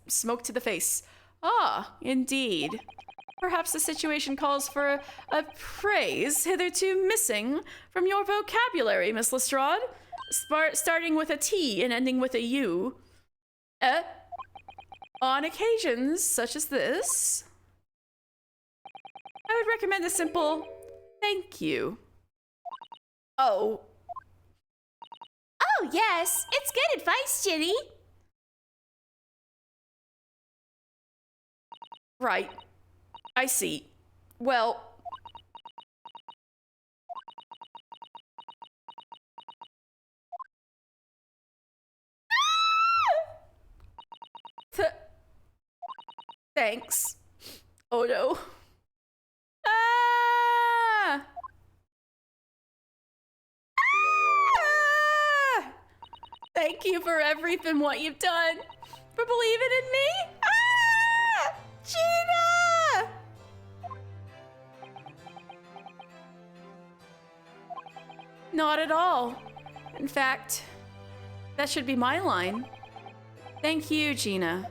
smoke to the face. Ah, indeed. Perhaps the situation calls for a phrase hitherto missing from your vocabulary, Miss Lestrade. Starting with a T and ending with a U. On occasions such as this, I would recommend a simple thank you. Oh. Oh, yes. It's good advice, Ginny. Right. I see. Well... Thanks, Odo. Ah! Ah! Thank you for everything what you've done. For believing in me. Ah! Gina! Not at all. In fact, that should be my line. Thank you, Gina.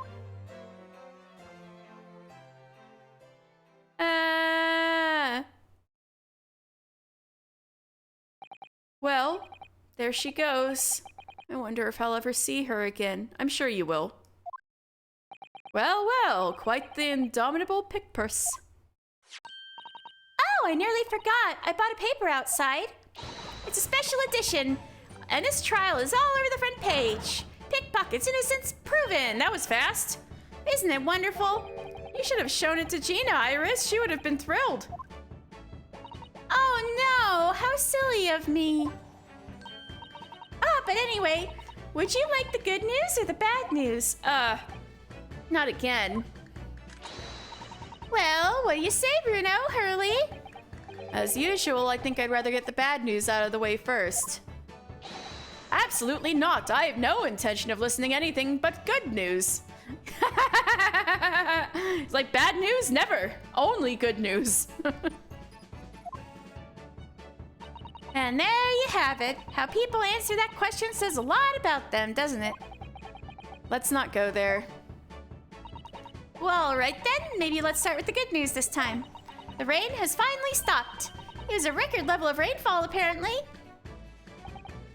Well, there she goes. I wonder if I'll ever see her again. I'm sure you will. Well, well, quite the indomitable pick purse. Oh, I nearly forgot. I bought a paper outside. It's a special edition. Ennis trial is all over the front page. Pickpockets, innocence proven. That was fast. Isn't it wonderful? You should have shown it to Gina, Iris. She would have been thrilled. Oh no, how silly of me. Ah, but anyway, would you like the good news or the bad news? Not again. Well, what do you say, Bruno, Hurley? As usual, I think I'd rather get the bad news out of the way first. Absolutely not. I have no intention of listening to anything but good news. It's like bad news? Never. Only good news. And there you have it. How people answer that question says a lot about them, doesn't it? Let's not go there. Well, all right then. Maybe let's start with the good news this time. The rain has finally stopped. It was a record level of rainfall, apparently.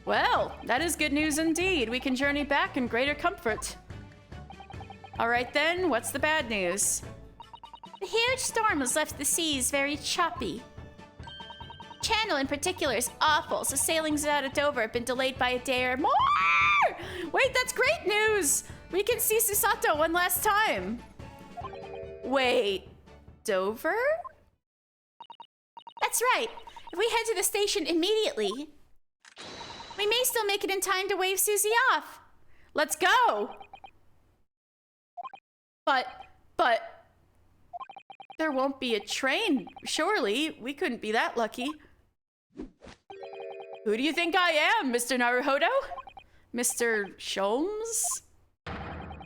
Well, that is good news indeed. We can journey back in greater comfort. All right then, what's the bad news? The huge storm has left the seas very choppy. Channel in particular is awful, so sailings out of Dover have been delayed by a day or more. Wait, that's great news! We can see Susato one last time. Wait, Dover? That's right. If we head to the station immediately, we may still make it in time to wave Susie off. Let's go! But, there won't be a train, surely. We couldn't be that lucky. Who do you think I am, Mr. Naruhodo? Mr. Sholmes?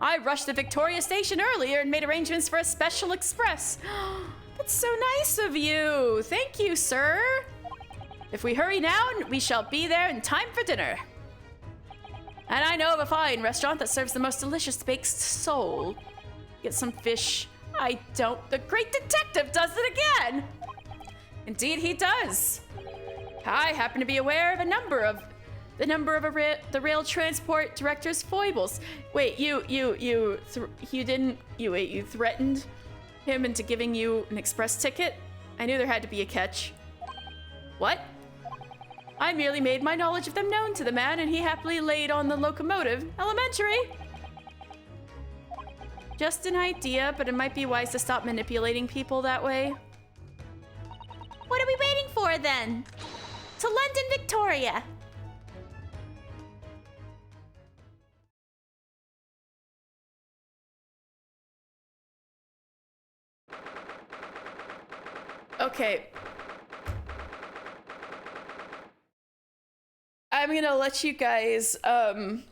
I rushed to Victoria Station earlier and made arrangements for a special express. That's so nice of you. Thank you, sir. If we hurry now, we shall be there in time for dinner. And I know of a fine restaurant that serves the most delicious baked sole. Get some fish. I don't. The great detective does it again. Indeed he does. I happen to be aware of the number of the rail transport director's foibles. Wait, you threatened him into giving you an express ticket? I knew there had to be a catch. What? I merely made my knowledge of them known to the man, and he happily laid on the locomotive. Elementary! Just an idea, but it might be wise to stop manipulating people that way. What are we waiting for then? To London, Victoria. Okay. I'm gonna let you guys, I'm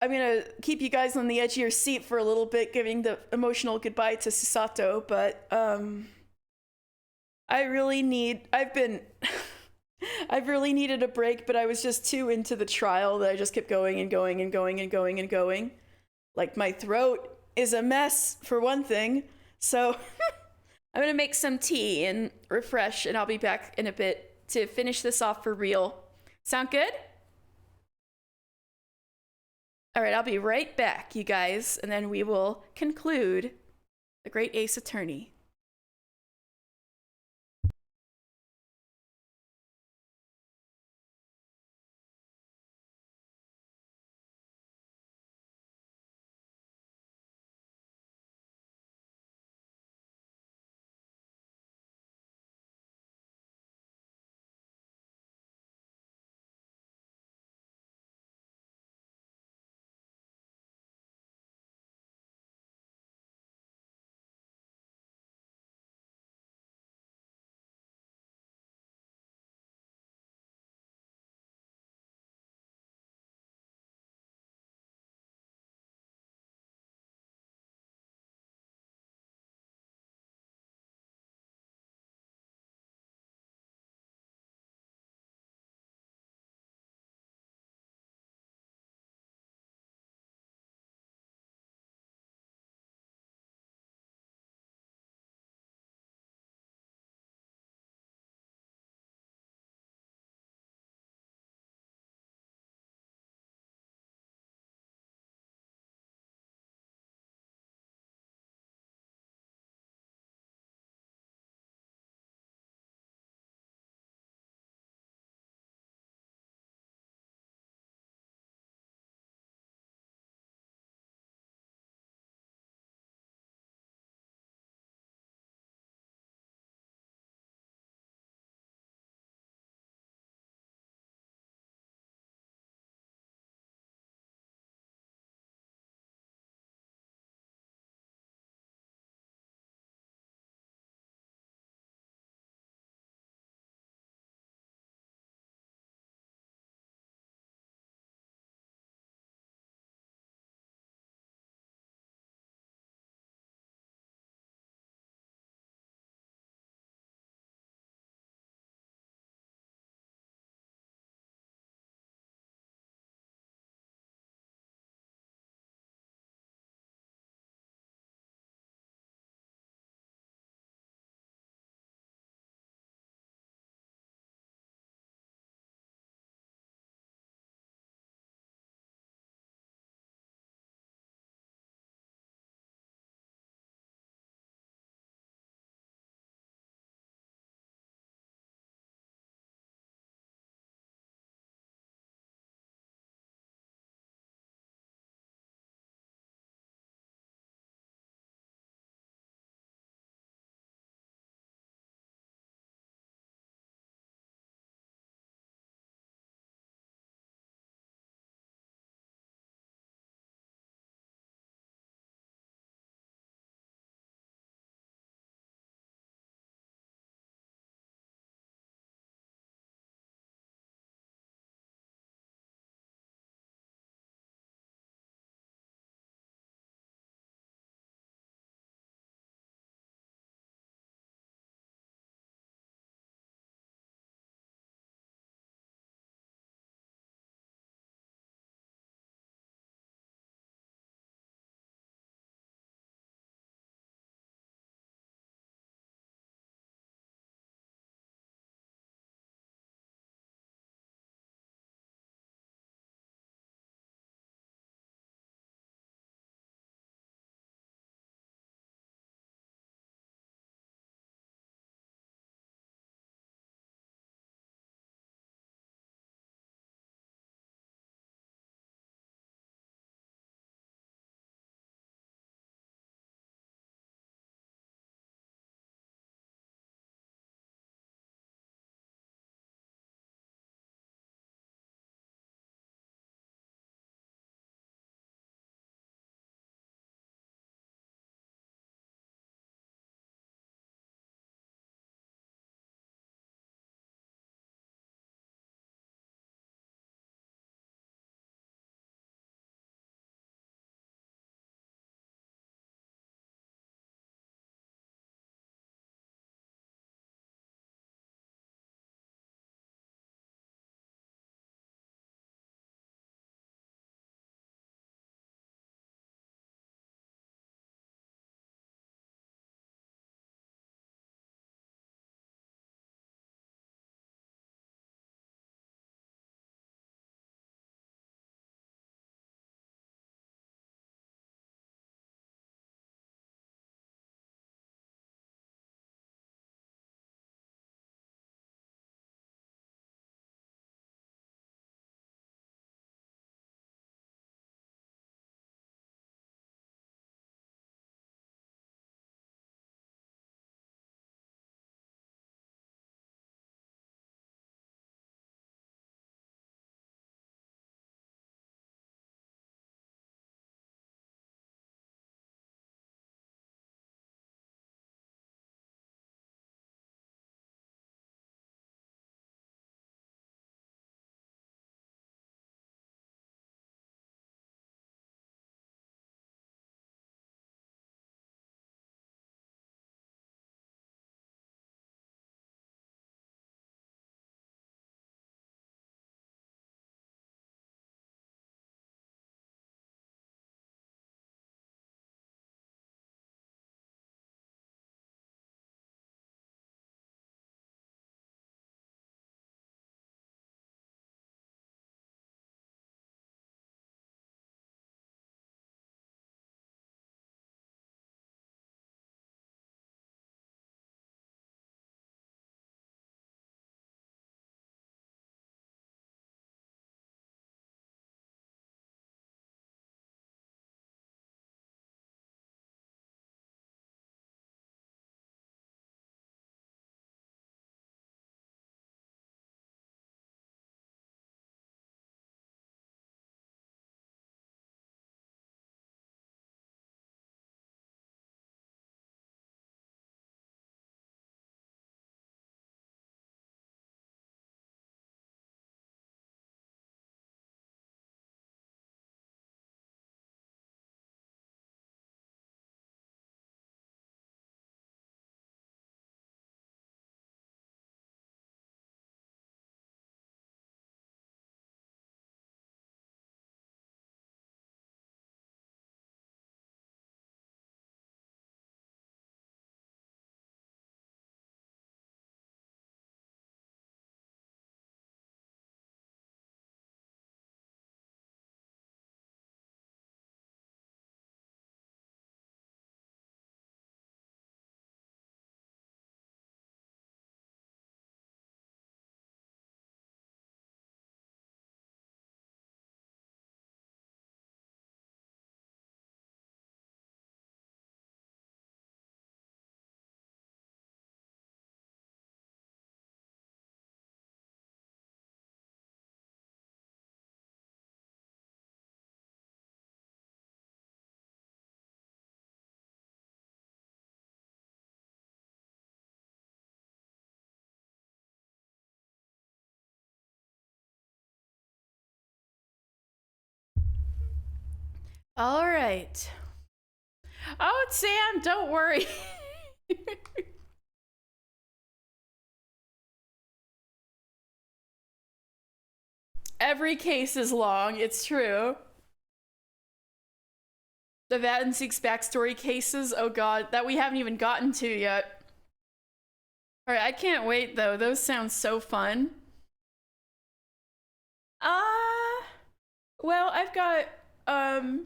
gonna keep you guys on the edge of your seat for a little bit, giving the emotional goodbye to Susato, but, I've really needed a break, but I was just too into the trial that I just kept going and going and going and going and going. Like, my throat is a mess, for one thing, so I'm gonna make some tea and refresh, and I'll be back in a bit to finish this off for real. Sound good? All right, I'll be right back, you guys, and then we will conclude The Great Ace Attorney. All right. Oh, Sam, don't worry. Every case is long, it's true. The Vat and Seek's backstory cases, oh god, that we haven't even gotten to yet. Alright, I can't wait though, those sound so fun. Well, I've got, well,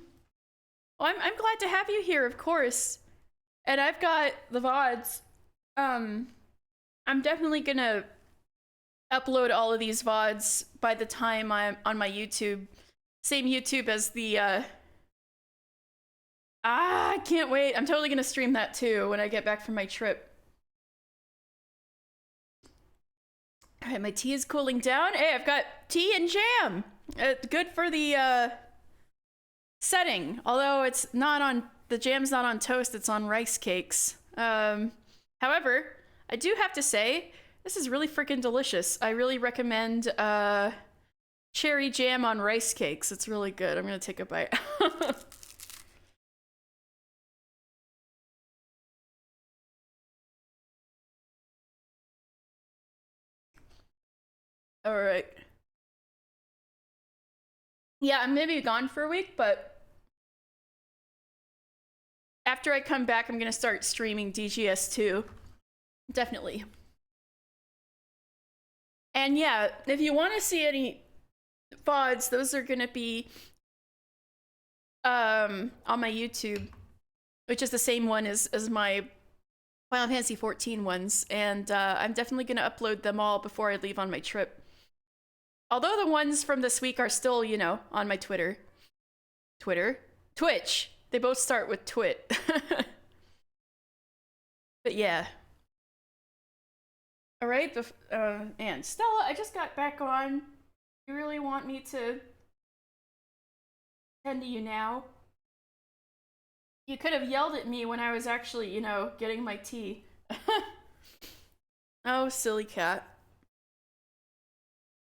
I'm glad to have you here, of course. And I've got the VODs. I'm definitely gonna upload all of these VODs by the time I'm on my YouTube. Same YouTube as the, I can't wait. I'm totally gonna stream that too when I get back from my trip. All right, my tea is cooling down. Hey, I've got tea and jam. Good for the, setting. Although it's not on, the jam's not on toast, it's on rice cakes. However, I do have to say, this is really freaking delicious. I really recommend, cherry jam on rice cakes. It's really good. I'm gonna take a bite. All right. Yeah, I'm gonna be gone for a week, but after I come back, I'm gonna start streaming DGS too. Definitely. And yeah, if you want to see any VODs, those are gonna be on my YouTube, which is the same one as my Final Fantasy XIV ones, and I'm definitely gonna upload them all before I leave on my trip. Although the ones from this week are still, you know, on my Twitch. They both start with twit. But yeah. All right, and Stella, I just got back on. You really want me to tend to you now? You could have yelled at me when I was actually, you know, getting my tea. Oh, silly cat.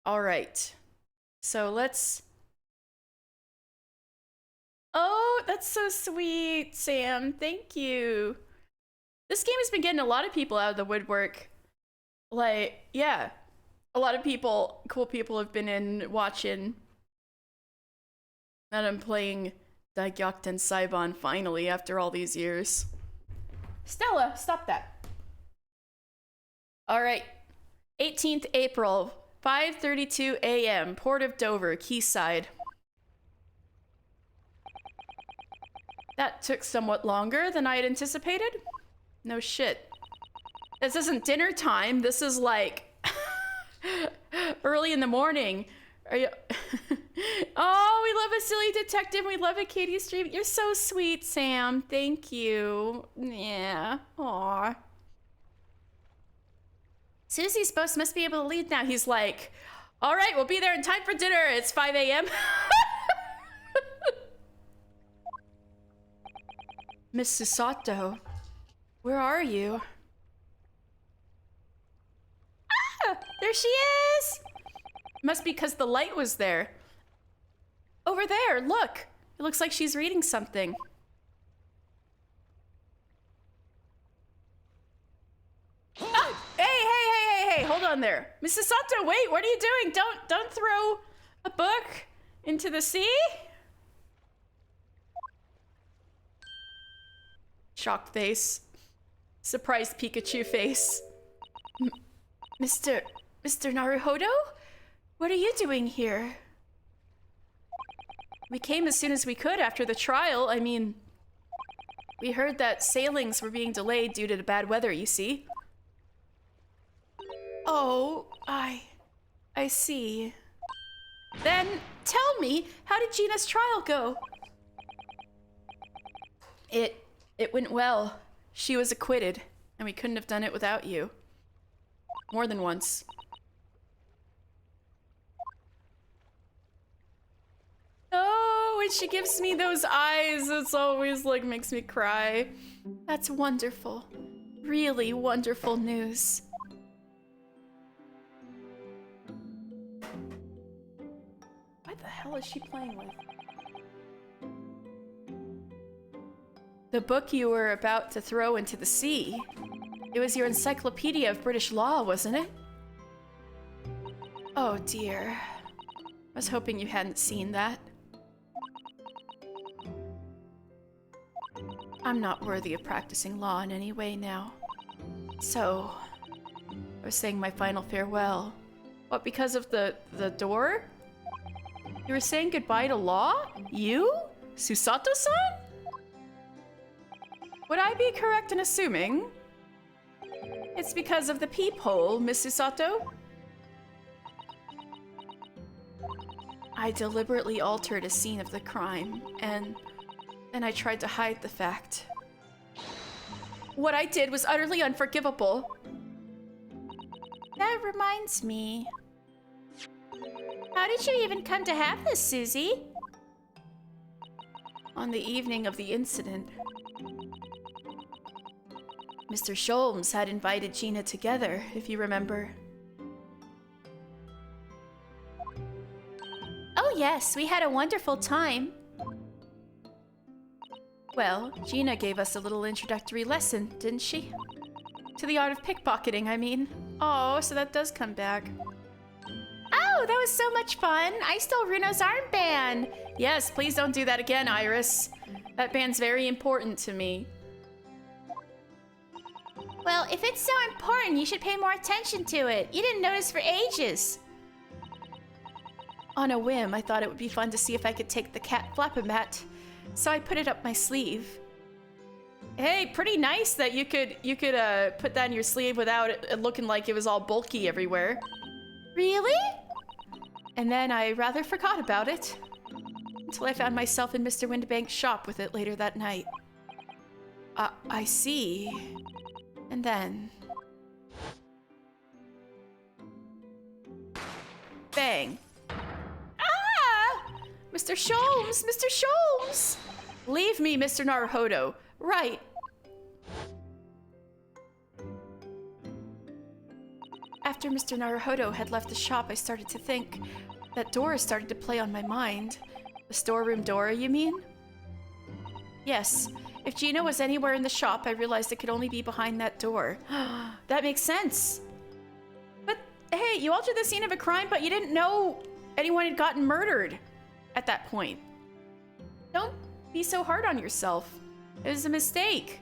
All right. So let's... Oh, that's so sweet, Sam. Thank you. This game has been getting a lot of people out of the woodwork. Like, yeah. A lot of people, cool people have been in watching. And I'm playing Daigyakuten Saibon finally after all these years. Stella, stop that. All right. 18th April, 5:32 a.m., Port of Dover, Quayside. That took somewhat longer than I had anticipated. No shit. This isn't dinner time. This is like early in the morning. Are you? Oh, we love a silly detective. We love a Katie stream. You're so sweet, Sam. Thank you. Yeah. Aw. Susie's boss must be able to lead now. He's like, all right, we'll be there in time for dinner. It's 5 a.m. Miss Susato, where are you? Ah, there she is. Must be because the light was there. Over there, look. It looks like she's reading something. Ah, hey, hold on there. Mrs. Sato, wait, what are you doing? Don't throw a book into the sea. Shocked face. Surprised Pikachu face. Mr. Naruhodo? What are you doing here? We came as soon as we could after the trial. I mean, we heard that sailings were being delayed due to the bad weather, you see. Oh, I see. Then tell me, how did Gina's trial go? It went well. She was acquitted, and we couldn't have done it without you. More than once. Oh, when she gives me those eyes, it's always like makes me cry. That's wonderful. Really wonderful news. What the hell is she playing with? The book you were about to throw into the sea. It was your encyclopedia of British law, wasn't it? Oh dear. I was hoping you hadn't seen that. I'm not worthy of practicing law in any way now. So, I was saying my final farewell. What, because of the door? You were saying goodbye to law? You? Susato-san? Would I be correct in assuming it's because of the peephole, Miss Susato? I deliberately altered a scene of the crime, and then I tried to hide the fact. What I did was utterly unforgivable. That reminds me. How did you even come to have this, Susie? On the evening of the incident, Mr. Sholmes had invited Gina together, if you remember. Oh yes, we had a wonderful time. Well, Gina gave us a little introductory lesson, didn't she? To the art of pickpocketing, I mean. Oh, so that does come back. Oh, that was so much fun. I stole Runo's armband. Yes, please don't do that again, Iris. That band's very important to me. Well, if it's so important, you should pay more attention to it. You didn't notice for ages. On a whim, I thought it would be fun to see if I could take the cat flap-a-mat, so I put it up my sleeve. Hey, pretty nice that you could put that in your sleeve without it looking like it was all bulky everywhere. Really? And then I rather forgot about it until I found myself in Mr. Windibank's shop with it later that night. I see. And then... bang. Ah! Mr. Sholmes! Mr. Sholmes! Leave me, Mr. Naruhodo. Right. After Mr. Naruhodo had left the shop, I started to think. That door started to play on my mind. The storeroom door, you mean? Yes. If Gina was anywhere in the shop, I realized it could only be behind that door. That makes sense. But hey, you altered the scene of a crime, but you didn't know anyone had gotten murdered at that point. Don't be so hard on yourself. It was a mistake.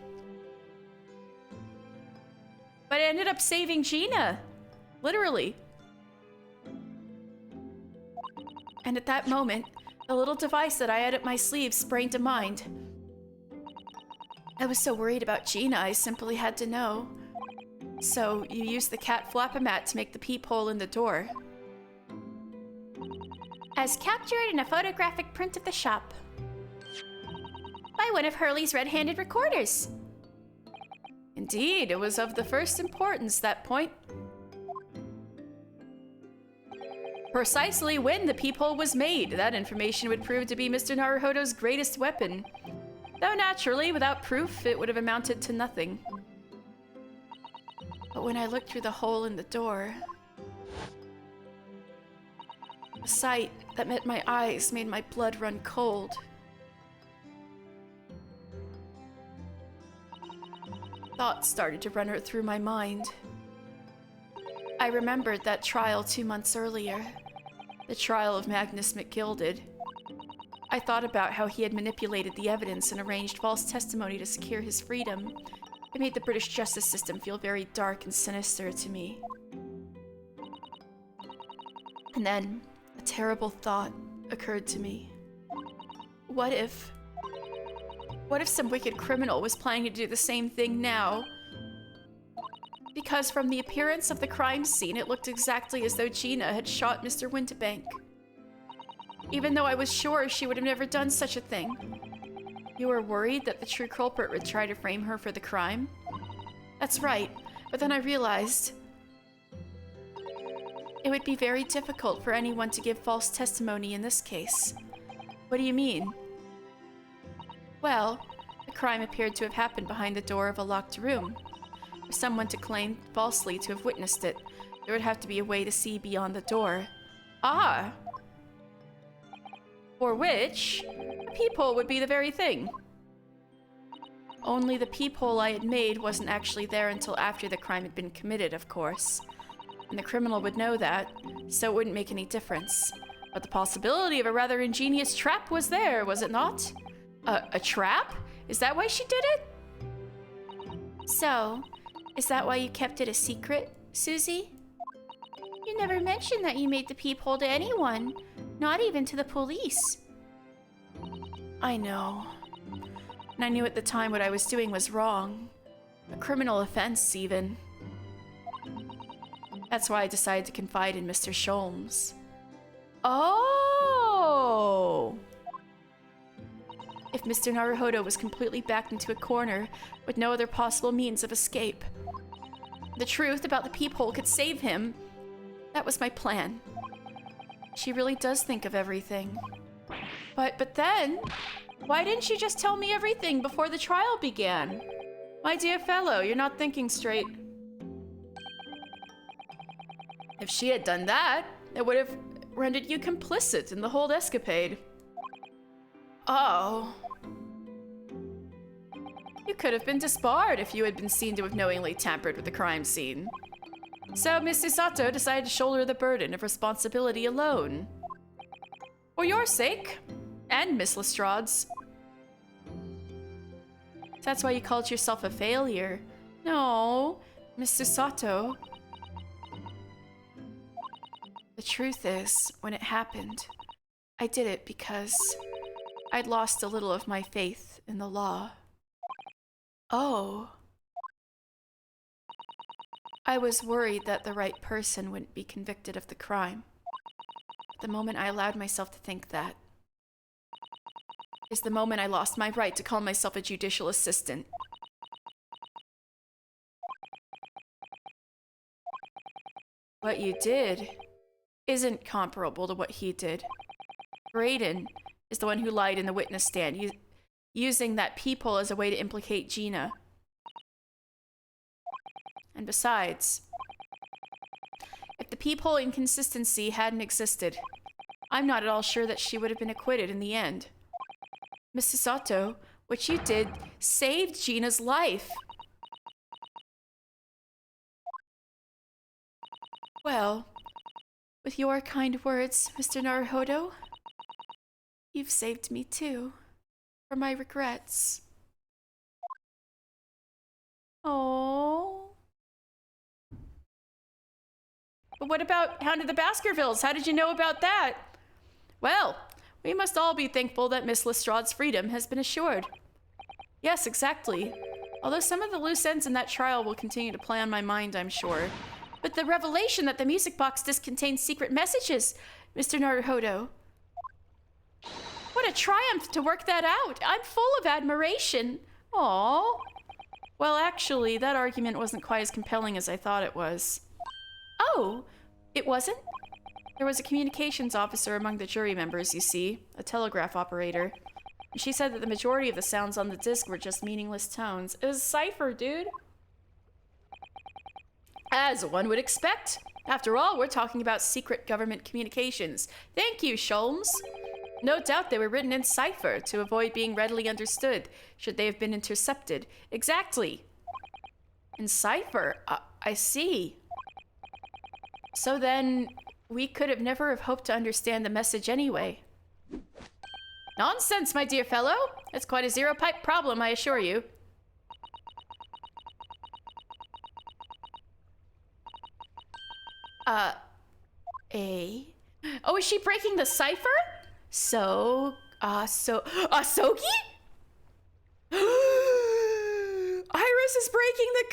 But I ended up saving Gina. Literally. And at that moment, the little device that I had up my sleeve sprang to mind. I was so worried about Gina, I simply had to know. So, you used the cat flap-a-mat to make the peephole in the door. As captured in a photographic print of the shop. By one of Hurley's red-handed recorders. Indeed, it was of the first importance, that point. Precisely when the peephole was made, that information would prove to be Mr. Naruhodo's greatest weapon. Though naturally, without proof, it would have amounted to nothing. But when I looked through the hole in the door, the sight that met my eyes made my blood run cold. Thoughts started to run through my mind. I remembered that trial 2 months earlier, the trial of Magnus McGilded. I thought about how he had manipulated the evidence and arranged false testimony to secure his freedom. It made the British justice system feel very dark and sinister to me. And then, a terrible thought occurred to me. What if some wicked criminal was planning to do the same thing now? Because from the appearance of the crime scene, it looked exactly as though Gina had shot Mr. Windibank. Even though I was sure she would have never done such a thing. You were worried that the true culprit would try to frame her for the crime? That's right, but then I realized it would be very difficult for anyone to give false testimony in this case. What do you mean? Well, the crime appeared to have happened behind the door of a locked room. For someone to claim falsely to have witnessed it, there would have to be a way to see beyond the door. Ah! For which, a peephole would be the very thing. Only the peephole I had made wasn't actually there until after the crime had been committed, of course. And the criminal would know that, so it wouldn't make any difference. But the possibility of a rather ingenious trap was there, was it not? A trap? Is that why she did it? So, is that why you kept it a secret, Susie? You never mentioned that you made the peephole to anyone, not even to the police. I know. And I knew at the time what I was doing was wrong. A criminal offense, even. That's why I decided to confide in Mr. Sholmes. Oh! If Mr. Naruhodo was completely backed into a corner with no other possible means of escape, the truth about the peephole could save him. That was my plan. She really does think of everything. But then, why didn't she just tell me everything before the trial began? My dear fellow, you're not thinking straight. If she had done that, it would have rendered you complicit in the whole escapade. Oh. You could have been disbarred if you had been seen to have knowingly tampered with the crime scene. So Mrs. Sato decided to shoulder the burden of responsibility alone. For your sake, and Miss Lestrade's. That's why you called yourself a failure. No, Mr. Sato. The truth is, when it happened, I did it because I'd lost a little of my faith in the law. Oh. I was worried that the right person wouldn't be convicted of the crime. The moment I allowed myself to think that is the moment I lost my right to call myself a judicial assistant. What you did isn't comparable to what he did. Brayden is the one who lied in the witness stand, using that peephole as a way to implicate Gina. And besides, if the peephole inconsistency hadn't existed, I'm not at all sure that she would have been acquitted in the end. Mrs. Sato, what you did saved Gina's life. Well, with your kind words, Mr. Naruhodo, you've saved me too, from my regrets. Oh. But what about Hound of the Baskervilles? How did you know about that? Well, we must all be thankful that Miss Lestrade's freedom has been assured. Yes, exactly. Although some of the loose ends in that trial will continue to play on my mind, I'm sure. But the revelation that the music box disc contains secret messages, Mr. Naruhodo. What a triumph to work that out. I'm full of admiration. Aww. Well, actually, that argument wasn't quite as compelling as I thought it was. Oh, it wasn't? There was a communications officer among the jury members, you see, a telegraph operator. And she said that the majority of the sounds on the disc were just meaningless tones. It was a cipher, dude. As one would expect. After all, we're talking about secret government communications. Thank you, Sholmes. No doubt they were written in cipher to avoid being readily understood, should they have been intercepted. Exactly. In cipher? I see. So then, we could have never have hoped to understand the message anyway. Nonsense, my dear fellow. It's quite a zero-pipe problem, I assure you. Oh, is she breaking the cipher? Asogi? Iris is breaking the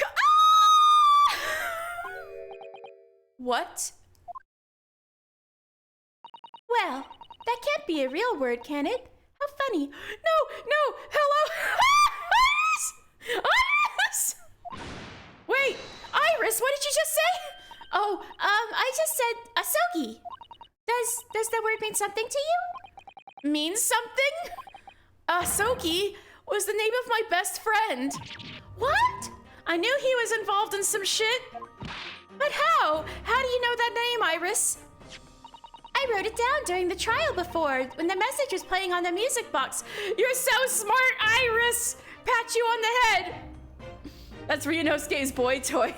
What? Well, that can't be a real word, can it? How funny. No, hello? Iris! Wait, Iris, what did you just say? Oh, I just said asogi. Does the word mean something to you? Means something? Asogi was the name of my best friend. What? I knew he was involved in some shit. But how? How do you know that name, Iris? I wrote it down during the trial before, when the message was playing on the music box. You're so smart, Iris! pat you on the head. That's Ryunosuke's boy toy.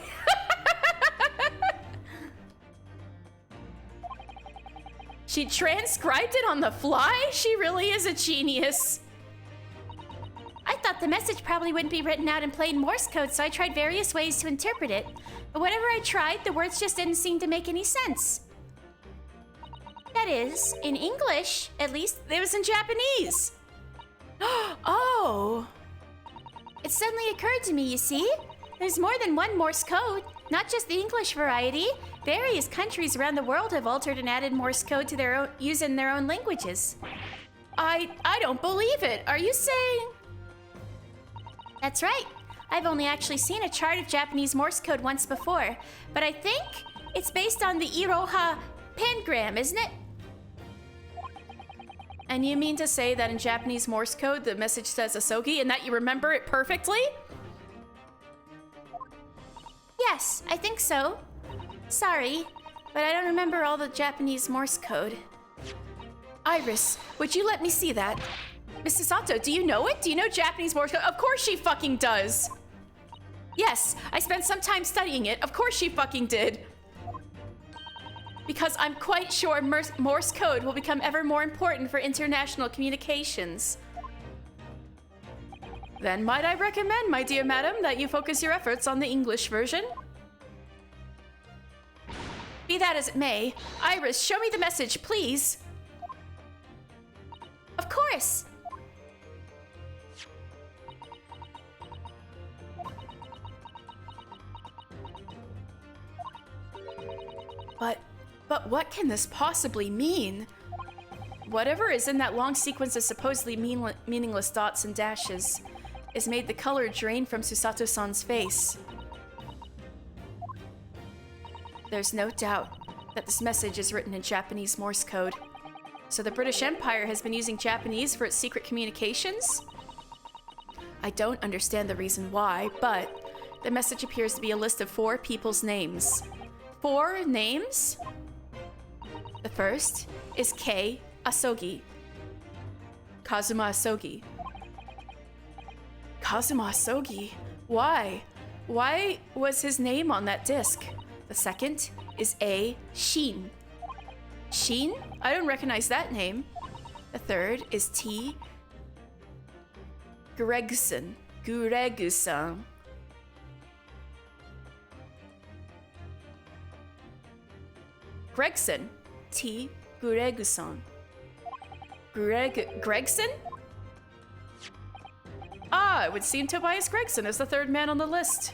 She transcribed it on the fly? She really is a genius. I thought the message probably wouldn't be written out in plain Morse code, so I tried various ways to interpret it. But whatever I tried, the words just didn't seem to make any sense. That is, in English, at least. It was in Japanese. Oh. It suddenly occurred to me, you see? There's more than one Morse code, not just the English variety. Various countries around the world have altered and added Morse code to their own, using their own languages. I don't believe it. Are you saying? That's right. I've only actually seen a chart of Japanese Morse code once before, but I think it's based on the Iroha pentagram, isn't it? And you mean to say that in Japanese Morse code, the message says Asogi and that you remember it perfectly? Yes, I think so. Sorry, but I don't remember all the Japanese Morse code. Iris, would you let me see that? Mrs. Sato, do you know it? Do you know Japanese Morse code? Of course she fucking does. Yes, I spent some time studying it. Of course she fucking did. Because I'm quite sure Morse code will become ever more important for international communications. Then might I recommend, my dear madam, that you focus your efforts on the English version? Be that as it may, Iris, show me the message, please. Of course. But what can this possibly mean? Whatever is in that long sequence of supposedly meaningless dots and dashes has made the color drain from Susato-san's face. There's no doubt that this message is written in Japanese Morse code. So the British Empire has been using Japanese for its secret communications? I don't understand the reason why, but the message appears to be a list of 4 people's names. 4 names? The first is Kei Asogi. Kazuma Asogi. Kazuma Asogi? Why? Why was his name on that disc? The second is A. Shin. Shin? I don't recognize that name. The third is T. Gregson. Gregson. Gregson. T. Gregson. Gregson? Ah, it would seem Tobias Gregson is the 3rd man on the list.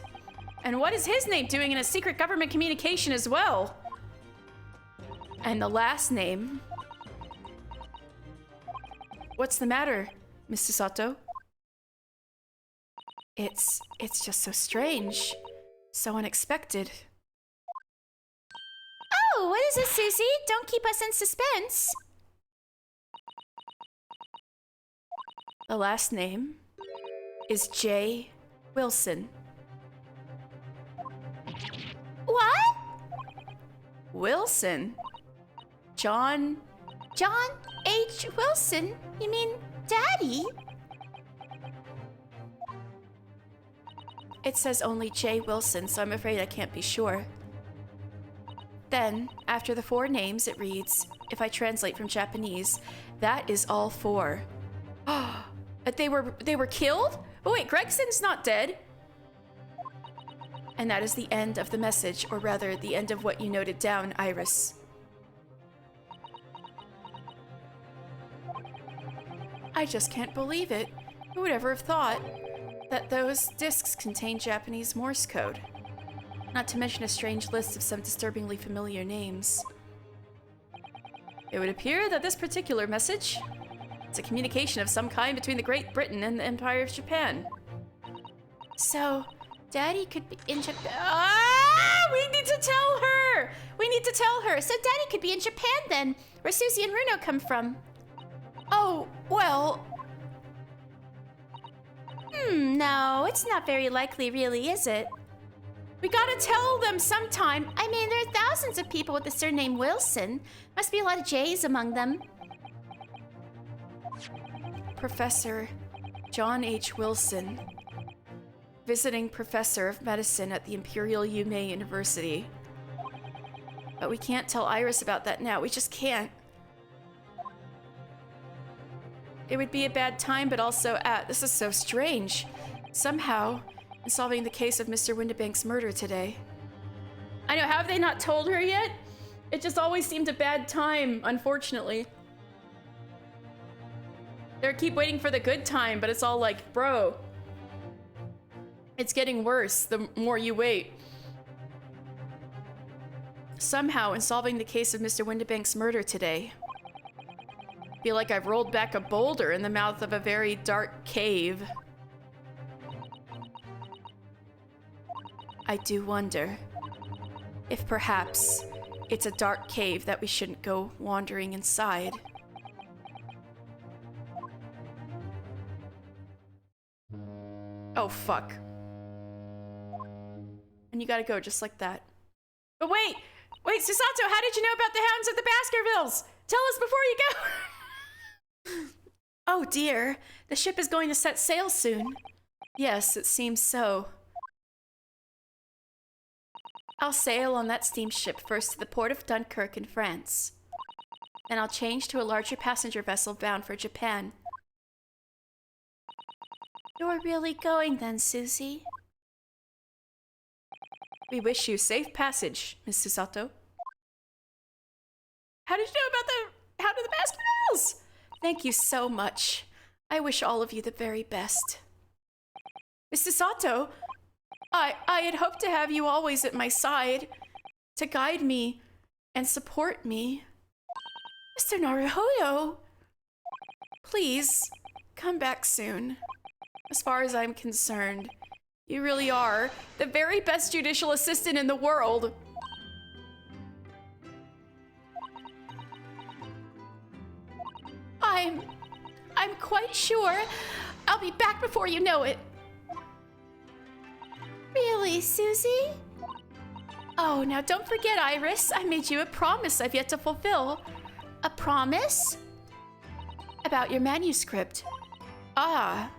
And what is his name doing in a secret government communication as well? And the last name... What's the matter, Mr. Sato? It's just so strange. So unexpected. Oh, what is it, Susie? Don't keep us in suspense. The last name is J. Wilson. What? Wilson? John H. Wilson? You mean Daddy? It says only J. Wilson, so I'm afraid I can't be sure. Then, after the 4 names, it reads, if I translate from Japanese, that is all 4. But they were killed? Oh wait, Gregson's not dead. And that is the end of the message, or rather, the end of what you noted down, Iris. I just can't believe it. Who would ever have thought that those discs contain Japanese Morse code? Not to mention a strange list of some disturbingly familiar names. It would appear that this particular message is a communication of some kind between the Great Britain and the Empire of Japan. So, Daddy could be in Japan. Ah! We need to tell her! We need to tell her. So Daddy could be in Japan then, where Susie and Runo come from. Oh, well... No, it's not very likely really, is it? We gotta tell them sometime. I mean, there are thousands of people with the surname Wilson. Must be a lot of J's among them. Professor, John H. Wilson, visiting professor of medicine at the Imperial Yume University. But we can't tell Iris about that now. We just can't. It would be a bad time, but also this is so strange. Somehow, in solving the case of Mr. Windibank's murder today. I know, have they not told her yet? It just always seemed a bad time, unfortunately. They keep waiting for the good time, but it's all like, bro, it's getting worse the more you wait. Somehow, in solving the case of Mr. Windibank's murder today, I feel like I've rolled back a boulder in the mouth of a very dark cave. I do wonder if perhaps it's a dark cave that we shouldn't go wandering inside. Oh, fuck. And you gotta go just like that. But wait! Wait, Susato, how did you know about the Hounds of the Baskervilles? Tell us before you go! Oh dear, the ship is going to set sail soon. Yes, it seems so. I'll sail on that steamship first to the port of Dunkirk in France. Then I'll change to a larger passenger vessel bound for Japan. You're really going then, Susie? We wish you safe passage, Miss Susato. How did you know about the Hound of the Baskervilles? Thank you so much. I wish all of you the very best. Miss Susato, I had hoped to have you always at my side, to guide me and support me. Mr. Naruhodo, please come back soon. As far as I'm concerned, you really are the very best judicial assistant in the world. I'm quite sure I'll be back before you know it. Really, Susie? Oh, now don't forget, Iris. I made you a promise I've yet to fulfill. A promise? About your manuscript. Ah.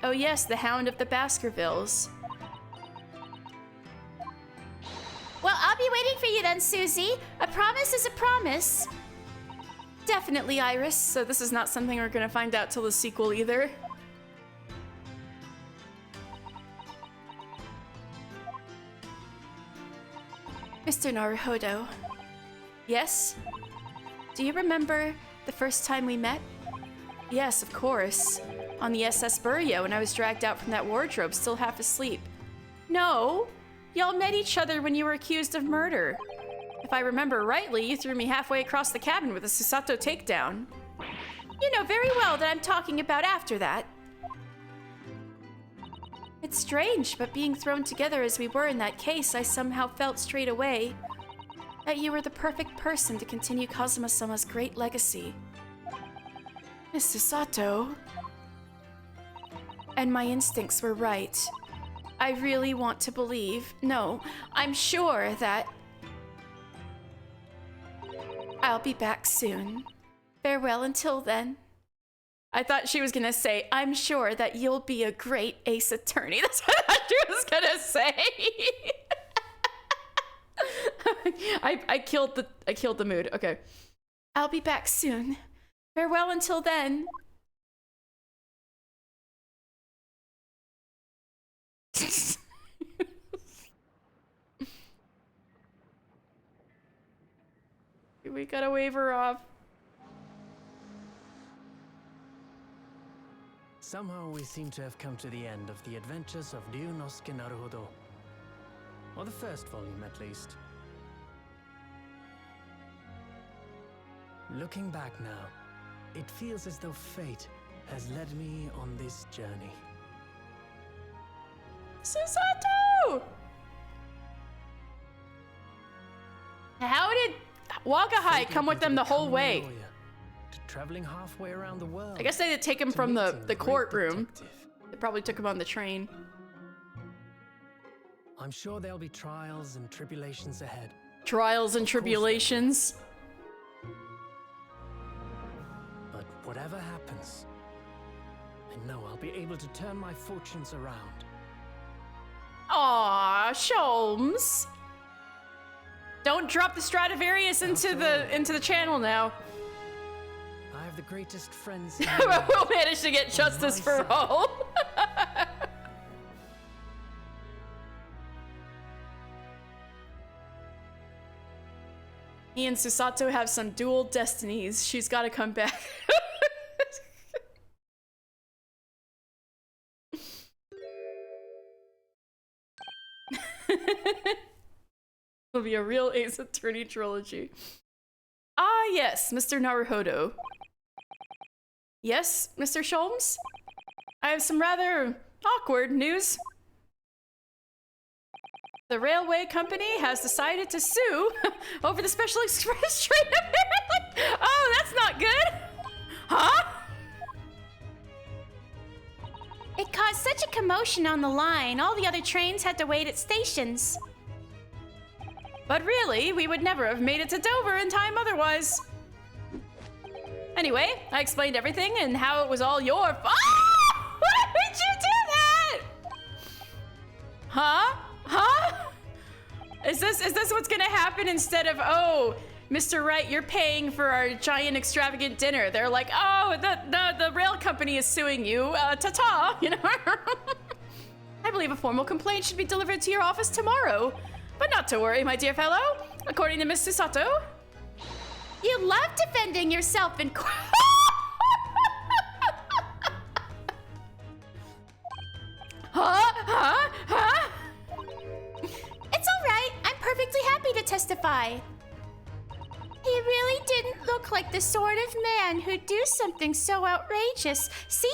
Oh yes, the Hound of the Baskervilles. Well, I'll be waiting for you then, Susie. A promise is a promise. Definitely, Iris. So this is not something we're gonna find out till the sequel either. Mr. Naruhodo. Yes? Do you remember the first time we met? Yes, of course. On the SS Buryo when I was dragged out from that wardrobe, still half asleep. No! Y'all met each other when you were accused of murder. If I remember rightly, you threw me halfway across the cabin with a Susato takedown. You know very well that I'm talking about after that. It's strange, but being thrown together as we were in that case, I somehow felt straight away that you were the perfect person to continue Kazuma-sama's great legacy. Miss Susato. And my instincts were right. I really want to believe, no, I'm sure that I'll be back soon. Farewell until then. I thought she was gonna say, I'm sure that you'll be a great ace attorney. That's what I thought she was gonna say. I killed the mood. Okay. I'll be back soon. Farewell until then. We gotta wave her off. Somehow we seem to have come to the end of the adventures of Ryunosuke Naruhodo. Or the first volume, at least. Looking back now, it feels as though fate has led me on this journey. Susato! How did Wagahai come with them the whole way? Traveling halfway around the world. I guess they did take him from the courtroom. They probably took him on the train. I'm sure there'll be trials and tribulations ahead. Trials and tribulations. But whatever happens, I know I'll be able to turn my fortunes around. Aw, Sholmes. Don't drop the Stradivarius into the channel now. I have the greatest friends in the world. We'll manage to get justice for all. He and Susato have some dual destinies. She's got to come back. It'll be a real Ace Attorney trilogy. Ah, yes, Mr. Naruhodo. Yes, Mr. Sholmes? I have some rather awkward news. The railway company has decided to sue over the Special Express train of Maryland. Oh, that's not good. Huh? It caused such a commotion on the line, all the other trains had to wait at stations. But really, we would never have made it to Dover in time otherwise. Anyway, I explained everything and how it was all your Ah! Why did you do that? Huh? Huh? Is this what's gonna happen instead of, oh, Mr. Wright, you're paying for our giant extravagant dinner? They're like, oh, the rail company is suing you. Ta-ta, you know? I believe a formal complaint should be delivered to your office tomorrow. But not to worry, my dear fellow. According to Miss Susato, You love defending yourself in court. Huh? It's all right. I'm perfectly happy to testify. He really didn't look like the sort of man who'd do something so outrageous. See?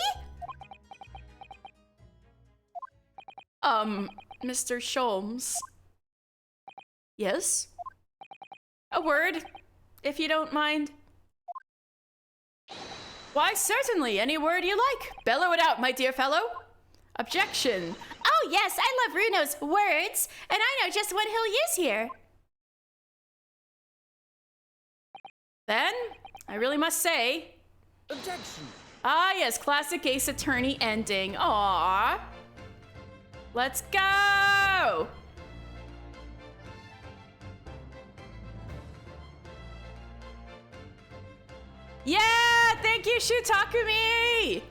Mr. Sholmes. Yes? A word, if you don't mind. Why, certainly, any word you like. Bellow it out, my dear fellow. Objection. Oh, yes, I love Runo's words, and I know just what he'll use here. Then, I really must say... Objection! Ah, yes, classic Ace Attorney ending. Aww. Let's go! Yeah! Thank you, Shutakumi!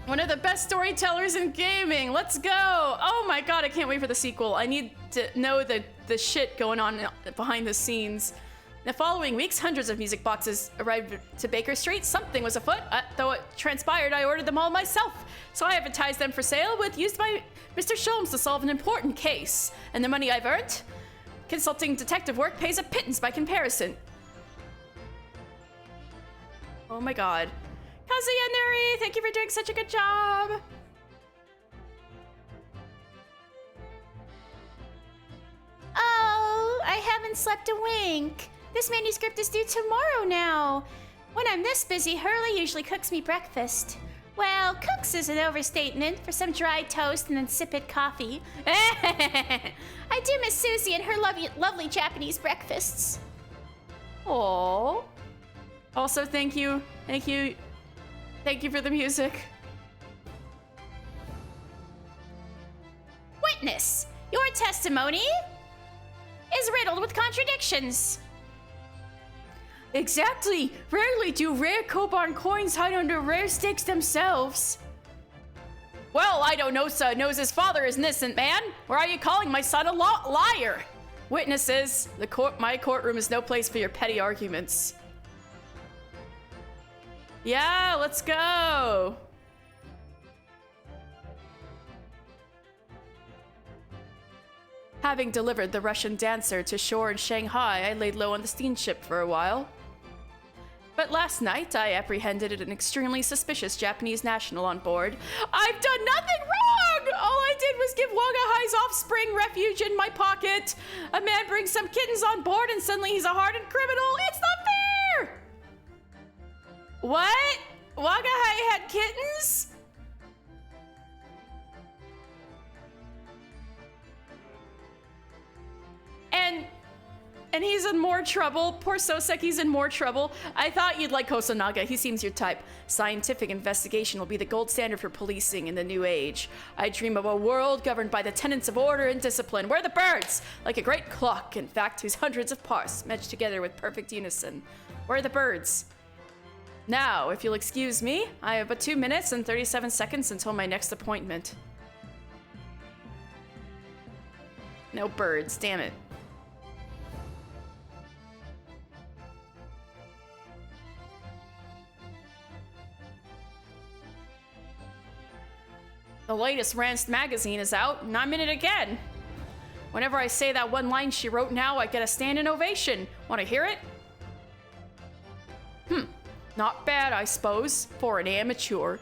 One of the best storytellers in gaming. Let's go! Oh my god, I can't wait for the sequel. I need to know the shit going on behind the scenes. In the following weeks, hundreds of music boxes arrived to Baker Street. Something was afoot, though it transpired I ordered them all myself. So I advertised them for sale with used by Mr. Sholmes to solve an important case. And the money I've earned? Consulting detective work pays a pittance by comparison. Oh my god. Kazuya Nuri, thank you for doing such a good job. Oh, I haven't slept a wink. This manuscript is due tomorrow now. When I'm this busy, Hurley usually cooks me breakfast. Well, cooks is an overstatement for some dry toast and insipid coffee. I do miss Susie and her lovely Japanese breakfasts. Aww. Also, thank you for the music. Witness, your testimony is riddled with contradictions. Exactly. Rarely do rare Koban coins hide under rare stakes themselves. Well, I don't know, sir. Knows his father is an innocent man. Or are you calling my son a liar? Witnesses, my courtroom is no place for your petty arguments. Yeah, let's go. Having delivered the Russian dancer to shore in Shanghai, I laid low on the steamship for a while. But last night, I apprehended an extremely suspicious Japanese national on board. I've done nothing wrong! All I did was give Wagahai's offspring refuge in my pocket. A man brings some kittens on board and suddenly he's a hardened criminal. It's not fair! What? Wagahai had kittens? And he's in more trouble. Poor Soseki's in more trouble. I thought you'd like Kosonaga. He seems your type. Scientific investigation will be the gold standard for policing in the new age. I dream of a world governed by the tenets of order and discipline. Where are the birds? Like a great clock, in fact, whose hundreds of parts match together with perfect unison. Where are the birds? Now, if you'll excuse me, I have but 2 minutes and 37 seconds until my next appointment. No birds, damn it. The latest Ranced magazine is out, and I'm in it again. Whenever I say that one line she wrote now, I get a standing ovation. Want to hear it? Not bad, I suppose, for an amateur.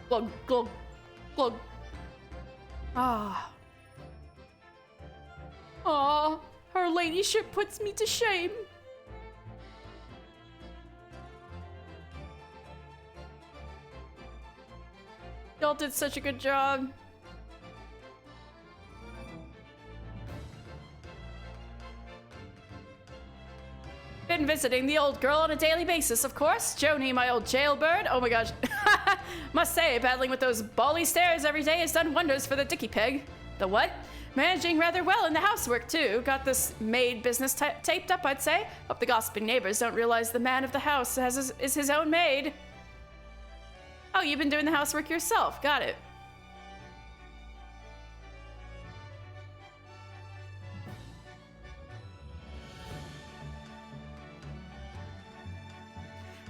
Glug, glug, glug. Ah. Ah, her ladyship puts me to shame. Y'all did such a good job. Been visiting the old girl on a daily basis, of course. Joni, my old jailbird. Oh my gosh. Must say, battling with those bally stairs every day has done wonders for the dicky peg. The what? Managing rather well in the housework, too. Got this maid business taped up, I'd say. Hope the gossiping neighbors don't realize the man of the house is his own maid. Oh, you've been doing the housework yourself. Got it.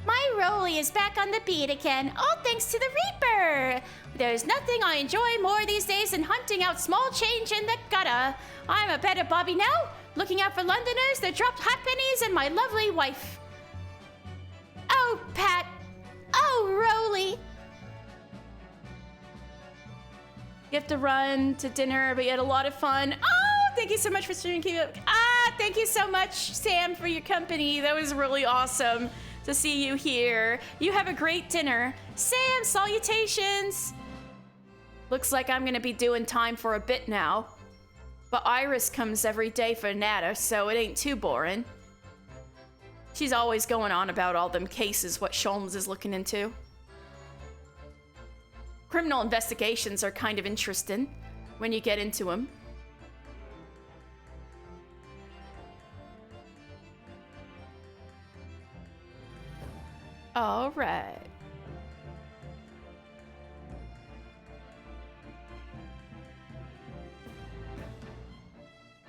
My Rolly is back on the beat again, all thanks to the Reaper. There's nothing I enjoy more these days than hunting out small change in the gutter. I'm a better Bobby now, looking out for Londoners that dropped hot pennies and my lovely wife. Oh, Pat. Oh, Rolly. You have to run to dinner, but you had a lot of fun. Oh, thank you so much for streaming. Thank you so much, Sam, for your company. That was really awesome to see you here. You have a great dinner. Sam, salutations. Looks like I'm gonna be doing time for a bit now. But Iris comes every day for Nata, so it ain't too boring. She's always going on about all them cases what Sholmes is looking into. Criminal investigations are kind of interesting when you get into them. All right.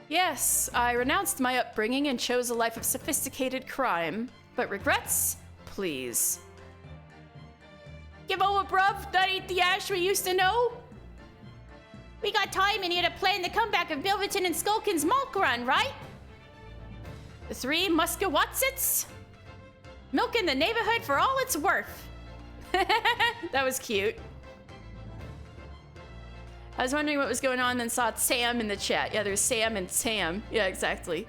Yes, I renounced my upbringing and chose a life of sophisticated crime. But regrets? Please. Give over, bruv. That ain't the Ash we used to know. We got time in here to plan the comeback of Milverton and Skulkin's Malk run, right? The three Muskawatsits? Milking the neighborhood for all it's worth. That was cute. I was wondering what was going on, then saw Sam in the chat. Yeah, there's Sam and Sam. Yeah, exactly.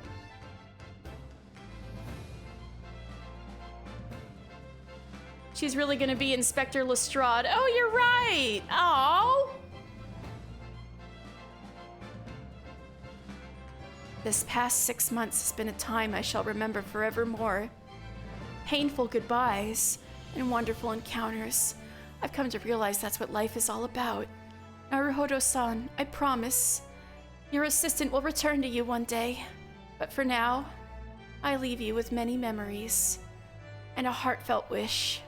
She's really gonna be Inspector Lestrade. Oh, you're right. Oh. This past 6 months has been a time I shall remember forevermore. Painful goodbyes and wonderful encounters. I've come to realize that's what life is all about. Naruhodo-san, I promise, your assistant will return to you one day. But for now, I leave you with many memories and a heartfelt wish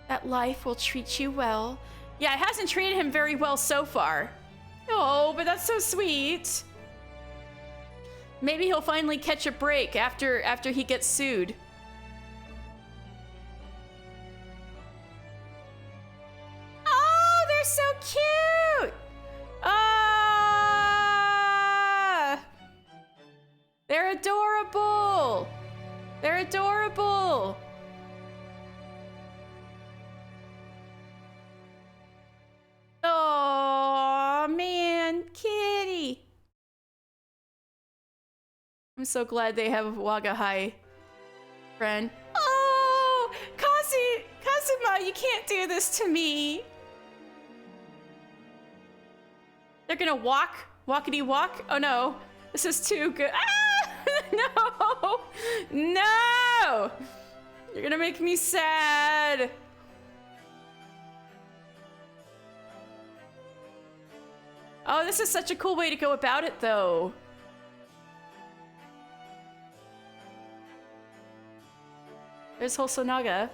that life will treat you well. Yeah, it hasn't treated him very well so far. Oh, but that's so sweet. Maybe he'll finally catch a break after he gets sued. Oh, they're so cute! Ah! They're adorable! They're adorable! Oh man, kitty! I'm so glad they have a Wagahai friend. Oh, Kazuma, you can't do this to me. They're gonna walk Walkity walk? Oh no. This is too good. Ah! No! No! You're gonna make me sad. Oh, this is such a cool way to go about it, though. There's Hosonaga.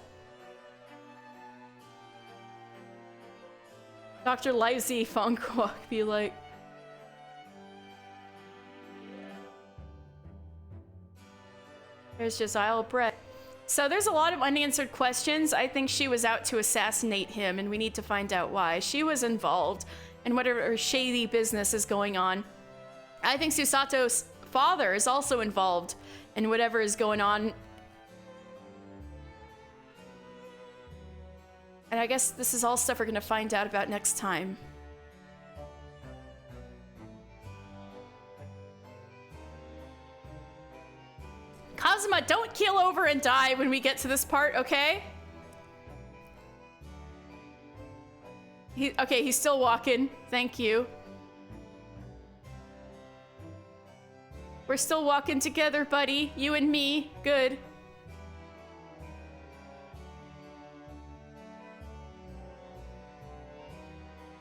Dr. Livesey Fongkwok be like. There's Josiah Brett. So there's a lot of unanswered questions. I think she was out to assassinate him, and we need to find out why. She was involved in whatever shady business is going on. I think Susato's father is also involved in whatever is going on. And I guess this is all stuff we're gonna find out about next time. Kazuma, don't keel over and die when we get to this part, okay? Okay, he's still walking. Thank you. We're still walking together, buddy. You and me. Good.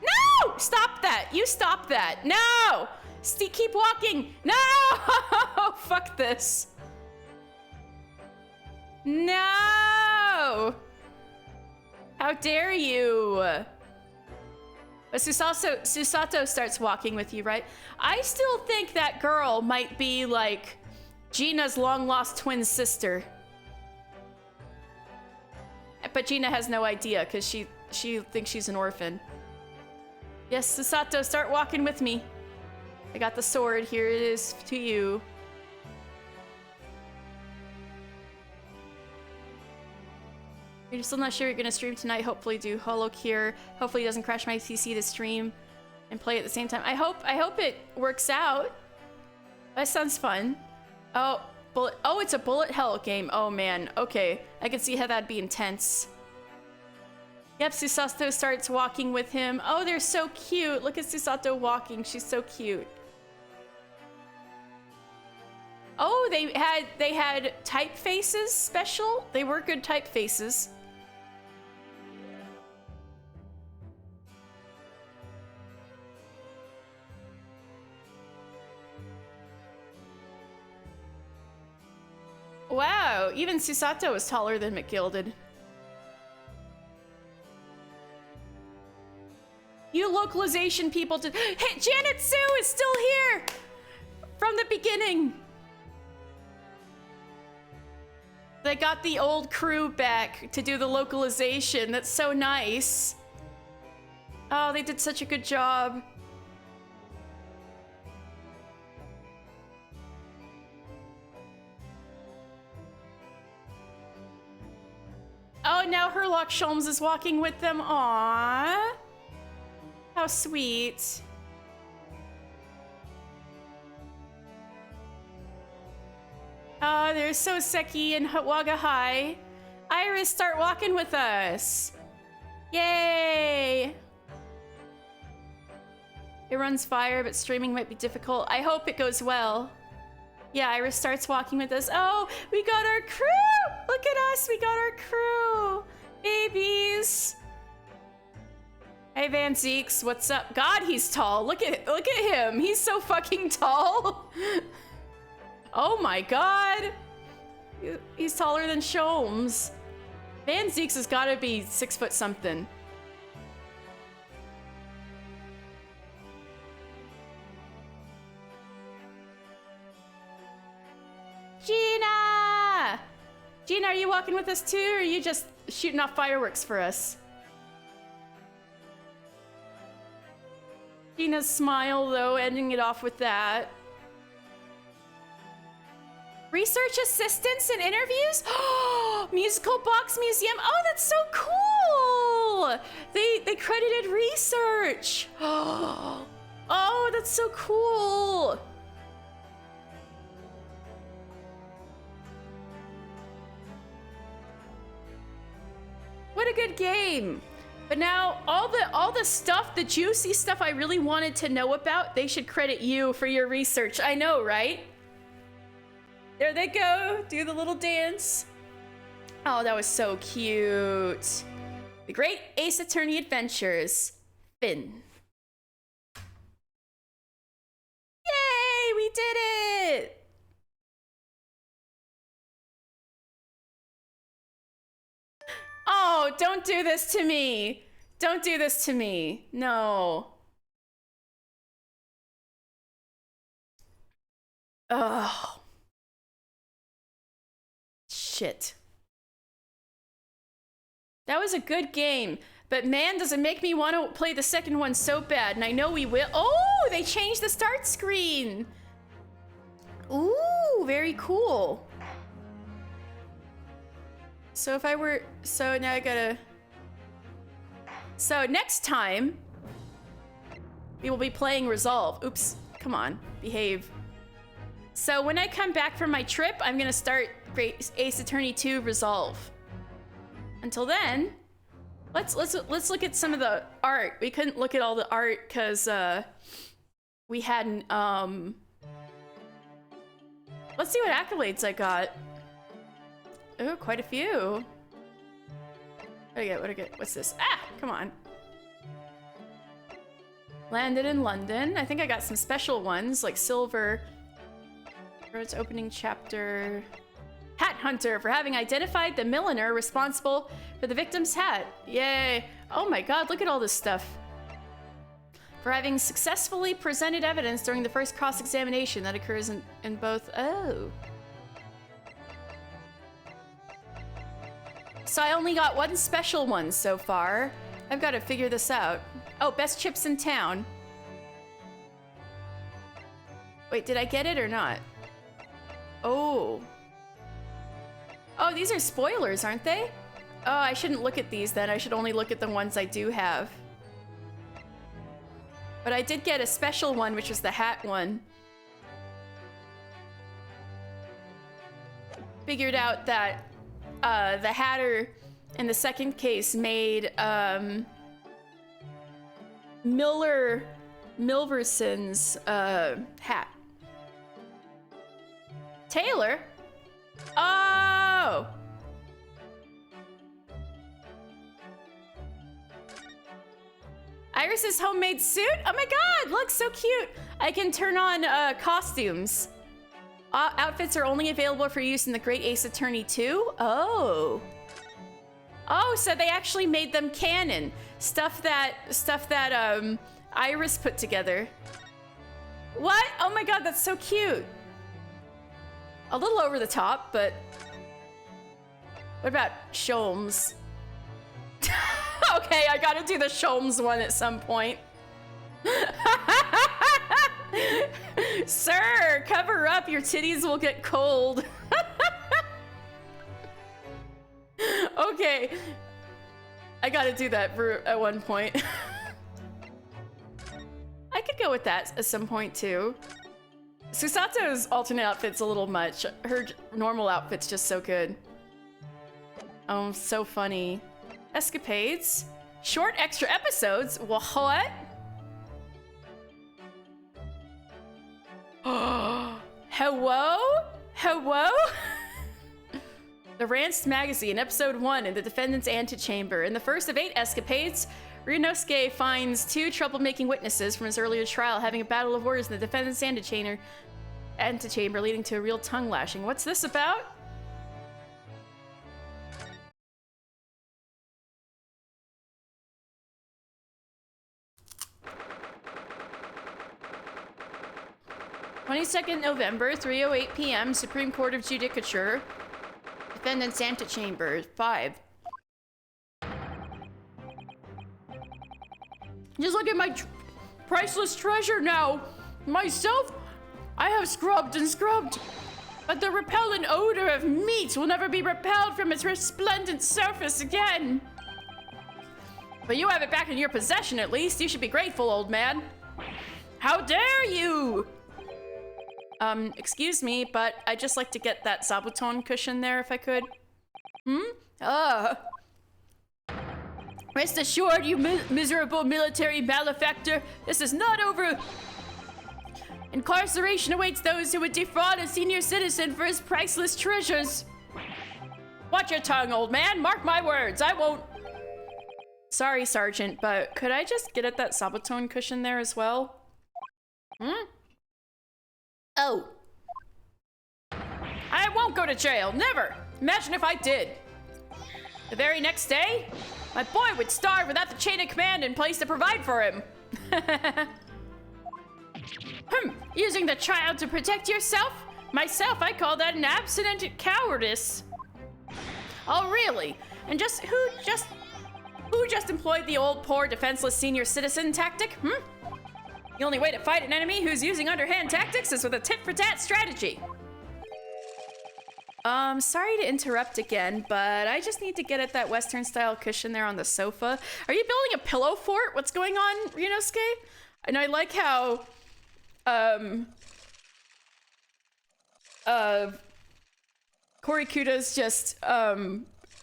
No! Stop that! You stop that! No! Keep walking! No! Fuck this. No! How dare you? But Susato starts walking with you, right? I still think that girl might be like Gina's long-lost twin sister. But Gina has no idea because she thinks she's an orphan. Yes, Susato, start walking with me. I got the sword. Here it is to you. You're still not sure you're gonna stream tonight. Hopefully do. Holo Cure. Hopefully it doesn't crash my PC to stream and play at the same time. I hope it works out. That sounds fun. Oh, it's a bullet hell game. Oh man. Okay. I can see how that'd be intense. Yep, Susato starts walking with him. Oh, they're so cute. Look at Susato walking. She's so cute. Oh, they had typefaces special. They were good typefaces. Wow, even Susato is taller than McGilded. You localization people did. Hey, Janet Sue is still here from the beginning. They got the old crew back to do the localization. That's so nice. Oh, they did such a good job. Oh, now Herlock Sholmes is walking with them. Aww. How sweet. Oh, there's Soseki and Waga High. Iris, start walking with us. Yay! It runs fire, but streaming might be difficult. I hope it goes well. Yeah, Iris starts walking with us. Oh, we got our crew! Look at us, we got our crew! Babies! Hey, Van Zeeks, what's up? God, he's tall. Look at him. He's so fucking tall. Oh my god. He's taller than Sholmes. Van Zeeks has got to be 6 foot something. Gina! Gina, are you walking with us too, or are you just shooting off fireworks for us? Gina's smile, though, ending it off with that. Research assistants and interviews? Musical Box Museum. Oh, that's so cool! They credited research. Oh, that's so cool. What a good game. But now all the stuff, the juicy stuff I really wanted to know about, they should credit you for your research. I know, right? There they go. Do the little dance. Oh, that was so cute. The Great Ace Attorney Adventures. Finn. Yay, we did it! Oh, don't do this to me. Don't do this to me. No. Oh. Shit. That was a good game, but man, does it make me want to play the second one so bad, and I know we will. Oh, they changed the start screen. Ooh, very cool. So if I were, so now I gotta, so next time we will be playing Resolve. Oops, come on, behave. So when I come back from my trip, I'm gonna start Great Ace Attorney 2 Resolve. Until then, let's look at some of the art. We couldn't look at all the art because we hadn't. Let's see what accolades I got. Oh, quite a few. What do I get? What do I get? What's this? Ah, come on. Landed in London. I think I got some special ones like silver. For its opening chapter. Hat Hunter for having identified the milliner responsible for the victim's hat. Yay. Oh my god, look at all this stuff. For having successfully presented evidence during the first cross-examination that occurs in both. Oh. So I only got one special one so far. I've got to figure this out. Oh, best chips in town. Wait, did I get it or not? Oh. Oh, these are spoilers, aren't they? Oh, I shouldn't look at these then. I should only look at the ones I do have. But I did get a special one, which was the hat one. Figured out that the Hatter in the second case made Milverson's hat. Taylor? Oh! Iris's homemade suit? Oh my god, looks so cute! I can turn on costumes. Outfits are only available for use in the Great Ace Attorney 2? Oh. Oh, so they actually made them canon. Stuff that Iris put together. What? Oh my god, that's so cute. A little over the top, but... What about Sholmes? Okay, I gotta do the Sholmes one at some point. Sir, cover up, your titties will get cold. Okay. I gotta do that at one point. I could go with that at some point too. Susato's alternate outfit's a little much. Her normal outfit's just so good. Oh, so funny. Escapades? Short extra episodes? What? Hello? Hello? The Rants Magazine, Episode 1 in the Defendant's Antechamber. In the first of 8 escapades, Ryunosuke finds 2 troublemaking witnesses from his earlier trial having a battle of words in the Defendant's antechamber, leading to a real tongue lashing. What's this about? November, 3:08 p.m., Supreme Court of Judicature. Defendant's Antechamber, 5. Just look at my priceless treasure now. Myself, I have scrubbed and scrubbed, but the repellent odor of meat will never be repelled from its resplendent surface again. But you have it back in your possession at least. You should be grateful, old man. How dare you! Excuse me, but I'd just like to get that Zabuton cushion there if I could. Rest assured, you miserable military malefactor, this is not over. Incarceration awaits those who would defraud a senior citizen for his priceless treasures. Watch your tongue, old man. Mark my words, I won't. Sorry, Sergeant, but could I just get at that Sabatone cushion there as well? Oh. I won't go to jail, never. Imagine if I did. The very next day, my boy would starve without the chain of command in place to provide for him. Using the child to protect yourself? Myself, I call that an abstinent cowardice. Oh, really? And who just employed the old, poor, defenseless senior citizen tactic? The only way to fight an enemy who's using underhand tactics is with a tit-for-tat strategy. Sorry to interrupt again, but I just need to get at that Western-style cushion there on the sofa. Are you building a pillow fort? What's going on, Ryunosuke? And I like how, Korikuda's just,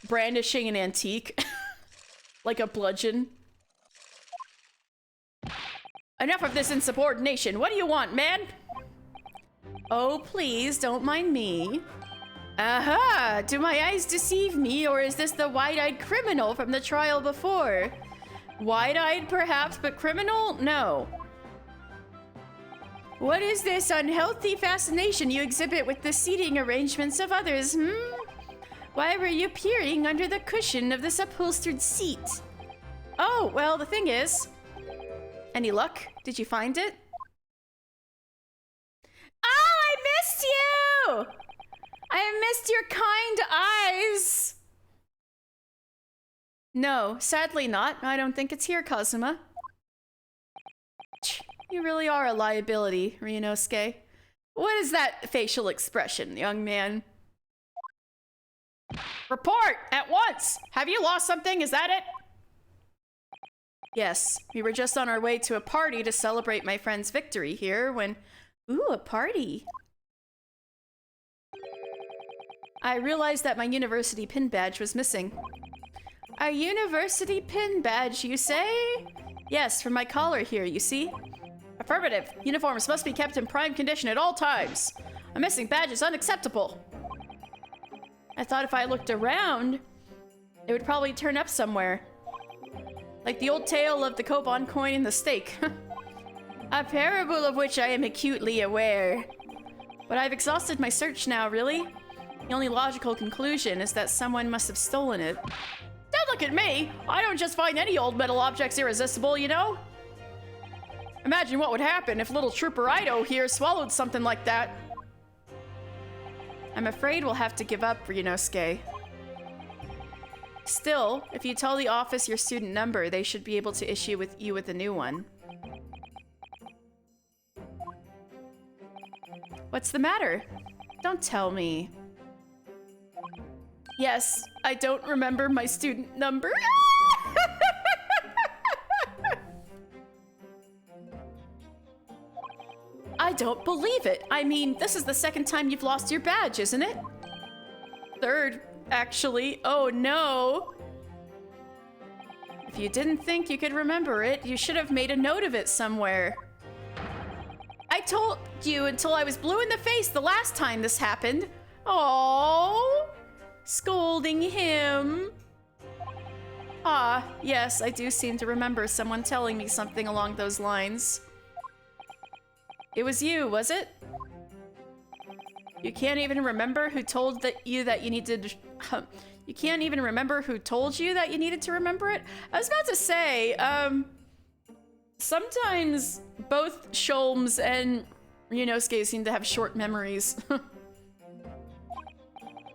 brandishing an antique. Like a bludgeon. Enough of this insubordination. What do you want, man? Oh, please, don't mind me. Aha! Do my eyes deceive me, or is this the wide-eyed criminal from the trial before? Wide-eyed, perhaps, but criminal? No. What is this unhealthy fascination you exhibit with the seating arrangements of others, Why were you peering under the cushion of this upholstered seat? Oh, well, the thing is... Any luck? Did you find it? Oh, I missed you! I missed your kind eyes! No, sadly not. I don't think it's here, Kazuma. You really are a liability, Ryunosuke. What is that facial expression, young man? Report! At once! Have you lost something? Is that it? Yes, we were just on our way to a party to celebrate my friend's victory here when... Ooh, a party. I realized that my university pin badge was missing. A university pin badge, you say? Yes, from my collar here, you see? Affirmative. Uniforms must be kept in prime condition at all times. A missing badge is unacceptable. I thought if I looked around, it would probably turn up somewhere. Like the old tale of the Koban coin and the steak. A parable of which I am acutely aware. But I've exhausted my search now, really. The only logical conclusion is that someone must have stolen it. Don't look at me! I don't just find any old metal objects irresistible, you know? Imagine what would happen if little Trooper Ido here swallowed something like that. I'm afraid we'll have to give up, Ryunosuke. Still, if you tell the office your student number, they should be able to issue you with a new one. What's the matter? Don't tell me. Yes, I don't remember my student number. I don't believe it. I mean, this is the second time you've lost your badge, isn't it? Third, actually. Oh no. If you didn't think you could remember it, you should have made a note of it somewhere. I told you until I was blue in the face the last time this happened. Oh, scolding him. Ah, yes, I do seem to remember someone telling me something along those lines. It was you, was it? You can't even remember who told you that you needed... you can't even remember who told you that you needed to remember it? I was about to say, sometimes both Sholmes and Ryunosuke seem to have short memories.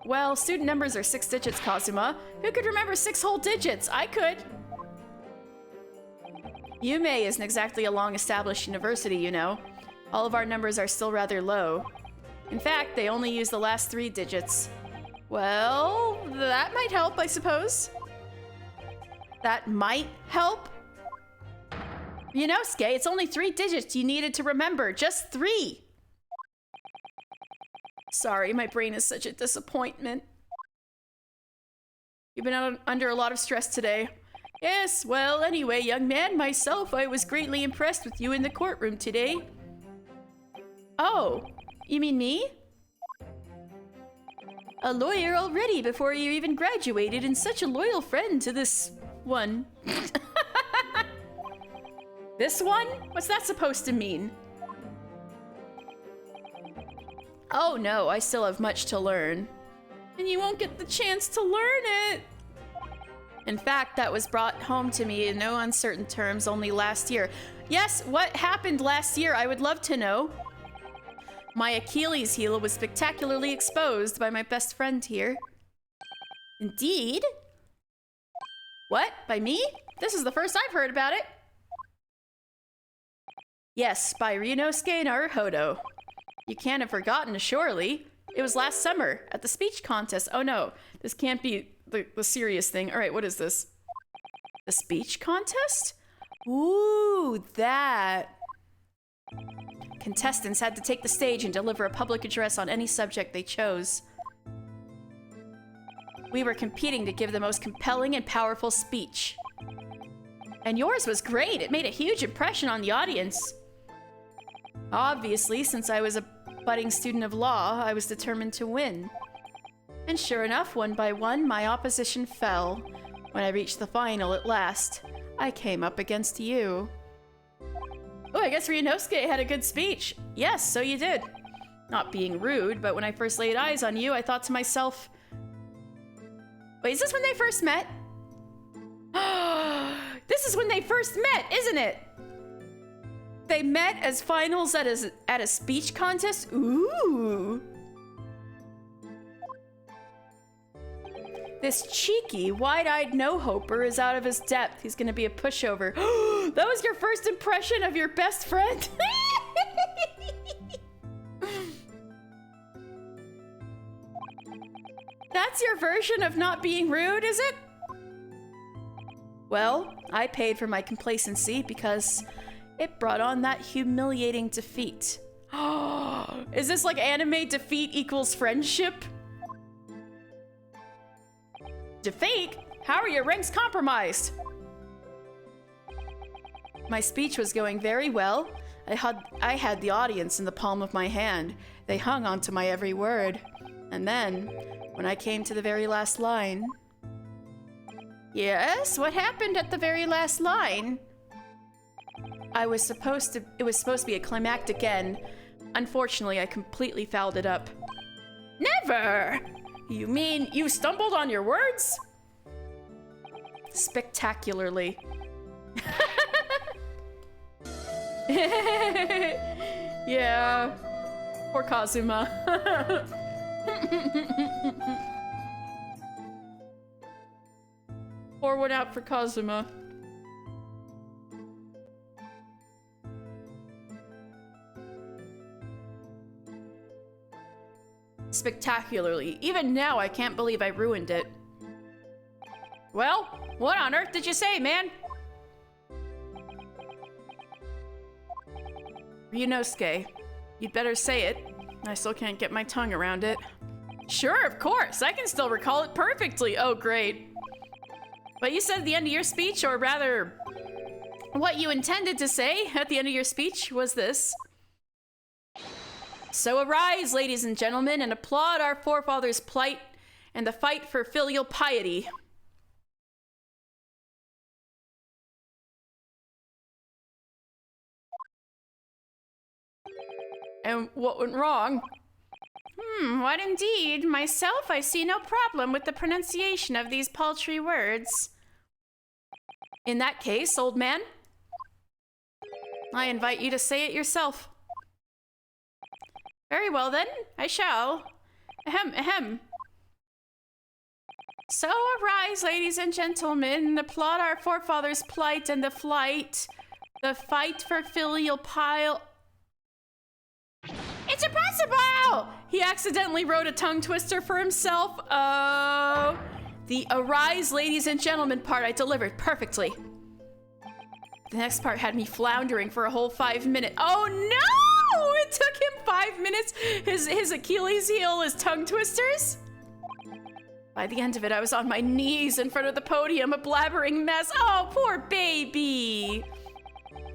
Well, student numbers are 6 digits, Kazuma. Who could remember 6 whole digits? I could. Yume isn't exactly a long-established university, you know. All of our numbers are still rather low. In fact, they only use the last 3 digits. Well, that might help, I suppose. That might help? Ryunosuke, it's only 3 digits you needed to remember. Just 3. Sorry, my brain is such a disappointment. You've been under a lot of stress today. Yes, well, anyway, young man, myself, I was greatly impressed with you in the courtroom today. Oh, you mean me? A lawyer already before you even graduated and such a loyal friend to this one. This one? What's that supposed to mean? Oh no, I still have much to learn. And you won't get the chance to learn it. In fact, that was brought home to me in no uncertain terms only last year. Yes, what happened last year? I would love to know. My Achilles heel was spectacularly exposed by my best friend here. Indeed? What? By me? This is the first I've heard about it. Yes, by Ryunosuke Naruhodo. You can't have forgotten, surely. It was last summer at the speech contest. Oh no, this can't be the serious thing. All right, what is this? The speech contest? Ooh, that. Contestants had to take the stage and deliver a public address on any subject they chose. We were competing to give the most compelling and powerful speech. And yours was great. It made a huge impression on the audience. Obviously, since I was a budding student of law, I was determined to win. And sure enough, one by one, my opposition fell. When I reached the final at last, I came up against you. Oh, I guess Ryunosuke had a good speech. Yes, so you did. Not being rude, but when I first laid eyes on you, I thought to myself... Wait, is this when they first met? This is when they first met, isn't it? They met as finals at a speech contest? Ooh. This cheeky, wide-eyed no-hoper is out of his depth. He's gonna be a pushover. That was your first impression of your best friend? That's your version of not being rude, is it? Well, I paid for my complacency because it brought on that humiliating defeat. Is this like anime defeat equals friendship? Defeat? How are your ranks compromised? My speech was going very well. I had the audience in the palm of my hand. They hung onto my every word. And then, when I came to the very last line... Yes? What happened at the very last line? It was supposed to be a climactic end. Unfortunately, I completely fouled it up. Never! You mean you stumbled on your words? Spectacularly. Yeah. Poor Kazuma. Pour one out for Kazuma. Spectacularly. Even now, I can't believe I ruined it. Well, what on earth did you say, man? Ryunosuke, you'd better say it. I still can't get my tongue around it. Sure, of course. I can still recall it perfectly. Oh, great. What you said at the end of your speech, or rather, what you intended to say at the end of your speech was this. So arise, ladies and gentlemen, and applaud our forefathers' plight and the fight for filial piety. And what went wrong? What indeed? Myself, I see no problem with the pronunciation of these paltry words. In that case, old man, I invite you to say it yourself. Very well then, I shall. Ahem, ahem. So arise, ladies and gentlemen, and applaud our forefathers' plight and the fight for filial pile. It's impossible! He accidentally wrote a tongue twister for himself. Oh. The arise, ladies and gentlemen part I delivered perfectly. The next part had me floundering for a whole 5 minutes. Oh no! It took him 5 minutes. His Achilles heel is tongue twisters? By the end of it, I was on my knees in front of the podium, a blabbering mess. Oh, poor baby.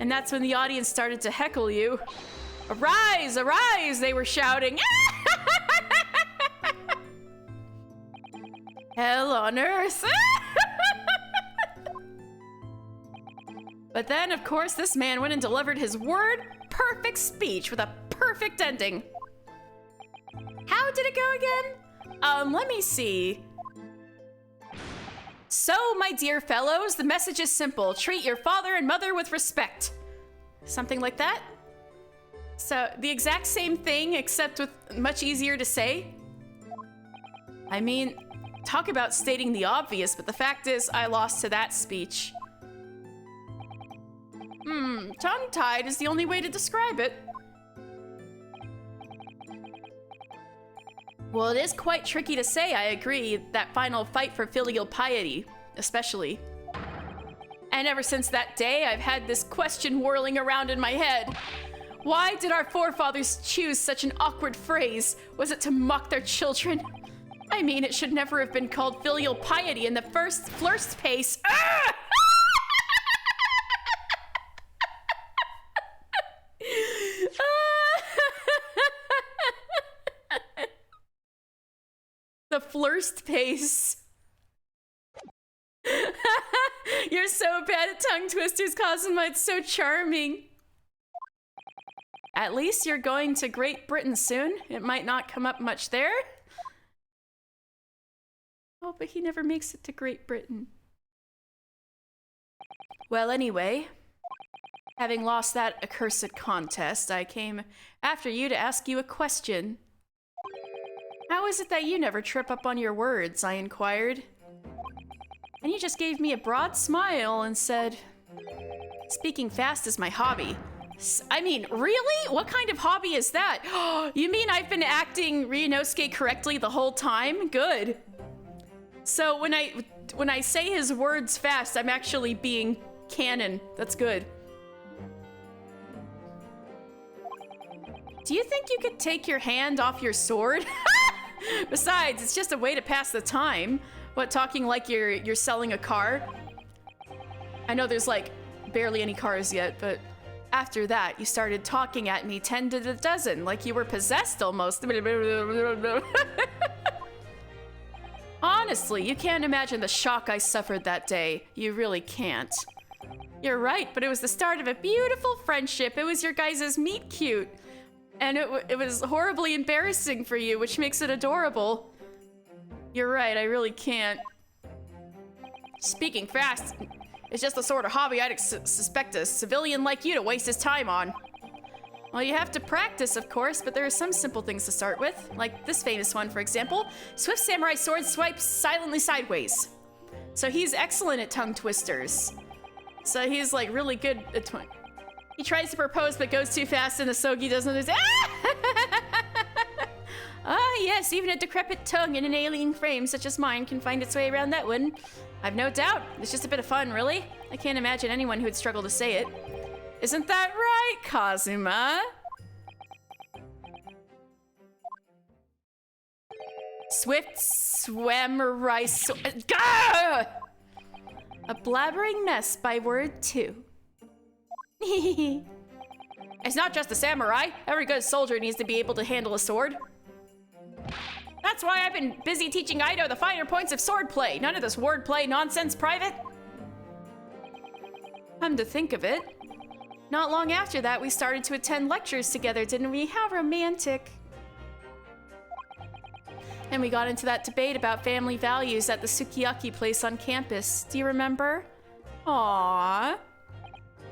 And that's when the audience started to heckle you. Arise, arise, they were shouting. Hell on earth. But then, of course, this man went and delivered his word-perfect speech with a perfect ending. How did it go again? Let me see. So, my dear fellows, the message is simple. Treat your father and mother with respect. Something like that? So, the exact same thing, except with much easier to say. I mean, talk about stating the obvious, but the fact is, I lost to that speech. Tongue-tied is the only way to describe it. Well, it is quite tricky to say, I agree, that final fight for filial piety, especially. And ever since that day, I've had this question whirling around in my head. Why did our forefathers choose such an awkward phrase? Was it to mock their children? I mean, it should never have been called filial piety in the first pace. Ah! The flirst pace. You're so bad at tongue twisters, Cosima. It's so charming. At least you're going to Great Britain soon. It might not come up much there. Oh, but he never makes it to Great Britain. Well, anyway, having lost that accursed contest, I came after you to ask you a question. How is it that you never trip up on your words? I inquired. And you just gave me a broad smile and said, speaking fast is my hobby. I mean, really? What kind of hobby is that? You mean I've been acting Ryunosuke correctly the whole time? Good. So when I say his words fast, I'm actually being canon. That's good. Do you think you could take your hand off your sword? Besides, it's just a way to pass the time. What, talking like you're selling a car? I know there's like barely any cars yet, but after that, you started talking at me 10 to the dozen, like you were possessed almost. Honestly, you can't imagine the shock I suffered that day. You really can't. You're right, but it was the start of a beautiful friendship. It was your guys' meet cute. And it was horribly embarrassing for you, which makes it adorable. You're right, I really can't. Speaking fast, it's just the sort of hobby I'd suspect a civilian like you to waste his time on. Well, you have to practice, of course, but there are some simple things to start with. Like this famous one, for example. Swift samurai sword swipes silently sideways. So he's excellent at tongue twisters. So he's like really good at he tries to propose but goes too fast and Asogi doesn't understand. Ah, yes, even a decrepit tongue in an alien frame such as mine can find its way around that one. I've no doubt. It's just a bit of fun, really. I can't imagine anyone who'd struggle to say it. Isn't that right, Kazuma? Swift samurai sword. Gah! A blabbering mess by word 2. It's not just a samurai. Every good soldier needs to be able to handle a sword. That's why I've been busy teaching Ido the finer points of swordplay. None of this wordplay nonsense, Private. Come to think of it, not long after that, we started to attend lectures together, didn't we? How romantic. And we got into that debate about family values at the Sukiyaki place on campus. Do you remember? Aww.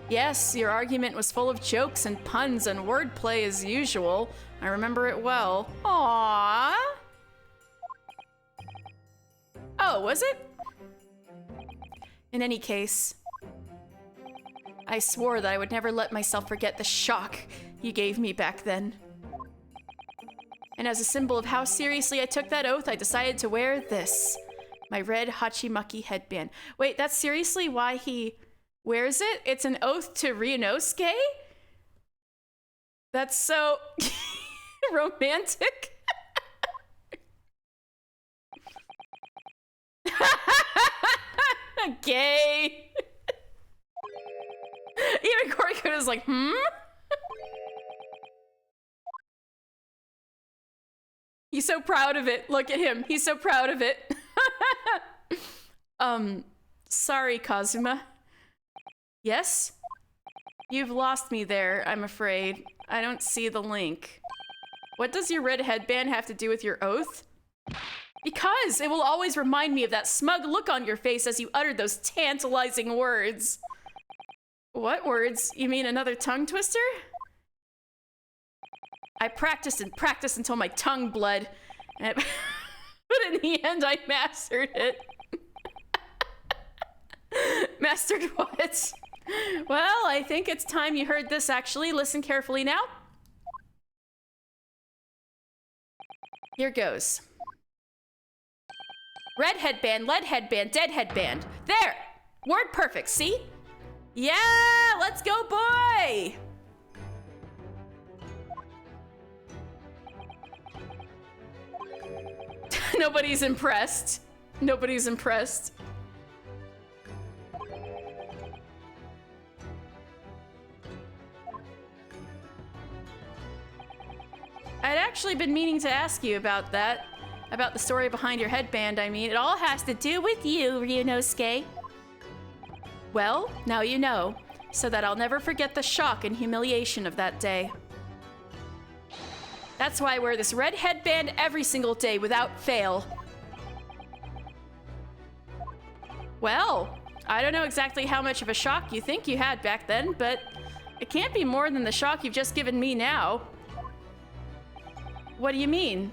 Yes, your argument was full of jokes and puns and wordplay as usual. I remember it well. Aww. Oh, was it? In any case, I swore that I would never let myself forget the shock you gave me back then. And as a symbol of how seriously I took that oath, I decided to wear this, my red Hachimaki headband. Wait, that's seriously why he wears it? It's an oath to Ryunosuke? That's so romantic. Gay. Even Korikuna's like, hmm? He's so proud of it. Look at him. He's so proud of it. Sorry, Kazuma. Yes? You've lost me there, I'm afraid. I don't see the link. What does your red headband have to do with your oath? Because it will always remind me of that smug look on your face as you uttered those tantalizing words. What words? You mean another tongue twister? I practiced and practiced until my tongue bled. But in the end, I mastered it. Mastered what? Well, I think it's time you heard this, actually. Listen carefully now. Here goes. Red headband, lead headband, dead headband. There! Word perfect, see? Yeah! Let's go, boy! Nobody's impressed. Nobody's impressed. I'd actually been meaning to ask you about that. About the story behind your headband, I mean. It all has to do with you, Ryunosuke. Well, now you know, so that I'll never forget the shock and humiliation of that day. That's why I wear this red headband every single day without fail. Well, I don't know exactly how much of a shock you think you had back then, but it can't be more than the shock you've just given me now. What do you mean?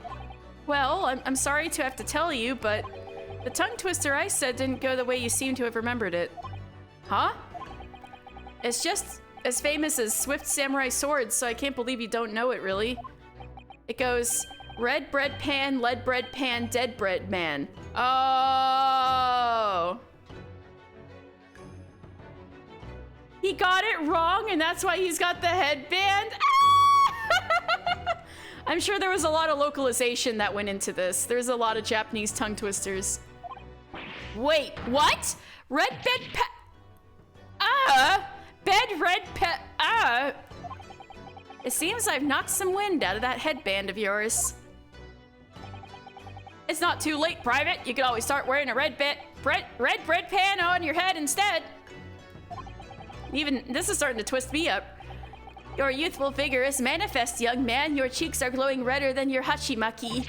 Well, I'm sorry to have to tell you, but the tongue twister I said didn't go the way you seem to have remembered it. Huh? It's just as famous as Swift Samurai Swords, so I can't believe you don't know it, really. It goes, red bread pan, lead bread pan, dead bread man. Oh. He got it wrong, and that's why he's got the headband? I'm sure there was a lot of localization that went into this. There's a lot of Japanese tongue twisters. Wait, what? Red bed bed red It seems I've knocked some wind out of that headband of yours. It's not too late, Private. You could always start wearing a red bread pan on your head instead. Even this is starting to twist me up. Your youthful vigor is manifest, young man. Your cheeks are glowing redder than your hachimaki.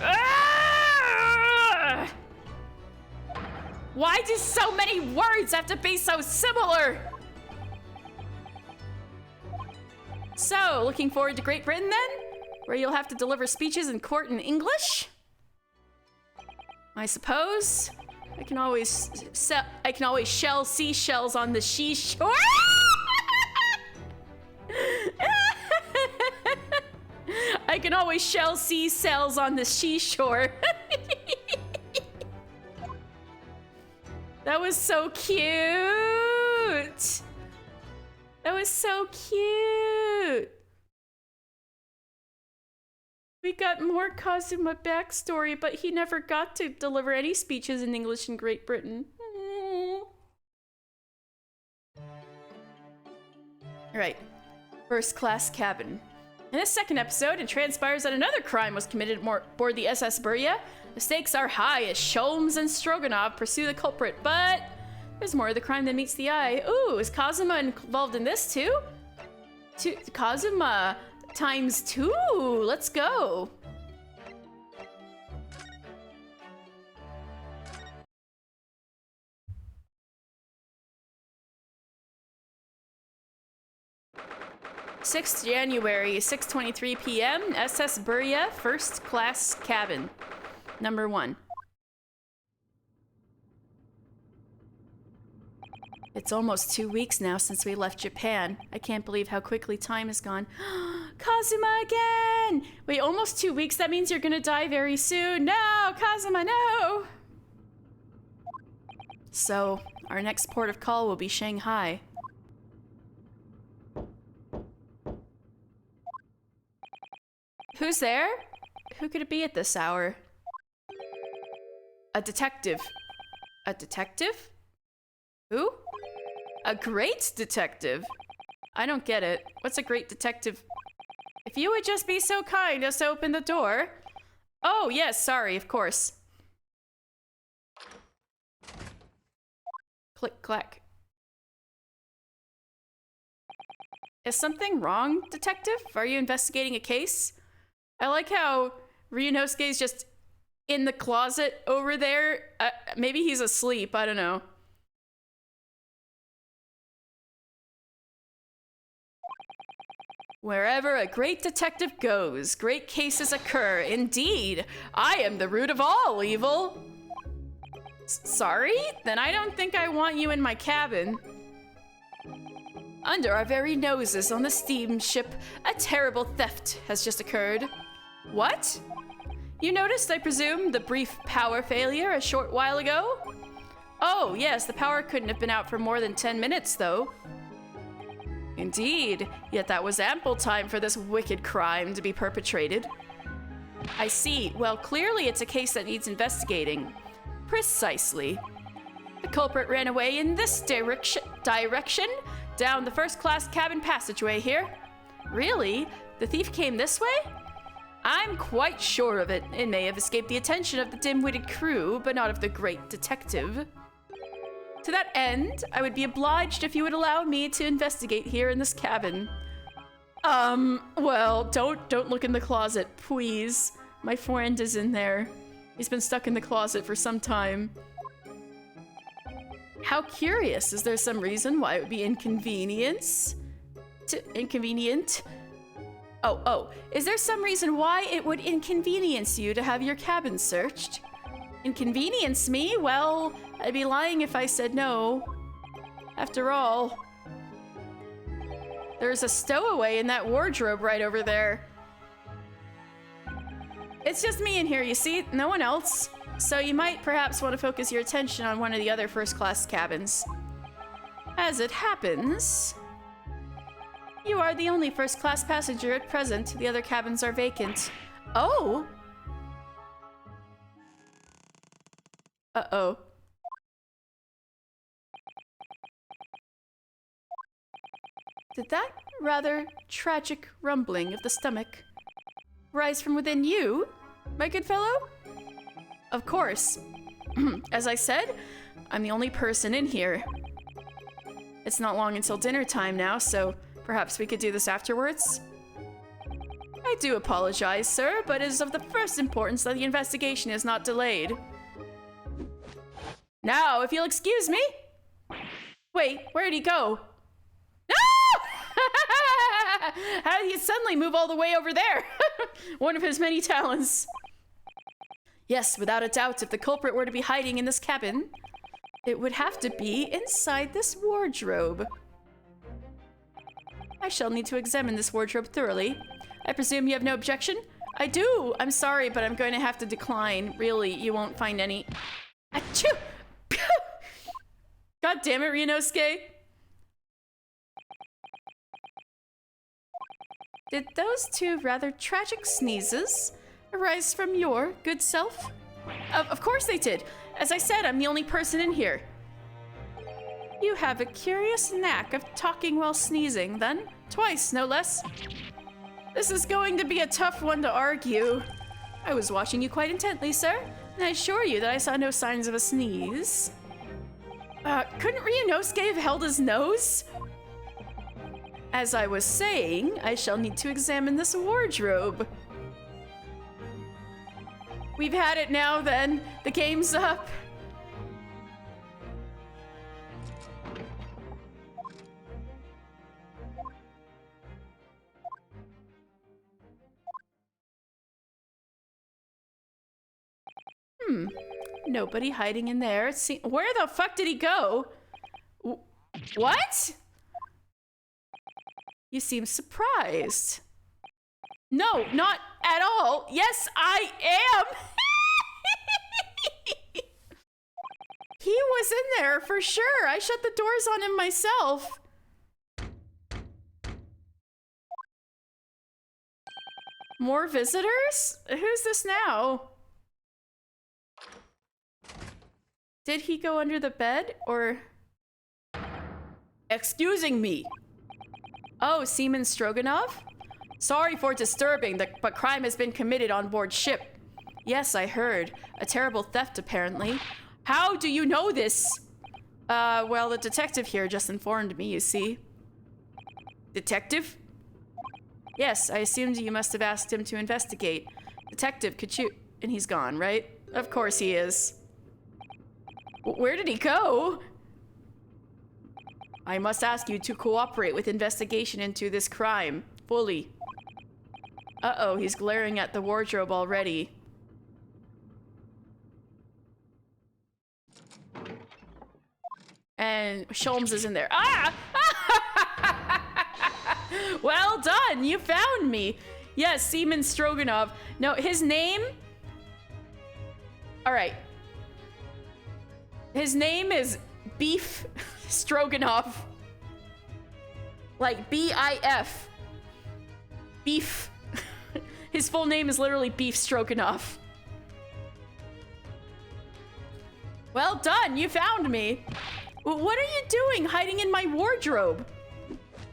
Ah! Why do so many words have to be so similar? So, looking forward to Great Britain then? Where you'll have to deliver speeches in court in English? I suppose. I can always shell seashells on the seashore. I can always shell sea cells on the seashore. That was so cute. That was so cute. We got more Kazuma backstory, but he never got to deliver any speeches in English in Great Britain. Alright, first class cabin. In this second episode, it transpires that another crime was committed aboard the SS Burya. The stakes are high as Sholmes and Stroganov pursue the culprit, but there's more of the crime than meets the eye. Ooh, is Kazuma involved in this too? Kazuma ×2. Let's go. January 6th, 6:23 p.m. SS Burya, first class cabin. Number 1. It's almost 2 weeks now since we left Japan. I can't believe how quickly time has gone. Kazuma again! Wait, almost 2 weeks? That means you're gonna die very soon. No, Kazuma, no! So, our next port of call will be Shanghai. Who's there? Who could it be at this hour? A detective. A detective? Who? A great detective? I don't get it. What's a great detective? If you would just be so kind as to open the door. Oh, yes, sorry, of course. Click, clack. Is something wrong, detective? Are you investigating a case? I like how Ryunosuke's just in the closet over there. Maybe he's asleep, I don't know. Wherever a great detective goes, great cases occur. Indeed, I am the root of all evil. Sorry? Then I don't think I want you in my cabin. Under our very noses on the steamship, a terrible theft has just occurred. What? You noticed, I presume, the brief power failure a short while ago? Oh, yes, the power couldn't have been out for more than 10 minutes, though. Indeed, yet that was ample time for this wicked crime to be perpetrated. I see. Well, clearly it's a case that needs investigating. Precisely. The culprit ran away in this direction, down the first-class cabin passageway here. Really? The thief came this way? I'm quite sure of it. It may have escaped the attention of the dim-witted crew, but not of the great detective. To that end, I would be obliged if you would allow me to investigate here in this cabin. Well, don't look in the closet, please. My friend is in there. He's been stuck in the closet for some time. How curious. Is there some reason why it would be inconvenient? Oh, is there some reason why it would inconvenience you to have your cabin searched? Inconvenience me? Well, I'd be lying if I said no. After all, there's a stowaway in that wardrobe right over there. It's just me in here, you see? No one else. So you might perhaps want to focus your attention on one of the other first-class cabins. As it happens, you are the only first-class passenger at present. The other cabins are vacant. Oh! Uh-oh. Did that rather tragic rumbling of the stomach rise from within you, my good fellow? Of course. As I said, I'm the only person in here. It's not long until dinner time now, so perhaps we could do this afterwards? I do apologize, sir, but it is of the first importance that the investigation is not delayed. Now, if you'll excuse me. Wait, where'd he go? No! How did he suddenly move all the way over there? One of his many talents. Yes, without a doubt, if the culprit were to be hiding in this cabin, it would have to be inside this wardrobe. I shall need to examine this wardrobe thoroughly. I presume you have no objection? I do! I'm sorry, but I'm going to have to decline. Really, you won't find any... Achoo! God damn it, Ryunosuke! Did those two rather tragic sneezes arise from your good self? Of course they did. As I said, I'm the only person in here. You have a curious knack of talking while sneezing, then. Twice, no less. This is going to be a tough one to argue. I was watching you quite intently, sir, and I assure you that I saw no signs of a sneeze. Couldn't Ryunosuke have held his nose? As I was saying, I shall need to examine this wardrobe. We've had it now, then. The game's up. Nobody hiding in there. Where the fuck did he go? What? You seem surprised. No, not at all. Yes, I am. He was in there for sure. I shut the doors on him myself. More visitors? Who's this now? Did he go under the bed or... Excusing me. Oh, Seaman Stroganoff? Sorry for disturbing, but crime has been committed on board ship. Yes, I heard. A terrible theft, apparently. How do you know this? Well, the detective here just informed me, you see. Detective? Yes, I assumed you must have asked him to investigate. Detective, could you... And he's gone, right? Of course he is. Where did he go? I must ask you to cooperate with investigation into this crime. Fully. Uh-oh, he's glaring at the wardrobe already. And Sholmes is in there. Ah! Well done, you found me. Yes, Seaman Stroganoff. No, his name... Alright. His name is Beef Stroganoff. Like B-I-F. Beef. His full name is literally Beef Stroganoff. Well done, you found me. What are you doing hiding in my wardrobe?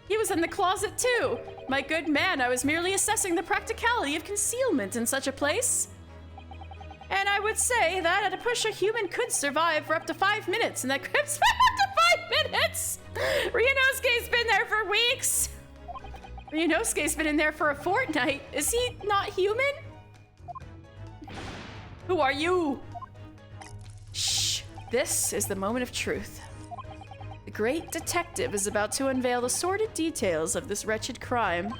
He was in the closet too. My good man, I was merely assessing the practicality of concealment in such a place. And I would say that at a push, a human could survive for up to 5 minutes, and that could survive up to 5 minutes! Ryunosuke's been there for weeks! Ryunosuke's been in there for a fortnight. Is he not human? Who are you? Shh. This is the moment of truth. The great detective is about to unveil the sordid details of this wretched crime.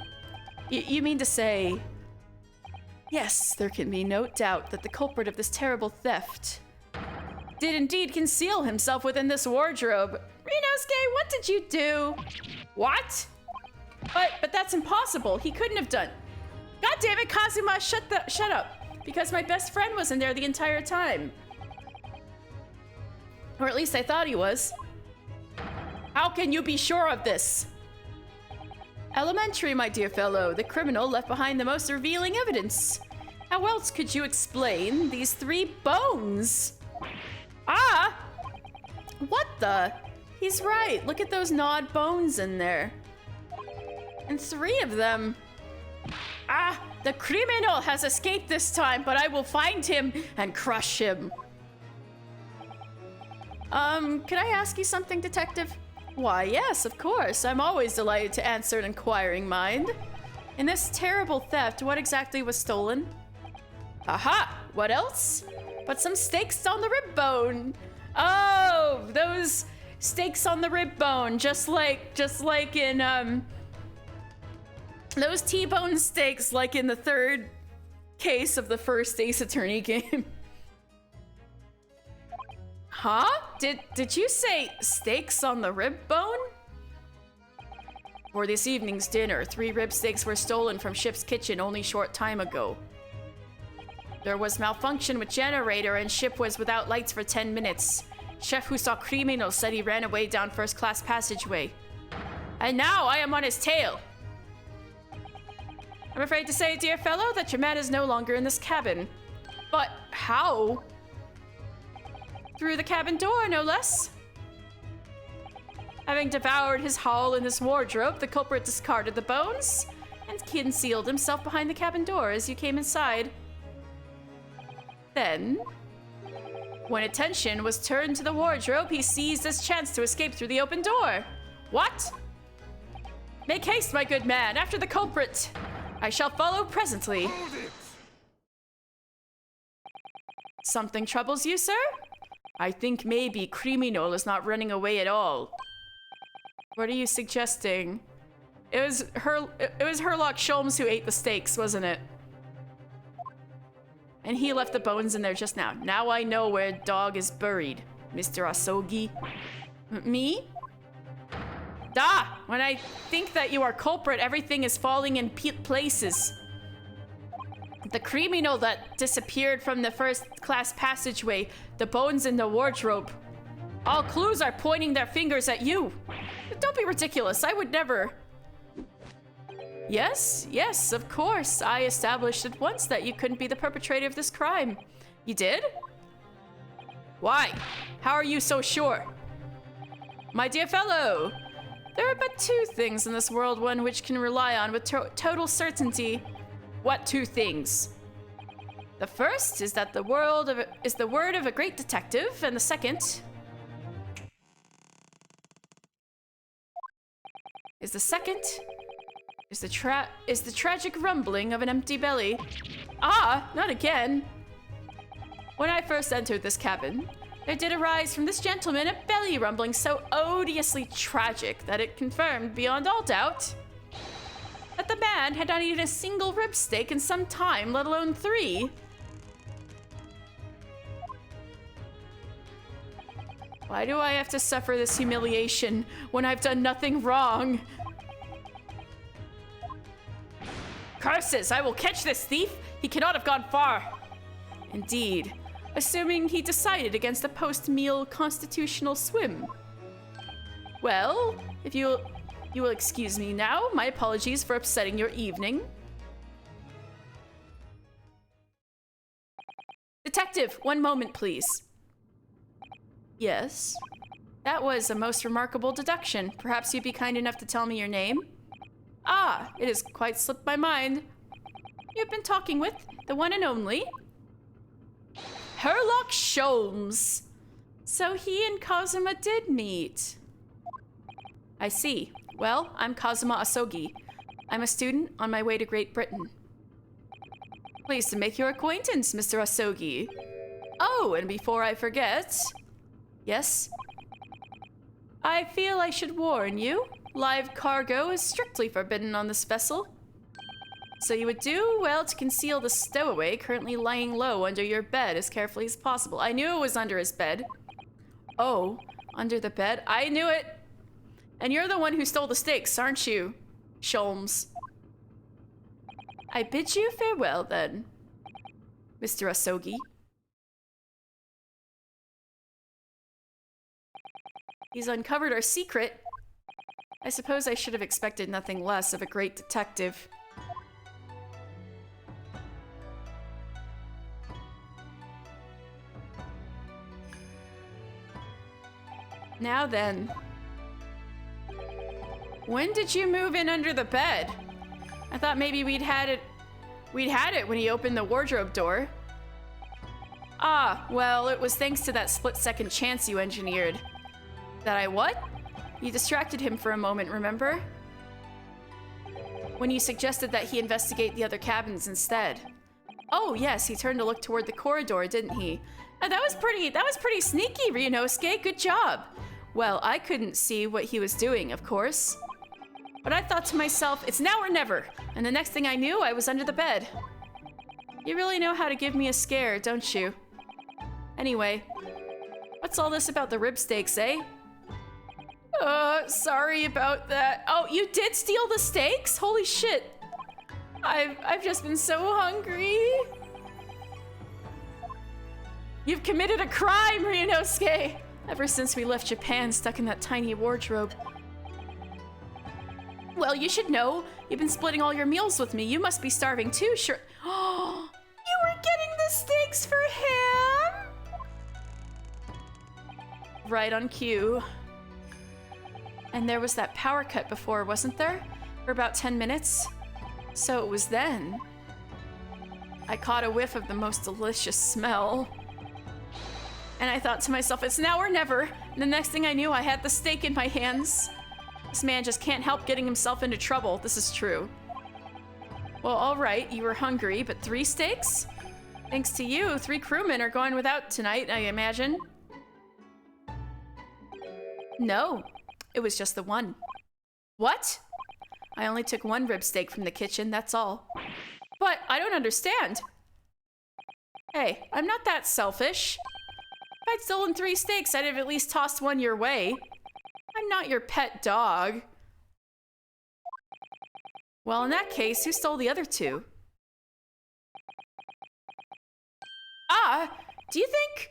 You mean to say... Yes, there can be no doubt that the culprit of this terrible theft did indeed conceal himself within this wardrobe. Ryunosuke, what did you do? What? But that's impossible. He couldn't have done. God damn it, Kazuma, shut up. Because my best friend was in there the entire time. Or at least I thought he was. How can you be sure of this? Elementary, my dear fellow. The criminal left behind the most revealing evidence. How else could you explain these 3 bones? Ah! What the? He's right. Look at those gnawed bones in there. And 3 of them. Ah! The criminal has escaped this time, but I will find him and crush him. Can I ask you something, detective? Why, yes, of course. I'm always delighted to answer an inquiring mind. In this terrible theft, what exactly was stolen? Aha! What else? But some steaks on the rib bone. Oh, those steaks on the rib bone, just like in those T-bone steaks, like in the 3rd case of the first Ace Attorney game. Huh? Did you say steaks on the rib bone? For this evening's dinner, 3 rib steaks were stolen from ship's kitchen only short time ago. There was malfunction with generator and ship was without lights for 10 minutes. Chef who saw criminal said he ran away down first class passageway. And now I am on his tail. I'm afraid to say, dear fellow, that your man is no longer in this cabin. But how? Through the cabin door, no less. Having devoured his haul in this wardrobe, the culprit discarded the bones and concealed himself behind the cabin door as you came inside. Then, when attention was turned to the wardrobe, he seized his chance to escape through the open door. What? Make haste, my good man, after the culprit. I shall follow presently. Something troubles you, sir? I think maybe criminal is not running away at all. What are you suggesting? It was Herlock Sholmes who ate the steaks, wasn't it? And he left the bones in there just now. Now I know where dog is buried, Mr. Asogi. Me? Da! When I think that you are culprit, everything is falling in places. The criminal that disappeared from the first class passageway, the bones in the wardrobe. All clues are pointing their fingers at you. Don't be ridiculous, I would never. Yes, of course. I established at once that you couldn't be the perpetrator of this crime. You did? Why? How are you so sure? My dear fellow, There are but two things in this world one which can rely on with total certainty. What two things? The first is that the word of a great detective, and the second is the tragic rumbling of an empty belly. Ah, not again. When I first entered this cabin, there did arise from this gentleman a belly rumbling so odiously tragic that it confirmed beyond all doubt that the man had not eaten a single rib steak in some time, let alone 3. Why do I have to suffer this humiliation when I've done nothing wrong? Curses! I will catch this thief! He cannot have gone far! Indeed, assuming he decided against a post-meal constitutional swim. Well, if you will excuse me now, my apologies for upsetting your evening. Detective, one moment, please. Yes? That was a most remarkable deduction. Perhaps you'd be kind enough to tell me your name? Ah, it has quite slipped my mind. You've been talking with the one and only Herlock Sholmes. So he and Kazuma did meet. I see. Well, I'm Kazuma Asogi. I'm a student on my way to Great Britain. Pleased to make your acquaintance, Mr. Asogi. Oh, and before I forget... Yes? I feel I should warn you. Live cargo is strictly forbidden on this vessel. So you would do well to conceal the stowaway currently lying low under your bed as carefully as possible. I knew it was under his bed. Oh, under the bed? I knew it! And you're the one who stole the steaks, aren't you, Sholmes? I bid you farewell, then, Mr. Asogi. He's uncovered our secret. I suppose I should have expected nothing less of a great detective. Now then. When did you move in under the bed? I thought maybe we'd had it when he opened the wardrobe door. Ah, well, it was thanks to that split-second chance you engineered. That I what? You distracted him for a moment, remember? When you suggested that he investigate the other cabins instead. Oh, yes, he turned to look toward the corridor, didn't he? That was pretty sneaky, Ryunosuke. Good job. Well, I couldn't see what he was doing, of course. But I thought to myself, it's now or never. And the next thing I knew, I was under the bed. You really know how to give me a scare, don't you? Anyway, what's all this about the rib steaks, eh? Sorry about that. Oh, you did steal the steaks? Holy shit. I've just been so hungry. You've committed a crime, Ryunosuke! Ever since we left Japan stuck in that tiny wardrobe. Well, you should know. You've been splitting all your meals with me. You must be starving too, sure. Oh, you were getting the steaks for him? Right on cue. And there was that power cut before, wasn't there? For about 10 minutes. So it was then. I caught a whiff of the most delicious smell. And I thought to myself, it's now or never. And the next thing I knew, I had the steak in my hands. This man just can't help getting himself into trouble. This is true. Well, all right, you were hungry, but 3 steaks? Thanks to you, 3 crewmen are going without tonight, I imagine. No. It was just the one. What? I only took 1 rib steak from the kitchen, that's all. But I don't understand. Hey, I'm not that selfish. If I'd stolen 3 steaks, I'd have at least tossed 1 your way. I'm not your pet dog. Well, in that case, who stole the other 2? Ah, do you think...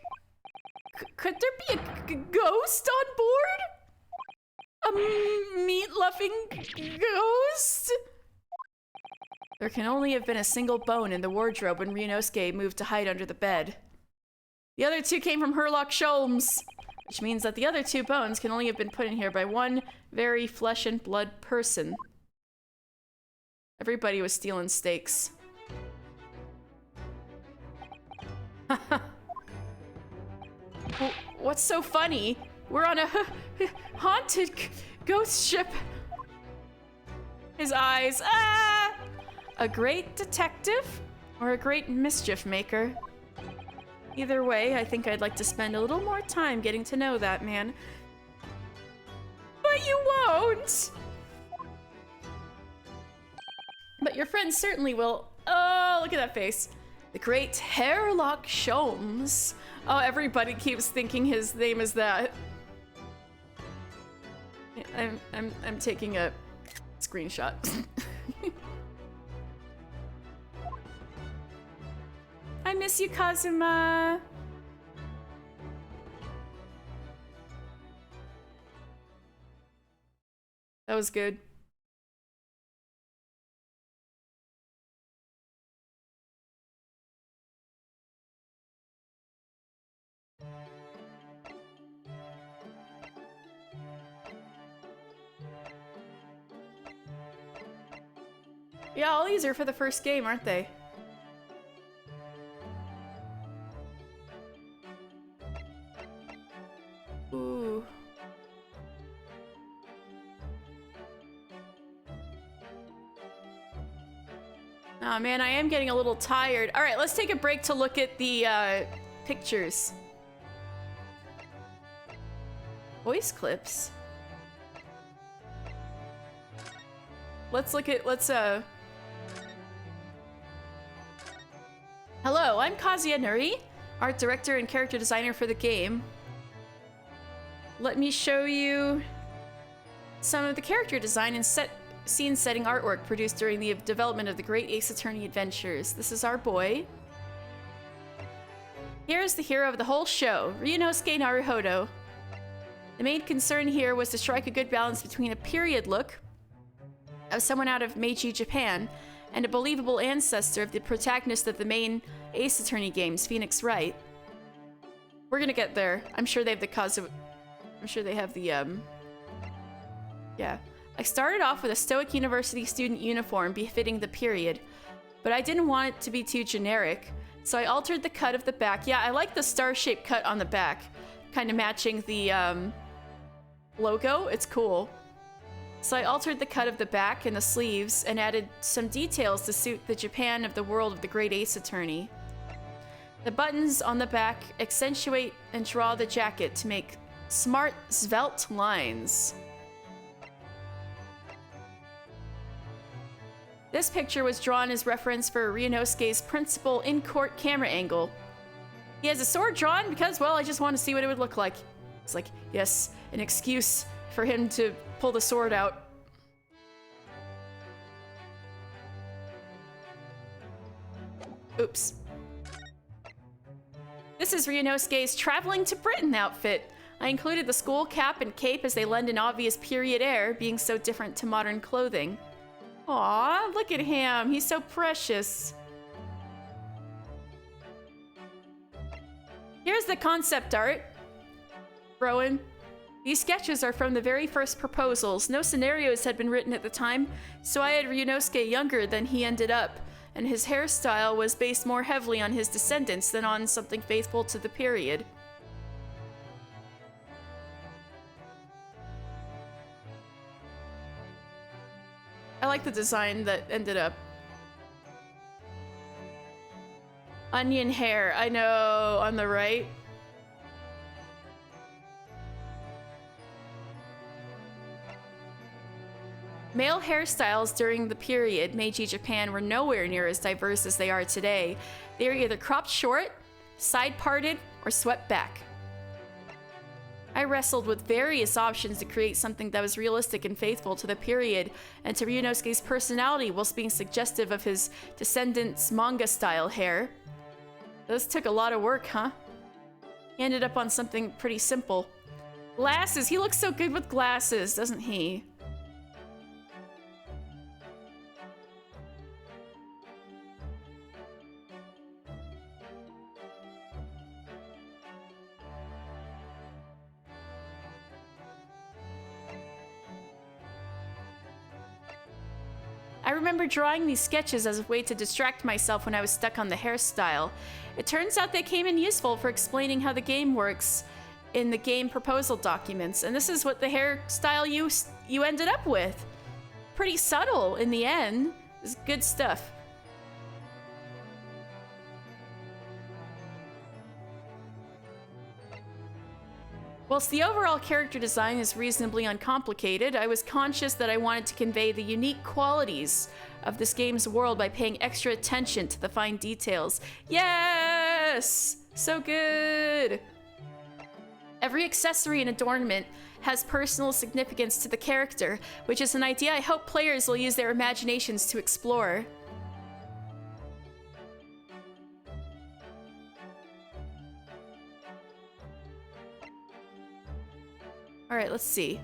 could there be a ghost on board? A meat-loving ghost? There can only have been a single bone in the wardrobe when Ryunosuke moved to hide under the bed. The other 2 came from Herlock Sholmes. which means that the other 2 bones can only have been put in here by one very flesh and blood person. Everybody was stealing steaks. What's so funny? We're on a haunted ghost ship. His eyes, ah! A great detective or a great mischief maker? Either way, I think I'd like to spend a little more time getting to know that man. But you won't! But your friends certainly will. Oh, look at that face. The great Hairlock Sholmes. Oh, everybody keeps thinking his name is that. I'm taking a screenshot. I miss you, Kazuma. That was good. Yeah, all these are for the first game, aren't they? Ooh. Oh man, I am getting a little tired. All right, let's take a break to look at the pictures. Voice clips. Let's look at, Hello, I'm Kazuya Nuri, art director and character designer for the game. Let me show you some of the character design and scene setting artwork produced during the development of the Great Ace Attorney Adventures. This is our boy. Here's the hero of the whole show, Ryunosuke Naruhodo. The main concern here was to strike a good balance between a period look of someone out of Meiji Japan and a believable ancestor of the protagonist of the main Ace Attorney games, Phoenix Wright. We're gonna get there. I'm sure they have the I'm sure they have the, yeah. I started off with a Stoic University student uniform befitting the period, but I didn't want it to be too generic, so I altered the cut of the back. Yeah, I like the star-shaped cut on the back, kind of matching the, logo. It's cool. So I altered the cut of the back and the sleeves and added some details to suit the Japan of the world of the Great Ace Attorney. The buttons on the back accentuate and draw the jacket to make smart, svelte lines. This picture was drawn as reference for Ryunosuke's principal in-court camera angle. He has a sword drawn because, well, I just want to see what it would look like. It's like, yes, an excuse for him to pull the sword out. Oops. This is Ryunosuke's traveling to Britain outfit. I included the school cap and cape as they lend an obvious period air, being so different to modern clothing. Aw, look at him. He's so precious. Here's the concept art. Rowan. These sketches are from the very first proposals. No scenarios had been written at the time, so I had Ryunosuke younger than he ended up, and his hairstyle was based more heavily on his descendants than on something faithful to the period. I like the design that ended up. Onion hair, I know, on the right. Male hairstyles during the period Meiji Japan were nowhere near as diverse as they are today. They were either cropped short, side parted, or swept back. I wrestled with various options to create something that was realistic and faithful to the period and to Ryunosuke's personality whilst being suggestive of his descendants' manga-style hair. This took a lot of work, huh? He ended up on something pretty simple. Glasses! He looks so good with glasses, doesn't he? remember drawing these sketches as a way to distract myself when I was stuck on the hairstyle. It turns out they came in useful for explaining how the game works in the game proposal documents, and this is what the hairstyle you ended up with. Pretty subtle in the end. It's good stuff. Whilst the overall character design is reasonably uncomplicated, I was conscious that I wanted to convey the unique qualities of this game's world by paying extra attention to the fine details. Yes! So good! Every accessory and adornment has personal significance to the character, which is an idea I hope players will use their imaginations to explore. All right, let's see.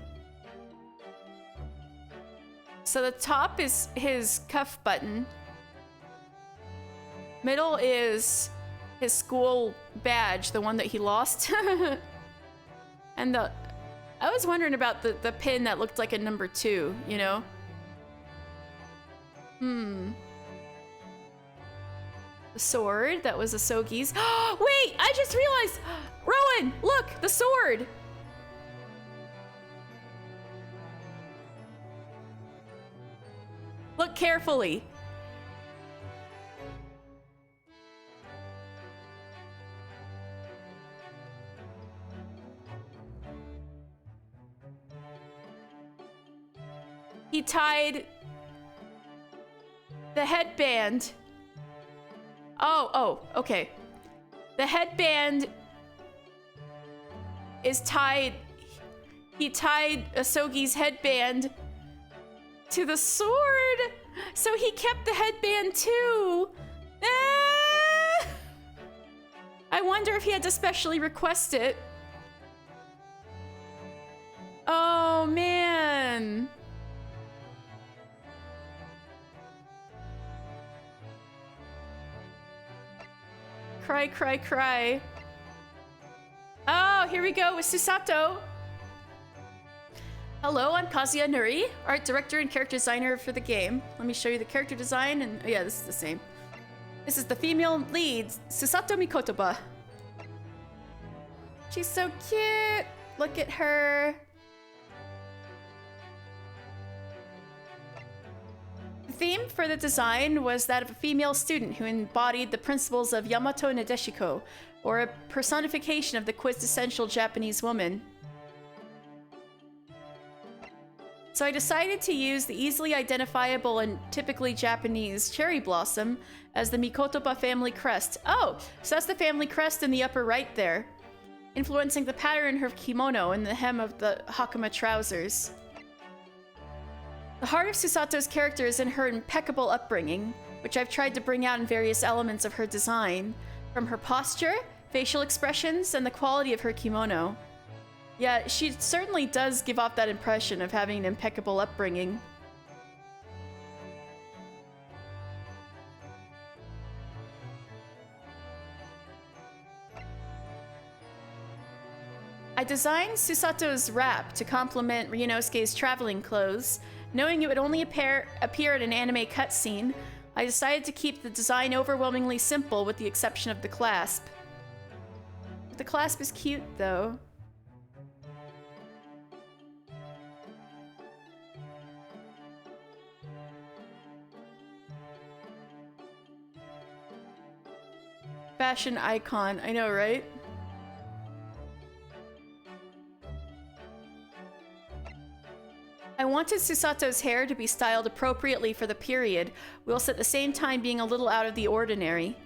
So the top is his cuff button. Middle is his school badge, the one that he lost. And I was wondering about the pin that looked like a number 2, you know? The sword, that was Asogi's. Wait, I just realized! Rowan, look, the sword! Look carefully. He tied the headband. Oh, okay. The headband is tied. He tied Asogi's headband to the sword, so he kept the headband too. I wonder if he had to specially request it. Oh man. Cry, cry, cry. Oh, here we go with Susato. Hello, I'm Kazuya Nuri, art director and character designer for the game. Let me show you the character design, and yeah, this is the same. This is the female lead, Susato Mikotoba. She's so cute. Look at her. The theme for the design was that of a female student who embodied the principles of Yamato Nadeshiko, or a personification of the quintessential Japanese woman. So I decided to use the easily identifiable and typically Japanese cherry blossom as the Mikotoba family crest. Oh, so that's the family crest in the upper right there, influencing the pattern in her kimono and the hem of the hakama trousers. The heart of Susato's character is in her impeccable upbringing, which I've tried to bring out in various elements of her design, from her posture, facial expressions, and the quality of her kimono. Yeah, she certainly does give off that impression of having an impeccable upbringing. I designed Susato's wrap to complement Ryunosuke's traveling clothes. Knowing it would only appear in an anime cutscene, I decided to keep the design overwhelmingly simple with the exception of the clasp. The clasp is cute, though. Fashion icon, I know, right? I wanted Susato's hair to be styled appropriately for the period, whilst at the same time being a little out of the ordinary.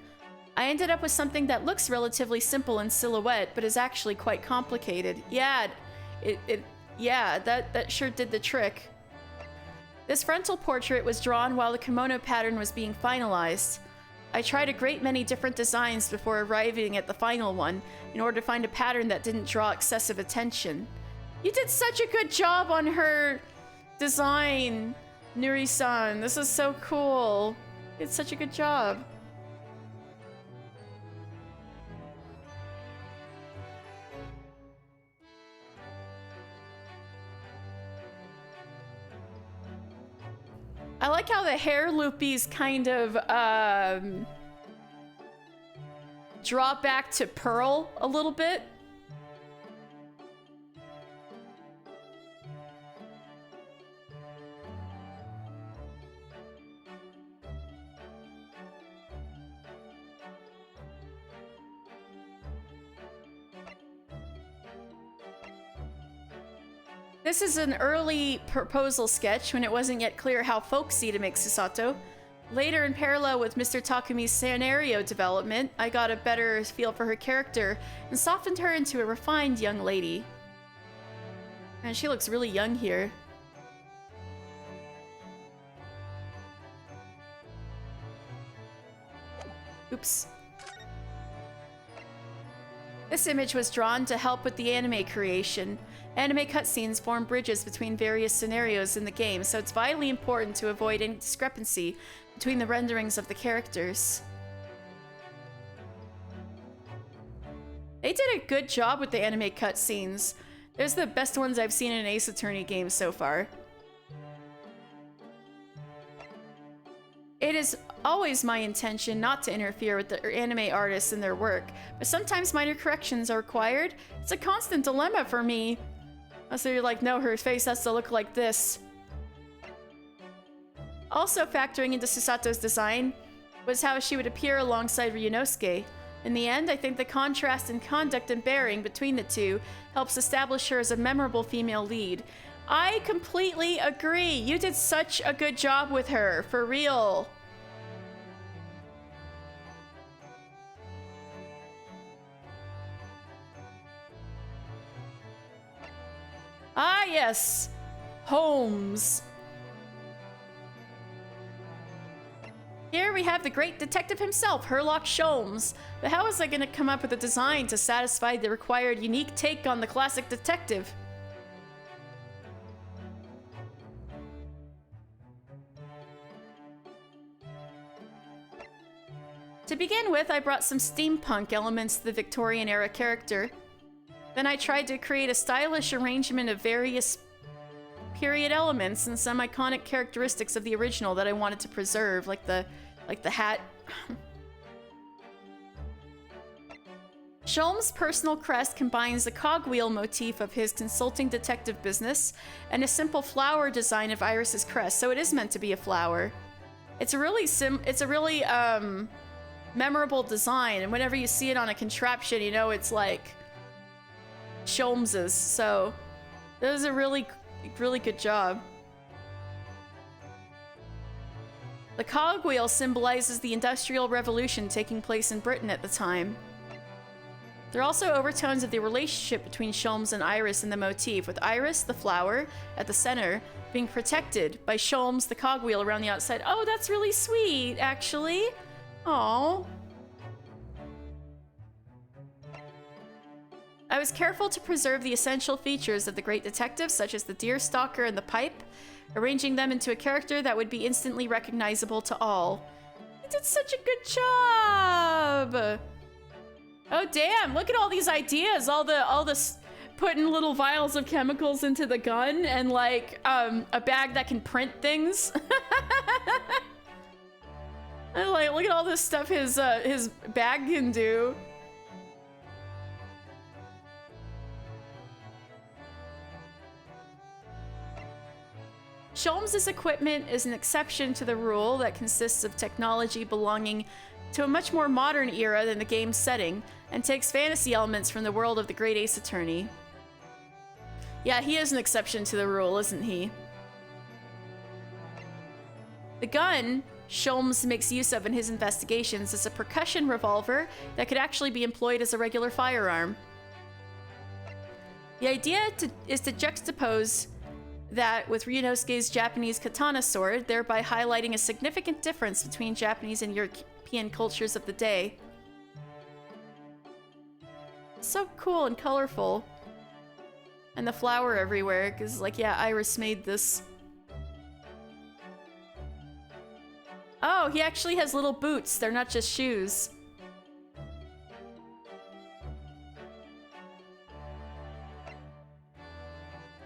I ended up with something that looks relatively simple in silhouette, but is actually quite complicated. Yeah, that sure did the trick. This frontal portrait was drawn while the kimono pattern was being finalized. I tried a great many different designs before arriving at the final one in order to find a pattern that didn't draw excessive attention. You did such a good job on her design, Nuri-san. This is so cool. You did such a good job. I like like how the hair loopies kind of draw back to Pearl a little bit. This is an early proposal sketch when it wasn't yet clear how folksy to make Susato. Later, in parallel with Mr. Takumi's scenario development, I got a better feel for her character and softened her into a refined young lady. And she looks really young here. Oops. This image was drawn to help with the anime creation. Anime cutscenes form bridges between various scenarios in the game, so it's vitally important to avoid any discrepancy between the renderings of the characters. They did a good job with the anime cutscenes. There's the best ones I've seen in an Ace Attorney game so far. It is always my intention not to interfere with the anime artists and their work, but sometimes minor corrections are required. It's a constant dilemma for me. So you're like, no, her face has to look like this. Also factoring into Susato's design was how she would appear alongside Ryunosuke. In the end, I think the contrast in conduct and bearing between the two helps establish her as a memorable female lead. I completely agree. You did such a good job with her, for real. Ah, yes. Holmes. Here we have the great detective himself, Herlock Sholmes. But how is I going to come up with a design to satisfy the required unique take on the classic detective? To begin with, I brought some steampunk elements to the Victorian-era character. Then I tried to create a stylish arrangement of various period elements and some iconic characteristics of the original that I wanted to preserve, like the hat. Sholmes' personal crest combines the cogwheel motif of his consulting detective business and a simple flower design of Iris's crest, so it is meant to be a flower. It's a really memorable design, and whenever you see it on a contraption, you know it's like Sholmes's, so that was a really good job. The cogwheel symbolizes the Industrial Revolution taking place in Britain at the time. There are also overtones of the relationship between Sholmes and Iris in the motif, with Iris, the flower, at the center, being protected by Sholmes, the cogwheel, around the outside. Oh, that's really sweet, actually. Aww. I was careful to preserve the essential features of the great detective, such as the deer stalker and the pipe, arranging them into a character that would be instantly recognizable to all. You did such a good job! Oh damn, look at all these ideas, all this putting little vials of chemicals into the gun and like a bag that can print things. And like, look at all this stuff his bag can do. Sholmes' equipment is an exception to the rule that consists of technology belonging to a much more modern era than the game's setting, and takes fantasy elements from the world of the Great Ace Attorney. Yeah, he is an exception to the rule, isn't he? The gun Sholmes makes use of in his investigations is a percussion revolver that could actually be employed as a regular firearm. The idea is to juxtapose that with Ryunosuke's Japanese katana sword, thereby highlighting a significant difference between Japanese and European cultures of the day. So cool and colorful. And the flower everywhere, because like, yeah, Iris made this. Oh, he actually has little boots. They're not just shoes.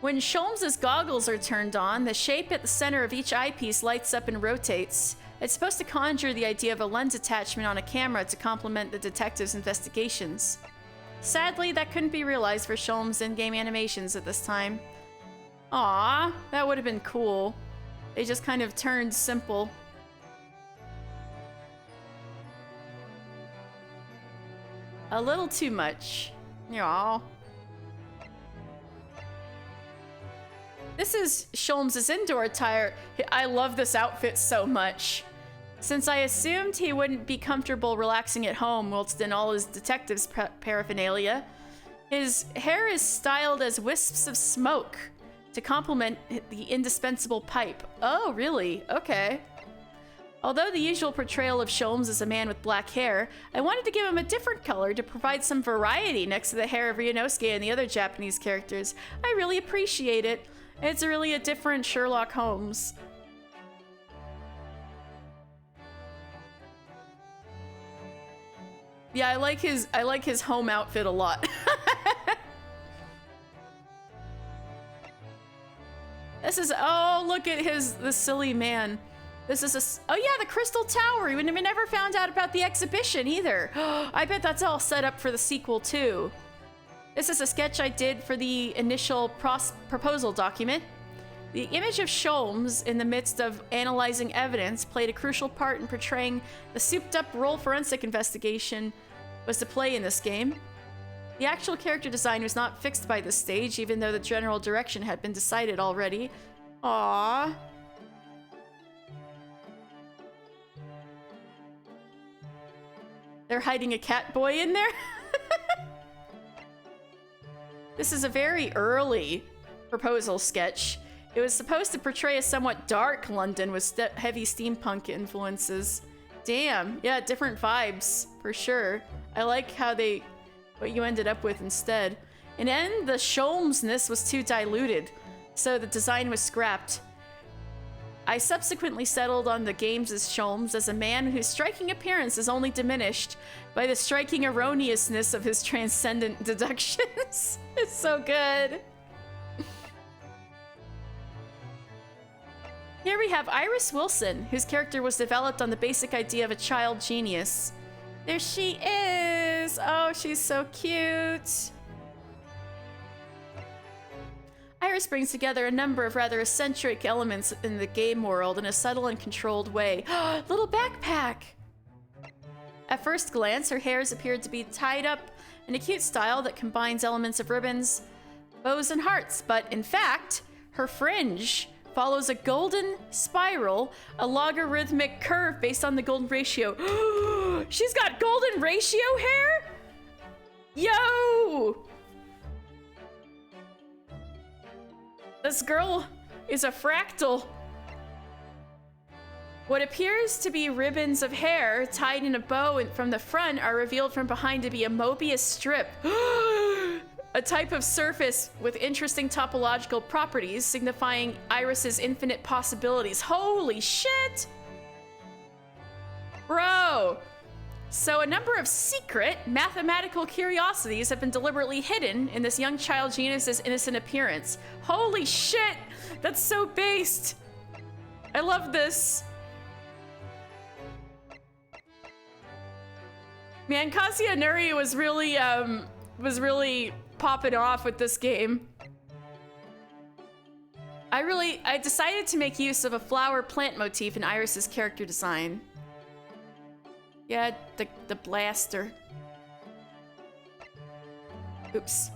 When Sholmes's goggles are turned on, the shape at the center of each eyepiece lights up and rotates. It's supposed to conjure the idea of a lens attachment on a camera to complement the detective's investigations. Sadly, that couldn't be realized for Sholmes' in-game animations at this time. Aww, that would have been cool. They just kind of turned simple. A little too much. Aww. This is Sholmes' indoor attire. I love this outfit so much. Since I assumed he wouldn't be comfortable relaxing at home whilst in all his detective's paraphernalia, his hair is styled as wisps of smoke to complement the indispensable pipe. Oh, really? Okay. Although the usual portrayal of Sholmes is a man with black hair, I wanted to give him a different color to provide some variety next to the hair of Ryunosuke and the other Japanese characters. I really appreciate it. It's really a different Sherlock Holmes. Yeah, I like his home outfit a lot. This is, oh, look at the silly man. This is oh yeah, the Crystal Tower. We never found out about the exhibition either. I bet that's all set up for the sequel too. This is a sketch I did for the initial proposal document. The image of Sholmes in the midst of analyzing evidence played a crucial part in portraying the souped-up role forensic investigation was to play in this game. The actual character design was not fixed by this stage, even though the general direction had been decided already. Aww. They're hiding a cat boy in there? This is a very early proposal sketch. It was supposed to portray a somewhat dark London with heavy steampunk influences. Damn, yeah, different vibes, for sure. I like how what you ended up with instead. In the end, the Sholmesness was too diluted, so the design was scrapped. I subsequently settled on the games as Sholmes as a man whose striking appearance is only diminished by the striking erroneousness of his transcendent deductions. It's so good. Here we have Iris Wilson, whose character was developed on the basic idea of a child genius. There she is! Oh, she's so cute! Iris brings together a number of rather eccentric elements in the game world in a subtle and controlled way. Little backpack! At first glance, her hairs appeared to be tied up in a cute style that combines elements of ribbons, bows, and hearts, but in fact, her fringe follows a golden spiral, a logarithmic curve based on the golden ratio. She's got golden ratio hair? Yo! This girl is a fractal. What appears to be ribbons of hair tied in a bow from the front are revealed from behind to be a Mobius strip. A type of surface with interesting topological properties signifying Iris's infinite possibilities. Holy shit! Bro! So a number of secret mathematical curiosities have been deliberately hidden in this young child genius's innocent appearance. Holy shit! That's so based! I love this. Man, Kazuya Nuri was really popping off with this game. I decided to make use of a flower plant motif in Iris's character design. Yeah, the blaster. Oops.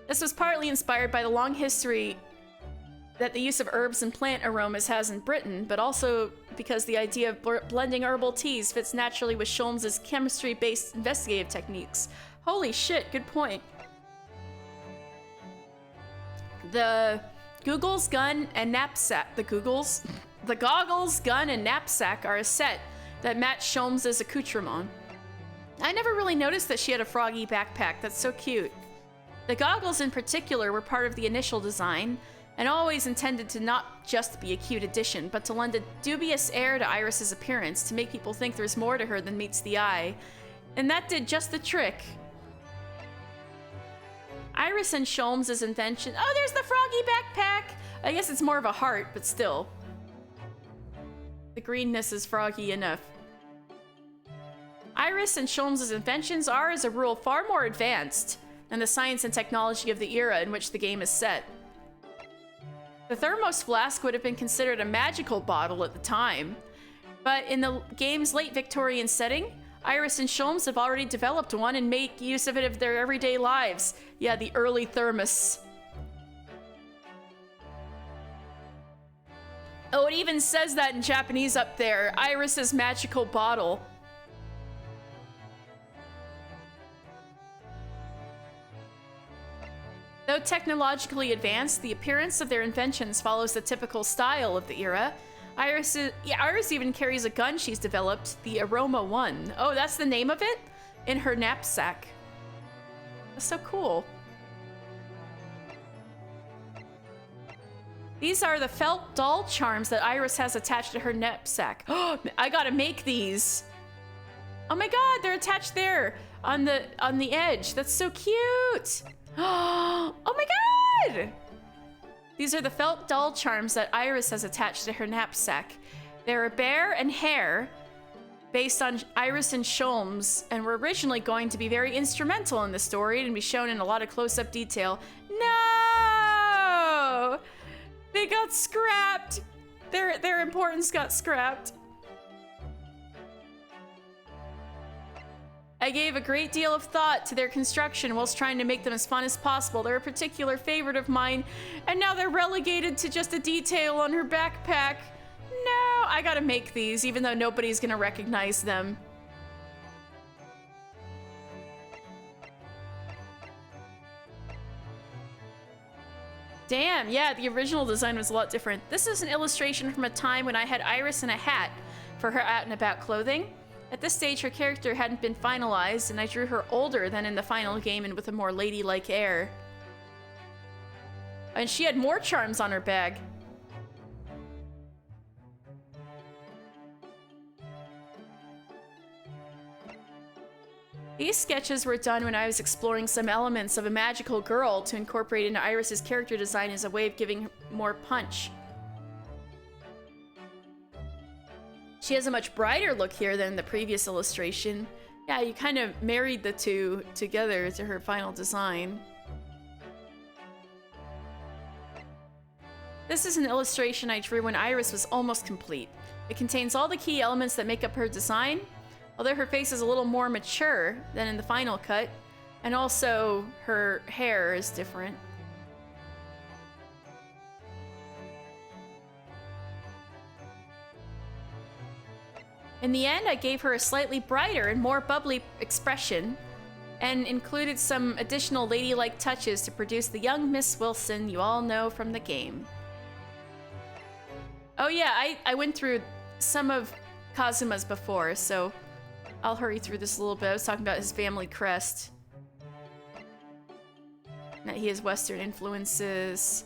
This was partly inspired by the long history that the use of herbs and plant aromas has in Britain, but also because the idea of blending herbal teas fits naturally with Sholmes' chemistry-based investigative techniques. Holy shit, good point. The goggles, gun, and knapsack are a set that match Sholmes' accoutrement. I never really noticed that she had a froggy backpack. That's so cute. The goggles in particular were part of the initial design, and always intended to not just be a cute addition, but to lend a dubious air to Iris's appearance, to make people think there's more to her than meets the eye. And that did just the trick. Iris and Sholmes' invention. Oh, there's the froggy backpack. I guess it's more of a heart, but still. The greenness is froggy enough. Iris and Sholmes' inventions are, as a rule, far more advanced than the science and technology of the era in which the game is set. The Thermos flask would have been considered a magical bottle at the time, but in the game's late Victorian setting, Iris and Sholmes have already developed one and make use of it in their everyday lives. Yeah, the early thermos. Oh, it even says that in Japanese up there. Iris's magical bottle. Though technologically advanced, the appearance of their inventions follows the typical style of the era. Iris even carries a gun she's developed, the Aroma 1. Oh, that's the name of it? In her knapsack. That's so cool. These are the felt doll charms that Iris has attached to her knapsack. Oh, I gotta make these. Oh my god, they're attached there on the edge. That's so cute. Oh my god! These are the felt doll charms that Iris has attached to her knapsack. They're a bear and hare based on Iris and Sholmes, and were originally going to be very instrumental in the story and be shown in a lot of close-up detail. No! They got scrapped. Their importance got scrapped. I gave a great deal of thought to their construction whilst trying to make them as fun as possible. They're a particular favorite of mine, and now they're relegated to just a detail on her backpack. No, I gotta make these, even though nobody's gonna recognize them. Damn, yeah, the original design was a lot different. This is an illustration from a time when I had Iris in a hat for her out and about clothing. At this stage, her character hadn't been finalized, and I drew her older than in the final game and with a more ladylike air. And she had more charms on her bag. These sketches were done when I was exploring some elements of a magical girl to incorporate into Iris's character design as a way of giving her more punch. She has a much brighter look here than the previous illustration. Yeah, you kind of married the two together to her final design. This is an illustration I drew when Iris was almost complete. It contains all the key elements that make up her design, although her face is a little more mature than in the final cut, and also her hair is different. In the end, I gave her a slightly brighter and more bubbly expression, and included some additional ladylike touches to produce the young Miss Wilson you all know from the game. Oh yeah, I went through some of Kazuma's before, so I'll hurry through this a little bit. I was talking about his family crest. That he has Western influences.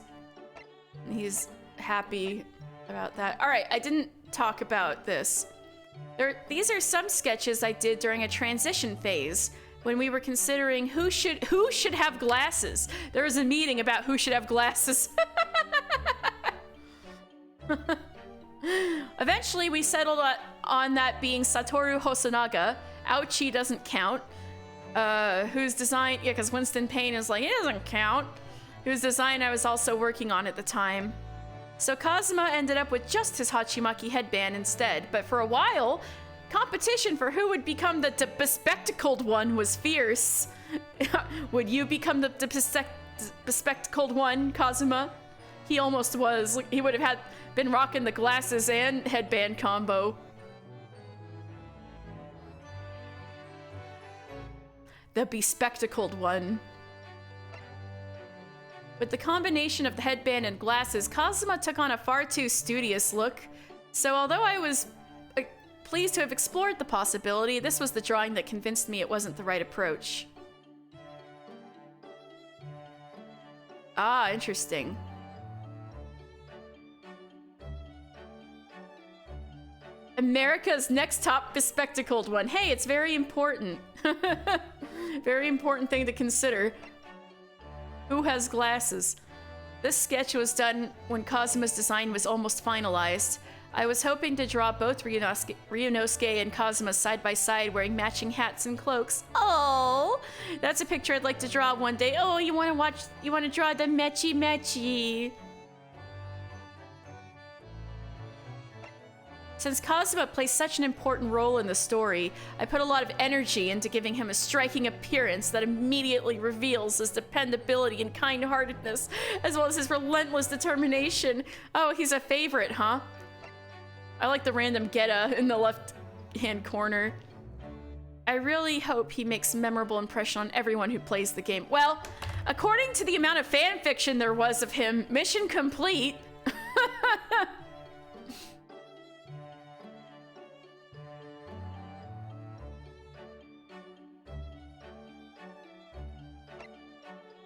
And he's happy about that. Alright, I didn't talk about this. These are some sketches I did during a transition phase when we were considering who should have glasses. There was a meeting about who should have glasses. Eventually, we settled on that being Satoru Hosonaga. Ouchie doesn't count. Whose design, yeah, because Winston Payne is like, it doesn't count. Whose design I was also working on at the time. So Kazuma ended up with just his Hachimaki headband instead, but for a while, competition for who would become the bespectacled one was fierce. Would you become the bespectacled one, Kazuma? He almost was. He would have been rocking the glasses and headband combo. The bespectacled one. With the combination of the headband and glasses, Kazuma took on a far too studious look. So although I was pleased to have explored the possibility, this was the drawing that convinced me it wasn't the right approach. Ah, interesting. America's next top bespectacled one. Hey, it's very important. Very important thing to consider. Who has glasses? This sketch was done when Kazuma's design was almost finalized. I was hoping to draw both Ryunosuke and Kazuma side by side wearing matching hats and cloaks. Oh, that's a picture I'd like to draw one day. Oh, you want to draw the matchy? Since Kazuma plays such an important role in the story, I put a lot of energy into giving him a striking appearance that immediately reveals his dependability and kind-heartedness, as well as his relentless determination. Oh, he's a favorite, huh? I like the random Geta in the left-hand corner. I really hope he makes a memorable impression on everyone who plays the game. Well, according to the amount of fan fiction there was of him, mission complete.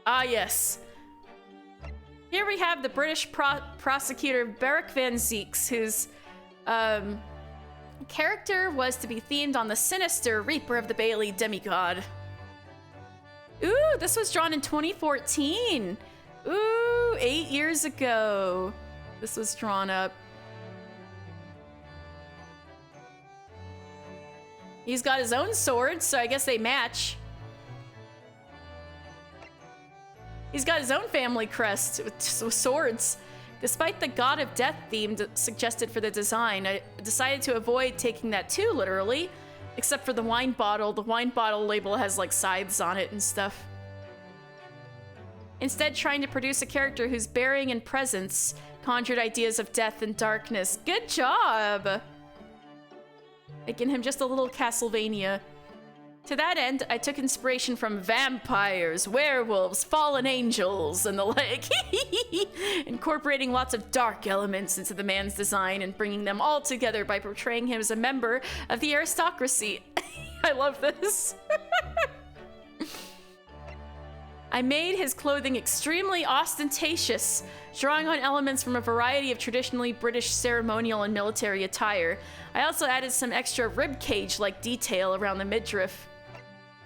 Ah, yes. Here we have the British prosecutor Beric Van Zieks, whose character was to be themed on the sinister Reaper of the Bailey demigod. Ooh, this was drawn in 2014. Ooh, 8 years ago. This was drawn up. He's got his own sword, so I guess they match. He's got his own family crest with swords. Despite the God of Death theme suggested for the design, I decided to avoid taking that too literally, except for the wine bottle. The wine bottle label has like scythes on it and stuff. Instead, trying to produce a character whose bearing and presence conjured ideas of death and darkness. Good job! Making him just a little Castlevania. To that end, I took inspiration from vampires, werewolves, fallen angels, and the like, incorporating lots of dark elements into the man's design and bringing them all together by portraying him as a member of the aristocracy. I love this. I made his clothing extremely ostentatious, drawing on elements from a variety of traditionally British ceremonial and military attire. I also added some extra ribcage-like detail around the midriff.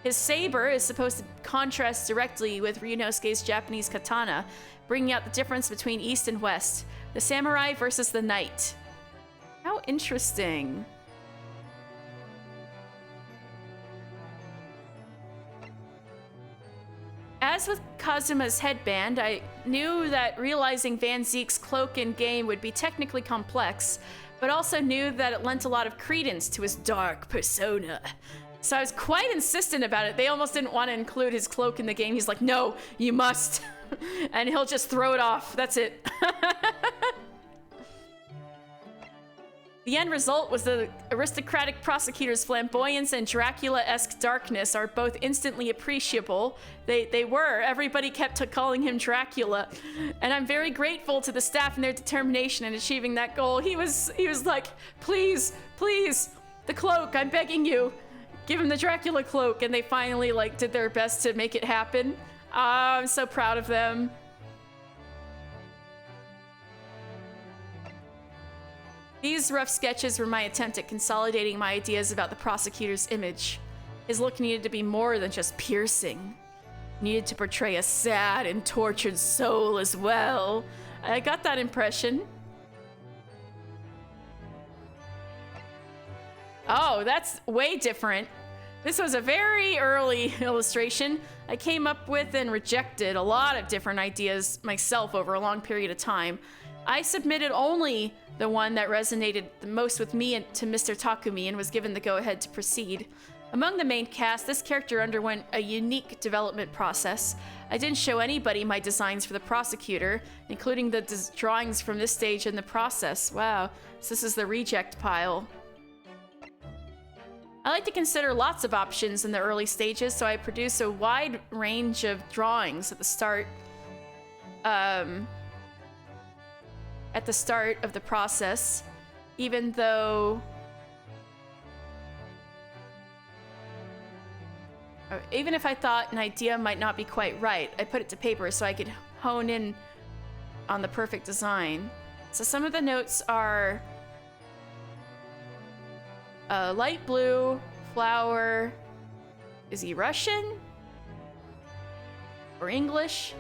His saber is supposed to contrast directly with Ryunosuke's Japanese katana, bringing out the difference between East and West. The samurai versus the knight. How interesting. As with Kazuma's headband, I knew that realizing Van Zieks' cloak in-game would be technically complex, but also knew that it lent a lot of credence to his dark persona. So I was quite insistent about it. They almost didn't want to include his cloak in the game. He's like, no, you must. And he'll just throw it off. That's it. The end result was the aristocratic prosecutor's flamboyance and Dracula-esque darkness are both instantly appreciable. They were. Everybody kept calling him Dracula. And I'm very grateful to the staff and their determination in achieving that goal. He was like, please, please, the cloak, I'm begging you. Give him the Dracula cloak. And they finally did their best to make it happen. I'm so proud of them. These rough sketches were my attempt at consolidating my ideas about the prosecutor's image. His look needed to be more than just piercing. Needed to portray a sad and tortured soul as well. I got that impression. Oh, that's way different. This was a very early illustration. I came up with and rejected a lot of different ideas myself over a long period of time. I submitted only the one that resonated the most with me and to Mr. Takumi and was given the go-ahead to proceed. Among the main cast, this character underwent a unique development process. I didn't show anybody my designs for the prosecutor, including the drawings from this stage in the process. Wow, so this is the reject pile. I like to consider lots of options in the early stages, so I produce a wide range of drawings at the start. At the start of the process, even though even if I thought an idea might not be quite right, I put it to paper so I could hone in on the perfect design. So some of the notes are light blue, flower. Is he Russian? Or English?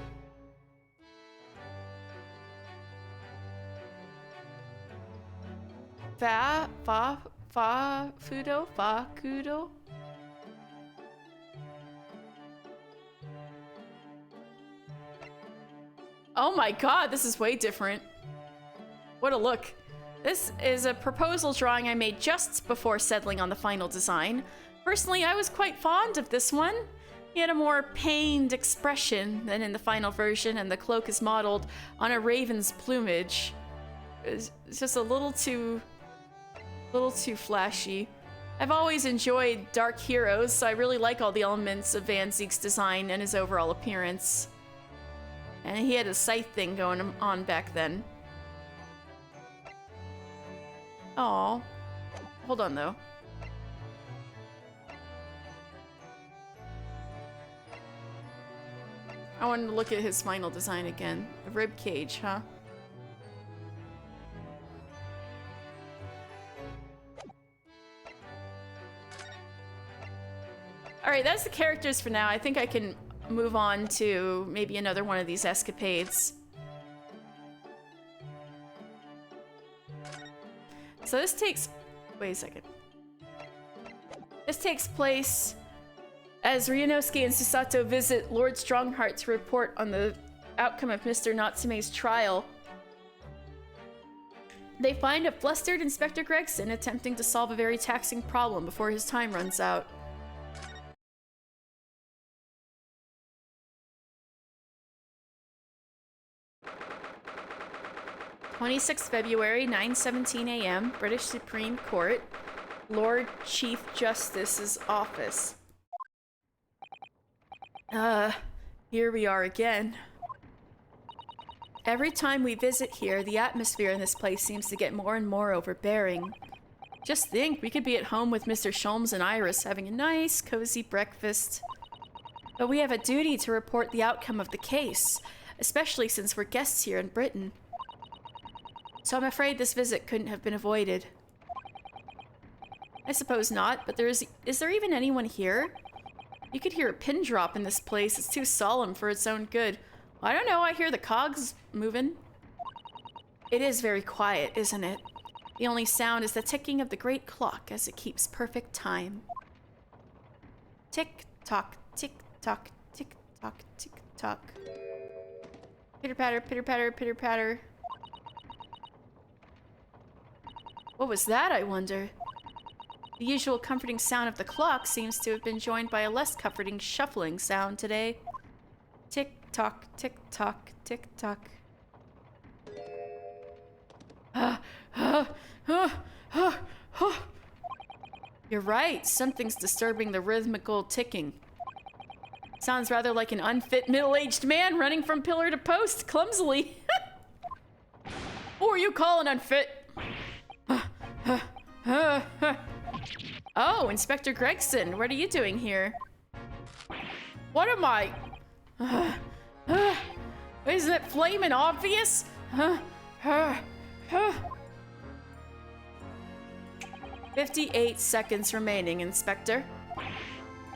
Kudo? Oh my god, this is way different. What a look. This is a proposal drawing I made just before settling on the final design. Personally, I was quite fond of this one. He had a more pained expression than in the final version, and the cloak is modeled on a raven's plumage. It's just a little too flashy. I've always enjoyed dark heroes, so I really like all the elements of Van Ziek's design and his overall appearance. And he had a scythe thing going on back then. Oh, hold on though. I wanted to look at his final design again. A rib cage, huh? Alright, that's the characters for now. I think I can move on to maybe another one of these escapades. So this takes... Wait a second. This takes place as Ryunosuke and Susato visit Lord Strongheart to report on the outcome of Mr. Natsume's trial. They find a flustered Inspector Gregson attempting to solve a very taxing problem before his time runs out. February 26th, 9:17 a.m., British Supreme Court, Lord Chief Justice's office. Here we are again. Every time we visit here, the atmosphere in this place seems to get more and more overbearing. Just think, we could be at home with Mr. Sholmes and Iris having a nice, cozy breakfast. But we have a duty to report the outcome of the case, especially since we're guests here in Britain. So I'm afraid this visit couldn't have been avoided. I suppose not, but is there even anyone here? You could hear a pin drop in this place. It's too solemn for its own good. I don't know, I hear the cogs moving. It is very quiet, isn't it? The only sound is the ticking of the great clock as it keeps perfect time. Tick-tock, tick-tock, tick-tock, tick-tock. Pitter-patter, pitter-patter, pitter-patter. What was that, I wonder? The usual comforting sound of the clock seems to have been joined by a less comforting shuffling sound today. Tick-tock, tick-tock, tick-tock. You're right, something's disturbing the rhythmical ticking. Sounds rather like an unfit middle-aged man running from pillar to post clumsily. Who are you calling unfit? Oh, Inspector Gregson, what are you doing here? What am I? Isn't it flaming obvious? 58 seconds remaining, Inspector.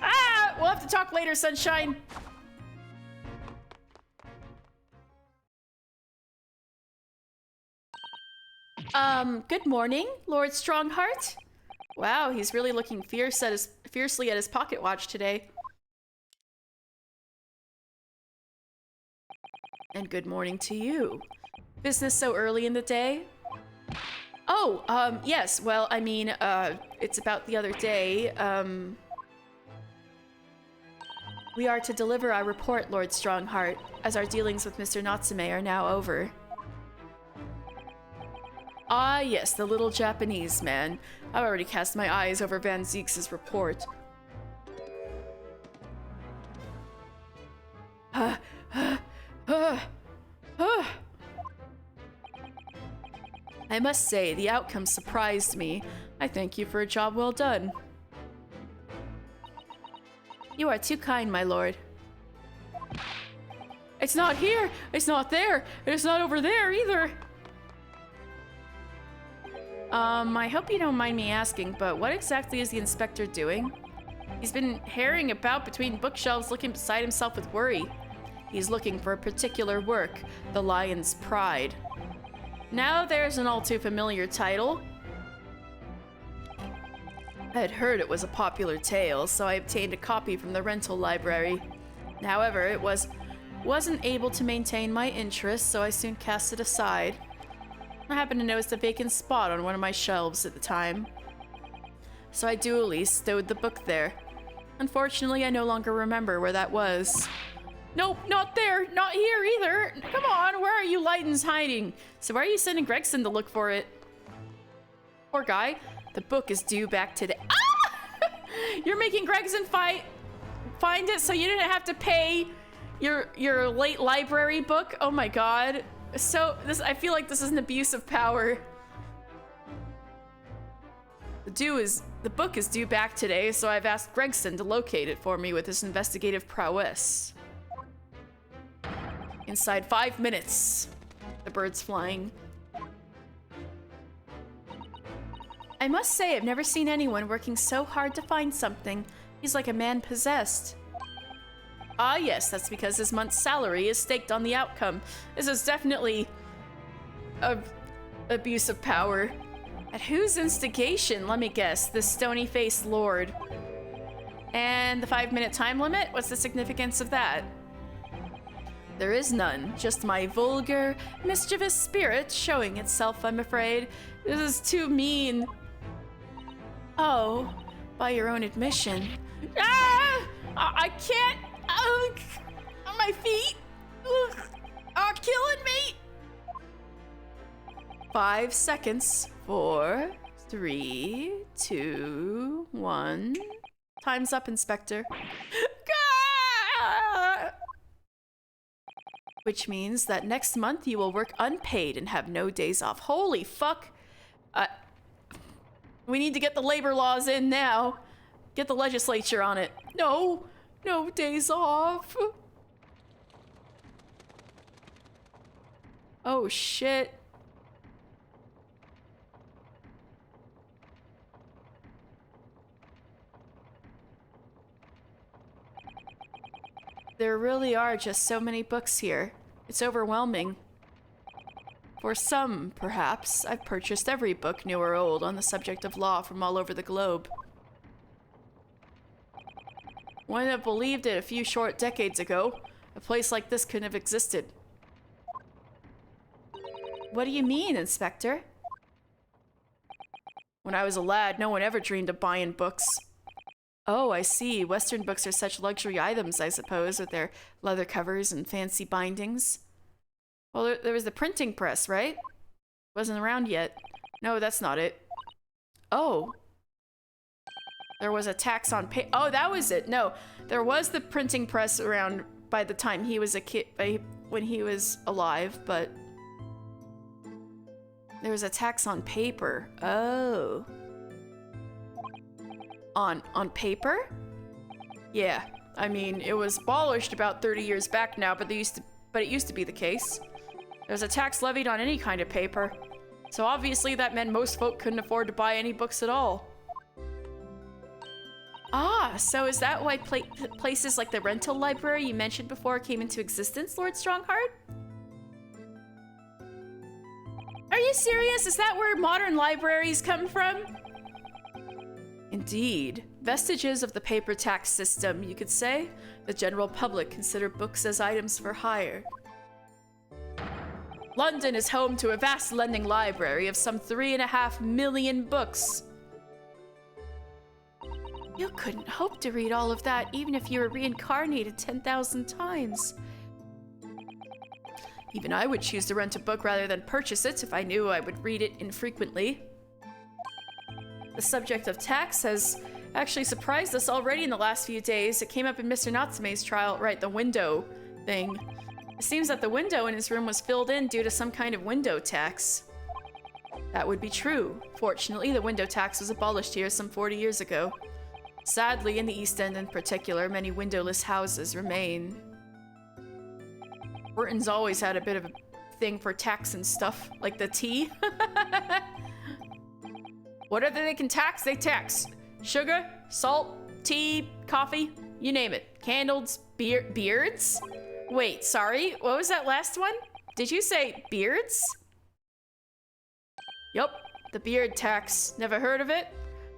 Ah! We'll have to talk later, Sunshine. Good morning, Lord Strongheart. Wow, he's really looking fiercely at his pocket watch today. And good morning to you. Business so early in the day? Oh, yes, well, I mean, it's about the other day, we are to deliver our report, Lord Strongheart, as our dealings with Mr. Natsume are now over. Ah, yes, the little Japanese man. I've already cast my eyes over Van Ziek's report. I must say, the outcome surprised me. I thank you for a job well done. You are too kind, my lord. It's not here! It's not there! It's not over there either! I hope you don't mind me asking, but what exactly is the inspector doing? He's been harrying about between bookshelves looking beside himself with worry. He's looking for a particular work, The Lion's Pride. Now there's an all too familiar title. I had heard it was a popular tale, so I obtained a copy from the rental library. However, it wasn't able to maintain my interest, so I soon cast it aside. I happened to notice a vacant spot on one of my shelves at the time, so I duly stowed the book there. Unfortunately, I no longer remember where that was. Nope, not there, not here either. Come on, where are you Lightens hiding? So why are you sending Gregson to look for it? Poor guy, the book is due back today. Ah! You're making Gregson find it so you didn't have to pay your late library book? Oh my god. So I feel like this is an abuse of power. The book is due back today, so I've asked Gregson to locate it for me with his investigative prowess. Inside 5 minutes. The bird's flying. I must say, I've never seen anyone working so hard to find something. He's like a man possessed. Ah, yes, that's because his month's salary is staked on the outcome. This is definitely abuse of power. At whose instigation? Let me guess. The stony-faced lord. And the 5-minute time limit? What's the significance of that? There is none. Just my vulgar, mischievous spirit showing itself, I'm afraid. This is too mean. Oh, by your own admission. Ah! I can't. My feet. Are killing me. 5 seconds. 4, 3, 2, 1. Time's up, Inspector. Which means that next month you will work unpaid and have no days off. Holy fuck. We need to get the labor laws in now. Get the legislature on it. No days off. Oh shit. There really are just so many books here. It's overwhelming. For some, perhaps, I've purchased every book, new or old, on the subject of law from all over the globe. Wouldn't have believed it a few short decades ago. A place like this couldn't have existed. What do you mean, Inspector? When I was a lad, no one ever dreamed of buying books. Oh, I see. Western books are such luxury items, I suppose, with their leather covers and fancy bindings. Well, there was the printing press, right? Wasn't around yet. No, that's not it. Oh. There was a tax on pay. Oh, that was it. No, there was the printing press around by the time he was a kid, when he was alive, but there was a tax on paper. Oh. On paper? Yeah, I mean, it was abolished about 30 years back now, but it used to be the case. There's a tax levied on any kind of paper. So obviously that meant most folk couldn't afford to buy any books at all. Ah, so is that why places like the rental library you mentioned before came into existence, Lord Strongheart? Are you serious? Is that where modern libraries come from? Indeed. Vestiges of the paper tax system, you could say. The general public consider books as items for hire. London is home to a vast lending library of some 3.5 million books. You couldn't hope to read all of that even if you were reincarnated 10,000 times. Even I would choose to rent a book rather than purchase it if I knew I would read it infrequently. The subject of tax has actually surprised us already in the last few days. It came up in Mr. Natsume's trial, right, the window thing. It seems that the window in his room was filled in due to some kind of window tax. That would be true. Fortunately, the window tax was abolished here some 40 years ago. Sadly, in the East End in particular, many windowless houses remain. Burton's always had a bit of a thing for tax and stuff, like the tea. Whatever they can tax, they tax. Sugar, salt, tea, coffee, you name it. Candles, beards? Wait, sorry, what was that last one? Did you say beards? Yup, the beard tax. Never heard of it?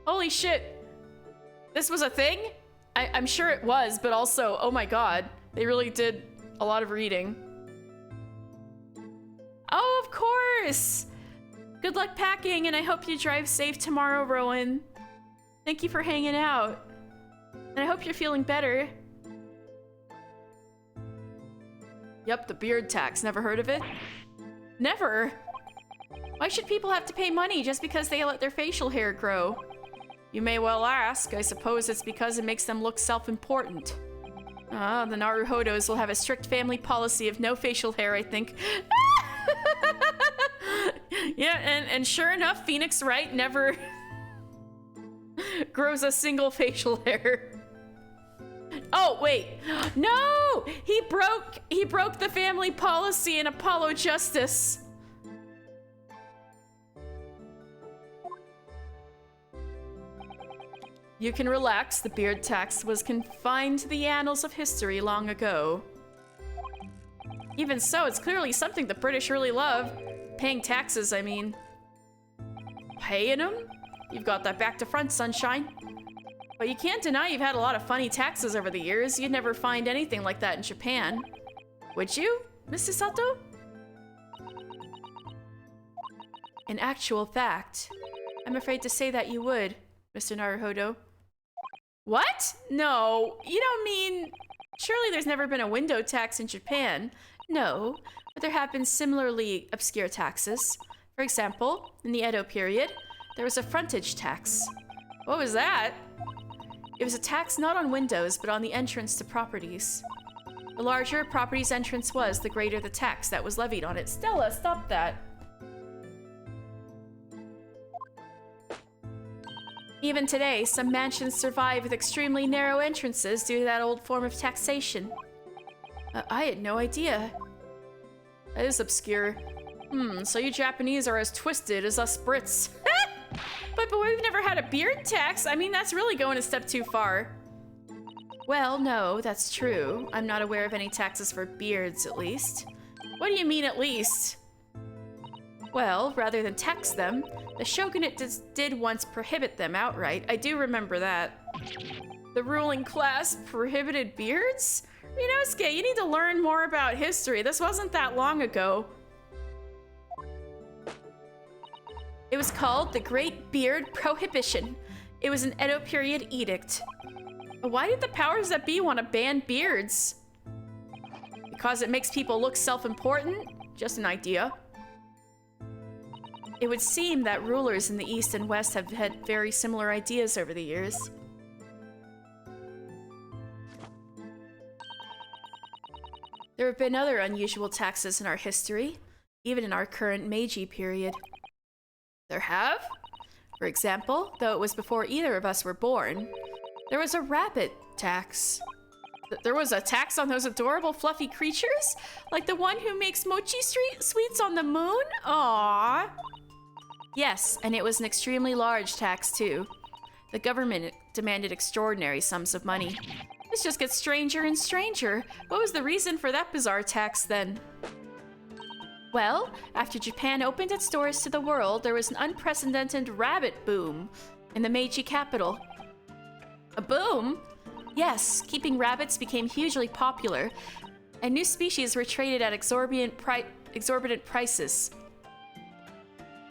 Holy shit. This was a thing? I'm sure it was, but also, oh my god, they really did a lot of reading. Oh, of course! Good luck packing, and I hope you drive safe tomorrow, Rowan. Thank you for hanging out. And I hope you're feeling better. Yep, the beard tax. Never heard of it? Never? Why should people have to pay money just because they let their facial hair grow? You may well ask. I suppose it's because it makes them look self-important. Ah, the Naruhodos will have a strict family policy of no facial hair, I think. Yeah, and sure enough, Phoenix Wright never grows a single facial hair. Oh, wait. No! He broke the family policy in Apollo Justice. You can relax. The beard tax was confined to the annals of history long ago. Even so, it's clearly something the British really love. Paying taxes, I mean. Paying them? You've got that back to front, sunshine. But you can't deny you've had a lot of funny taxes over the years. You'd never find anything like that in Japan. Would you, Mrs. Sato? In actual fact, I'm afraid to say that you would, Mr. Naruhodo. What? No, you don't mean... Surely there's never been a window tax in Japan. No, but there have been similarly obscure taxes. For example, in the Edo period, there was a frontage tax. What was that? It was a tax not on windows, but on the entrance to properties. The larger a property's entrance was, the greater the tax that was levied on it. Stella, stop that. Even today, some mansions survive with extremely narrow entrances due to that old form of taxation. I had no idea. That is obscure. So you Japanese are as twisted as us Brits. But we've never had a beard tax. I mean, that's really going a step too far. Well, no, that's true. I'm not aware of any taxes for beards, at least. What do you mean, at least? Well, rather than tax them, the shogunate did once prohibit them outright. I do remember that. The ruling class prohibited beards? Ryunosuke, you need to learn more about history. This wasn't that long ago. It was called the Great Beard Prohibition. It was an Edo period edict. Why did the powers that be want to ban beards? Because it makes people look self-important? Just an idea. It would seem that rulers in the East and West have had very similar ideas over the years. There have been other unusual taxes in our history, even in our current Meiji period. There have? For example, though it was before either of us were born, there was a rabbit tax. There was a tax on those adorable fluffy creatures? Like the one who makes mochi sweets on the moon? Aww. Yes, and it was an extremely large tax too. The government demanded extraordinary sums of money. This just gets stranger and stranger. What was the reason for that bizarre tax then? Well, after Japan opened its doors to the world, there was an unprecedented rabbit boom in the Meiji capital. A boom? Yes, keeping rabbits became hugely popular, and new species were traded at exorbitant prices.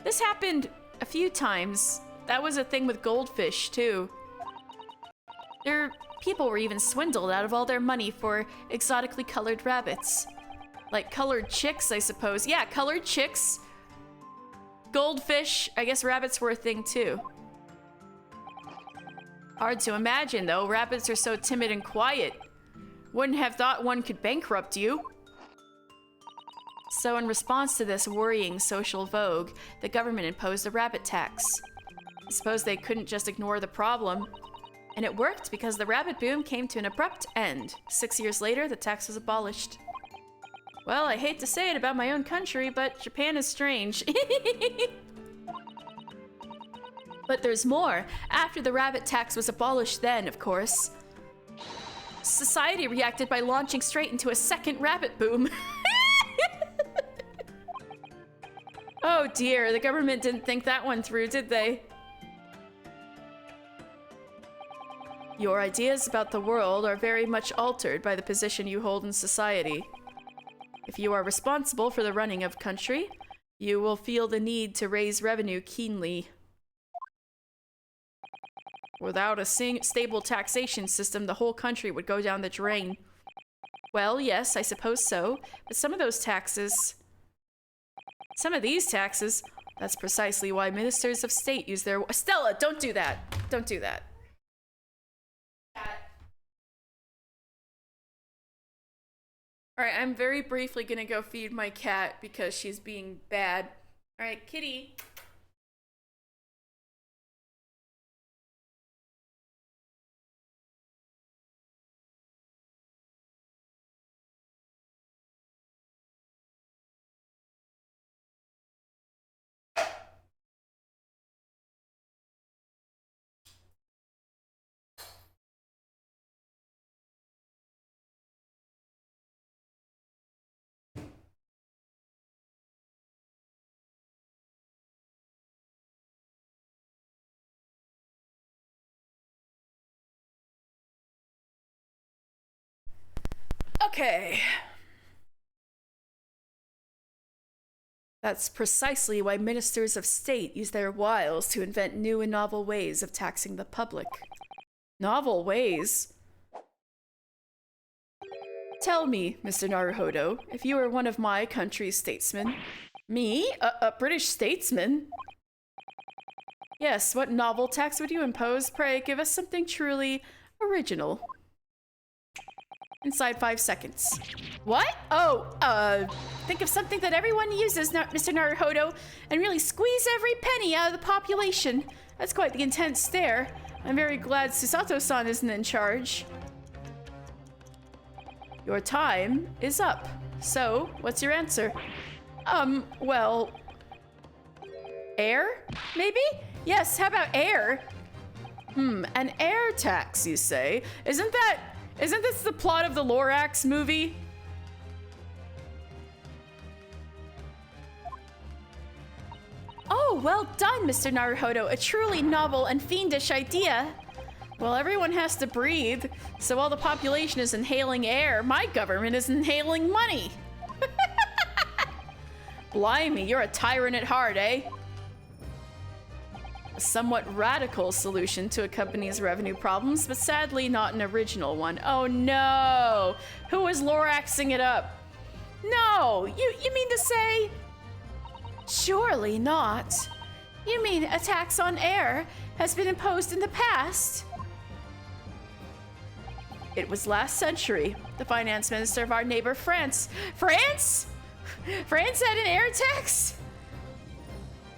This happened a few times. That was a thing with goldfish, too. People were even swindled out of all their money for exotically colored rabbits. Like colored chicks, I suppose. Yeah, colored chicks. Goldfish. I guess rabbits were a thing too. Hard to imagine though, rabbits are so timid and quiet. Wouldn't have thought one could bankrupt you. So in response to this worrying social vogue, the government imposed a rabbit tax. I suppose they couldn't just ignore the problem. And it worked because the rabbit boom came to an abrupt end. 6 years later, the tax was abolished. Well, I hate to say it about my own country, but Japan is strange. But there's more. After the rabbit tax was abolished then, of course, society reacted by launching straight into a second rabbit boom. Oh dear, the government didn't think that one through, did they? Your ideas about the world are very much altered by the position you hold in society. If you are responsible for the running of country, you will feel the need to raise revenue keenly. Without a stable taxation system, the whole country would go down the drain. Well, yes, I suppose so, but some of these taxes, that's precisely why ministers of state use their— Stella, don't do that! Don't do that. Alright, I'm very briefly gonna go feed my cat because she's being bad. Alright, kitty. Okay. That's precisely why ministers of state use their wiles to invent new and novel ways of taxing the public. Novel ways? Tell me, Mr. Naruhodo, if you were one of my country's statesmen. Me? A British statesman? Yes, what novel tax would you impose? Pray, give us something truly original. Inside 5 seconds. What? Oh, think of something that everyone uses, Mr. Naruhodo, and really squeeze every penny out of the population. That's quite the intense stare. I'm very glad Susato-san isn't in charge. Your time is up. So, what's your answer? Well... air? Maybe? Yes, how about air? An air tax, you say? Isn't this the plot of the Lorax movie? Oh, well done, Mr. Naruhodo. A truly novel and fiendish idea. Well, everyone has to breathe, so while the population is inhaling air, my government is inhaling money. Blimey, you're a tyrant at heart, eh? A somewhat radical solution to a company's revenue problems, but sadly not an original one. Oh no! Who is Loraxing it up? No! You mean to say... Surely not. You mean a tax on air has been imposed in the past? It was last century. The finance minister of our neighbor France. France? France had an air tax?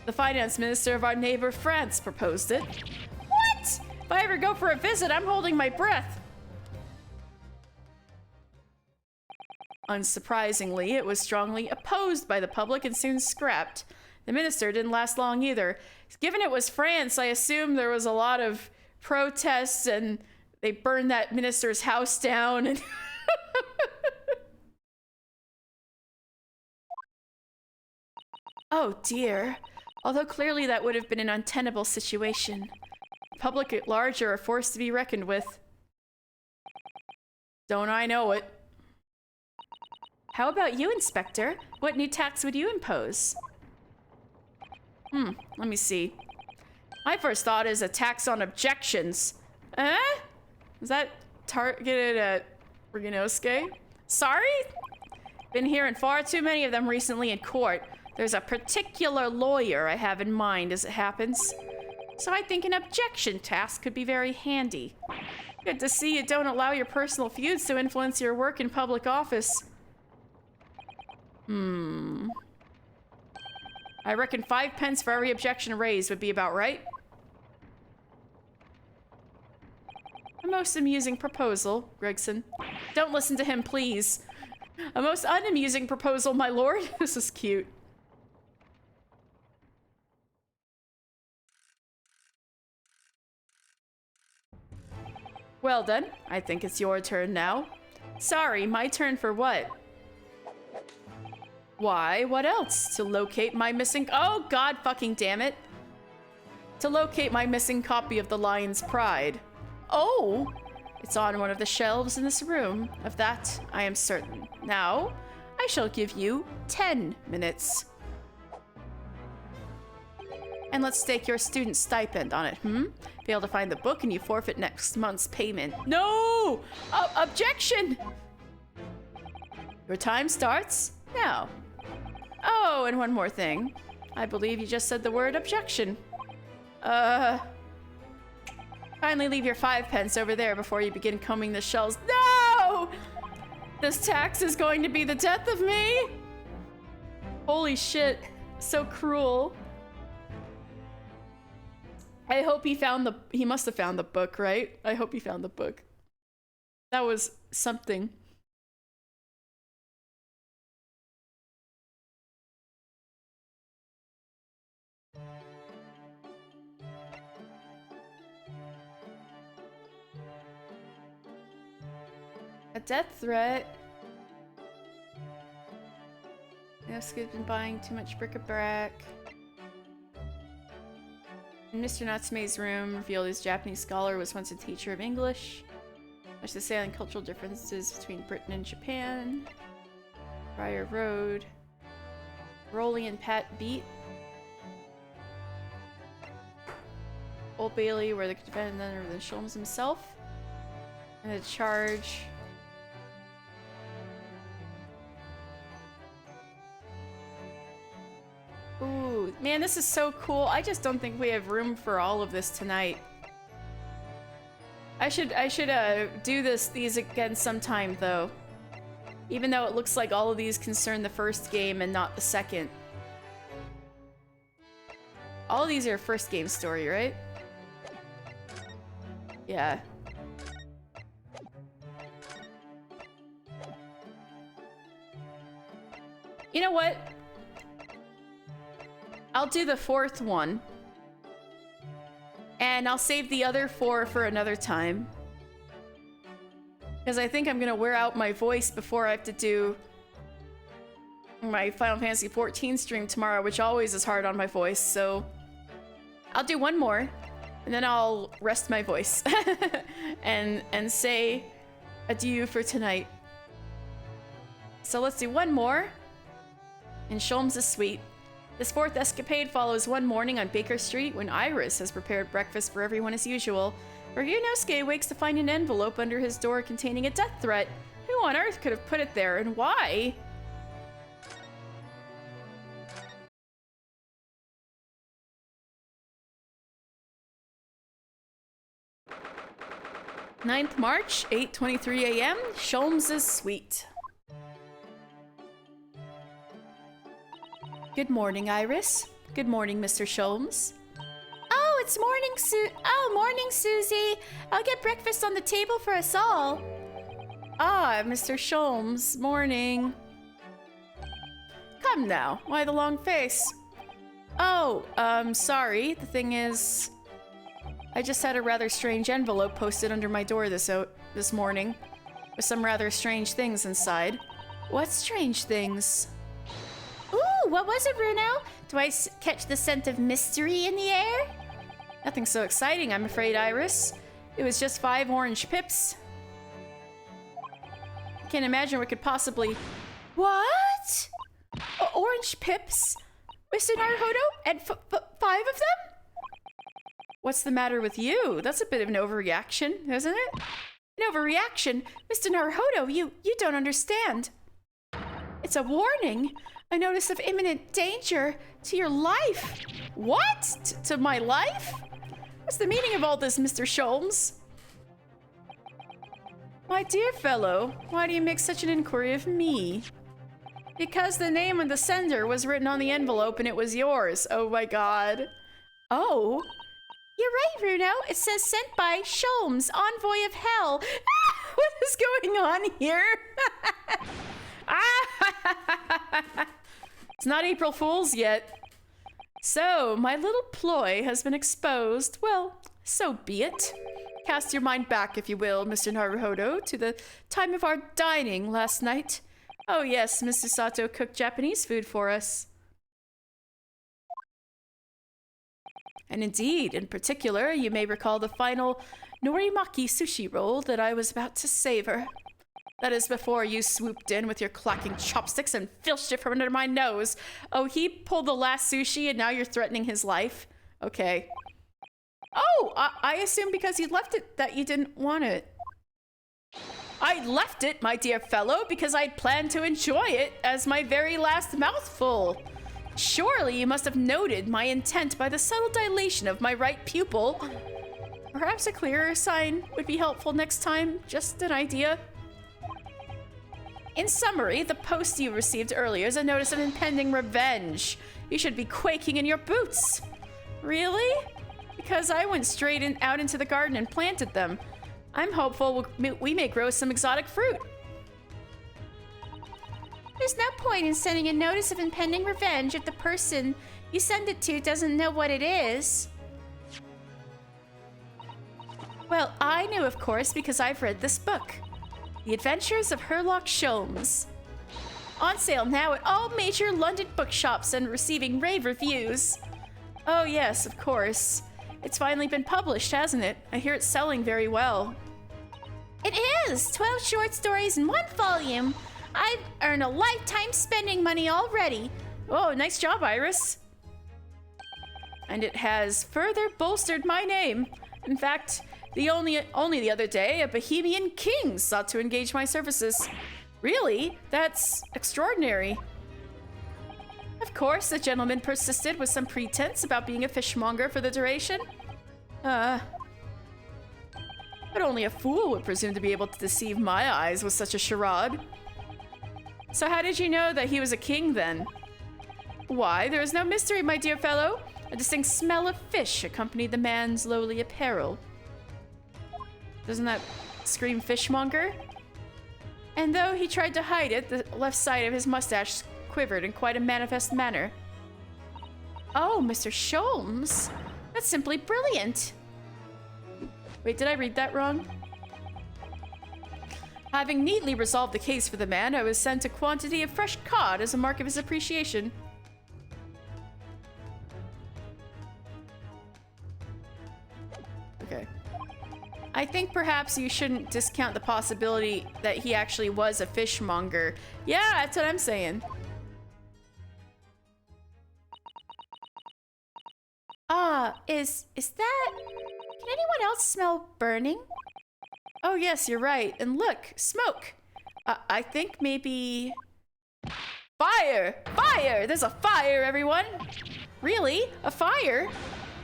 The finance minister of our neighbor France proposed it. What? If I ever go for a visit, I'm holding my breath. Unsurprisingly, it was strongly opposed by the public and soon scrapped. The minister didn't last long either. Given it was France, I assume there was a lot of protests and they burned that minister's house down. And oh dear. Although clearly that would have been an untenable situation. The public at large are a force to be reckoned with. Don't I know it? How about you, Inspector? What new tax would you impose? Let me see. My first thought is a tax on objections. Is that targeted at Ryunosuke? Sorry? Been hearing far too many of them recently in court. There's a particular lawyer I have in mind as it happens. So I think an objection task could be very handy. Good to see you don't allow your personal feuds to influence your work in public office. I reckon 5 pence for every objection raised would be about right. A most amusing proposal, Gregson. Don't listen to him, please. A most unamusing proposal, my lord. This is cute. Well done. I think it's your turn now. Sorry, my turn for what? Why, what else? To locate my missing— oh, god fucking damn it. To locate my missing copy of The Lion's Pride. Oh! It's on one of the shelves in this room. Of that, I am certain. Now, I shall give you 10 minutes. And let's stake your student stipend on it, Fail to find the book and you forfeit next month's payment. No! Objection! Your time starts now. Oh, and one more thing. I believe you just said the word objection. Kindly leave your 5 pence over there before you begin combing the shelves. No! This tax is going to be the death of me? Holy shit. So cruel. I hope he found he must have found the book, right? I hope he found the book. That was something. A death threat. Yosuke's been buying too much bric-a-brac. In Mr. Natsume's room, revealed his Japanese scholar was once a teacher of English. Much to say on cultural differences between Britain and Japan. Briar Road. Rolly and Pat Beat. Old Bailey, where the defendant other than Sholmes himself. And a charge. Ooh, man, this is so cool. I just don't think we have room for all of this tonight. I should do these again sometime though. Even though it looks like all of these concern the first game and not the second. All of these are first game story, right? Yeah. You know what? I'll do the 4th one. And I'll save the other 4 for another time. Because I think I'm gonna wear out my voice before I have to do my Final Fantasy XIV stream tomorrow, which always is hard on my voice, so I'll do one more, and then I'll rest my voice and say adieu for tonight. So let's do one more in Sholmes' suite. This 4th escapade follows one morning on Baker Street when Iris has prepared breakfast for everyone as usual. Ryunosuke wakes to find an envelope under his door containing a death threat. Who on earth could have put it there, and why? "9th March, 8:23 a.m., Sholmes' suite. Good morning, Iris. Good morning, Mr. Sholmes. Oh, it's morning, Susie. I'll get breakfast on the table for us all. Ah, Mr. Sholmes. Morning. Come now. Why the long face? Oh, sorry. The thing is, I just had a rather strange envelope posted under my door this morning, with some rather strange things inside. What strange things? Ooh, what was it, Bruno? Do I catch the scent of mystery in the air? Nothing so exciting, I'm afraid, Iris. It was just 5 orange pips. I can't imagine what could possibly... What? Orange pips? Mr. Naruhodo? And 5 of them? What's the matter with you? That's a bit of an overreaction, isn't it? An overreaction? Mr. Naruhodo, you don't understand. It's a warning. A notice of imminent danger to your life. What? To my life? What's the meaning of all this, Mr. Sholmes? My dear fellow, why do you make such an inquiry of me? Because the name of the sender was written on the envelope and it was yours. Oh my god. Oh? You're right, Bruno. It says sent by Sholmes, envoy of hell. What is going on here? It's not April Fool's yet. So, my little ploy has been exposed. Well, so be it. Cast your mind back, if you will, Mr. Naruhodo, to the time of our dining last night. Oh yes, Mrs. Sato cooked Japanese food for us. And indeed, in particular, you may recall the final norimaki sushi roll that I was about to savor. That is before you swooped in with your clacking chopsticks and filched it from under my nose. Oh, he pulled the last sushi and now you're threatening his life? Okay. Oh, I assume because you left it that you didn't want it. I left it, my dear fellow, because I'd planned to enjoy it as my very last mouthful. Surely you must have noted my intent by the subtle dilation of my right pupil. Perhaps a clearer sign would be helpful next time. Just an idea. In summary, the post you received earlier is a notice of impending revenge. You should be quaking in your boots. Really? Because I went straight out into the garden and planted them. I'm hopeful we may grow some exotic fruit. There's no point in sending a notice of impending revenge if the person you send it to doesn't know what it is. Well, I knew, of course, because I've read this book. The Adventures of Sherlock Sholmes. On sale now at all major London bookshops and receiving rave reviews. Oh yes, of course. It's finally been published, hasn't it? I hear it's selling very well. It is! 12 short stories in one volume. I've earned a lifetime spending money already. Oh, nice job, Iris. And it has further bolstered my name. In fact, only the other day, a Bohemian king sought to engage my services. Really? That's extraordinary. Of course, the gentleman persisted with some pretense about being a fishmonger for the duration. But only a fool would presume to be able to deceive my eyes with such a charade. So how did you know that he was a king then? Why, there is no mystery, my dear fellow. A distinct smell of fish accompanied the man's lowly apparel. Doesn't that scream fishmonger? And though he tried to hide it, the left side of his mustache quivered in quite a manifest manner. Oh, Mr. Sholmes. That's simply brilliant. Wait, did I read that wrong? Having neatly resolved the case for the man, I was sent a quantity of fresh cod as a mark of his appreciation. Okay. I think perhaps you shouldn't discount the possibility that he actually was a fishmonger. Yeah, that's what I'm saying. Is that... Can anyone else smell burning? Oh yes, you're right. And look, smoke. I think maybe... Fire! Fire! There's a fire, everyone! Really? A fire?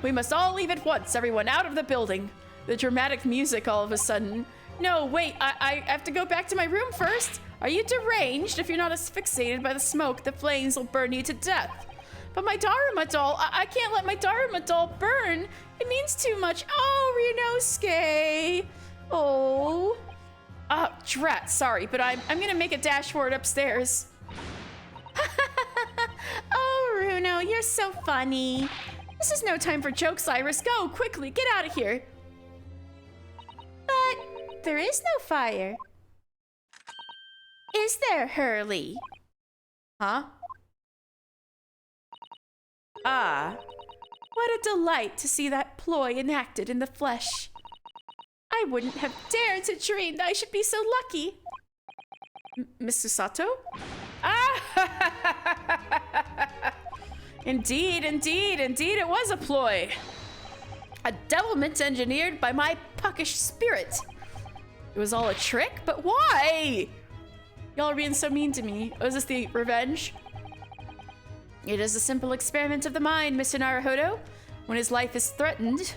We must all leave at once, everyone, out of the building. The dramatic music all of a sudden. No, wait, I have to go back to my room first. Are you deranged? If you're not asphyxiated by the smoke, the flames will burn you to death. But my Daruma doll, I can't let my Daruma doll burn. It means too much. Oh, Ryunosuke. Oh. Drat, sorry, but I'm gonna make a dash for it upstairs. Oh, Runo, you're so funny. This is no time for jokes, Iris. Go, quickly, get out of here. But there is no fire. Is there, Hurley? Huh? Ah, what a delight to see that ploy enacted in the flesh. I wouldn't have dared to dream that I should be so lucky. Miss Susato? Ah! Indeed, it was a ploy. A devilment engineered by my puckish spirit. It was all a trick, but why? Y'all are being so mean to me. Oh, is this the revenge? It is a simple experiment of the mind, Mr. Naruhodo. When his life is threatened,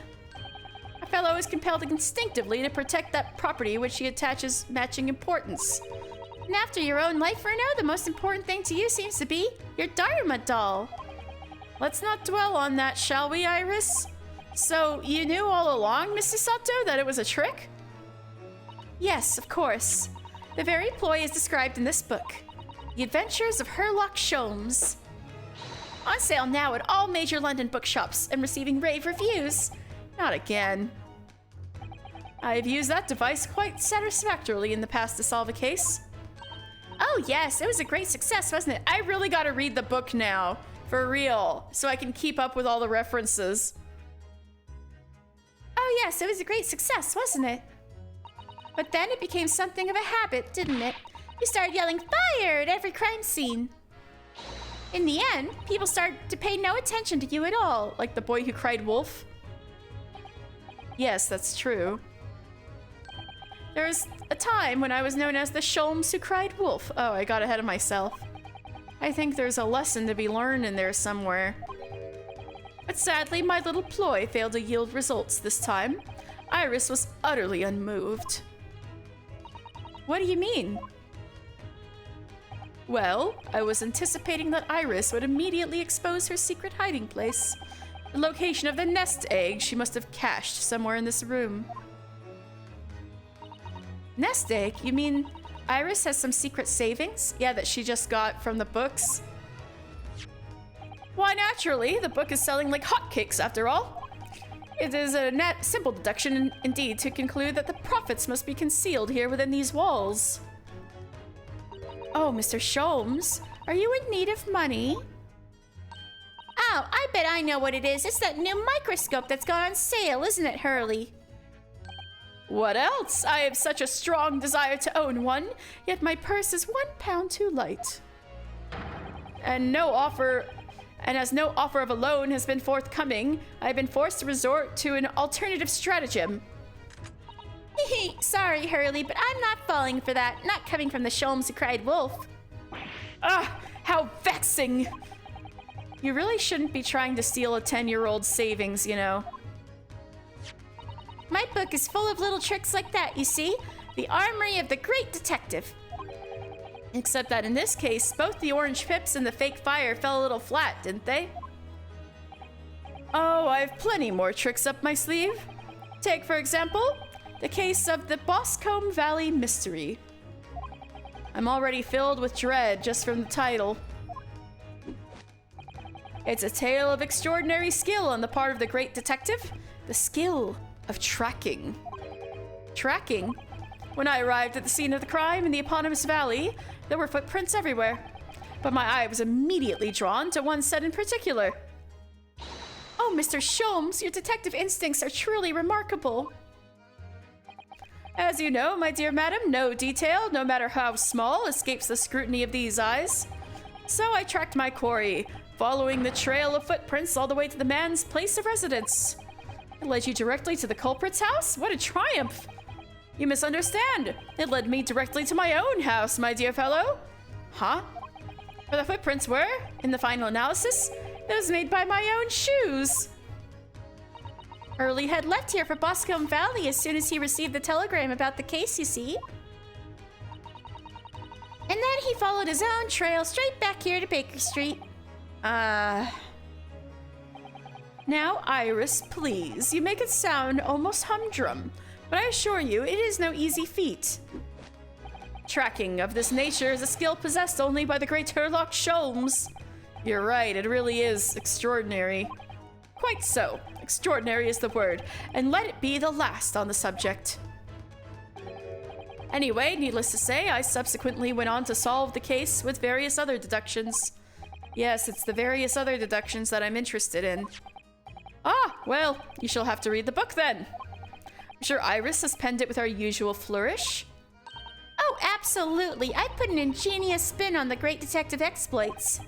a fellow is compelled instinctively to protect that property which he attaches matching importance. And after your own life, Runo, the most important thing to you seems to be your Daruma doll. Let's not dwell on that, shall we, Iris? So, you knew all along, Mr. Sato, that it was a trick? Yes, of course. The very ploy is described in this book. The Adventures of Sherlock Sholmes. On sale now at all major London bookshops and receiving rave reviews. Not again. I've used that device quite satisfactorily in the past to solve a case. Oh yes, it was a great success, wasn't it? I really gotta read the book now, for real, so I can keep up with all the references. Oh Oh yes, it was a great success, wasn't it? But then it became something of a habit, didn't it? You started yelling fire at every crime scene. In the end, people started to pay no attention to you at all. Like the boy who cried wolf? Yes, that's true. There was a time when I was known as the Sholmes who cried wolf. Oh, I got ahead of myself. I think there's a lesson to be learned in there somewhere. But sadly, my little ploy failed to yield results this time. Iris was utterly unmoved. What do you mean? Well, I was anticipating that Iris would immediately expose her secret hiding place. The location of the nest egg she must have cached somewhere in this room. Nest egg? You mean Iris has some secret savings? Yeah, that she just got from the books? Why, naturally. The book is selling like hotcakes after all. It is a simple deduction indeed to conclude that the profits must be concealed here within these walls. Oh, Mr. Sholmes, are you in need of money? Oh, I bet I know what it is. It's that new microscope that's gone on sale, isn't it, Hurley? What else? I have such a strong desire to own one, yet my purse is 1 pound too light. And as no offer of a loan has been forthcoming, I have been forced to resort to an alternative stratagem. Sorry, Hurley, but I'm not falling for that. Not coming from the Sholmes who cried wolf. Ah, how vexing! You really shouldn't be trying to steal a 10-year-old's savings, you know. My book is full of little tricks like that, you see? The armory of the great detective. Except that in this case, both the orange pips and the fake fire fell a little flat, didn't they? Oh, I have plenty more tricks up my sleeve. Take, for example, the case of the Boscombe Valley Mystery. I'm already filled with dread just from the title. It's a tale of extraordinary skill on the part of the great detective. The skill of tracking. Tracking? When I arrived at the scene of the crime in the eponymous valley, there were footprints everywhere. But my eye was immediately drawn to one set in particular. Oh, Mr. Sholmes, your detective instincts are truly remarkable. As you know, my dear madam, no detail, no matter how small, escapes the scrutiny of these eyes. So I tracked my quarry, following the trail of footprints all the way to the man's place of residence. It led you directly to the culprit's house? What a triumph! You misunderstand. It led me directly to my own house, my dear fellow. Huh? For the footprints were, in the final analysis, those made by my own shoes. Hurley had left here for Boscombe Valley as soon as he received the telegram about the case, you see. And then he followed his own trail straight back here to Baker Street. Now, Iris, please. You make it sound almost humdrum, but I assure you, it is no easy feat. Tracking of this nature is a skill possessed only by the great Herlock Sholmes. You're right, it really is extraordinary. Quite so. Extraordinary is the word, and let it be the last on the subject. Anyway, needless to say, I subsequently went on to solve the case with various other deductions. Yes, it's the various other deductions that I'm interested in. Ah, well, you shall have to read the book then. I'm sure Iris has penned it with our usual flourish. Oh, absolutely. I put an ingenious spin on the great detective exploits.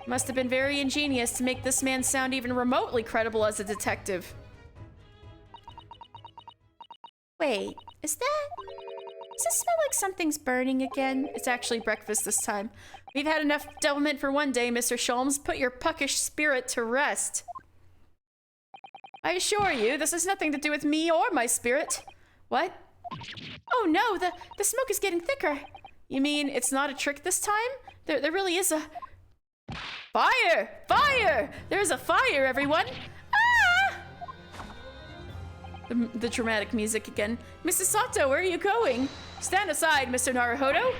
Must have been very ingenious to make this man sound even remotely credible as a detective. Wait, does it smell like something's burning again? It's actually breakfast this time. We've had enough devilment for one day, Mr. Sholmes. Put your puckish spirit to rest. I assure you, this has nothing to do with me or my spirit. What? Oh no, the smoke is getting thicker. You mean it's not a trick this time? There really is a... Fire! Fire! There's a fire, everyone! Ah! The dramatic music again. Mrs. Sato, where are you going? Stand aside, Mr. Naruhodo.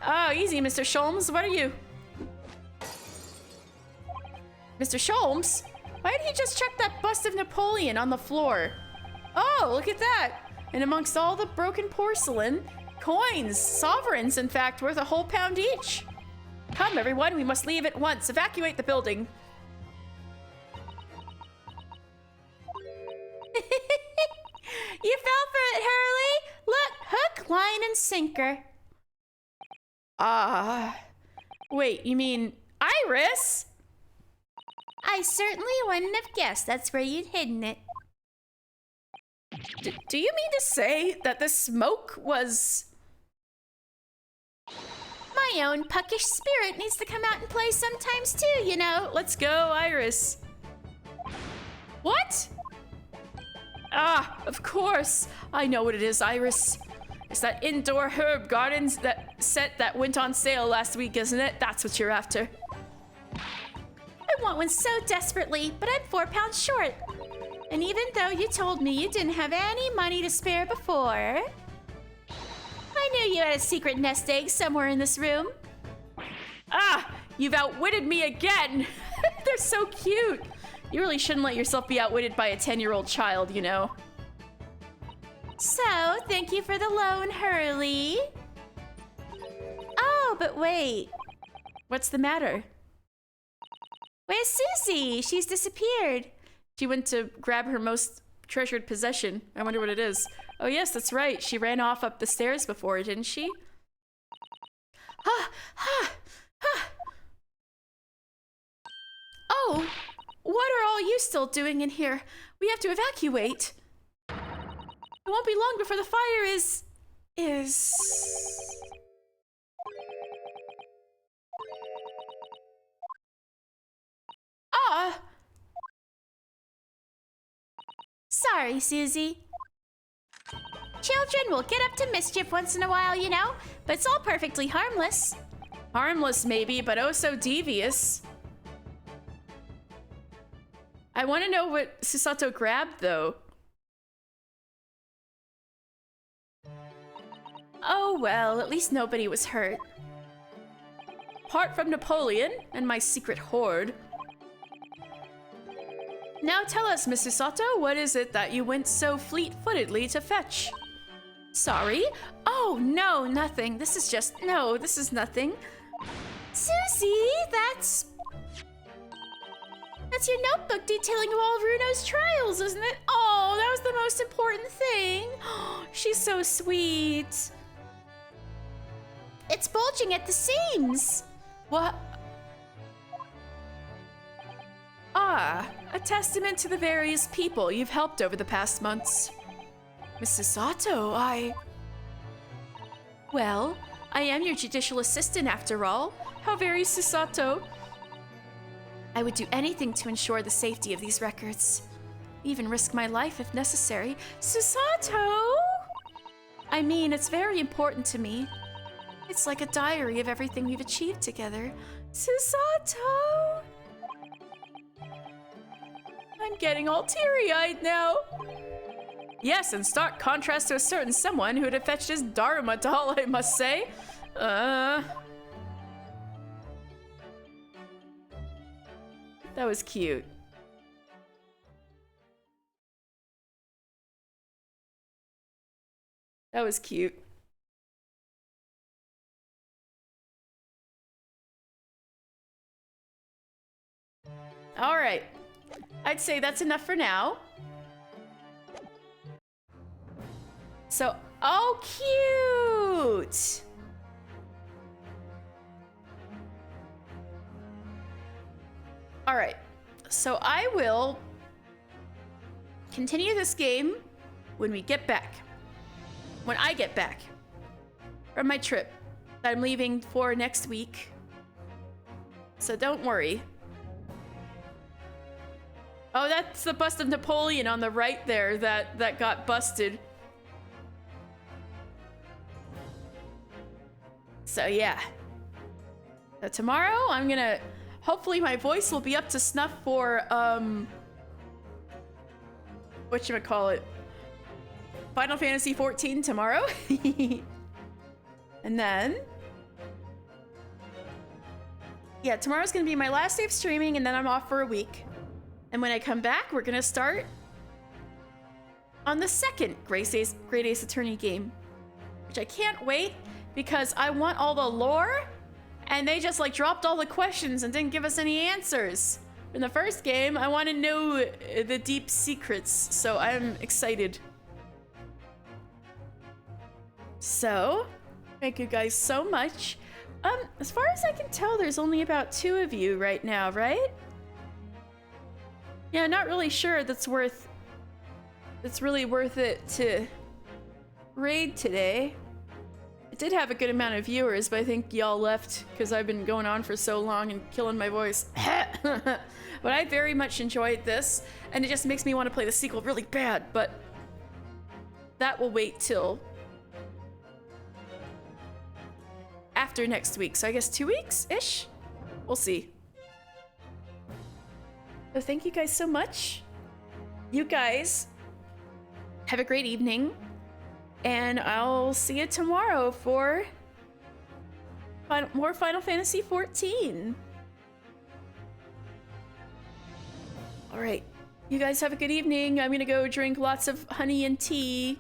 Oh, easy, Mr. Sholmes. What are you? Mr. Sholmes? Why did he just check that bust of Napoleon on the floor? Oh, look at that! And amongst all the broken porcelain, coins, sovereigns, in fact, worth a whole pound each. Come, everyone, we must leave at once. Evacuate the building. hook, line, and sinker. Wait, you mean Iris? I certainly wouldn't have guessed that's where you'd hidden it. Do you mean to say that the smoke was... My own puckish spirit needs to come out and play sometimes too, you know. Let's go, Iris. What? Of course. I know what it is, Iris. It's that indoor herb gardens set that went on sale last week, isn't it? That's what you're after. I want one so desperately, but I'm 4 pounds short. And even though you told me you didn't have any money to spare before, I knew you had a secret nest egg somewhere in this room. You've outwitted me again. They're so cute. You really shouldn't let yourself be outwitted by a 10-year-old child, you know. So, thank you for the loan, Hurley. Oh, but wait. What's the matter? Where's Susie? She's disappeared. She went to grab her most treasured possession. I wonder what it is. Oh yes, that's right. She ran off up the stairs before, didn't she? Oh, what are all you still doing in here? We have to evacuate. It won't be long before the fire is... Sorry, Susie. Children will get up to mischief once in a while, you know, but it's all perfectly harmless. Harmless maybe, but oh so devious. I want to know what Susato grabbed, though. Oh well, at least nobody was hurt. Apart from Napoleon and my secret hoard. Now tell us, Miss Susato, what is it that you went so fleet-footedly to fetch? Sorry? Oh, no, nothing. This is nothing. Susie, that's your notebook detailing all of Runo's trials, isn't it? Oh, that was the most important thing. She's so sweet. It's bulging at the seams. What? A testament to the various people you've helped over the past months. Mrs. Sato, Well, I am your judicial assistant after all. How very Susato. I would do anything to ensure the safety of these records. Even risk my life if necessary. Susato! I mean, it's very important to me. It's like a diary of everything we've achieved together. Susato! I'm getting all teary-eyed now. Yes, in stark contrast to a certain someone who'd have fetched his Dharma doll, I must say. That was cute. That was cute. All right. I'd say that's enough for now. So, oh, cute! All right, so I will continue this game when we get back. When I get back from my trip that I'm leaving for next week. So don't worry. Oh, that's the bust of Napoleon on the right there that got busted. So yeah. So tomorrow I'm gonna, hopefully my voice will be up to snuff for, whatchamacallit, Final Fantasy XIV tomorrow. And then, yeah, tomorrow's gonna be my last day of streaming and then I'm off for a week. And when I come back, we're gonna start on the second Great Ace Attorney game, which I can't wait because I want all the lore, and they just like dropped all the questions and didn't give us any answers. In the first game, I want to know the deep secrets, so I'm excited. So, thank you guys so much. As far as I can tell, there's only about 2 of you right now, right? Yeah, not really sure that's really worth it to raid today. It did have a good amount of viewers, but I think y'all left because I've been going on for so long and killing my voice. But I very much enjoyed this, and it just makes me want to play the sequel really bad, but that will wait till after next week. So I guess 2 weeks-ish? We'll see. So thank you guys so much. You guys have a great evening, and I'll see you tomorrow for more Final Fantasy XIV. All right, you guys have a good evening. I'm gonna go drink lots of honey and tea.